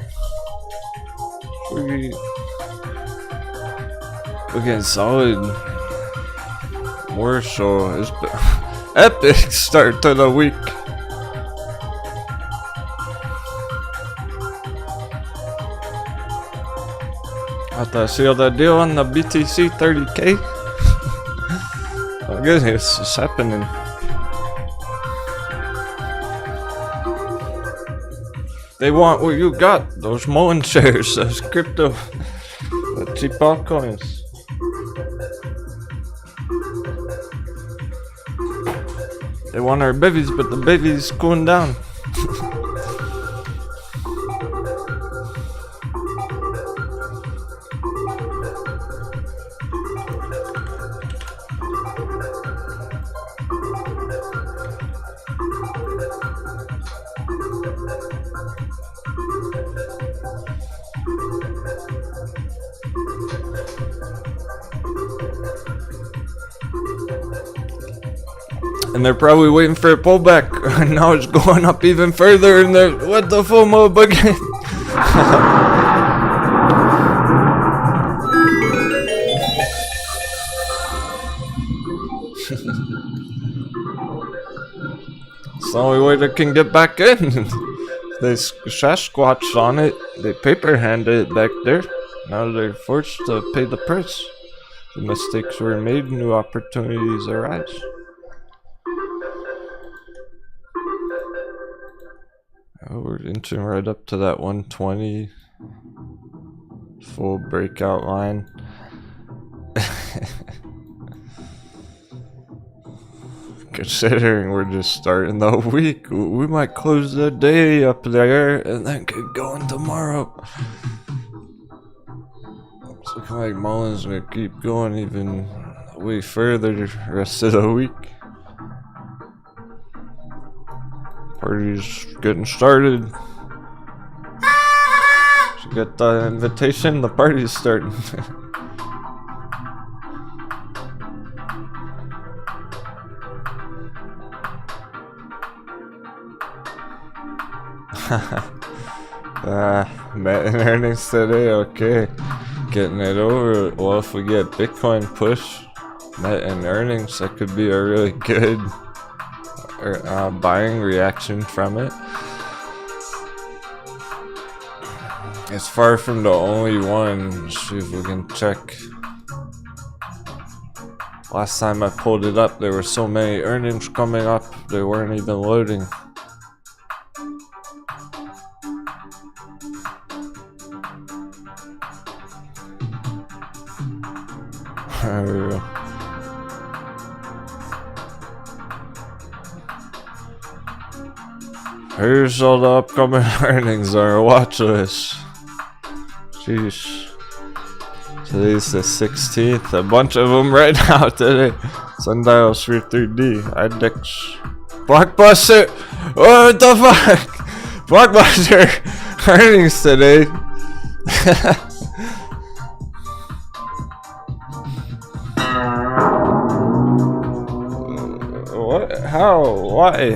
We're getting solid. More so. It's epic start to the week. I thought I sealed that deal on the BTC 30K. Oh goodness, it's happening. They want what you got, those mullen shares, those crypto, cheap altcoins. They want our bevies, but the bevies cooling down. And they're probably waiting for a pullback. Now it's going up even further, and they're what the FOMO again. It's the only way they can get back in. They Sasquatch on it. They paper handed it back there. Now they're forced to pay the price. The mistakes were made. New opportunities arise. Oh, we're inching right up to that 120 full breakout line. Considering we're just starting the week, we might close the day up there and then keep going tomorrow. It's looking like Mullen's gonna keep going even way further the rest of the week. Party's getting started. She got the invitation, the party's starting. Met in earnings today, okay. Getting it over. Well, if we get Bitcoin push, met in earnings, that could be a really good buying reaction from it. It's far from the only one. Let's see if we can check. Last time I pulled it up, there were so many earnings coming up, they weren't even loading. There we go. Here's all the upcoming earnings on our watch list. Sheesh. Today's the 16th. A bunch of them right now today. Sundial, Sphere 3D, IDEX, Blockbuster. What the fuck? Blockbuster earnings today. What? How? Why?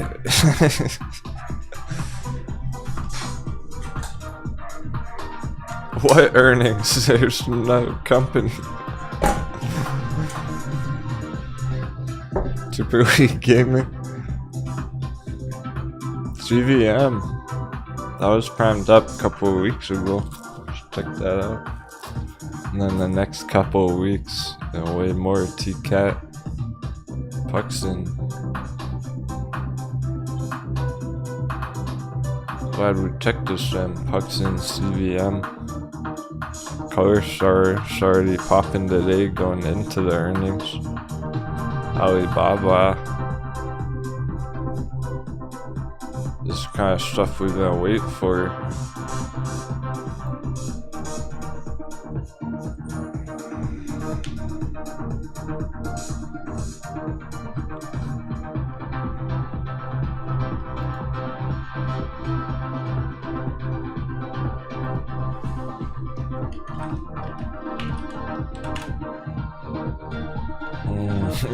What earnings? There's no company. Super Week Gaming. CVM. That was primed up a couple of weeks ago. Just check that out. And then the next couple of weeks, way more TCAT. Puxton. Glad we checked this then. Puxton, CVM. Color Star already popping today going into the earnings. Alibaba. This kind of stuff we've been waiting for.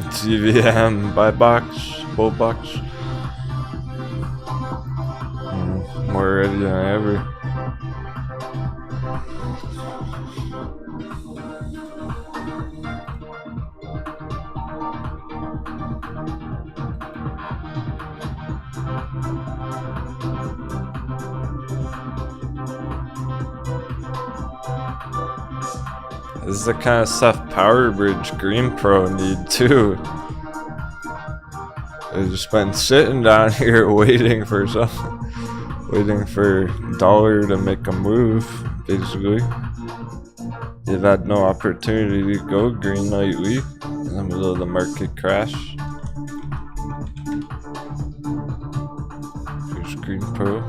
CVM, buy box, bull box. More ready than ever. This is the kind of stuff Power Bridge Green Pro need too. I've just been sitting down here waiting for something. Waiting for dollar to make a move, basically. They've had no opportunity to go green lately in the middle of the market crash. Here's Green Pro.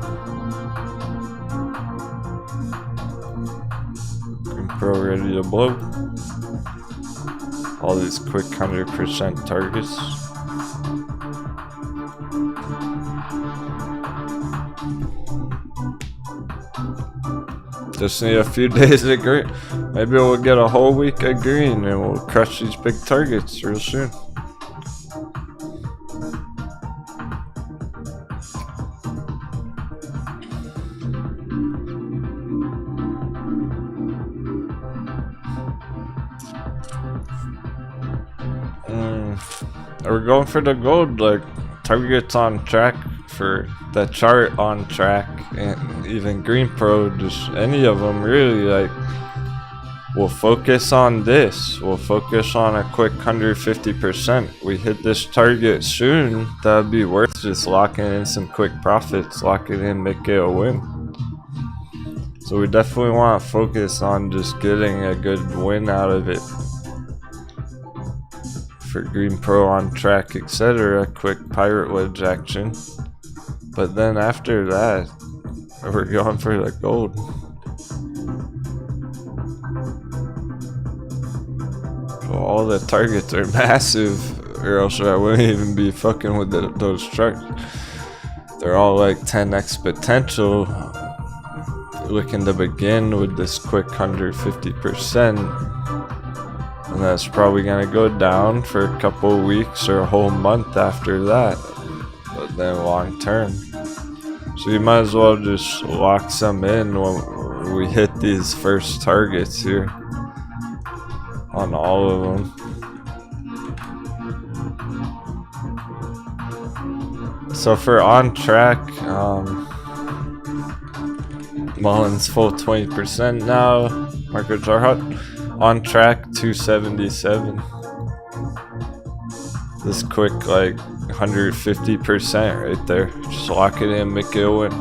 Green Pro ready to blow. All these quick 100% targets. Just need a few days of green. Maybe we'll get a whole week of green and we'll crush these big targets real soon. We're going for the gold, like targets on track for the chart on track, and even Green Pro, just any of them really. Like, we'll focus on this. We'll focus on a quick 150%. We hit this target soon. That'd be worth just locking in some quick profits, lock it in, make it a win. So we definitely want to focus on just getting a good win out of it. For Green Pro on track, etc. Quick pirate wedge action. But then after that, we're going for the gold. So all the targets are massive, or else I wouldn't even be fucking with those charts. They're all like 10x potential. Looking to begin with this quick 150%. And that's probably gonna go down for a couple of weeks or a whole month after that, but then long term. So you might as well just lock some in when we hit these first targets here on all of them. So for on track, Mullen's full 20% now. Markets are hot. On track 277. This quick like 150% right there. Just lock it in, make it a win.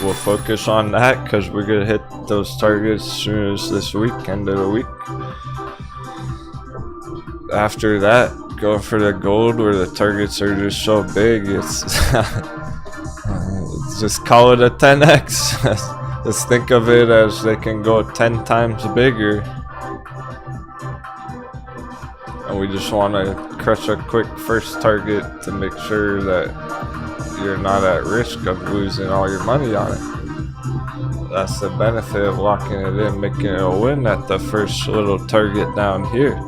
We'll focus on that because we're gonna hit those targets as soon as this week, end of the week. After that, go for the gold where the targets are just so big. It's just call it a 10x. Let's think of it as they can go 10 times bigger. And we just want to crush a quick first target to make sure that you're not at risk of losing all your money on it. That's the benefit of locking it in, making it a win at the first little target down here.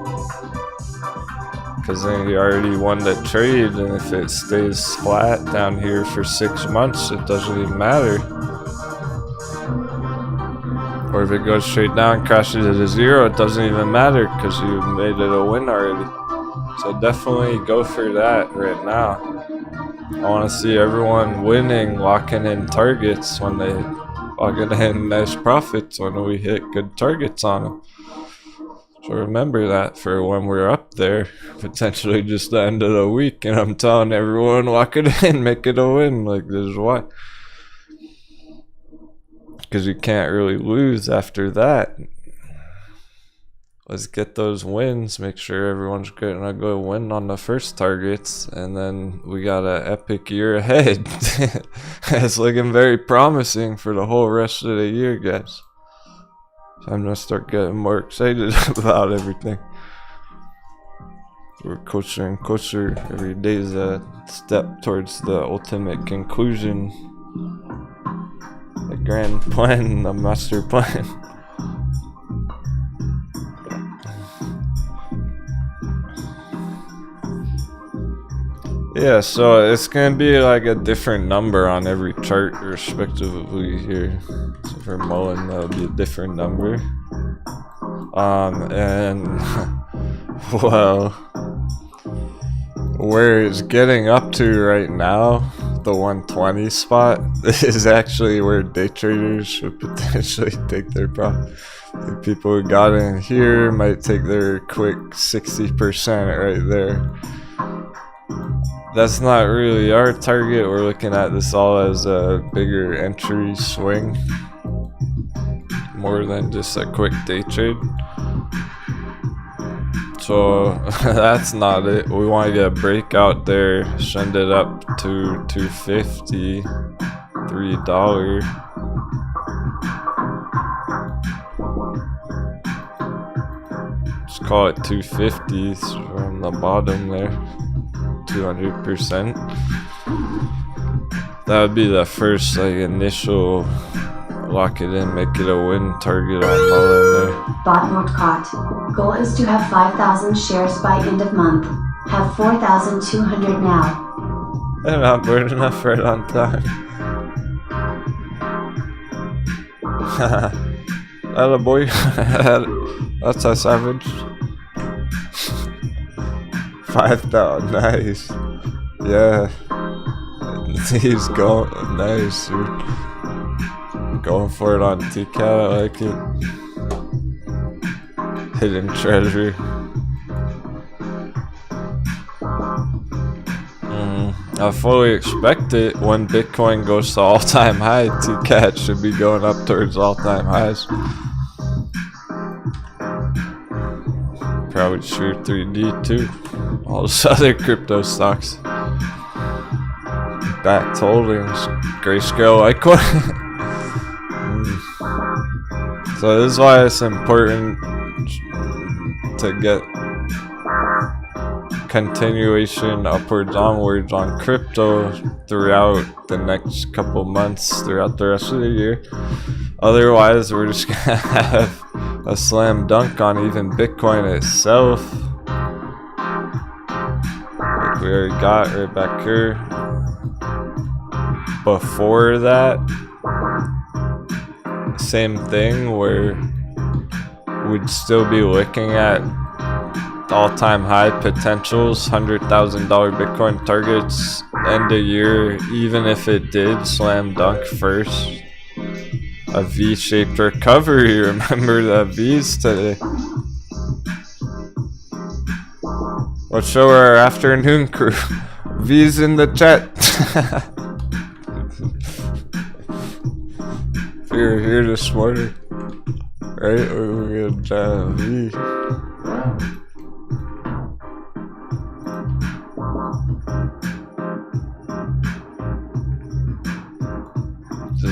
Because then you already won the trade, and if it stays flat down here for 6 months, it doesn't even matter. Or if it goes straight down, crashes to 0, it doesn't even matter because you made it a win already. So definitely go for that right now. I want to see everyone winning, locking in targets when they lock in nice profits when we hit good targets on them. So remember that for when we're up there, potentially just the end of the week, and I'm telling everyone, lock it in, make it a win. Like, this is why. Because you can't really lose after that. Let's get those wins, make sure everyone's getting a good win on the first targets, and then we got an epic year ahead. It's looking very promising for the whole rest of the year, guys. I'm gonna start getting more excited about everything. We're closer and closer. Every day is a step towards the ultimate conclusion. The grand plan, the master plan. Yeah, so it's gonna be like a different number on every chart respectively here. So for mullen, that'll be a different number. And well, where it's getting up to right now, the 120 spot, is actually where day traders should potentially take their profit. The people who got in here might take their quick 60% right there. that's not really our target. We're looking at this all as a bigger entry swing, more than just a quick day trade. So that's not it. We want to get a breakout there, send it up to $2.50, $3. Let's call it 250 from the bottom there, 200%. That would be the first like initial lock it in, make it a win target on mullen there. Bot mode caught. Goal is to have 5,000 shares by end of month. Have 4,200 now. And not burning enough right on time. Atta boy. That's a savage. 5,000, nice. Yeah. He's going, nice, dude. Going for it on TCAT, I like it. Hidden treasure. I fully expect it when Bitcoin goes to all-time high. TCAT should be going up towards all-time highs. Probably sure 3D too. All those other crypto stocks. Backed holdings. Grayscale Litecoin. So this is why it's important to get continuation upwards onwards on crypto throughout the next couple months, throughout the rest of the year. Otherwise, we're just gonna have a slam dunk on even Bitcoin itself, like we already got right back here. Before that, same thing, where we'd still be looking at all-time high potentials, $100,000 Bitcoin targets end of year, even if it did slam dunk first. A V-shaped recovery. Remember the V's today. Let's show our afternoon crew. V's in the chat. If you're here this morning, right? We're gonna try a V.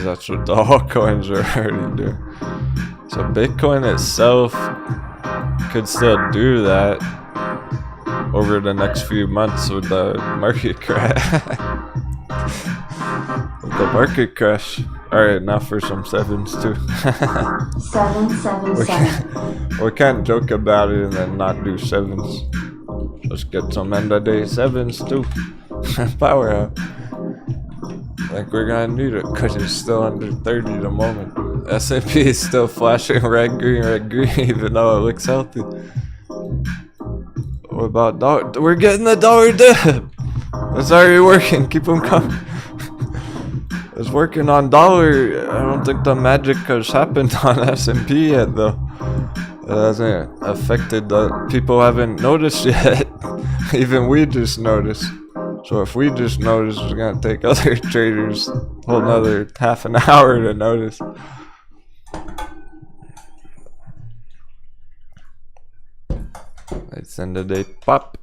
That's what the altcoins are already doing. So Bitcoin itself could still do that over the next few months with the market crash. With the market crash. Alright, now for some sevens too. 777. We can't joke about it and then not do sevens. Let's get some end of day sevens too. Power out. Like we're gonna need it because it's still under 30 at the moment. S&P is still flashing red, green, even though it looks healthy. What about dollar? We're getting the dollar dip. It's already working. Keep them coming. It's working on dollar. I don't think the magic has happened on S&P yet though. It hasn't affected the people haven't noticed yet. Even we just noticed. So if we just notice, it's gonna take other traders a whole another half an hour to notice. Let's end the day pop.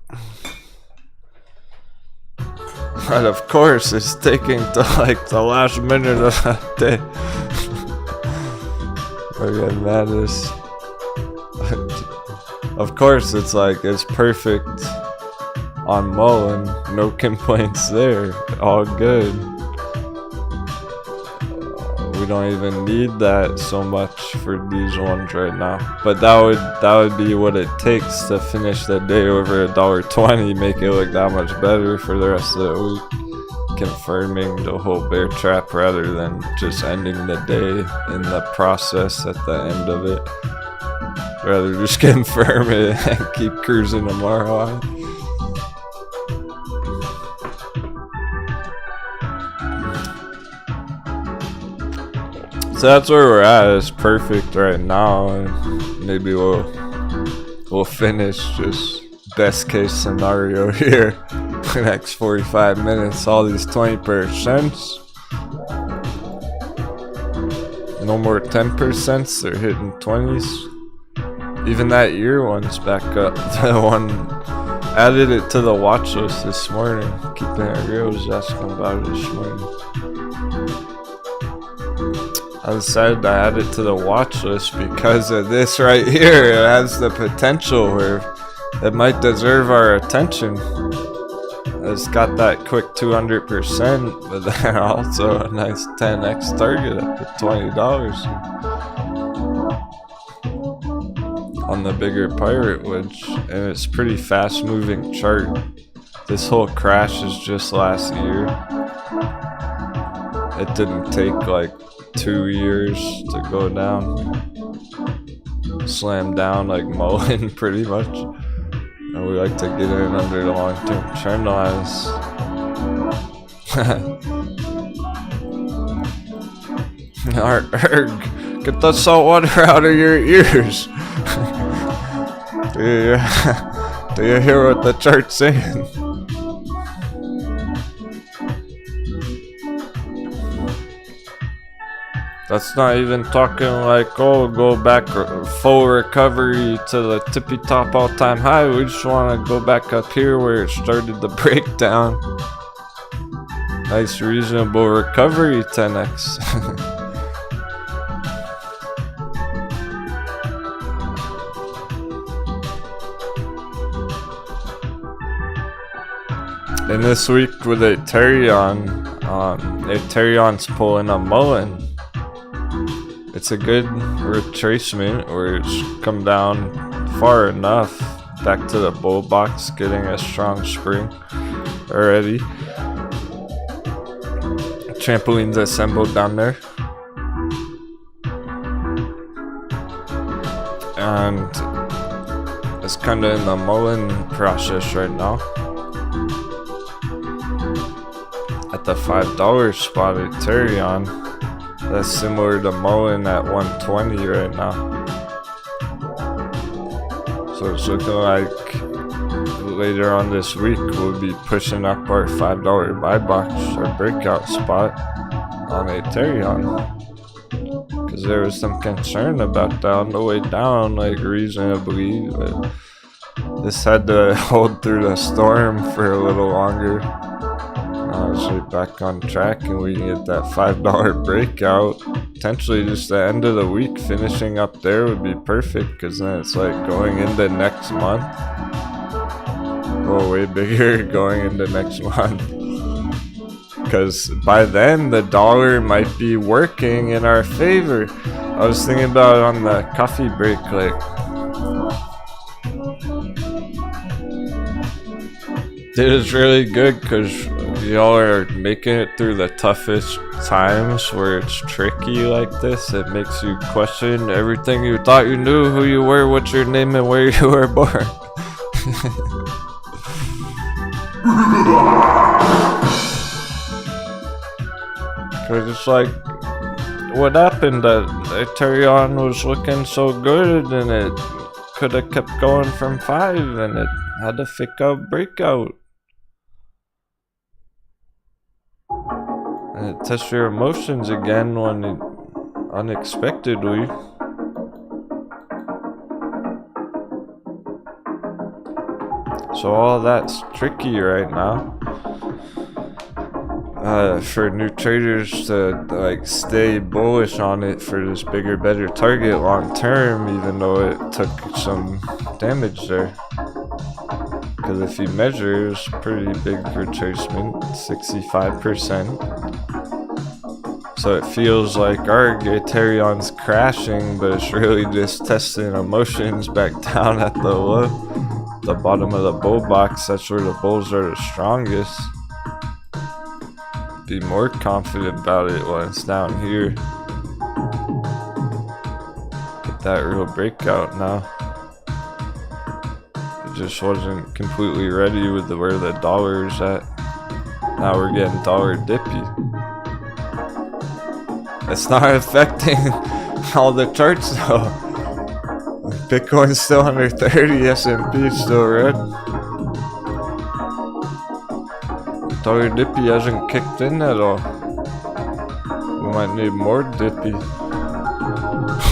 But of course, it's taking to like the last minute of the day. We're getting mad at this. Of course, it's like it's perfect. On mullen, no complaints there, all good. We don't even need that so much for these ones right now. But that would be what it takes to finish the day over $1.20, make it look that much better for the rest of the week. Confirming the whole bear trap rather than just ending the day in the process at the end of it. Rather just confirm it and keep cruising tomorrow. So that's where we're at. It's perfect right now, and maybe we'll finish just best case scenario here the next 45 minutes. All these 20%. No more 10%. They're hitting 20s. Even that year one's back up. The one added it to the watch list this morning. Keeping it real, was asking about it this morning. I decided to add it to the watch list because of this right here. It has the potential where it might deserve our attention. It's got that quick 200%, but then also a nice 10x target up to $20 on the bigger pirate wedge, and it's pretty fast moving chart. This whole crash is just last year. It didn't take like 2 years to go down. Slam down like mullen pretty much. And we like to get in under the long-term trend lines. Arg, get the salt water out of your ears. Do you hear what the chart's saying? That's not even talking like, oh, go back full recovery to the tippy top all time high. We just want to go back up here where it started the breakdown. Nice reasonable recovery, 10x. And this week with Aterian, Aterian's pulling a mullen. It's a good retracement where it's come down far enough back to the bull box, getting a strong spring already. Trampolines assembled down there. And it's kind of in the mullen process right now. At the $5 spot at Aterian, that's similar to mullen at 120 right now. So it's looking like later on this week we'll be pushing up our $5 buy box, our breakout spot on Aterian. Because there was some concern about that on the way down, like reasonably, but this had to hold through the storm for a little longer. It's right back on track, and we can get that $5 breakout. Potentially just the end of the week finishing up there would be perfect, because then it's like going into next month. Oh, way bigger going into next month. Because by then the dollar might be working in our favor. I was thinking about it on the coffee break, like it is really good because y'all are making it through the toughest times where it's tricky like this. It makes you question everything you thought you knew, who you were, what's your name, and where you were born. Cause it's like, what happened? That Aterian was looking so good and it could have kept going from 5 and it had to fake out breakout. And it tests your emotions again when it unexpectedly. So all that's tricky right now. For new traders to like stay bullish on it for this bigger, better target long term, even though it took some damage there. Because if you measure, it's pretty big retracement, 65%. So it feels like our Aterian's crashing, but it's really just testing emotions back down at the low, the bottom of the bull box. That's where the bulls are the strongest. Be more confident about it when it's down here. Get that real breakout now. It just wasn't completely ready with where the dollar's at. Now we're getting dollar dippy. It's not affecting all the charts though. Bitcoin's still under 30, S&P is still red. Dollar Dippy hasn't kicked in at all. We might need more Dippy.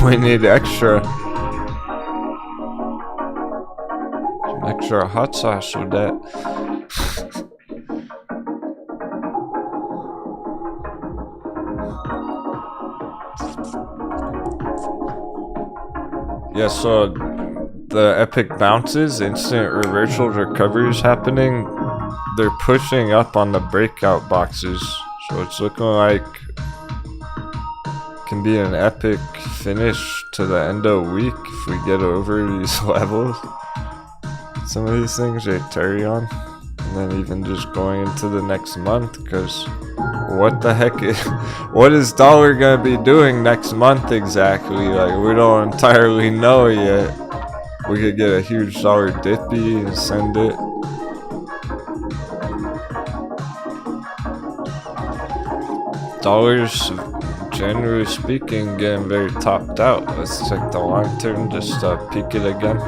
We need extra. Some extra hot sauce with that. Yeah, so the epic bounces, instant reversal recoveries happening, they're pushing up on the breakout boxes. So it's looking like can be an epic finish to the end of the week if we get over these levels. Some of these things are aterian, and then even just going into the next month, because what the heck what is dollar gonna be doing next month exactly? Like, we don't entirely know yet. We could get a huge dollar dippy and send it. Dollars, generally speaking, getting very topped out. Let's check the long term, just peek it again.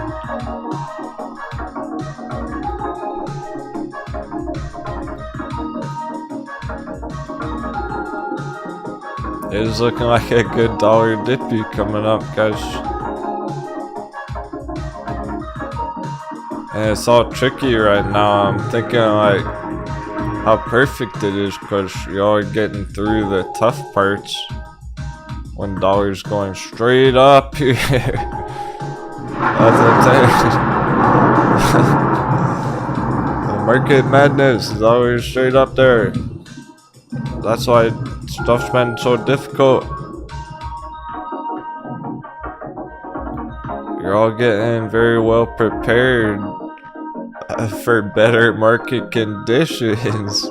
It is looking like a good dollar dippy coming up, guys. And it's all tricky right now. I'm thinking like how perfect it is, because y'all are getting through the tough parts when dollar's going straight up here. That's what I'm saying. The market madness is always straight up there. That's why stuff's been so difficult. You're all getting very well prepared for better market conditions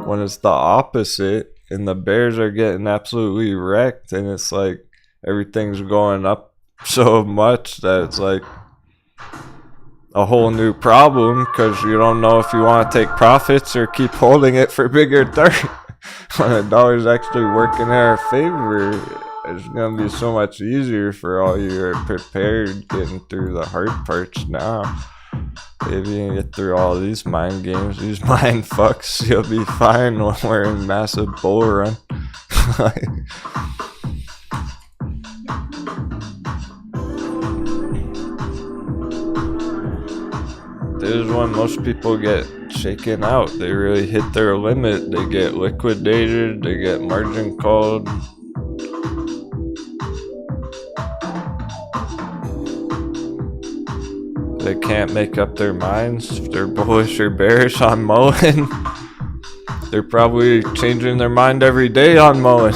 when it's the opposite and the bears are getting absolutely wrecked, and it's like everything's going up so much that it's like a whole new problem, because you don't know if you want to take profits or keep holding it for bigger term. When the dollar's actually working in our favor, it's gonna be so much easier for all you are prepared getting through the hard parts now. If you can get through all these mind games, these mind fucks, you'll be fine when we're in massive bull run. This is when most people get shaken out. They really hit their limit. They get liquidated, they get margin called. They can't make up their minds if they're bullish or bearish on mullen. They're probably changing their mind every day on mullen.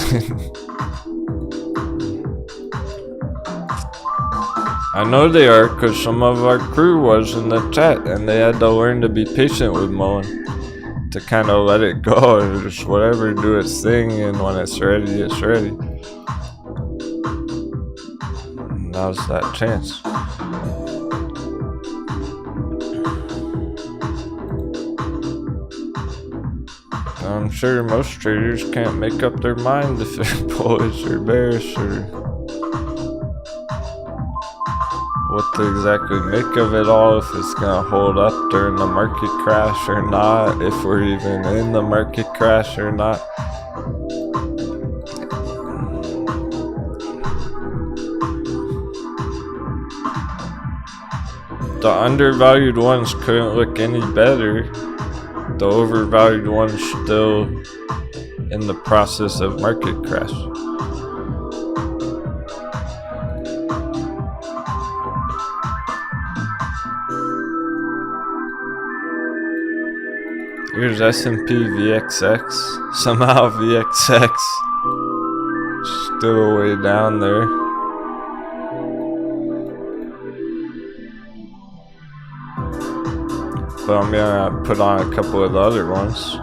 I know they are, because some of our crew was in the chat and they had to learn to be patient with mullen, to kind of let it go and just whatever, do its thing, and when it's ready, it's ready. And now's that chance. I'm sure most traders can't make up their mind if they're bullish or bearish or what to exactly make of it all, if it's gonna hold up during the market crash or not, if we're even in the market crash or not. The undervalued ones couldn't look any better. The overvalued ones still in the process of market crash. Here's S&P VXX. Somehow VXX still way down there. But I'm gonna put on a couple of the other ones.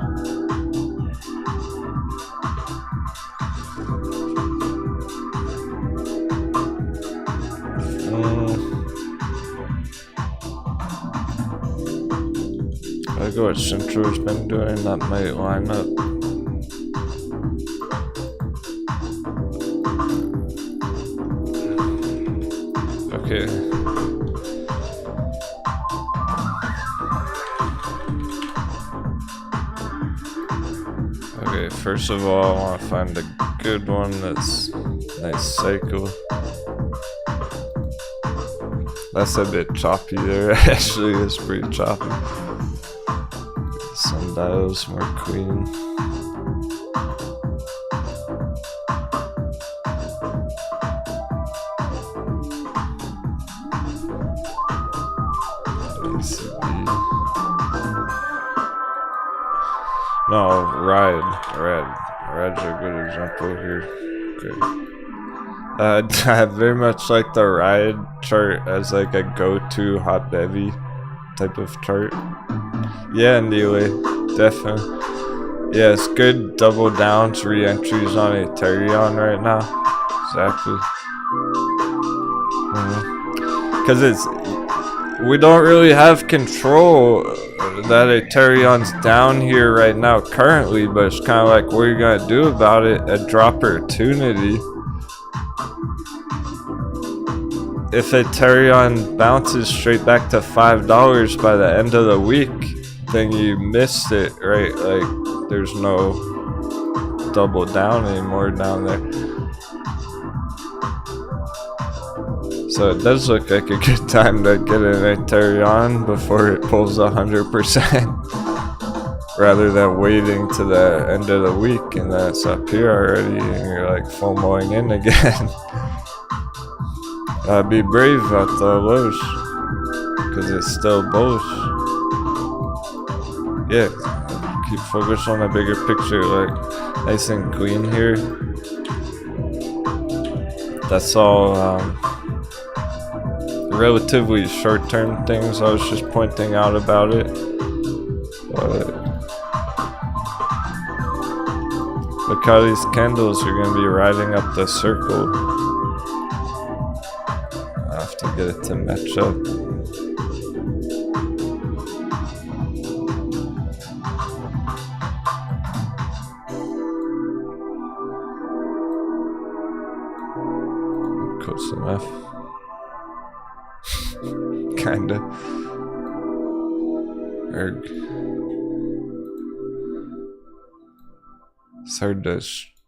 I go what Central's been doing, that might line up. Okay. first of all, I want to find a good one that's nice cycle. That's a bit choppy there. Actually, it's pretty choppy. Sundials more clean. No, Red's a good example here. Okay. I very much like the ride chart as like a go-to hot heavy type of chart. Yeah, anyway, definitely. Yeah, it's good double downs, re-entries on Aterian right now. Exactly. Because we don't really have control that Aterian's down here right now currently, but it's kind of like, what are you gonna do about it? A drop opportunity. If Aterian bounces straight back to $5 by the end of the week, then you missed it, right? Like, there's no double down anymore down there. So it does look like a good time to get an Aterian before it pulls 100%, rather than waiting to the end of the week and then it's up here already and you're like FOMOing in again. Be brave at the lows, because it's still bullish. Yeah, keep focused on the bigger picture, like nice and clean here. That's all relatively short-term things I was just pointing out about it. But look how these candles are going to be riding up the circle. I have to get it to match up. Close enough. Kinda. Erg. It's hard to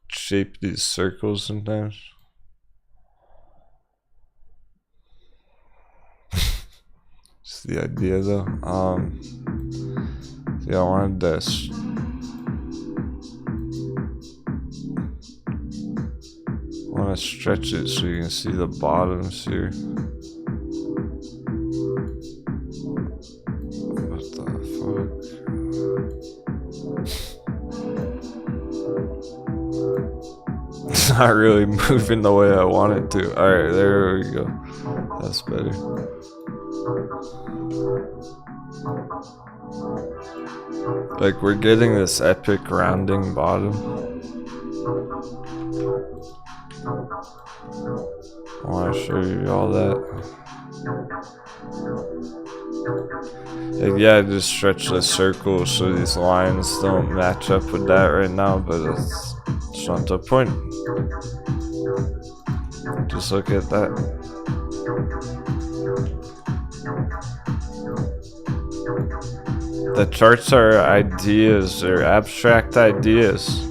shape these circles sometimes. Just the idea though. Yeah, I wanted this. I want to stretch it so you can see the bottoms here. What the fuck? It's not really moving the way I want it to. Alright, there we go. That's better. Like, we're getting this epic rounding bottom. I want to show you all that. Like, yeah, I just stretch the circle so these lines don't match up with that right now, but it's not the point. Just look at that. The charts are ideas, they're abstract ideas.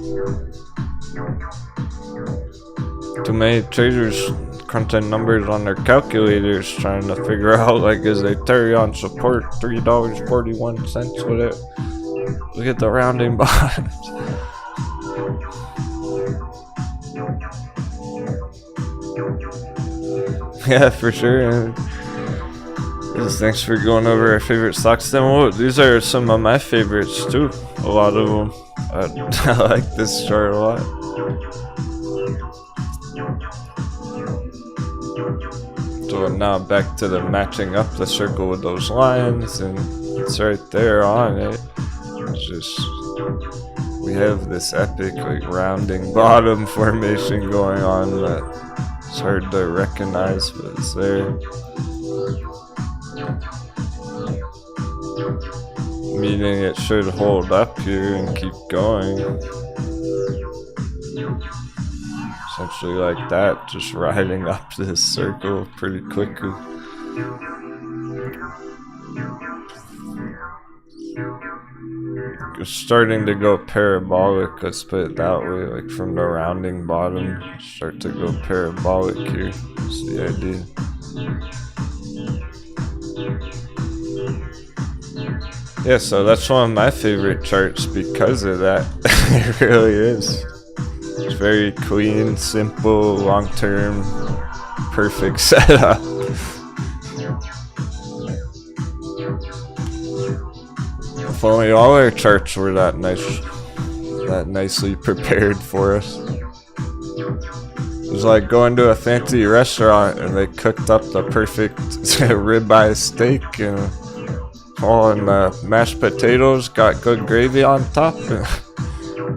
Too many traders crunching numbers on their calculators trying to figure out, like, is Ethereum support $3.41, whatever. Look at the rounding bottoms. Yeah, for sure. Thanks for going over our favorite stocks. Then these are some of my favorites too. A lot of them. I like this chart a lot. So now back to the matching up the circle with those lines, and it's right there on it. It's just, we have this epic like rounding bottom formation going on that it's hard to recognize, but it's there. Meaning it should hold up here and keep going. Essentially like that, just riding up this circle pretty quickly. It's starting to go parabolic, let's put it that way, like from the rounding bottom, start to go parabolic here. That's the idea. Yeah, so that's one of my favorite charts because of that. It really is. It's very clean, simple, long-term, perfect setup. If only all our charts were that nicely prepared for us. It was like going to a fancy restaurant and they cooked up the perfect ribeye steak and mashed potatoes, got good gravy on top, and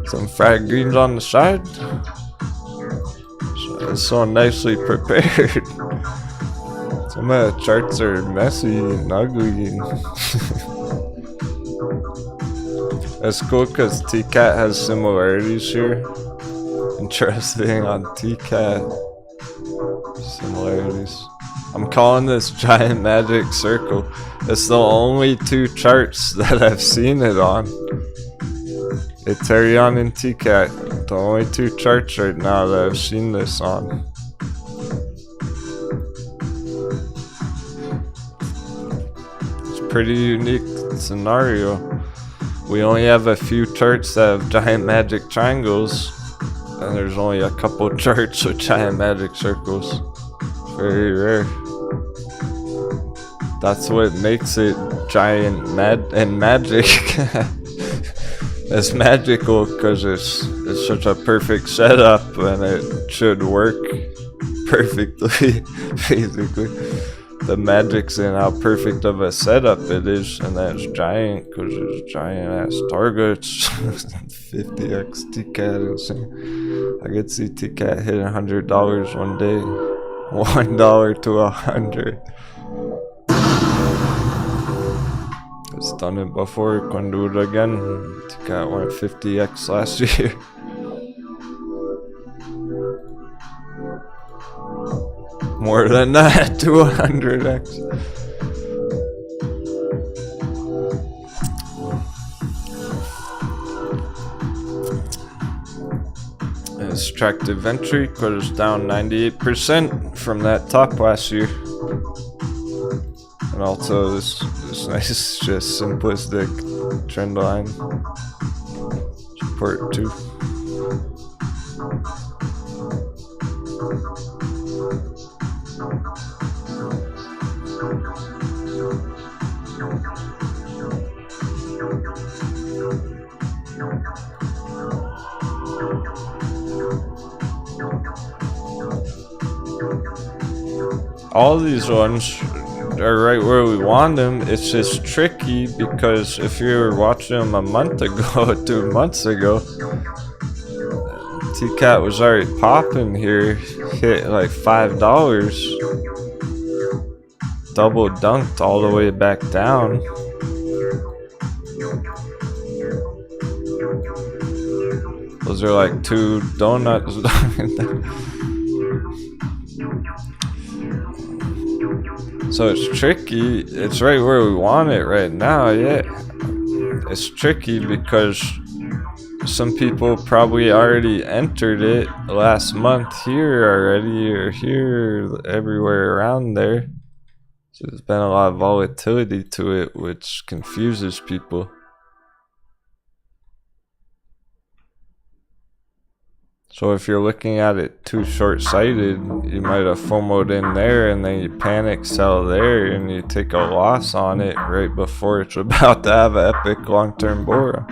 some fried greens on the side. So it's so nicely prepared. Some of the charts are messy and ugly. That's cool because TCAT has similarities here. Interesting on TCAT. Similarities. I'm calling this giant magic circle. It's the only two charts that I've seen it on. Aterian and TCAT. The only two charts right now that I've seen this on. It's a pretty unique scenario. We only have a few charts that have giant magic triangles, and there's only a couple charts with giant magic circles. Very rare. That's what makes it giant and magic. It's magical because it's such a perfect setup and it should work perfectly, basically. The magic's in how perfect of a setup it is, and that's giant because it's giant ass targets. 50x TCAT, insane. I could see TCAT hit $100 one day. $1 to 100. It's done it before, can do it again. TCAT went 50x last year. More than that, to 100x. Extractive entry because it's down 98% from that top last year. And also this nice, just simplistic trend line. Support 2. All these ones are right where we want them. It's just tricky because if you were watching them a month ago, 2 months ago, TCAT was already popping here, hit like $5, double dunked all the way back down. Those are like 2 donuts. So it's tricky. It's right where we want it right now, yeah. It's tricky because some people probably already entered it last month here already, or here, everywhere around there. So there's been a lot of volatility to it, which confuses people. So if you're looking at it too short-sighted, you might have FOMO'd in there and then you panic sell there and you take a loss on it right before it's about to have an epic long-term bull run.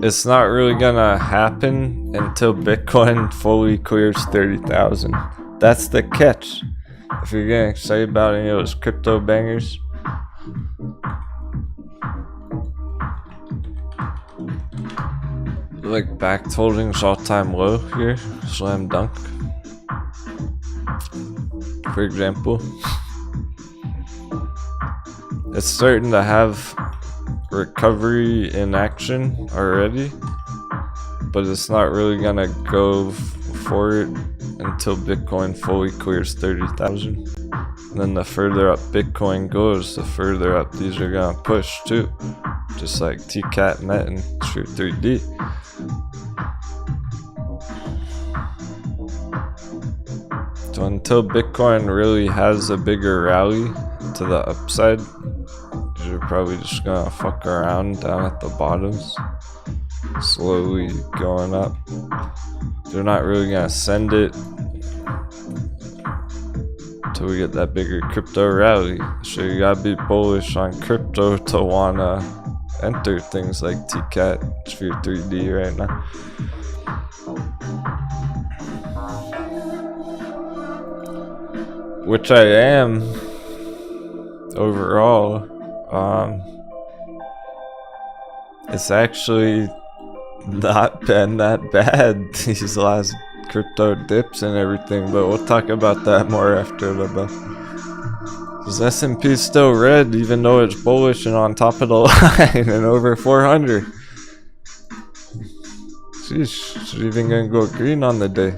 It's not really gonna happen until Bitcoin fully clears 30,000. That's the catch. If you're getting excited about any of those crypto bangers, like back holdings all-time low here, slam dunk, for example. It's starting to have recovery in action already, but it's not really gonna go for it until Bitcoin fully clears 30,000. And then the further up Bitcoin goes, the further up these are gonna push too. Just like TCAT met and True 3D. So until Bitcoin really has a bigger rally to the upside, you're probably just gonna fuck around down at the bottoms, slowly going up. They're not really gonna send it until we get that bigger crypto rally. So you gotta be bullish on crypto to wanna enter things like TCAT, Sphere 3D right now. Which I am overall. It's actually not been that bad these last crypto dips and everything, but we'll talk about that more after the bell. Because S&P is still red even though it's bullish and on top of the line and over 400. Sheesh, it's even gonna go green on the day.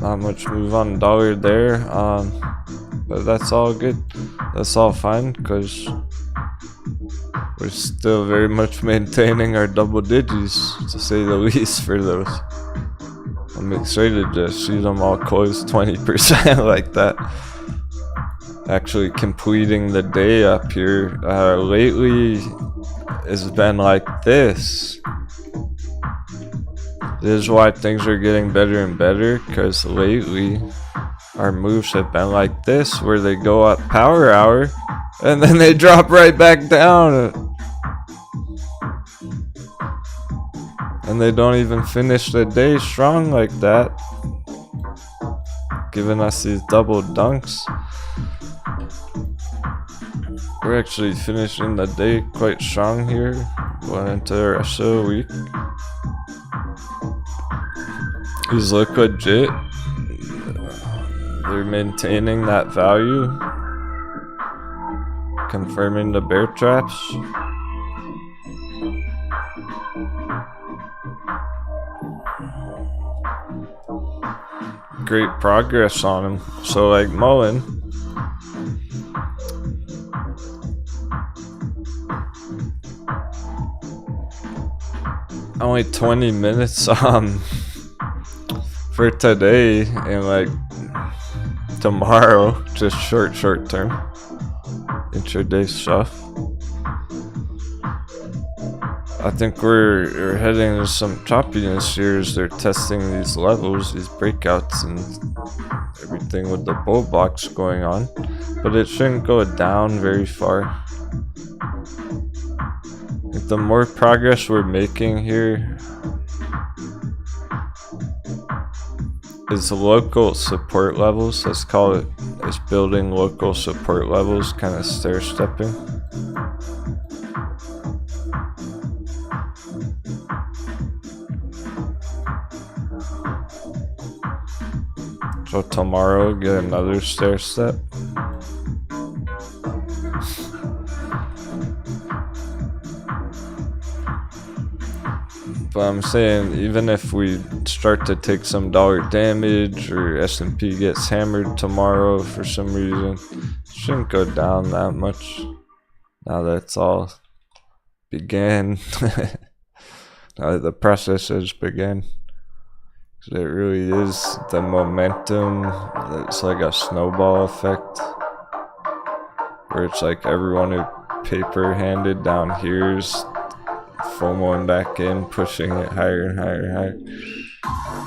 Not much move on the dollar there, but that's all good. That's all fine because we're still very much maintaining our double digits, to say the least, for those. I'm excited to see them all close 20% like that. Actually completing the day up here. Lately, it's been like this. This is why things are getting better and better, because lately our moves have been like this, where they go up power hour and then they drop right back down and they don't even finish the day strong like that, giving us these double dunks. We're actually finishing the day quite strong here, going into the rest of the week. These look legit. They're maintaining that value, confirming the bear traps. Great progress on them. So like mullen, only 20 minutes for today, and like tomorrow, just short term intraday stuff. I think we're heading into some choppiness here as they're testing these levels, these breakouts and everything with the bull blocks going on, but it shouldn't go down very far. I think the more progress we're making here is local support levels. Let's call it, it's building local support levels, kind of stair stepping. So tomorrow get another stair step. But I'm saying, even if we start to take some dollar damage or S&P gets hammered tomorrow for some reason, it shouldn't go down that much. Now that's all began. Now that the process has begun. It really is the momentum. It's like a snowball effect, where it's like everyone who paper handed down here's FOMOing back in, pushing it higher and higher and higher.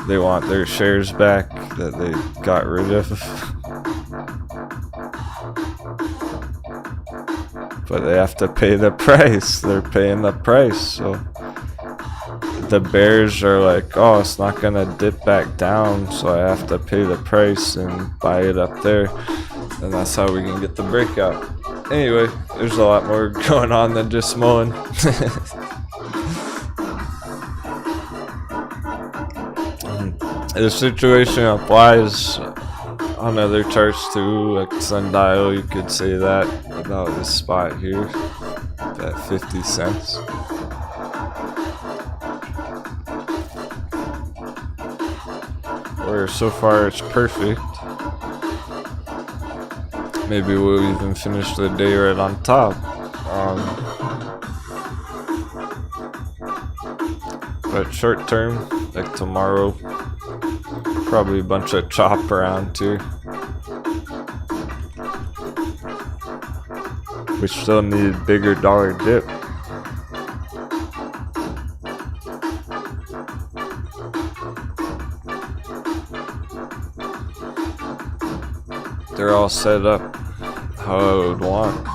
They want their shares back that they got rid of. But they have to pay the price. They're paying the price. So the bears are like, oh, it's not gonna dip back down, so I have to pay the price and buy it up there. And that's how we can get the breakout. Anyway, there's a lot more going on than just mullen. The situation applies on other charts too, like sundial. You could say that about this spot here at 50 cents. where so far it's perfect. Maybe we'll even finish the day right on top. But short term, like tomorrow, probably a bunch of chop around too. We still need bigger dollar dip. They're all set up how I would want.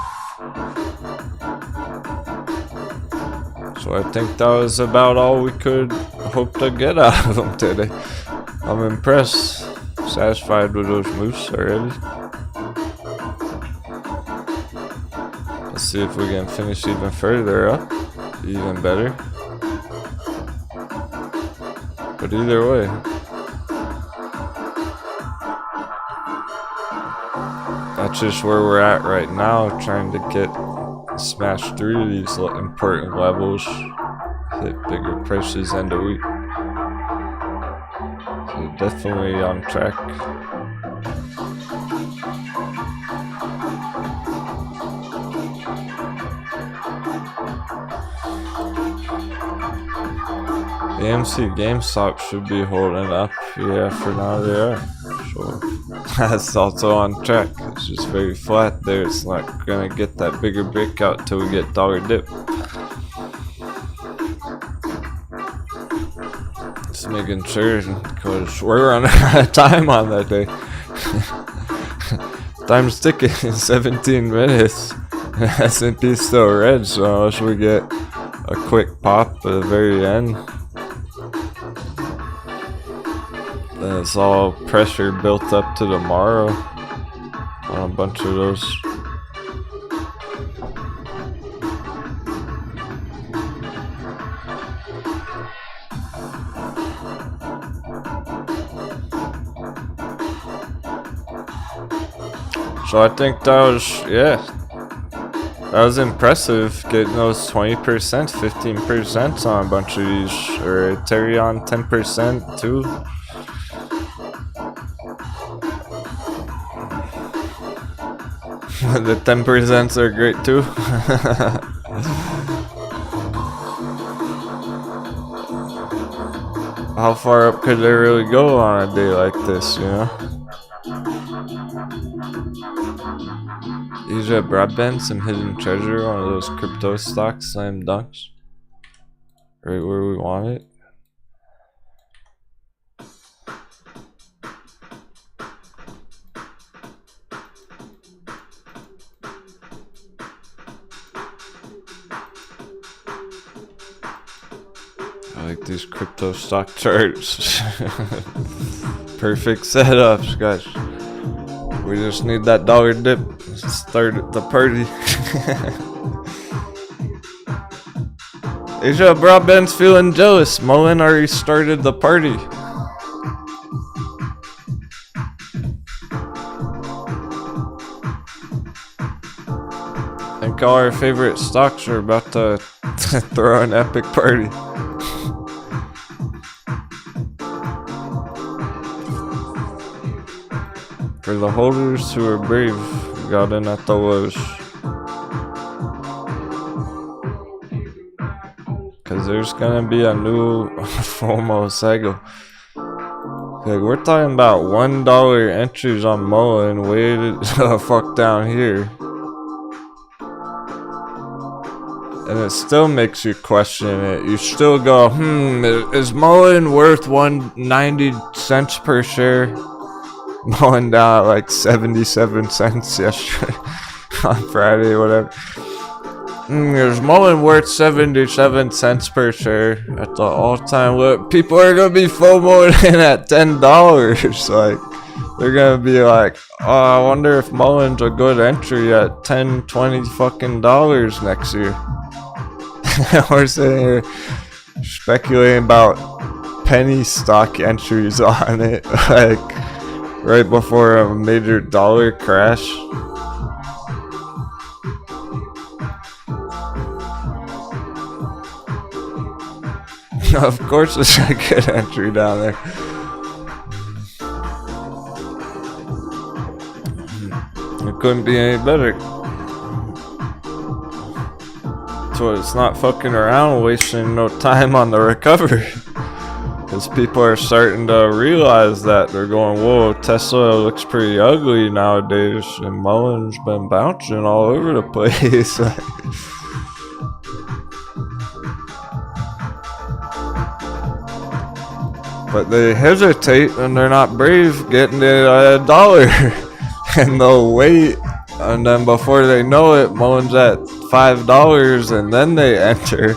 So I think that was about all we could hope to get out of them today. I'm impressed, satisfied with those moves already. Let's see if we can finish even further up, even better. But either way, that's just where we're at right now, trying to get smashed through these important levels, hit bigger prices end of week. So definitely on track. AMC, GameStop should be holding up. Yeah, for now they are. So that's also on track. It's just very flat there. It's not gonna get that bigger breakout till we get dollar dip. Just making sure, because we're running out of time on that day. Time's ticking in 17 minutes. S&P's still red, so unless we get a quick pop at the very end, then it's all pressure built up to tomorrow on a bunch of those. So I think that was, yeah, that was impressive, getting those 20%, 15% on a bunch of these, or aterian 10% too. The 10% are great too. How far up could they really go on a day like this, you know? Asia broadband, some hidden treasure, one of those crypto stocks, slam dunks. Right where we want it. I like these crypto stock charts. Perfect setups, guys. We just need that dollar dip. Start the party. Asia Broadband's feeling jealous. Mullen already started the party. I think all our favorite stocks are about to throw an epic party. For the holders who are brave, got in at the lows. Cause there's gonna be a new FOMO cycle. Like, we're talking about $1 entries on mullen way the fuck down here. And it still makes you question it. You still go, is mullen worth 190 cents per share? Mullen down at like 77 cents yesterday on Friday, whatever. There's mullen worth 77 cents per share at the all-time low. People are gonna be FOMOing in at $10. Like, they're gonna be like, oh, I wonder if mullen's a good entry at $10, $20 fucking dollars next year. We're sitting here speculating about penny stock entries on it, like right before a major dollar crash. Of course it's a good entry down there. couldn't be any better. So it's not fucking around wasting no time on the recovery. Because people are starting to realize that. They're going, whoa, Tesla looks pretty ugly nowadays, and Mullen's been bouncing all over the place. But they hesitate and they're not brave getting it at $1. And they'll wait, and then before they know it, Mullen's at $5, and then they enter.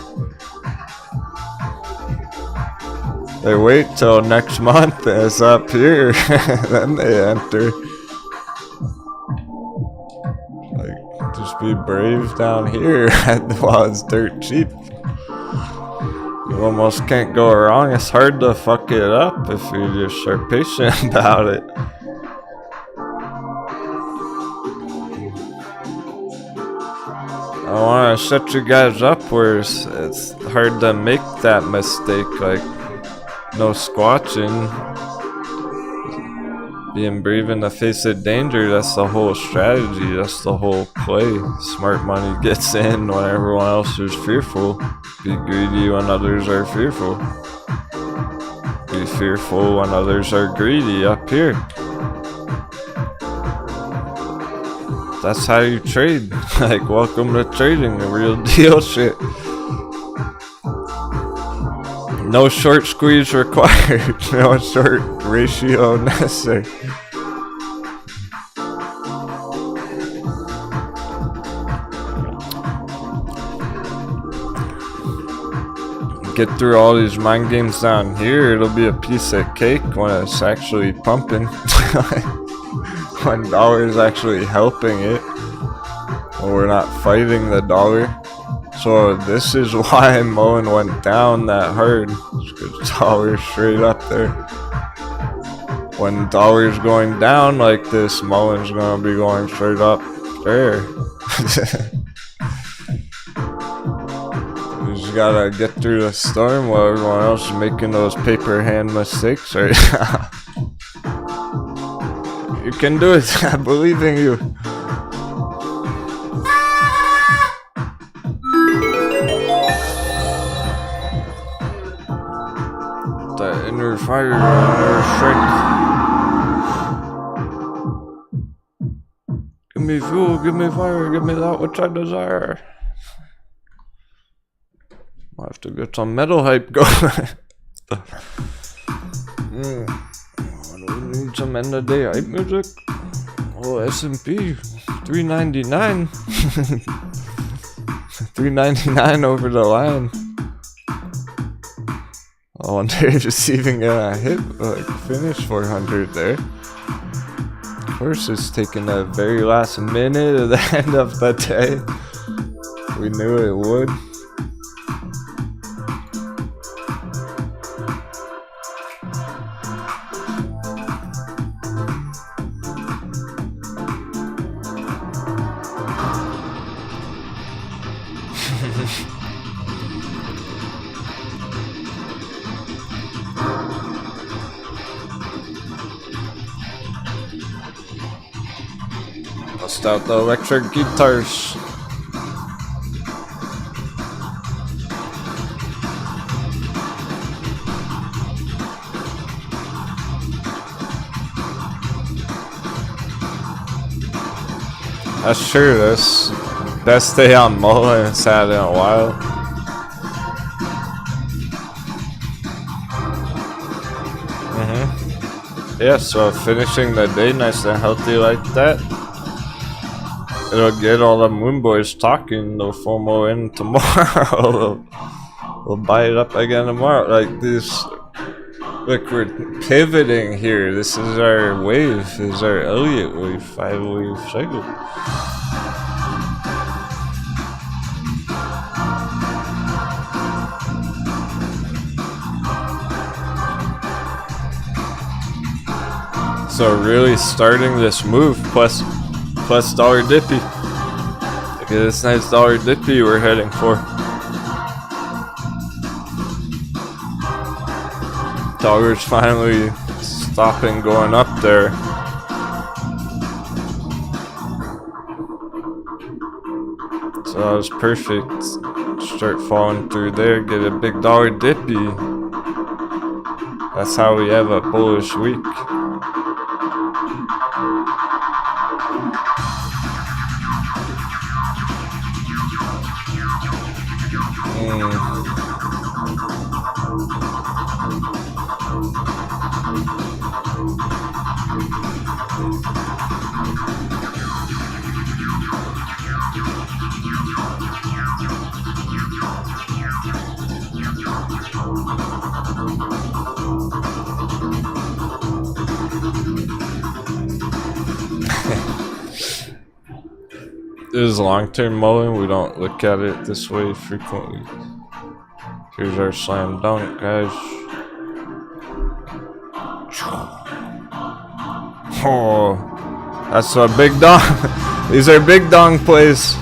They wait till next month it's up here, then they enter. Like, just be brave down here while it's dirt cheap. You almost can't go wrong. It's hard to fuck it up if you just are patient about it. I want to set you guys up where it's hard to make that mistake, like no squatching, being brave in the face of danger. That's the whole strategy, that's the whole play. Smart money gets in when everyone else is fearful. Be greedy when others are fearful. Be fearful when others are greedy up here. That's how you trade. Like, welcome to trading, the real deal shit. No short squeeze required. No short ratio necessary. Get through all these mind games down here, it'll be a piece of cake when it's actually pumping. When dollar is actually helping it, and we're not fighting the dollar. So this is why Mullen went down that hard, because dollar's straight up there. When dollar's going down like this, Mullen's gonna be going straight up there. You just gotta get through the storm while everyone else is making those paper hand mistakes right now. You can do it. I believe in you. That inner fire, inner strength. Give me fuel, give me fire, give me that which I desire. I'll have to get some metal hype going. Need some end of day hype music. Oh, S&P 399. 399 over the line. I wonder if it's even gonna hit, like, finish 400 there. Of course, it's taking the very last minute of the end of the day. We knew it would. Bust out the electric guitars. That's true, this best day on mullen it's had in a while. Yeah, so finishing the day nice and healthy like that, it'll get all the moon boys talking. They'll FOMO in tomorrow. We'll buy it up again tomorrow. Like this, look, we're pivoting here. This is our wave. This is our Elliott wave, 5-wave cycle. So really starting this move plus dollar dippy. Look at this nice dollar dippy we're heading for. Dollar's finally stopping going up there. So that was perfect. Start falling through there, get a big dollar dippy. That's how we have a bullish week. This is long-term mullen. We don't look at it this way frequently. Here's our slam dunk, guys. Oh, that's a big dong. These are big dong plays.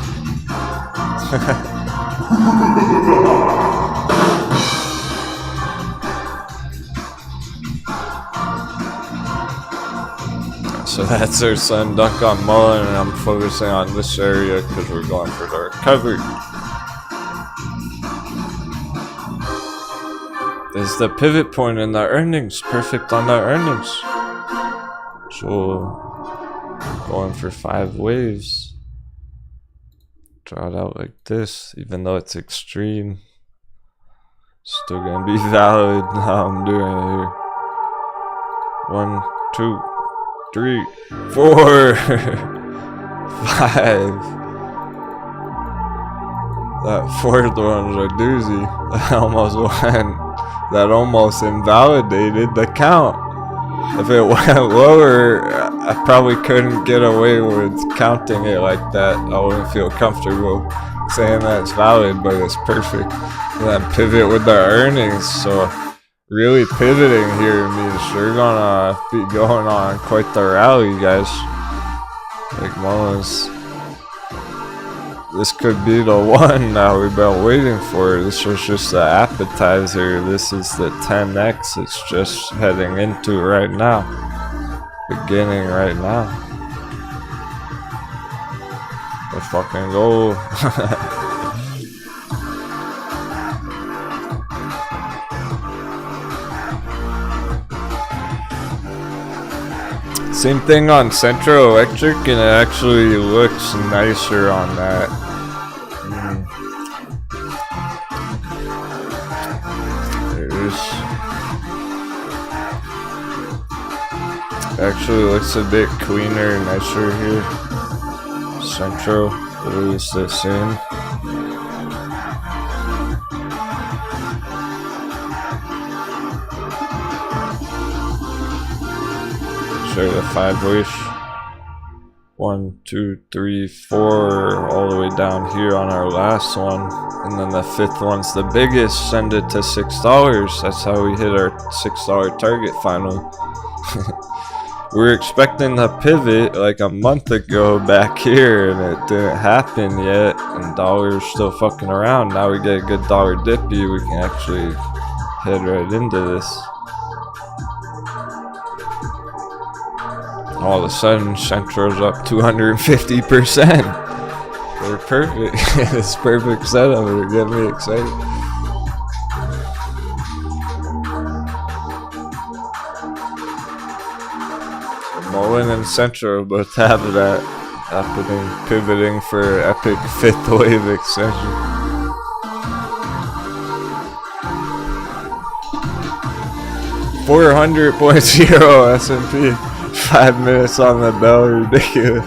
So that's our slam dunk on mullen, and I'm focusing on this area because we're going for the recovery. There's the pivot point in the earnings, perfect on the earnings. So going for 5 waves. Draw it out like this, even though it's extreme. Still gonna be valid how I'm doing it here. 1, 2, 3, 4, 5. That fourth one's a doozy. That almost invalidated the count. If it went lower, I probably couldn't get away with counting it like that. I wouldn't feel comfortable saying that's valid, but it's perfect. And then pivot with the earnings, so really pivoting here means we're gonna be going on quite the rally, guys. Like Mullins. This could be the one that we've been waiting for. This was just the appetizer. This is the 10x it's just heading into right now. Beginning right now. Let's fucking go. Same thing on Central Electric, and it actually looks nicer on that. Actually looks a bit cleaner, nicer here. Central, at least the same. Show the 5 ways. 1, 2, 3, 4, all the way down here on our last one, and then the 5th one's the biggest. Send it to $6. That's how we hit our $6 target finally. We were expecting the pivot like a month ago back here, and it didn't happen yet, and dollar's still fucking around. Now we get a good dollar dippy, we can actually head right into this. All of a sudden, Central's up 250%. They're perfect. It's perfect setup. It'll get me excited. Mullen and Central both have that happening, pivoting for epic 5th wave extension. $400.0 S&P. 5 minutes on the bell, ridiculous.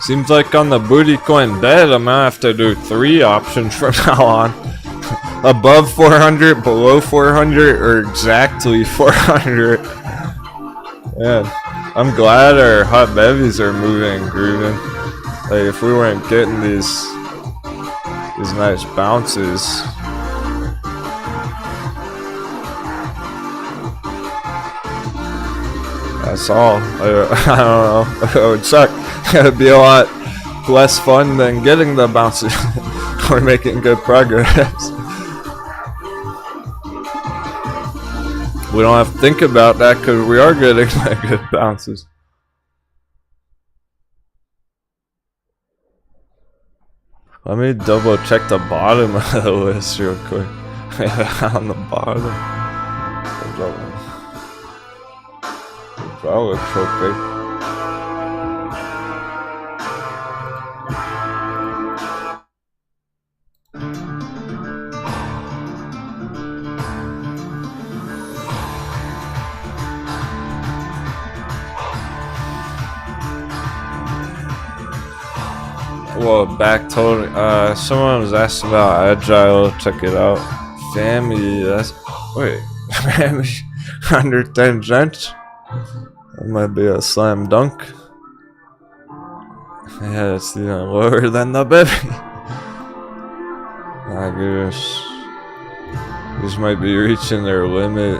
Seems like on the booty coin bed, I'm gonna have to do 3 options from now on. Above 400, below 400, or exactly 400. Man, I'm glad our hot bevies are moving, grooving. Like if we weren't getting these nice bounces. That's all. I don't know. It would suck. It would be a lot less fun than getting the bounces. We're making good progress. we don't have to think about that because we are getting like good bounces. Let me double check the bottom of the list real quick. On the bottom. That looks okay. Well, back total. Someone was asking about Agile. Check it out. Family. That's wait. Family. 110 cents. That might be a slam dunk. Yeah, it's even lower than the baby. I guess these might be reaching their limit.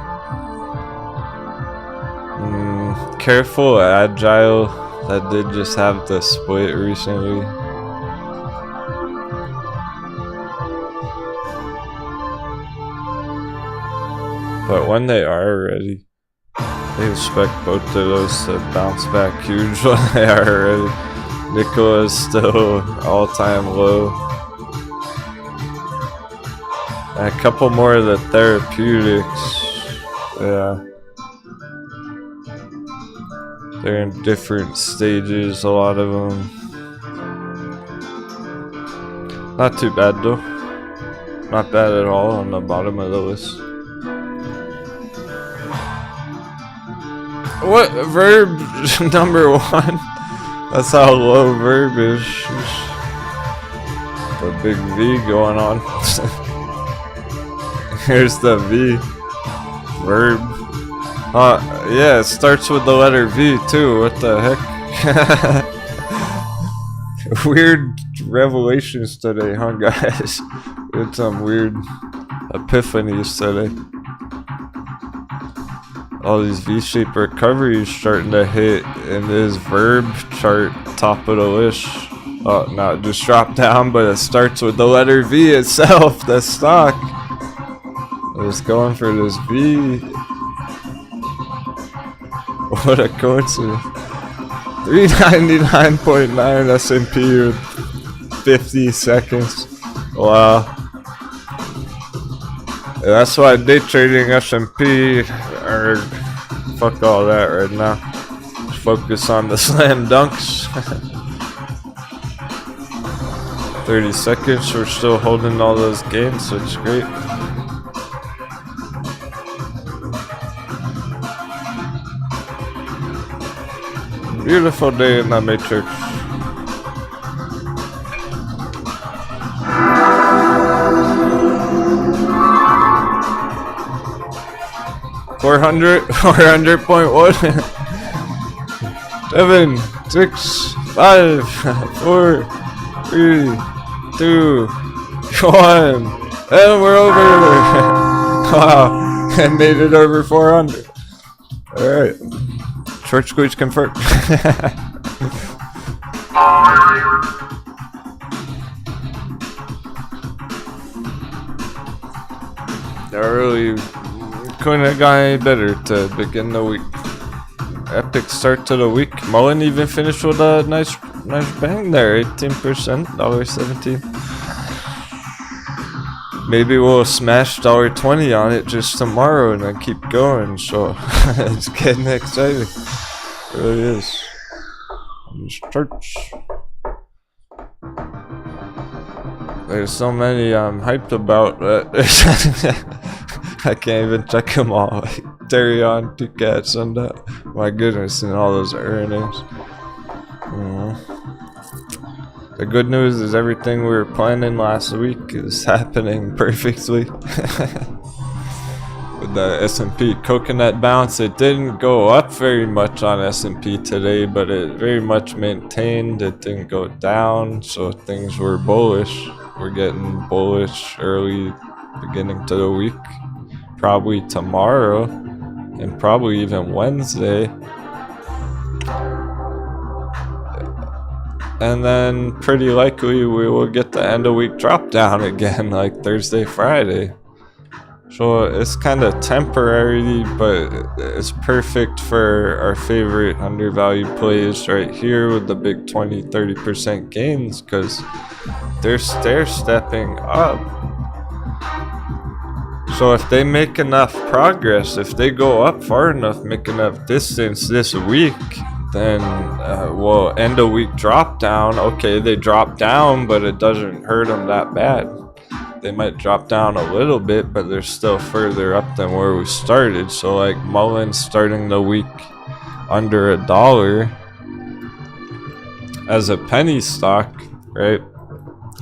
Careful, Agile. That did just have the split recently. But when they are ready, they expect both of those to bounce back huge when they are ready. Nickel is still all-time low. And a couple more of the therapeutics. Yeah. They're in different stages, a lot of them. Not too bad though. Not bad at all on the bottom of the list. What? Verb number 1? That's how low verb is. A big V going on. Here's the V. Verb. Yeah, it starts with the letter V too. What the heck? Weird revelations today, huh, guys? We had some weird epiphanies today. All these V-shaped recoveries starting to hit in this verb chart, top of the list. Oh, no, it just dropped down, but it starts with the letter V itself, the stock. I was going for this V. What a coincidence. 399.9 S&P with 50 seconds. Wow. Yeah, that's why day trading S&P or fuck all that right now. Just focus on the slam dunks. 30 seconds, we're still holding all those gains, so it's great. Beautiful day in the Matrix. $400.1. 7, 6, 5, 4, 3, 2, 1, and we're over. Wow, and made it over 400. All right, short squeeze confirmed. I really couldn't have got any better to begin the week. Epic start to the week. Mullen even finished with a nice bang there, 18%, $1.17. Maybe we'll smash $1.20 on it just tomorrow and then keep going. So it's getting exciting. It really is. These charts. There's so many I'm hyped about that I can't even check them all. Like Aterian, 2 cats, and my goodness, and all those earnings. The good news is everything we were planning last week is happening perfectly. With the S&P coconut bounce, it didn't go up very much on S&P today, but it very much maintained. It didn't go down, so things were bullish. We're getting bullish early beginning to the week. Probably tomorrow, and probably even Wednesday. And then pretty likely we will get the end of week drop down again, like Thursday, Friday. So it's kind of temporary, but it's perfect for our favorite undervalued plays right here with the big 20-30% gains, because they're stair-stepping up. So if they make enough progress, if they go up far enough, make enough distance this week, then we'll end a week drop down. Okay, they drop down, but it doesn't hurt them that bad. They might drop down a little bit, but they're still further up than where we started. So like Mullen starting the week under $1 as a penny stock, right?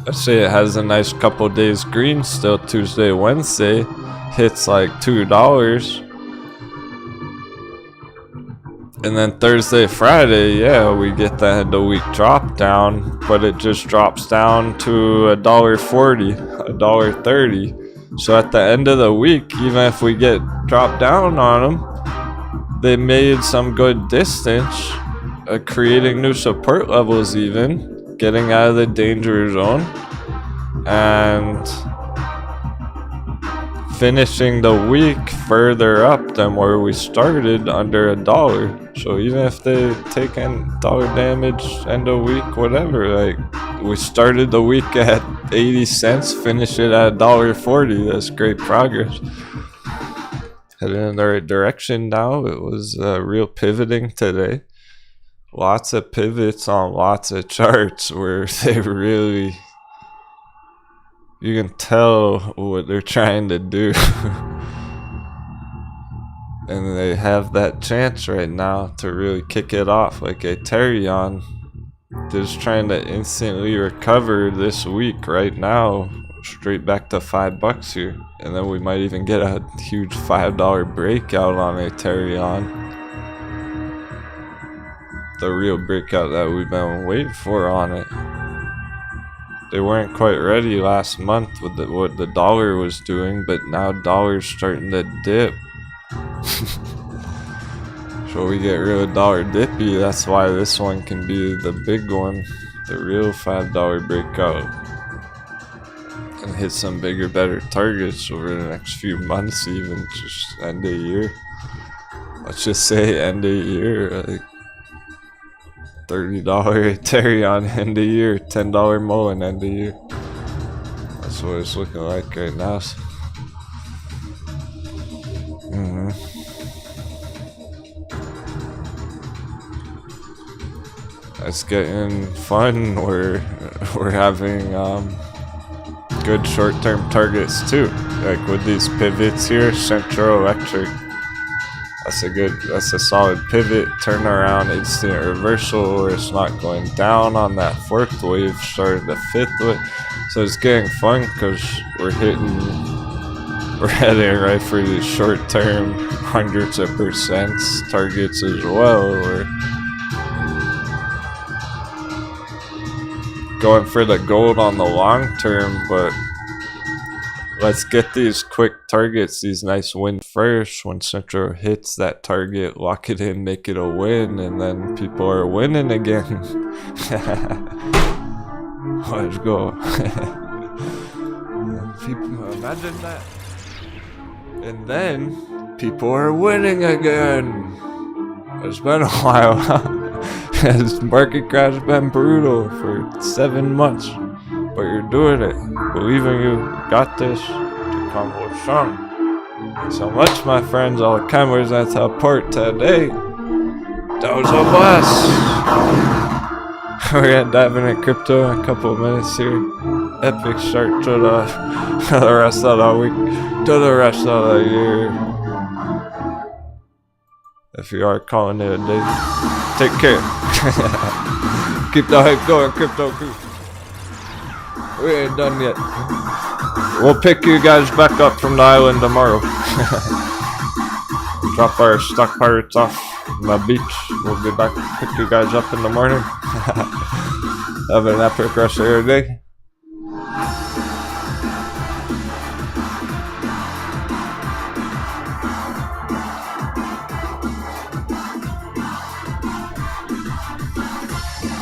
Let's say it has a nice couple days green still, Tuesday, Wednesday, hits like $2. And then Thursday, Friday, yeah, we get that end of week drop down, but it just drops down to $1.40, $1.30. So at the end of the week, even if we get dropped down on them, they made some good distance, creating new support levels even, getting out of the danger zone, and finishing the week further up than where we started, under $1. So even if they take $1 damage end of week, whatever, like we started the week at 80 cents, finish it at $1.40. That's great progress. Heading in the right direction now. It was real pivoting today. Lots of pivots on lots of charts where they really, you can tell what they're trying to do. And they have that chance right now to really kick it off, like Aterian, just trying to instantly recover this week right now, straight back to $5 here. And then we might even get a huge $5 breakout on Aterian. The real breakout that we've been waiting for on it. They weren't quite ready last month with what the dollar was doing, but now dollar's starting to dip. So we get real dollar dippy. That's why this one can be the big one, the real $5 breakout, and hit some bigger, better targets over the next few months, even just end of year. Let's just say end of year, like $30 Ethereum end of year, $10 mullen end of year. That's what it's looking like right now. It's getting fun. We're having good short-term targets too. Like with these pivots here, Central Electric. That's a solid pivot, turnaround, instant reversal where it's not going down on that fourth wave, starting the fifth wave. So it's getting fun because we're heading right for these short-term hundreds of percents targets as well. We're going for the gold on the long term, but let's get these quick targets, these nice wins first. When Central hits that target, lock it in, make it a win, and then people are winning again. Let's go. People, imagine that. And then people are winning again. It's been a while, huh? This market crash been brutal for 7 months, but you're doing it. Believe in you. Got this. To come with strong. Thanks so much, my friends. All the cameras that support today. That was a blast. We're gonna dive into crypto in a couple of minutes here. Epic start to the rest of the week, to the rest of the year. If you are calling it a day, take care. Keep the hype going, crypto crew. We ain't done yet. We'll pick you guys back up from the island tomorrow. Drop our stock pirates off on the beach. We'll be back, pick you guys up in the morning. Have an epic rest of your day.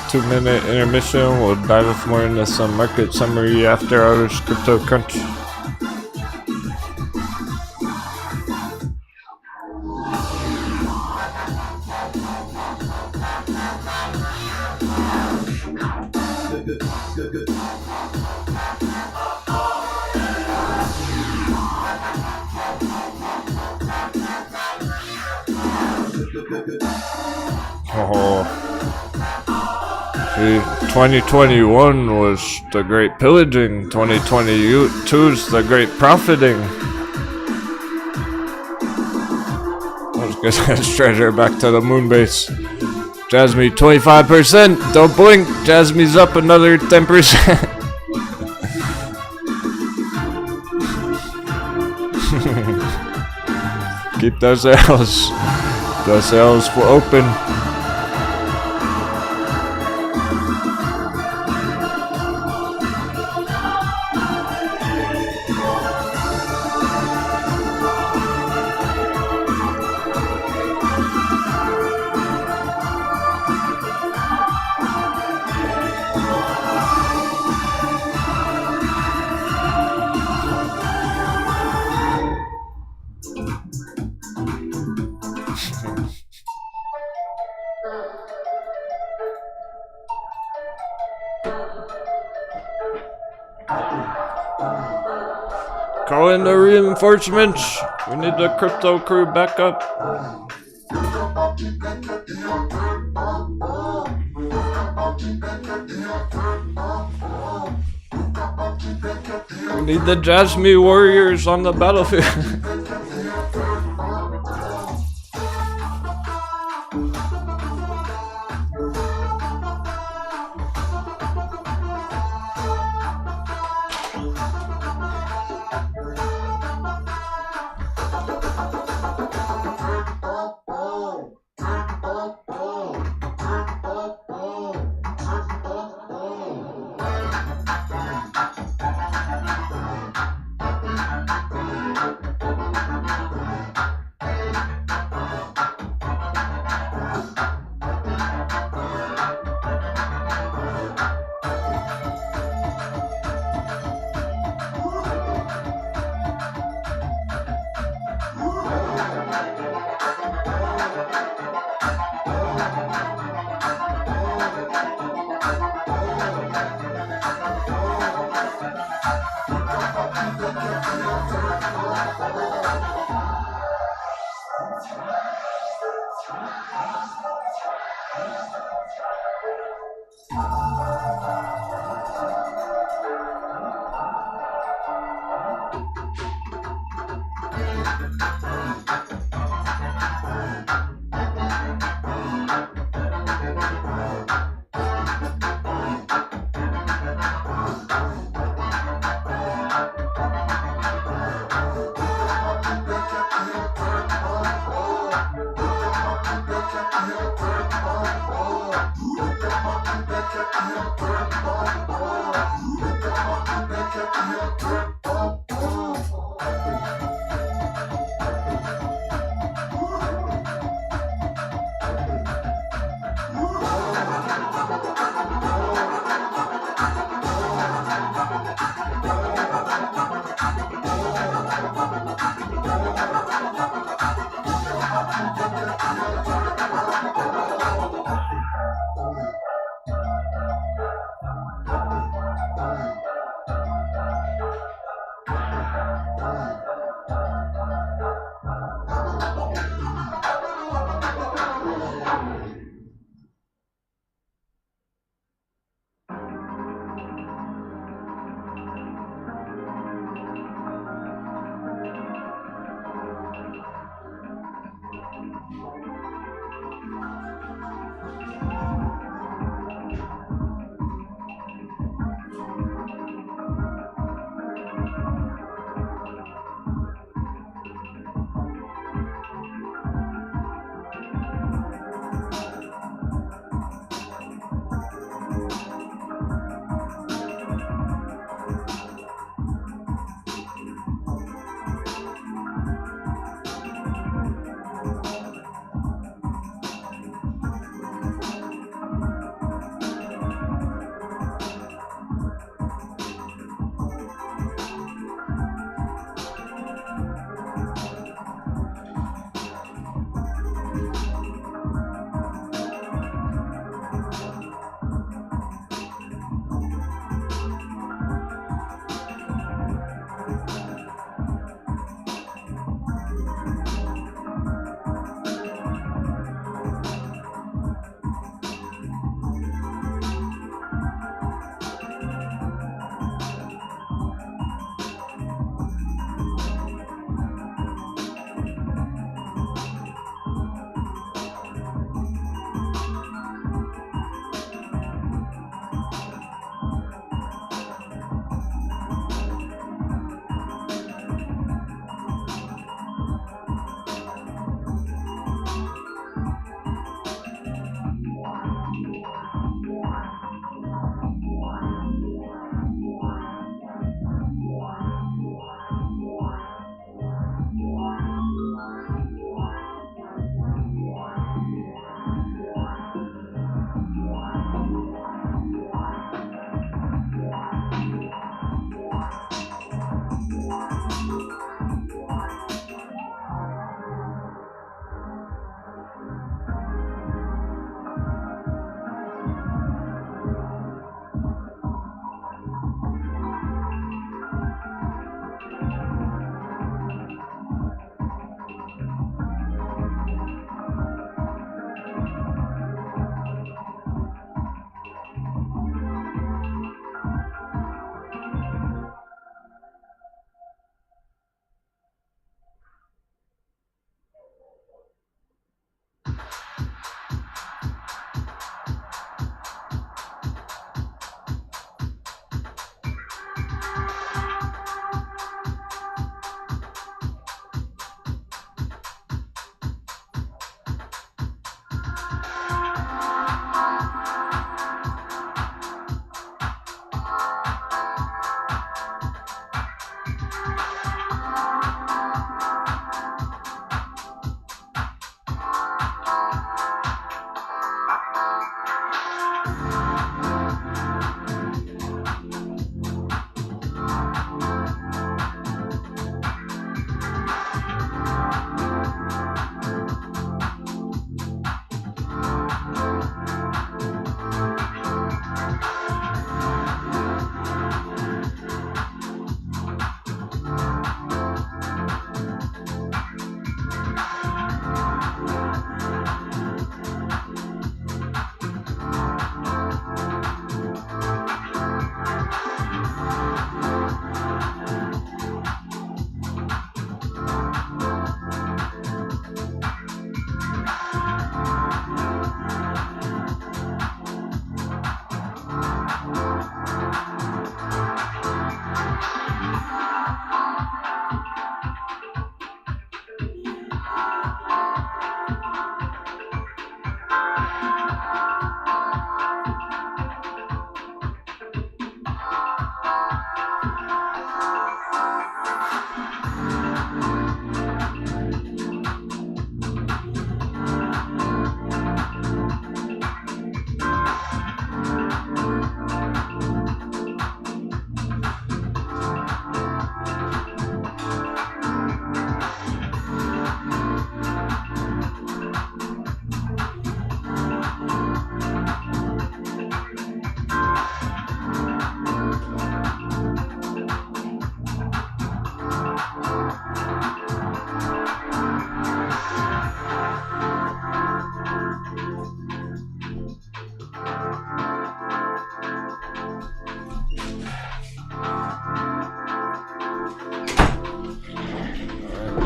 Two-minute intermission. We'll dive more into some market summary after hours crypto crunch. Oh. See, 2021 was the great pillaging. 2022's the great profiting. Let's get this treasure back to the moon base. Jasmine 25%. Don't blink. Jasmine's up another 10%. Keep those sales. Those sales will open. Call in the reinforcements. We need the crypto crew back up. We need the Jasmine warriors on the battlefield.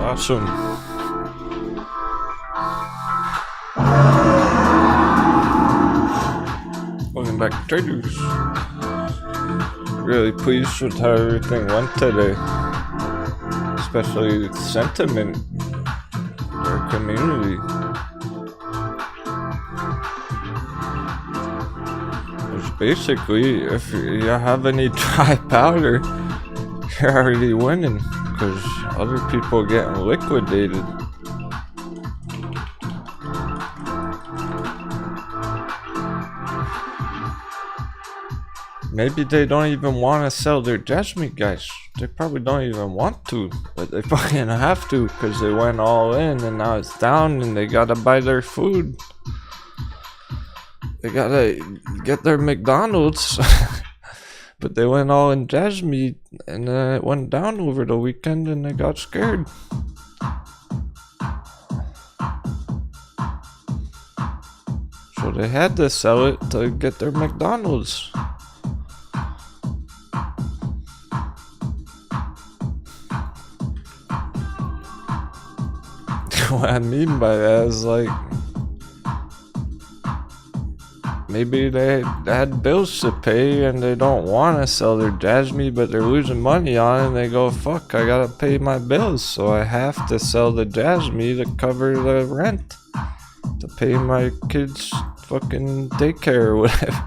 Awesome. Welcome back, traders. Really pleased with how everything went today, especially the sentiment of our community. It's basically, if you have any dry powder, you're already winning because other people are getting liquidated. Maybe they don't even want to sell their Jasmine, guys. They probably don't even want to, but they fucking have to because they went all in and now it's down and they gotta buy their food. They gotta get their McDonald's. But they went all in Jasmine and it went down over the weekend and they got scared. So they had to sell it to get their McDonald's. What I mean by that is like, maybe they had bills to pay and they don't want to sell their Jasmine, but they're losing money on it and they go, fuck, I gotta pay my bills, so I have to sell the Jasmine to cover the rent, to pay my kids fucking daycare or whatever.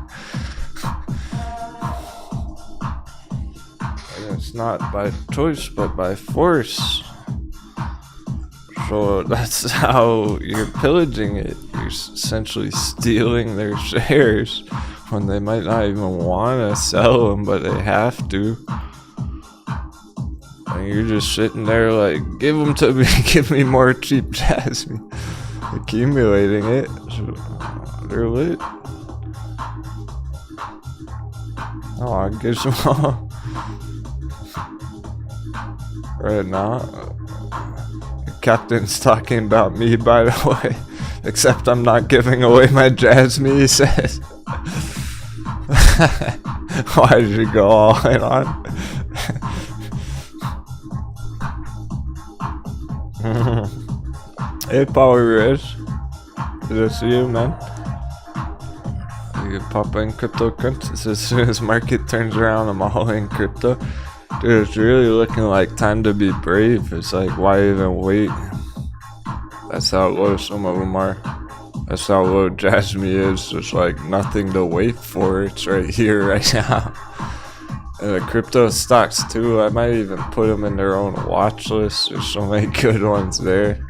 And it's not by choice but by force. So that's how you're pillaging it. You're essentially stealing their shares when they might not even want to sell them, but they have to. And you're just sitting there like, give them to me, give me more cheap Jasmine. Accumulating it. So they're lit. Oh, I guess them all. Right now. Captain's talking about me, by the way. Except I'm not giving away my Jasmine, he says. Why did you go all in on? Hey, Power Riz. Good to see you, man. You can pop in cryptocurrencies as soon as market turns around. I'm all in crypto. Dude, it's really looking like time to be brave. It's like, why even wait? That's how low some of them are. That's how low Jasmine is. There's like nothing to wait for. It's right here, right now. And the crypto stocks too, I might even put them in their own watch list. There's so many good ones there.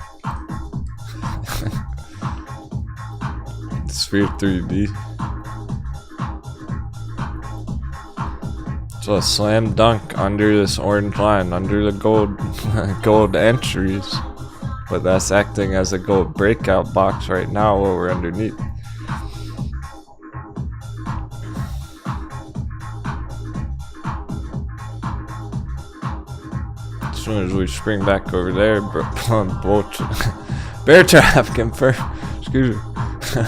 Sphere 3B. So a slam dunk under this orange line, under the gold entries, but that's acting as a gold breakout box right now while we're underneath. As soon as we spring back over there, bear trap confirmed. Excuse me.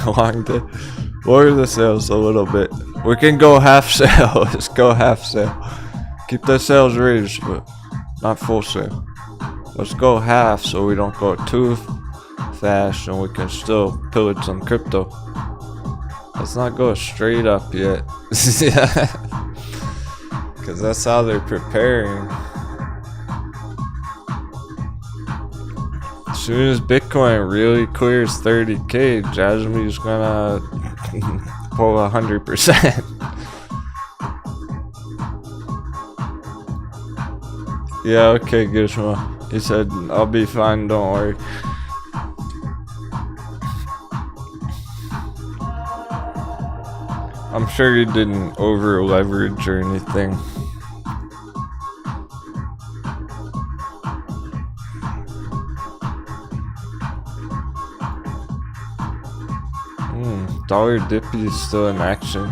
Long day. Lower the sales a little bit. We can go half sale. Let's go half sale. Keep the sales raised, but not full sale. Let's go half so we don't go too fast and we can still pillage some crypto. Let's not go straight up yet. Yeah. Because that's how they're preparing. As soon as Bitcoin really clears 30k, Jasmine's gonna pull 100%. Yeah, okay, Gizmo. He said, I'll be fine, don't worry. I'm sure he didn't over leverage or anything. Dollar Dippy is still in action.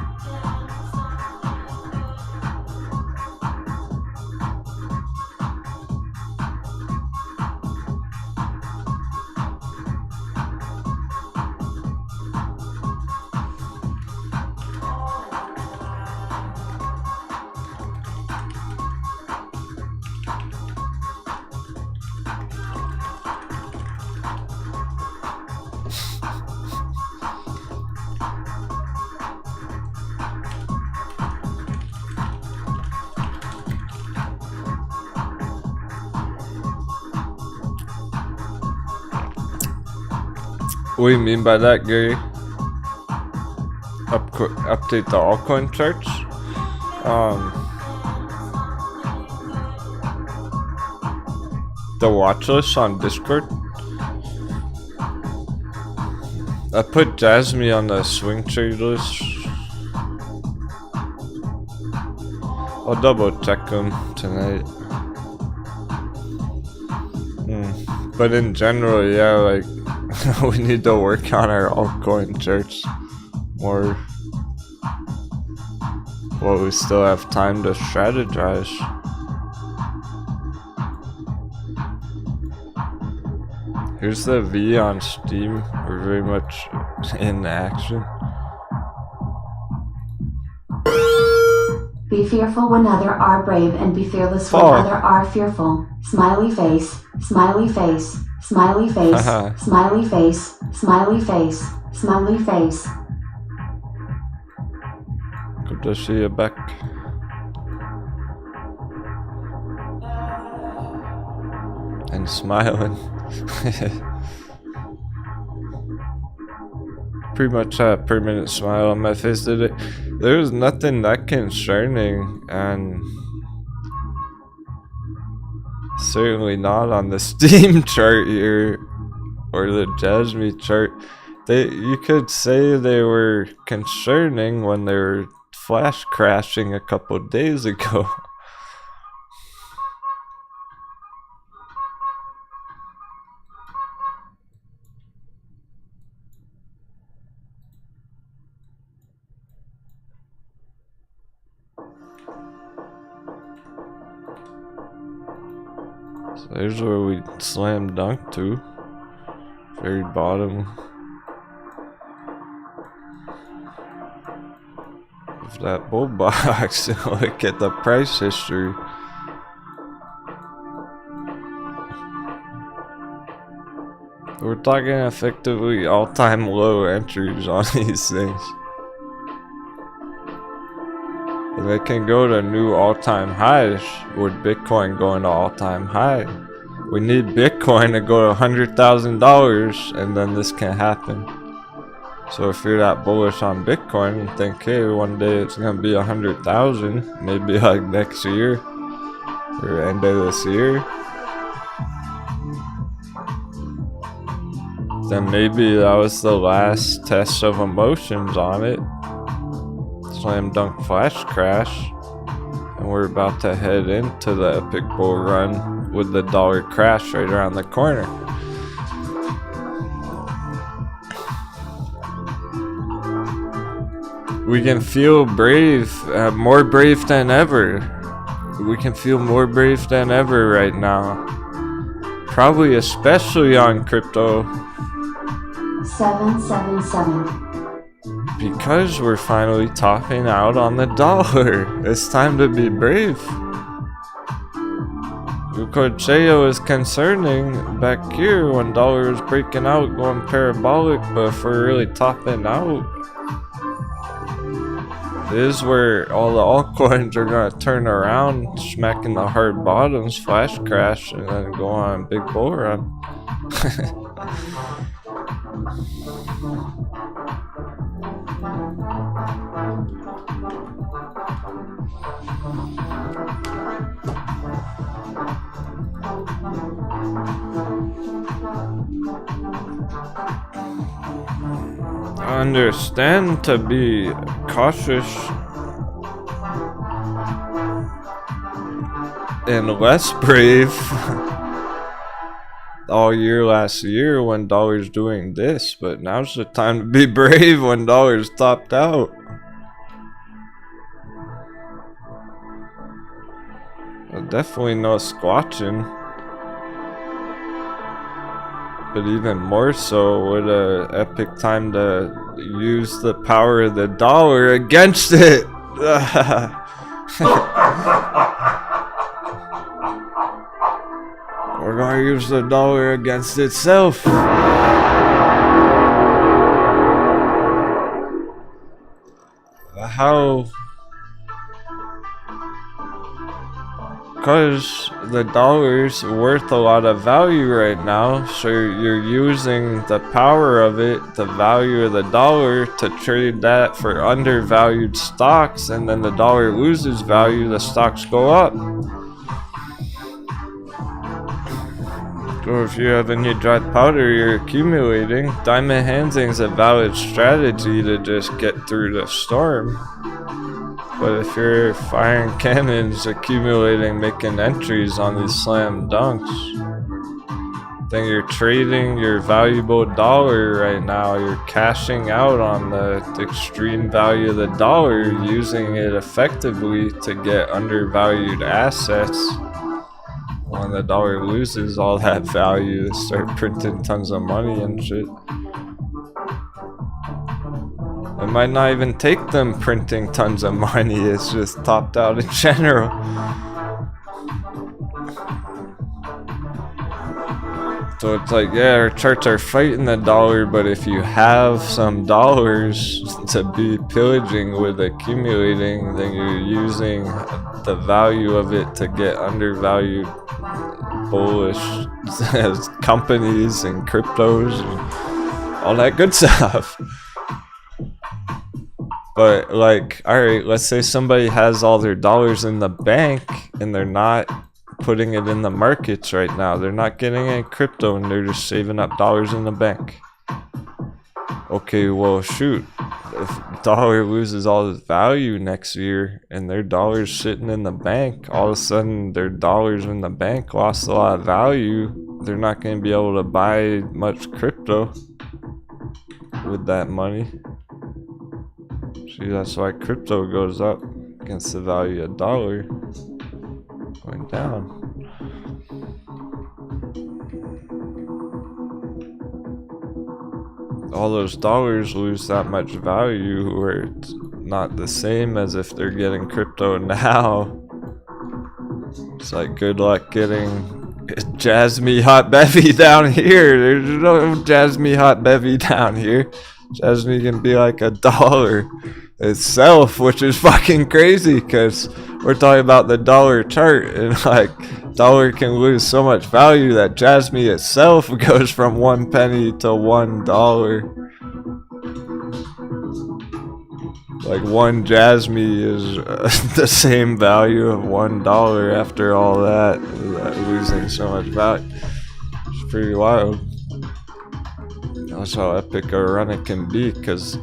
What do you mean by that, Gary? Update the altcoin charts? The watch list on Discord? I put Jasmine on the swing trade list. I'll double check them tonight. But in general, yeah, like we need to work on our altcoin charts more. Well, we still have time to strategize. Here's the V on Steam. We're very much in action. Be fearful when other are brave, and be fearless when other are fearful. Smiley face, smiley face, smiley face, smiley face, smiley face, smiley face. Good to see you back. And smiling. Pretty much a permanent smile on my face today. There was nothing that concerning, and certainly not on the Steam chart here or the Jasmine chart. You could say they were concerning when they were flash crashing a couple days ago. So there's where we slam dunk to. Very bottom of that bull box. Look at the price history. We're talking effectively all-time low entries on these things. And they can go to new all-time highs with Bitcoin going to all-time high. We need Bitcoin to go to $100,000 and then this can happen. So if you're that bullish on Bitcoin and think, hey, one day it's gonna be 100,000, maybe like next year or end of this year, then maybe that was the last test of emotions on it. Slam dunk flash crash, and we're about to head into the epic bull run with the dollar crash right around the corner. We can feel brave, more brave than ever. We can feel more brave than ever right now. Probably especially on crypto. 777. Because we're finally topping out on the dollar. It's time to be brave. You could say it was concerning back here when dollar was breaking out, going parabolic, but if we're really topping out, this is where all the altcoins are gonna turn around, smacking the hard bottoms, flash crash, and then go on a big bull run. I understand to be cautious and less brave all year last year when dollar's doing this, but now's the time to be brave when dollar's topped out. Definitely no squatching, but even more so, what a epic time to use the power of the dollar against it. We're gonna use the dollar against itself. Because the dollar's worth a lot of value right now, so you're using the power of it, the value of the dollar, to trade that for undervalued stocks, and then the dollar loses value, the stocks go up. So if you have any dry powder you're accumulating, diamond handling is a valid strategy to just get through the storm. But if you're firing cannons, accumulating, making entries on these slam dunks, then you're trading your valuable dollar right now. You're cashing out on the extreme value of the dollar, using it effectively to get undervalued assets. When the dollar loses all that value, they start printing tons of money and shit. It might not even take them printing tons of money, it's just topped out in general. So it's like, yeah, our charts are fighting the dollar, but if you have some dollars to be pillaging with accumulating, then you're using the value of it to get undervalued bullish companies and cryptos and all that good stuff. But like, alright, let's say somebody has all their dollars in the bank and they're not putting it in the markets right now. They're not getting any crypto and they're just saving up dollars in the bank. Okay, well shoot, if the dollar loses all its value next year and their dollars sitting in the bank, all of a sudden their dollars in the bank lost a lot of value. They're not going to be able to buy much crypto with that money. See, that's why crypto goes up against the value of dollar going down. All those dollars lose that much value where it's not the same as if they're getting crypto now. It's like, good luck getting Jasmine Hot Bevy down here. There's no Jasmine Hot Bevy down here. Jasmine can be like $1 itself, which is fucking crazy because we're talking about the dollar chart, and like dollar can lose so much value that Jasmine itself goes from 1 penny to $1. Like one Jasmine is the same value of $1 after all that, losing so much value. It's pretty wild. That's how epic a run it can be, because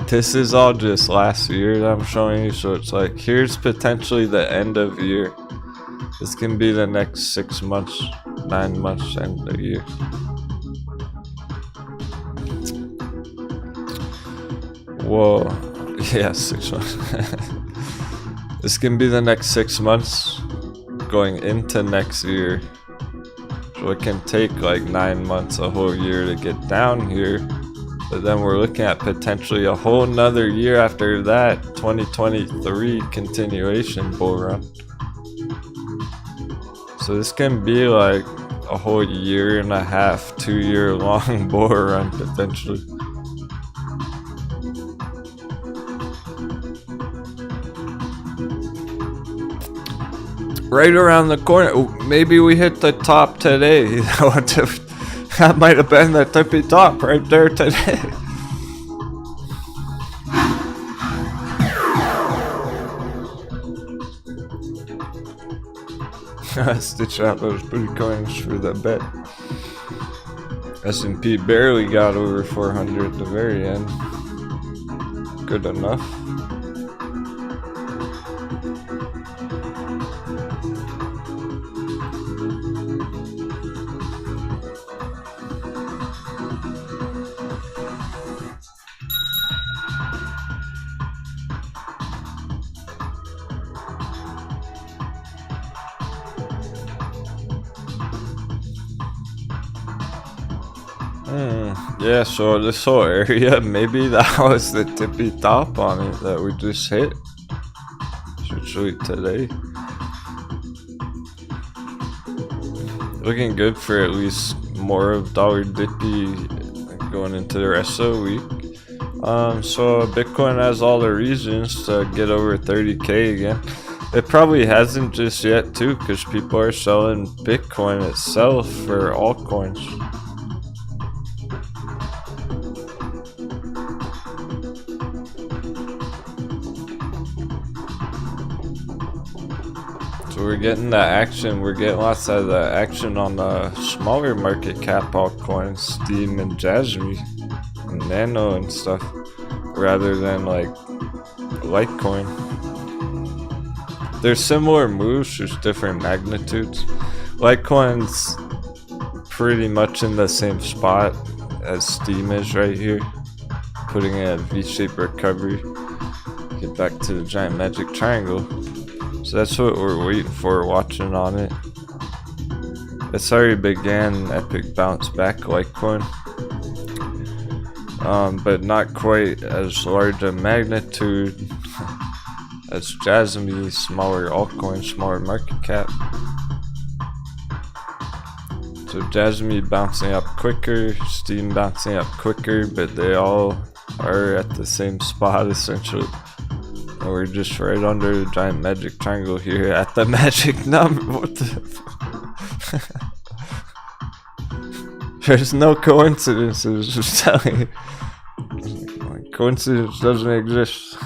this is all just last year that I'm showing you, so it's like, here's potentially the end of year. This can be the next 6 months, 9 months, end of the year. Whoa, yeah, 6 months. This can be the next 6 months going into next year. So it can take like 9 months, a whole year to get down here. But then we're looking at potentially a whole nother year after that, 2023 continuation bull run. So this can be like a whole 1.5, 2 year long bull run potentially. Right around the corner. Oh, maybe we hit the top today. That might have been the tippy top right there today. Stitch out those booty coins for the bet. S&P barely got over 400 at the very end. Good enough. Yeah, so this whole area, maybe that was the tippy top on it that we just hit. Especially today. Looking good for at least more of dollar dippy going into the rest of the week. So Bitcoin has all the reasons to get over 30k again. It probably hasn't just yet too, because people are selling Bitcoin itself for altcoins. So we're getting the action, we're getting lots of the action on the smaller market cap altcoins, Steam and Jasmine and Nano and stuff, rather than like Litecoin. There's similar moves, just different magnitudes. Litecoin's pretty much in the same spot as Steam is right here, putting in a V-shaped recovery, get back to the giant magic triangle. So that's what we're waiting for, watching on it. It's already began epic bounce back Litecoin, but not quite as large a magnitude as Jasmine, smaller altcoin, smaller market cap. So Jasmine bouncing up quicker, Steam bouncing up quicker, but they all are at the same spot essentially. And we're just right under the giant magic triangle here at the magic number. What the? There's no coincidences, just telling you. Coincidence doesn't exist.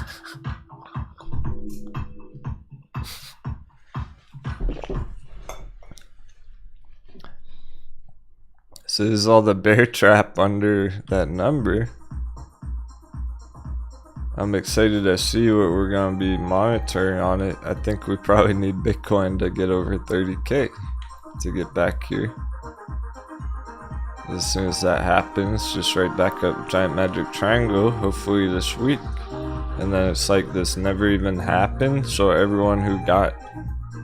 So this is all the bear trap under that number. I'm excited to see what we're going to be monitoring on it. I think we probably need Bitcoin to get over 30k to get back here. As soon as that happens, just right back up giant magic triangle, hopefully this week. And then it's like this never even happened, so everyone who got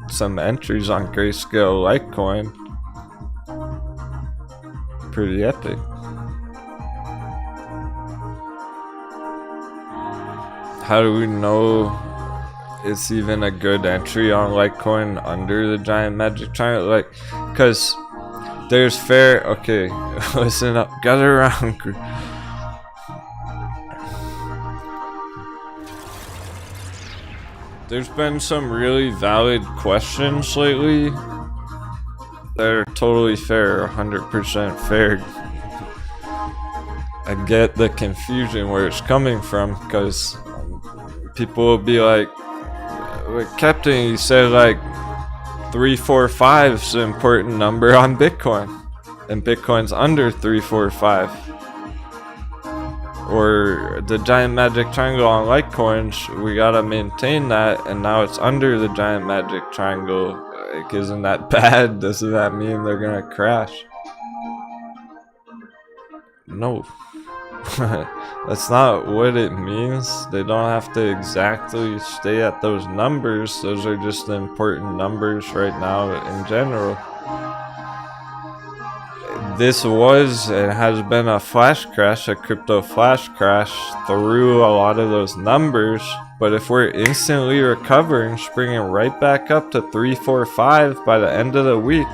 some entries on Grayscale Litecoin, pretty epic. How do we know it's even a good entry on Litecoin under the giant magic triangle? Like, cause there's fair, okay, listen up, gather around. There's been some really valid questions lately that are totally fair, 100% fair. I get the confusion where it's coming from, because people will be like, Captain, you said like 345 is an important number on Bitcoin, and Bitcoin's under 345. Or the giant magic triangle on Litecoins, we gotta maintain that, and now it's under the giant magic triangle. Like, isn't that bad? Doesn't that mean they're gonna crash? No. That's not what it means. They don't have to exactly stay at those numbers. Those are just the important numbers right now in general. This was and has been a flash crash, a crypto flash crash through a lot of those numbers. But if we're instantly recovering, springing right back up to 345 by the end of the week,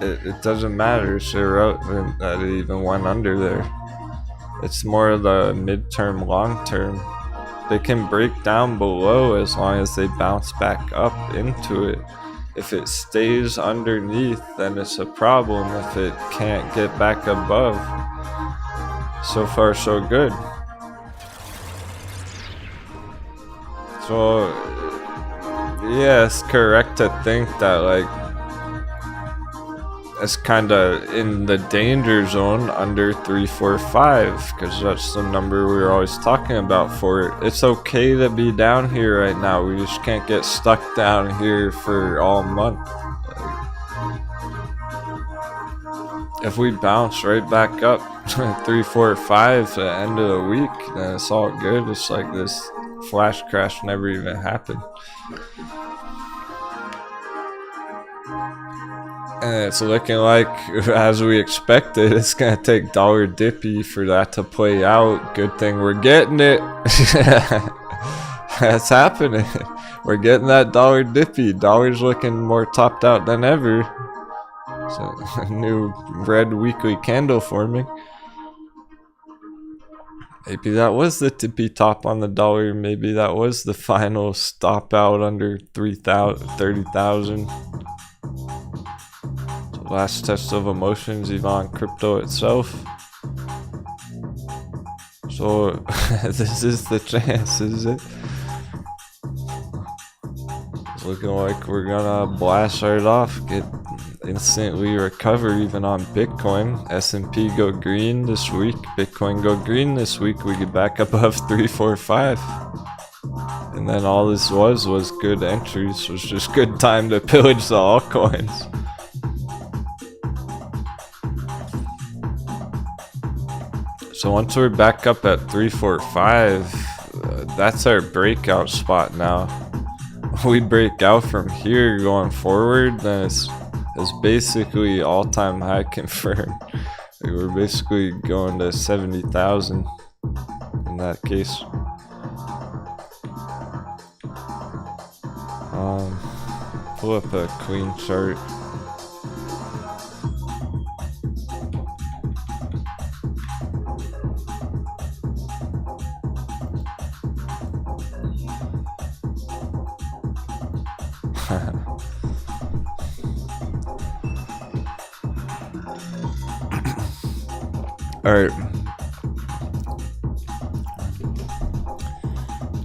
it doesn't matter. It's irrelevant that it even went under there. It's more the midterm, long term. They can break down below as long as they bounce back up into it. If it stays underneath, then it's a problem. If it can't get back above, so far so good. So yeah, it's correct to think that like it's kind of in the danger zone under 345, because that's the number we were always talking about for it. It's okay to be down here right now. We just can't get stuck down here for all month. If we bounce right back up to 345 at the end of the week, then it's all good. It's like this flash crash never even happened. And it's looking like, as we expected, it's gonna take dollar dippy for that to play out. Good thing we're getting it. That's happening. We're getting that dollar dippy. Dollar's looking more topped out than ever. So a new red weekly candle forming. Maybe that was the tippy top on the dollar. Maybe that was the final stop out under 30,000. Last test of emotions, even on crypto itself. So this is the chance, is it? It's looking like we're gonna blast right off, get instantly recover even on Bitcoin. S&P go green this week, Bitcoin go green this week, we get back above 345. And then all this was good entries, was just good time to pillage the altcoins. So once we're back up at 345, that's our breakout spot now. We break out from here going forward, then it's basically all-time high confirmed. Like we're basically going to 70,000 in that case. Pull up a clean chart. Alright.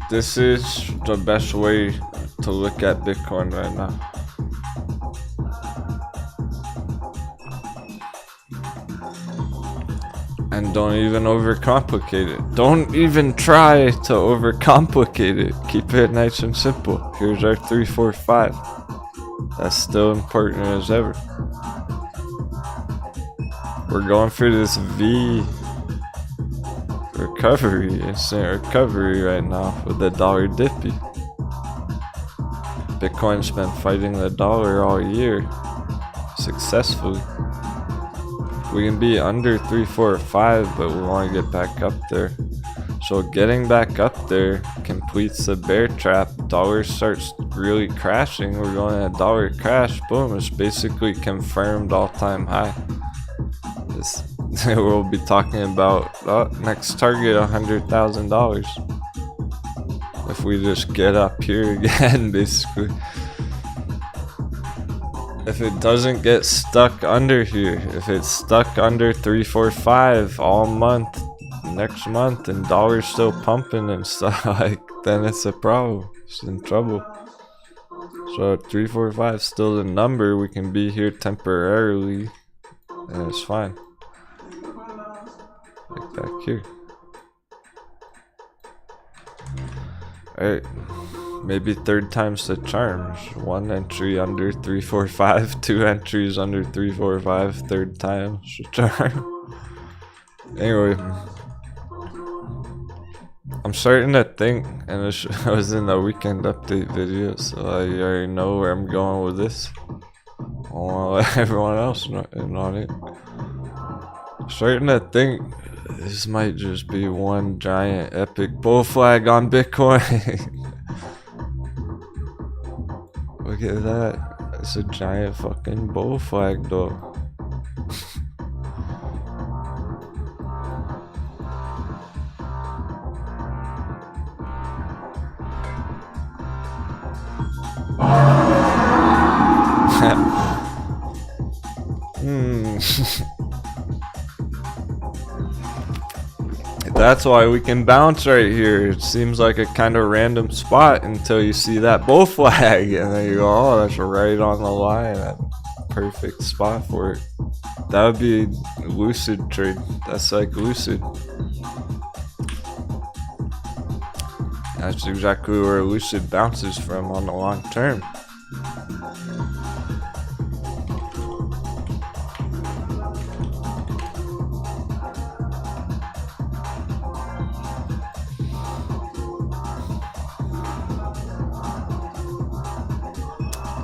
This is the best way to look at Bitcoin right now. And don't even overcomplicate it. Don't even try to overcomplicate it. Keep it nice and simple. Here's our 345. That's still important as ever. We're going for this V recovery, instant recovery right now with the dollar dippy. Bitcoin's been fighting the dollar all year successfully. We can be under 345, but we want to get back up there. So getting back up there completes the bear trap. Dollar starts really crashing. We're going at dollar crash. Boom, it's basically confirmed all-time high. We'll be talking about next target $100,000 if we just get up here again, basically. If it doesn't get stuck under here, if it's stuck under 345 all month, next month, and dollar's still pumping and stuff, like, then it's a problem. It's in trouble. So 345 is still the number. We can be here temporarily and it's fine. Like back here. Alright, maybe third time's the charm. One entry under 345, two entries under 345, third time's the charm. Anyway, I'm starting to think, and this was in the weekend update video, so I already know where I'm going with this. I want to let everyone else in on it. I'm starting to think this might just be one giant epic bull flag on Bitcoin. Look at that. It's a giant fucking bull flag though. That's why we can bounce right here. It seems like a kind of random spot until you see that bull flag, and then you go, oh, that's right on the line. That perfect spot for it. That would be lucid trade. That's like lucid. That's exactly where lucid bounces from on the long term.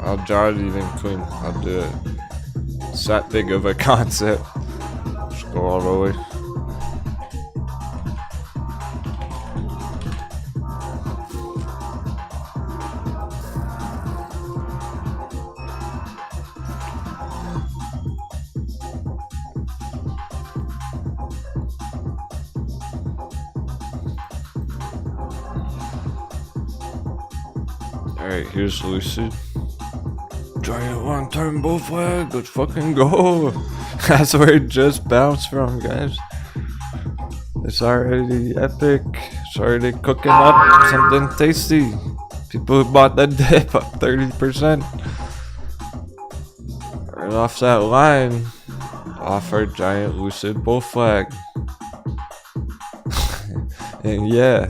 I'll draw it even clean. I'll do it. It's that big of a concept. Just go all the way. Alright, here's Lucid. Giant long-term bull flag, let's fucking go. That's where it just bounced from, guys. It's already epic. It's already cooking up something tasty. People who bought the dip up 30%. Right off that line. Off our giant Lucid bull flag. And yeah,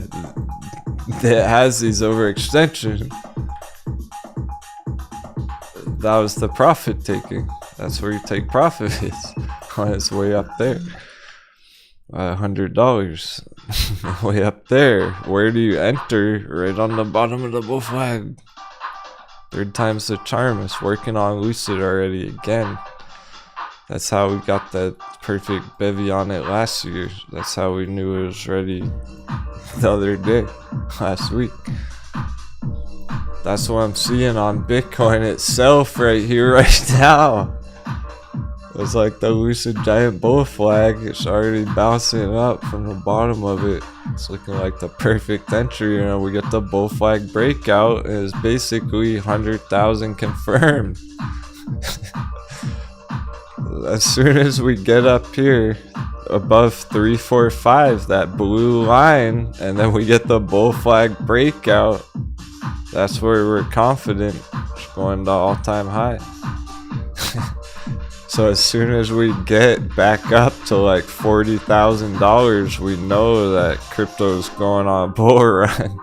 it has these overextension. That was the profit taking. That's where you take profit is. On its way up there. $100. Way up there. Where do you enter? Right on the bottom of the bull flag. Third time's the charm. It's working on Lucid already again. That's how we got that perfect bevy on it last year. That's how we knew it was ready the other day, last week. That's what I'm seeing on Bitcoin itself right here, right now. It's like the Lucid giant bull flag. It's already bouncing up from the bottom of it. It's looking like the perfect entry. You know, we get the bull flag breakout. And it's basically 100,000 confirmed. As soon as we get up here above 345, that blue line, and then we get the bull flag breakout, that's where we're confident it's going to all-time high. So as soon as we get back up to like $40,000, we know that crypto's going on a bull run.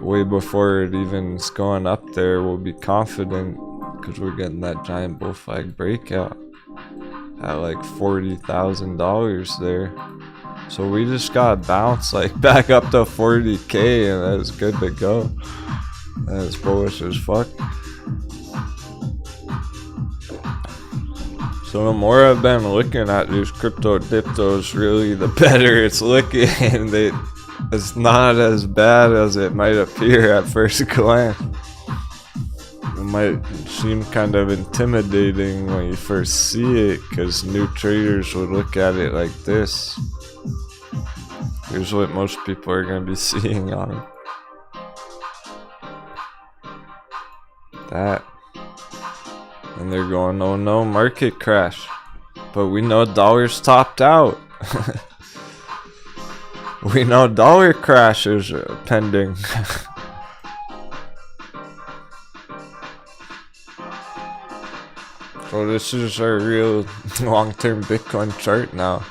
Way before it even is going up there, we'll be confident because we're getting that giant bull flag breakout at like $40,000 there. So we just got bounced like back up to 40K, and that's good to go. That's bullish as fuck. So the more I've been looking at these crypto diptos, really the better it's looking. It's not as bad as it might appear at first glance. It might seem kind of intimidating when you first see it, because new traders would look at it like this. Here's what most people are going to be seeing on it. That. And they're going, oh no, market crash. But we know dollars topped out. We know dollar crash is pending. So this is our real long-term Bitcoin chart now.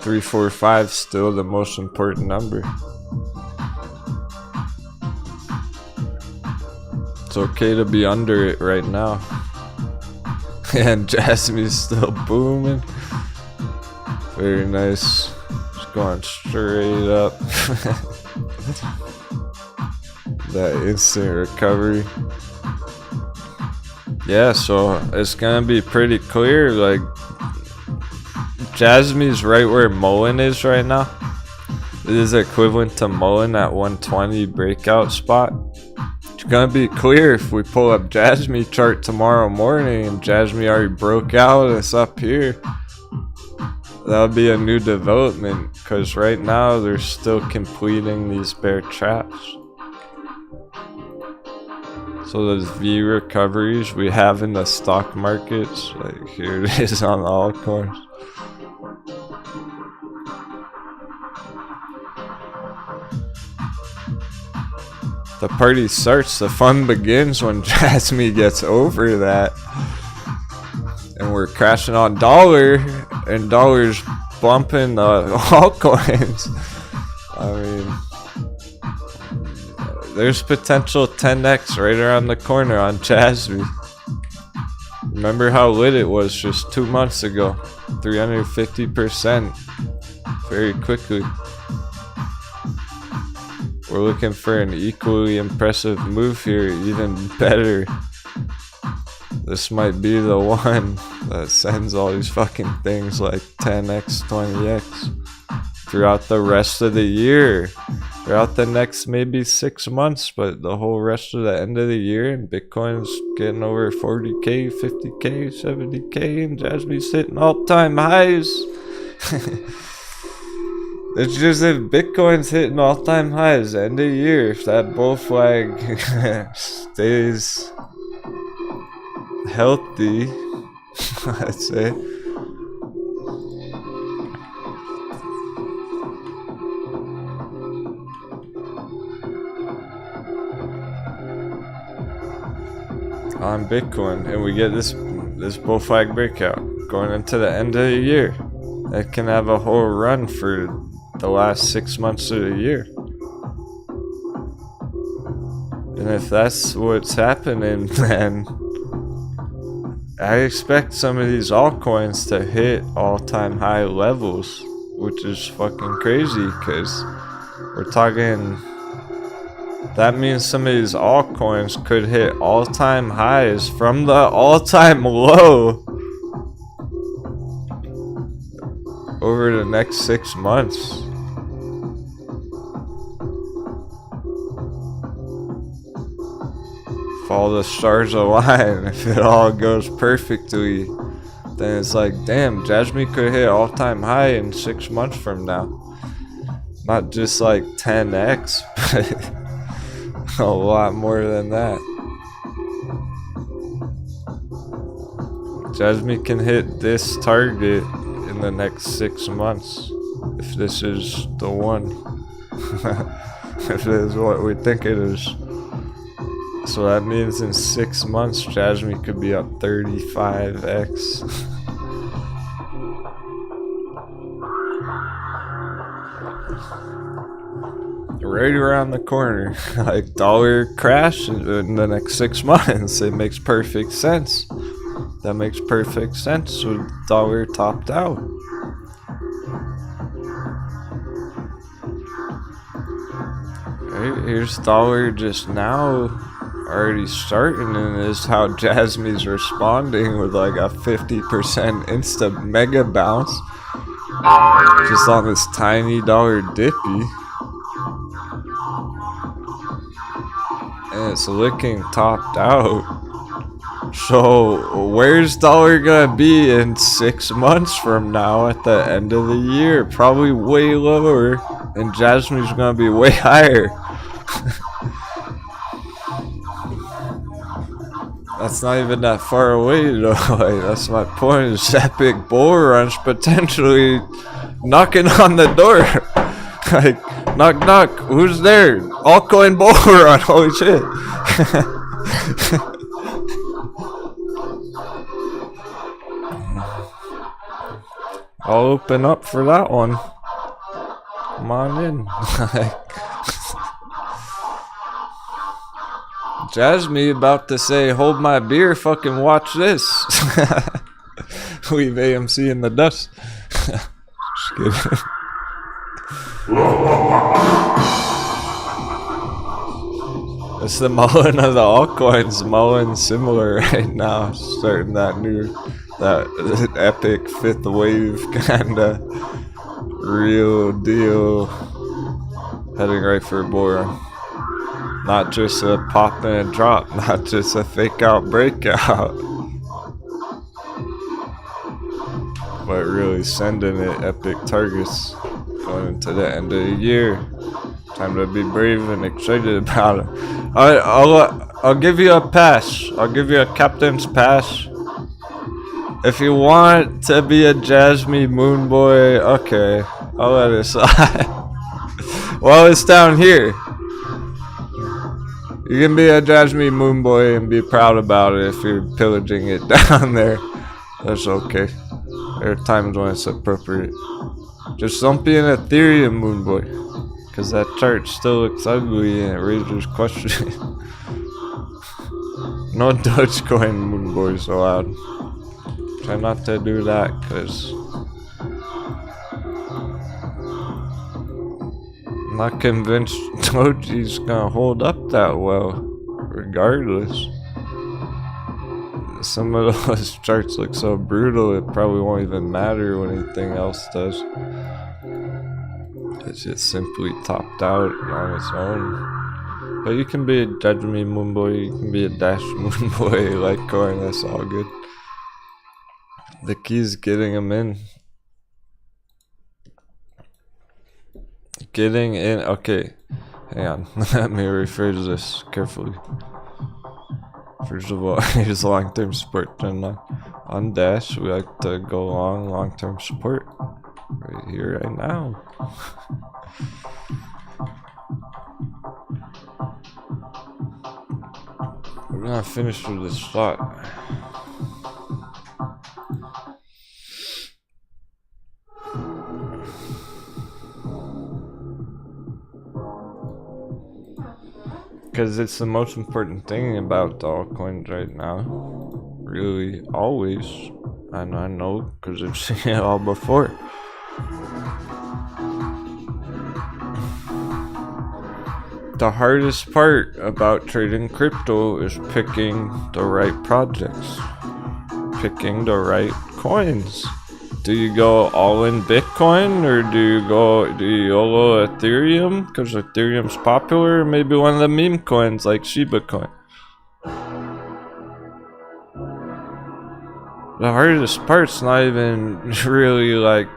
345 still the most important number. It's okay to be under it right now. And Jasmine's still booming. Very nice. Just going straight up. That instant recovery. Yeah, so it's gonna be pretty clear. Like, Jasmine's right where mullen is right now. It is equivalent to mullen at 120 breakout spot. It's gonna be clear if we pull up Jasmine chart tomorrow morning and Jasmine already broke out. It's up here. That would be a new development, because right now they're still completing these bear traps. So those V recoveries we have in the stock markets, like here it is on the altcoins. The party starts, the fun begins when Jasmine gets over that. And we're crashing on dollar, and dollar's bumping the altcoins. I mean, there's potential 10x right around the corner on Jasmine. Remember how lit it was just 2 months ago? 350%. Very quickly. We're looking for an equally impressive move here, even better. This might be the one that sends all these fucking things like 10x, 20x throughout the rest of the year. Throughout the next maybe 6 months, but the whole rest of the end of the year, and Bitcoin's getting over 40K, 50K, 70K, and Jasmine's hitting all-time highs. It's just if Bitcoin's hitting all-time highs end of year, if that bull flag stays healthy, I'd say. On Bitcoin, and we get this bull flag breakout going into the end of the year, it can have a whole run for the last 6 months of the year. And if that's what's happening, then I expect some of these altcoins to hit all-time high levels, which is fucking crazy, because we're talking, that means some of these altcoins could hit all-time highs from the all-time low over the next 6 months. If all the stars align, if it all goes perfectly, then it's like, damn, Jasmine could hit all-time high in 6 months from now. Not just like 10x, but a lot more than that. Jasmine can hit this target in the next 6 months, if this is the one. If it is what we think it is. So that means in 6 months, Jasmine could be up 35x. Right around the corner. Like, dollar crash in the next 6 months. It makes perfect sense. That makes perfect sense with dollar topped out. Right, here's dollar just now already starting, and this is how Jasmine's responding with like a 50% insta mega bounce just on this tiny dollar dippy, and it's looking topped out. So where's dollar gonna be in 6 months from now at the end of the year? Probably way lower, and Jasmine's gonna be way higher. That's not even that far away though. Like, that's my point, is that big bull run's potentially knocking on the door. Like, knock knock, who's there? Altcoin bull run, holy shit. I'll open up for that one. Come on in. Jasmine about to say, hold my beer, fucking watch this. Leave AMC in the dust. Just kidding. It's the mullen of the altcoins. Mullen similar right now. Starting that epic fifth wave kinda real deal. Heading right for a bull run. Not just a pop and a drop, not just a fake out breakout, but really sending it epic targets going into the end of the year. Time to be brave and excited about it. I'll give you a pass. I'll give you a captain's pass. If you want to be a Jasmine moon boy, okay, I'll let it slide. Well, it's down here. You can be a Jasmine moon boy and be proud about it if you're pillaging it down there. That's okay. There are times when it's appropriate. Just don't be an Ethereum moon boy, because that chart still looks ugly and it raises questions. No dogecoin moon boys allowed. Try not to do that, because I'm not convinced Doge's gonna hold up that well, regardless. Some of those charts look so brutal, it probably won't even matter when anything else does. It's just simply topped out on its own. But you can be a Judgment moon boy, you can be a Dash moon boy, like coin, that's all good. The key is getting them in. Getting in. Okay, hang on. Let me rephrase this carefully. First of all, here's long-term support. And on Dash, we like to go long-term support right here, right now. We're gonna finish with this thought. Because it's the most important thing about the altcoins right now. Really, always. And I know because I've seen it all before. The hardest part about trading crypto is picking the right projects. Picking the right coins. Do you go all in Bitcoin, or do you YOLO Ethereum because Ethereum's popular, or maybe one of the meme coins like Shiba coin? The hardest part's not even really like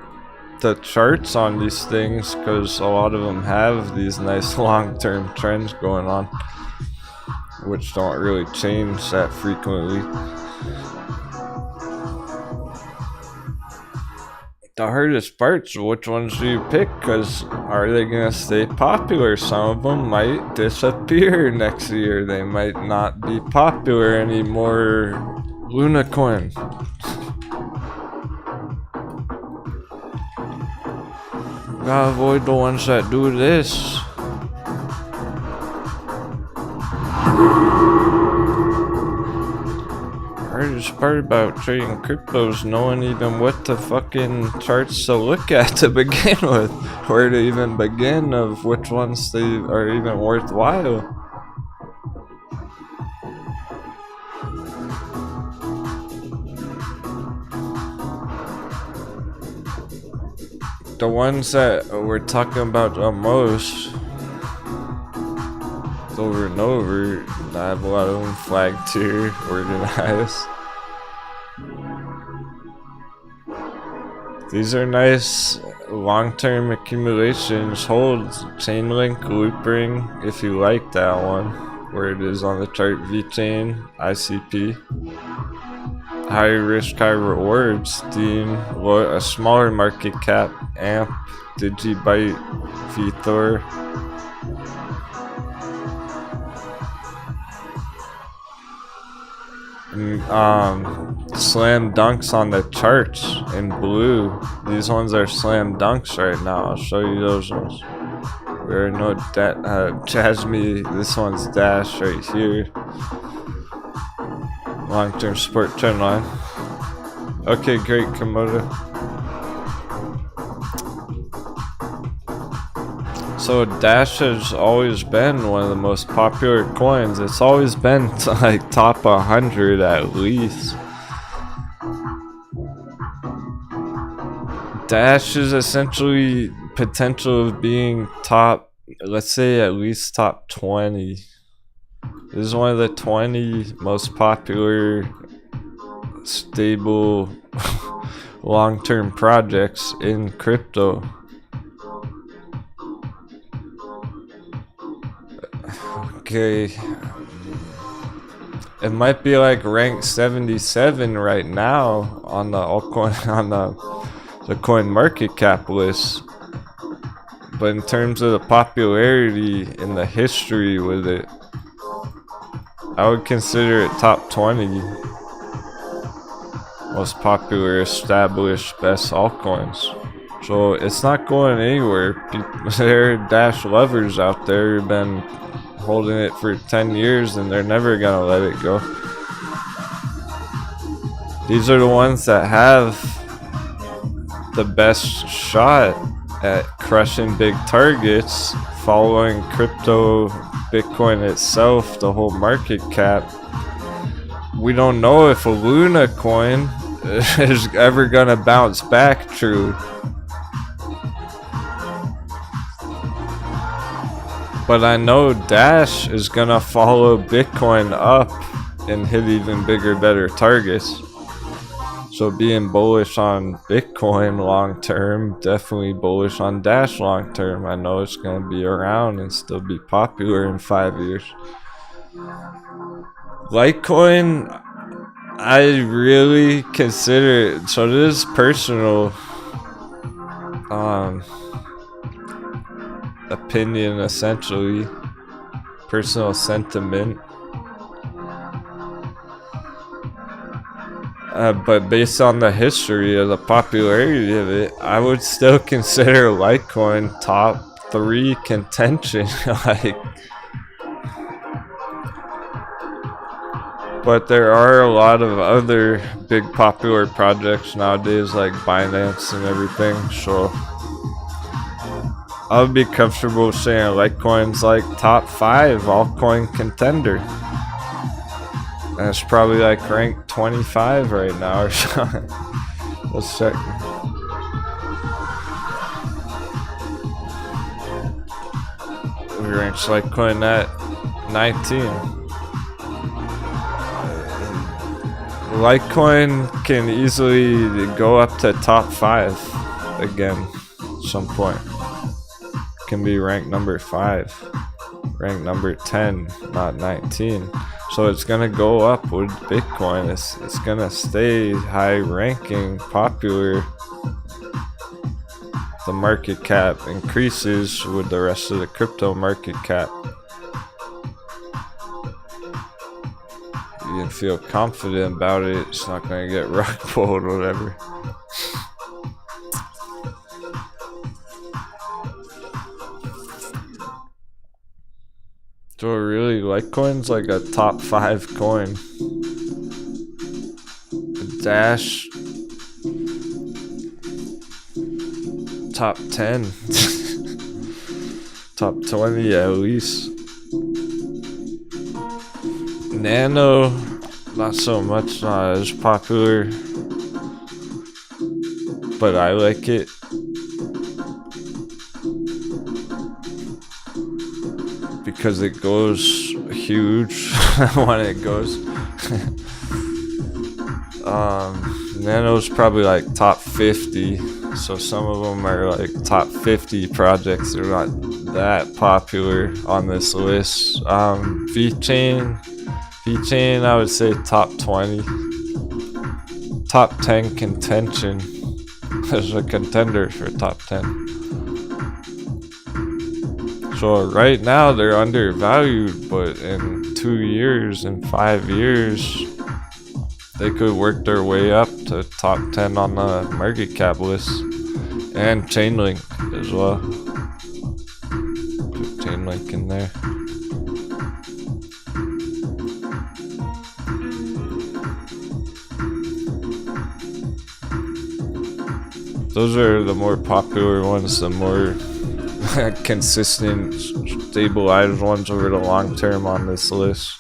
the charts on these things, because a lot of them have these nice long-term trends going on, which don't really change that frequently. The hardest part's which ones do you pick, because are they gonna stay popular? Some of them might disappear next year. They might not be popular anymore. Luna coin. Gotta avoid the ones that do this. Hardest part about trading crypto is knowing even what the fucking charts to look at to begin with, where to even begin, of which ones they are even worthwhile. The ones that we're talking about the most, over and over, I have a lot of them flagged here, organized. These are nice long-term accumulations. Hold chainlink, loopring, if you like that one, where it is on the chart. Vechain, ICP. High risk, high rewards. Steam, a smaller market cap. AMP, Digibyte, VThor. Slam dunks on the charts in blue. These ones are slam dunks right now. I'll show you those ones. There are no Jasmine. This one's Dash right here. Long-term support trend line. Okay, great, Komodo. So Dash has always been one of the most popular coins. It's always been like top 100 at least. Dash is essentially potential of being top, let's say at least top 20. This is one of the 20 most popular, stable, long-term projects in crypto. Okay, it might be like rank 77 right now on the altcoin, on the coin market cap list, but in terms of the popularity and the history with it, I would consider it top 20 most popular, established, best altcoins. So it's not going anywhere. There are Dash lovers out there who've been holding it for 10 years and they're never gonna let it go. These are the ones that have the best shot at crushing big targets, following crypto, Bitcoin itself, the whole market cap. We don't know if a Luna coin is ever gonna bounce back true. But I know Dash is gonna follow Bitcoin up and hit even bigger, better targets. So being bullish on Bitcoin long term, definitely bullish on Dash long term. I know it's going to be around and still be popular in 5 years. Litecoin, I really consider it, so this is personal opinion, essentially, personal sentiment. But based on the history of the popularity of it, I would still consider Litecoin top 3 contention. But there are a lot of other big popular projects nowadays, like Binance and everything. So I would be comfortable saying Litecoin's like top 5 altcoin contender. And it's probably like ranked 25 right now or something. Let's check. We ranked Litecoin at 19. Litecoin can easily go up to top 5 again at some point. Can be ranked number 5, ranked number 10, not 19. So it's gonna go up with Bitcoin. It's gonna stay high ranking, popular. The market cap increases with the rest of the crypto market cap. You can feel confident about it. It's not gonna get rug pulled or whatever. So really, Litecoin's like a top 5 coin. Dash, top 10, top 20 at least. Nano, not so much, not as popular, but I like it. Because it goes huge when it goes. Nano's probably like top 50, so some of them are like top 50 projects. They're not that popular on this list. vechain, I would say top 20, top 10 contention. There's a contender for top 10. So right now they're undervalued, but in 2 years, in 5 years, they could work their way up to top 10 on the market cap list. And chainlink as well. Put chainlink in there. Those are the more popular ones, the more consistent, stabilized ones over the long term on this list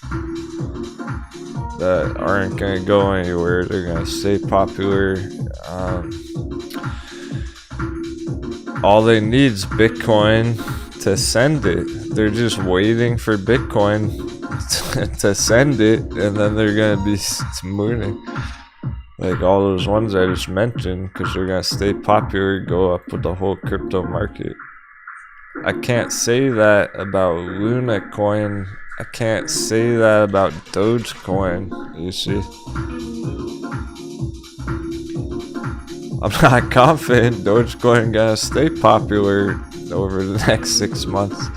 that aren't going to go anywhere. They're going to stay popular. All they need is Bitcoin to send it. They're just waiting for Bitcoin to send it, and then they're going to be mooning. Like all those ones I just mentioned, because they're going to stay popular, go up with the whole crypto market. I can't say that about Luna coin. I can't say that about Dogecoin, you see. I'm not confident Dogecoin gonna stay popular over the next 6 months.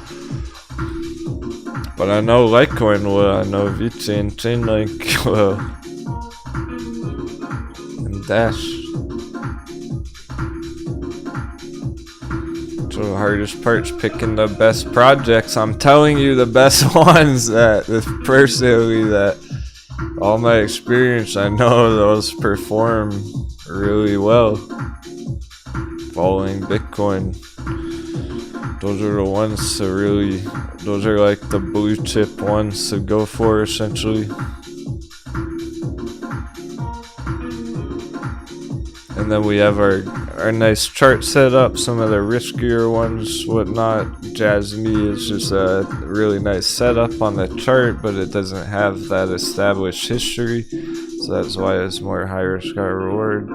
But I know Litecoin will, I know vechain, chainlink will. And Dash. So the hardest part's picking the best projects. I'm telling you the best ones that personally, that all my experience, I know those perform really well. Following Bitcoin. Those are the ones to really, those are like the blue chip ones to go for essentially. And then we have our nice chart set up, some of the riskier ones, whatnot. Jasmine is just a really nice setup on the chart, but it doesn't have that established history. So that's why it's more high risk, high reward.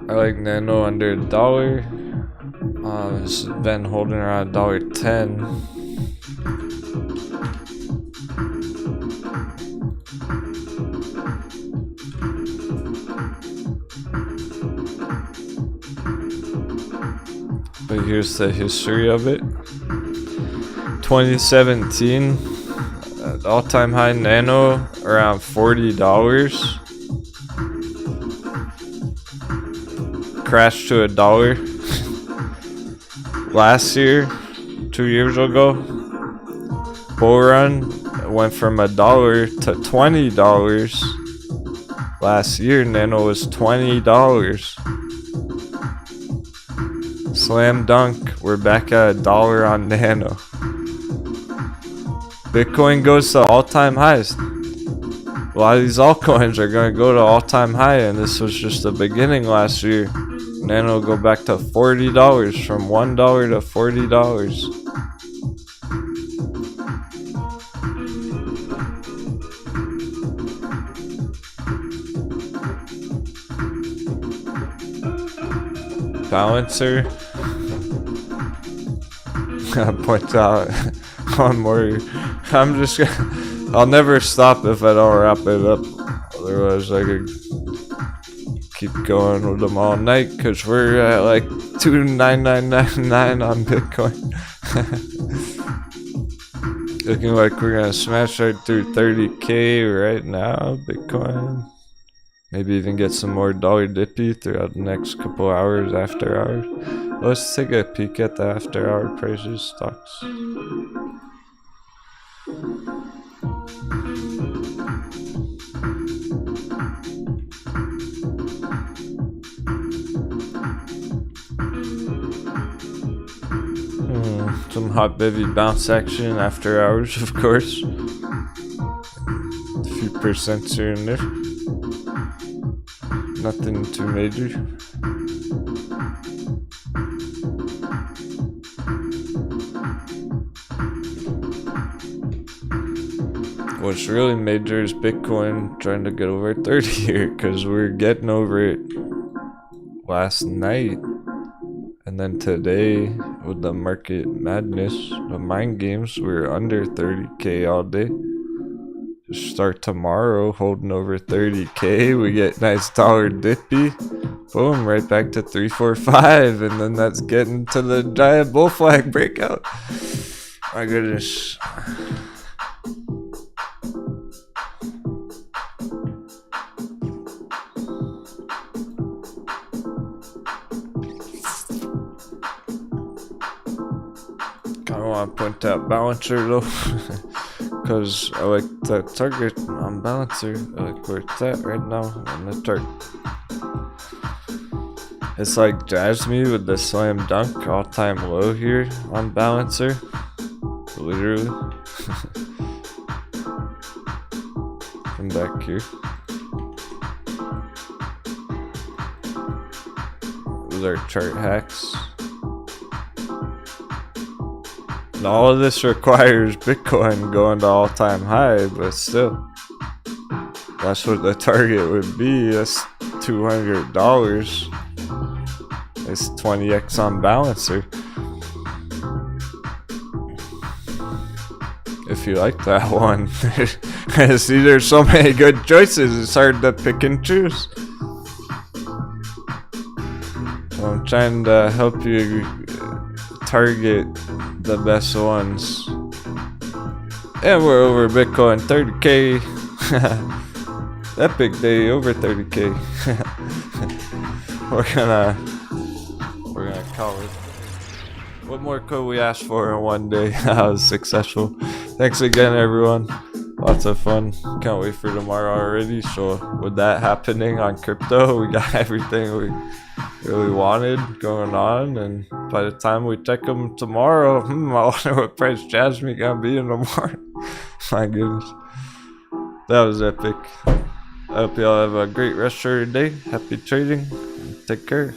I like Nano under $1. It's been holding around $1.10. But here's the history of it. 2017, all-time high Nano around $40. Crashed to $1. Last year, 2 years ago, bull run went from $1 to $20. Last year, Nano was $20. Slam dunk, we're back at $1 on Nano. Bitcoin goes to all-time highs. A lot of these altcoins are going to go to all-time high, and this was just the beginning last year. Nano will go back to $40, from $1 to $40. Balancer. I point out one more. I'll never stop if I don't wrap it up. Otherwise, I could keep going with them all night, because we're at like 29999 on Bitcoin. Looking like we're gonna smash right through 30K right now, Bitcoin. Maybe even get some more dollar dippy throughout the next couple hours, after hours. Let's take a peek at the after hour prices, stocks. Some hot baby bounce action after hours, of course. A few percents here and there. Nothing too major. What's really major is Bitcoin trying to get over 30 here, because we're getting over it last night. And then today, with the market madness, the mind games, we're under 30K all day. Just start tomorrow holding over 30K. We get nice dollar dippy. Boom, right back to 345. And then that's getting to the giant bull flag breakout. My goodness. I want to point out Balancer though, because I like the target on Balancer. I like where it's at right now on the chart. It's like jazzed me with the slam dunk all-time low here on Balancer. Literally. From back here. With our chart hacks. And all of this requires Bitcoin going to all-time high, but still, that's what the target would be. That's $200. It's 20x on Balancer. If you like that one. See, there's so many good choices, it's hard to pick and choose. So I'm trying to help you target the best ones. And we're over Bitcoin 30K. Epic day over 30K. We're gonna call it. What more could we ask for in one day? I was successful. Thanks again, everyone. Lots of fun. Can't wait for tomorrow already. So with that happening on crypto, we got everything we really wanted going on, and by the time we check them tomorrow, I wonder what price Jasmine gonna be in the morning. My goodness, that was epic. I hope y'all have a great rest of your day. Happy trading. Take care.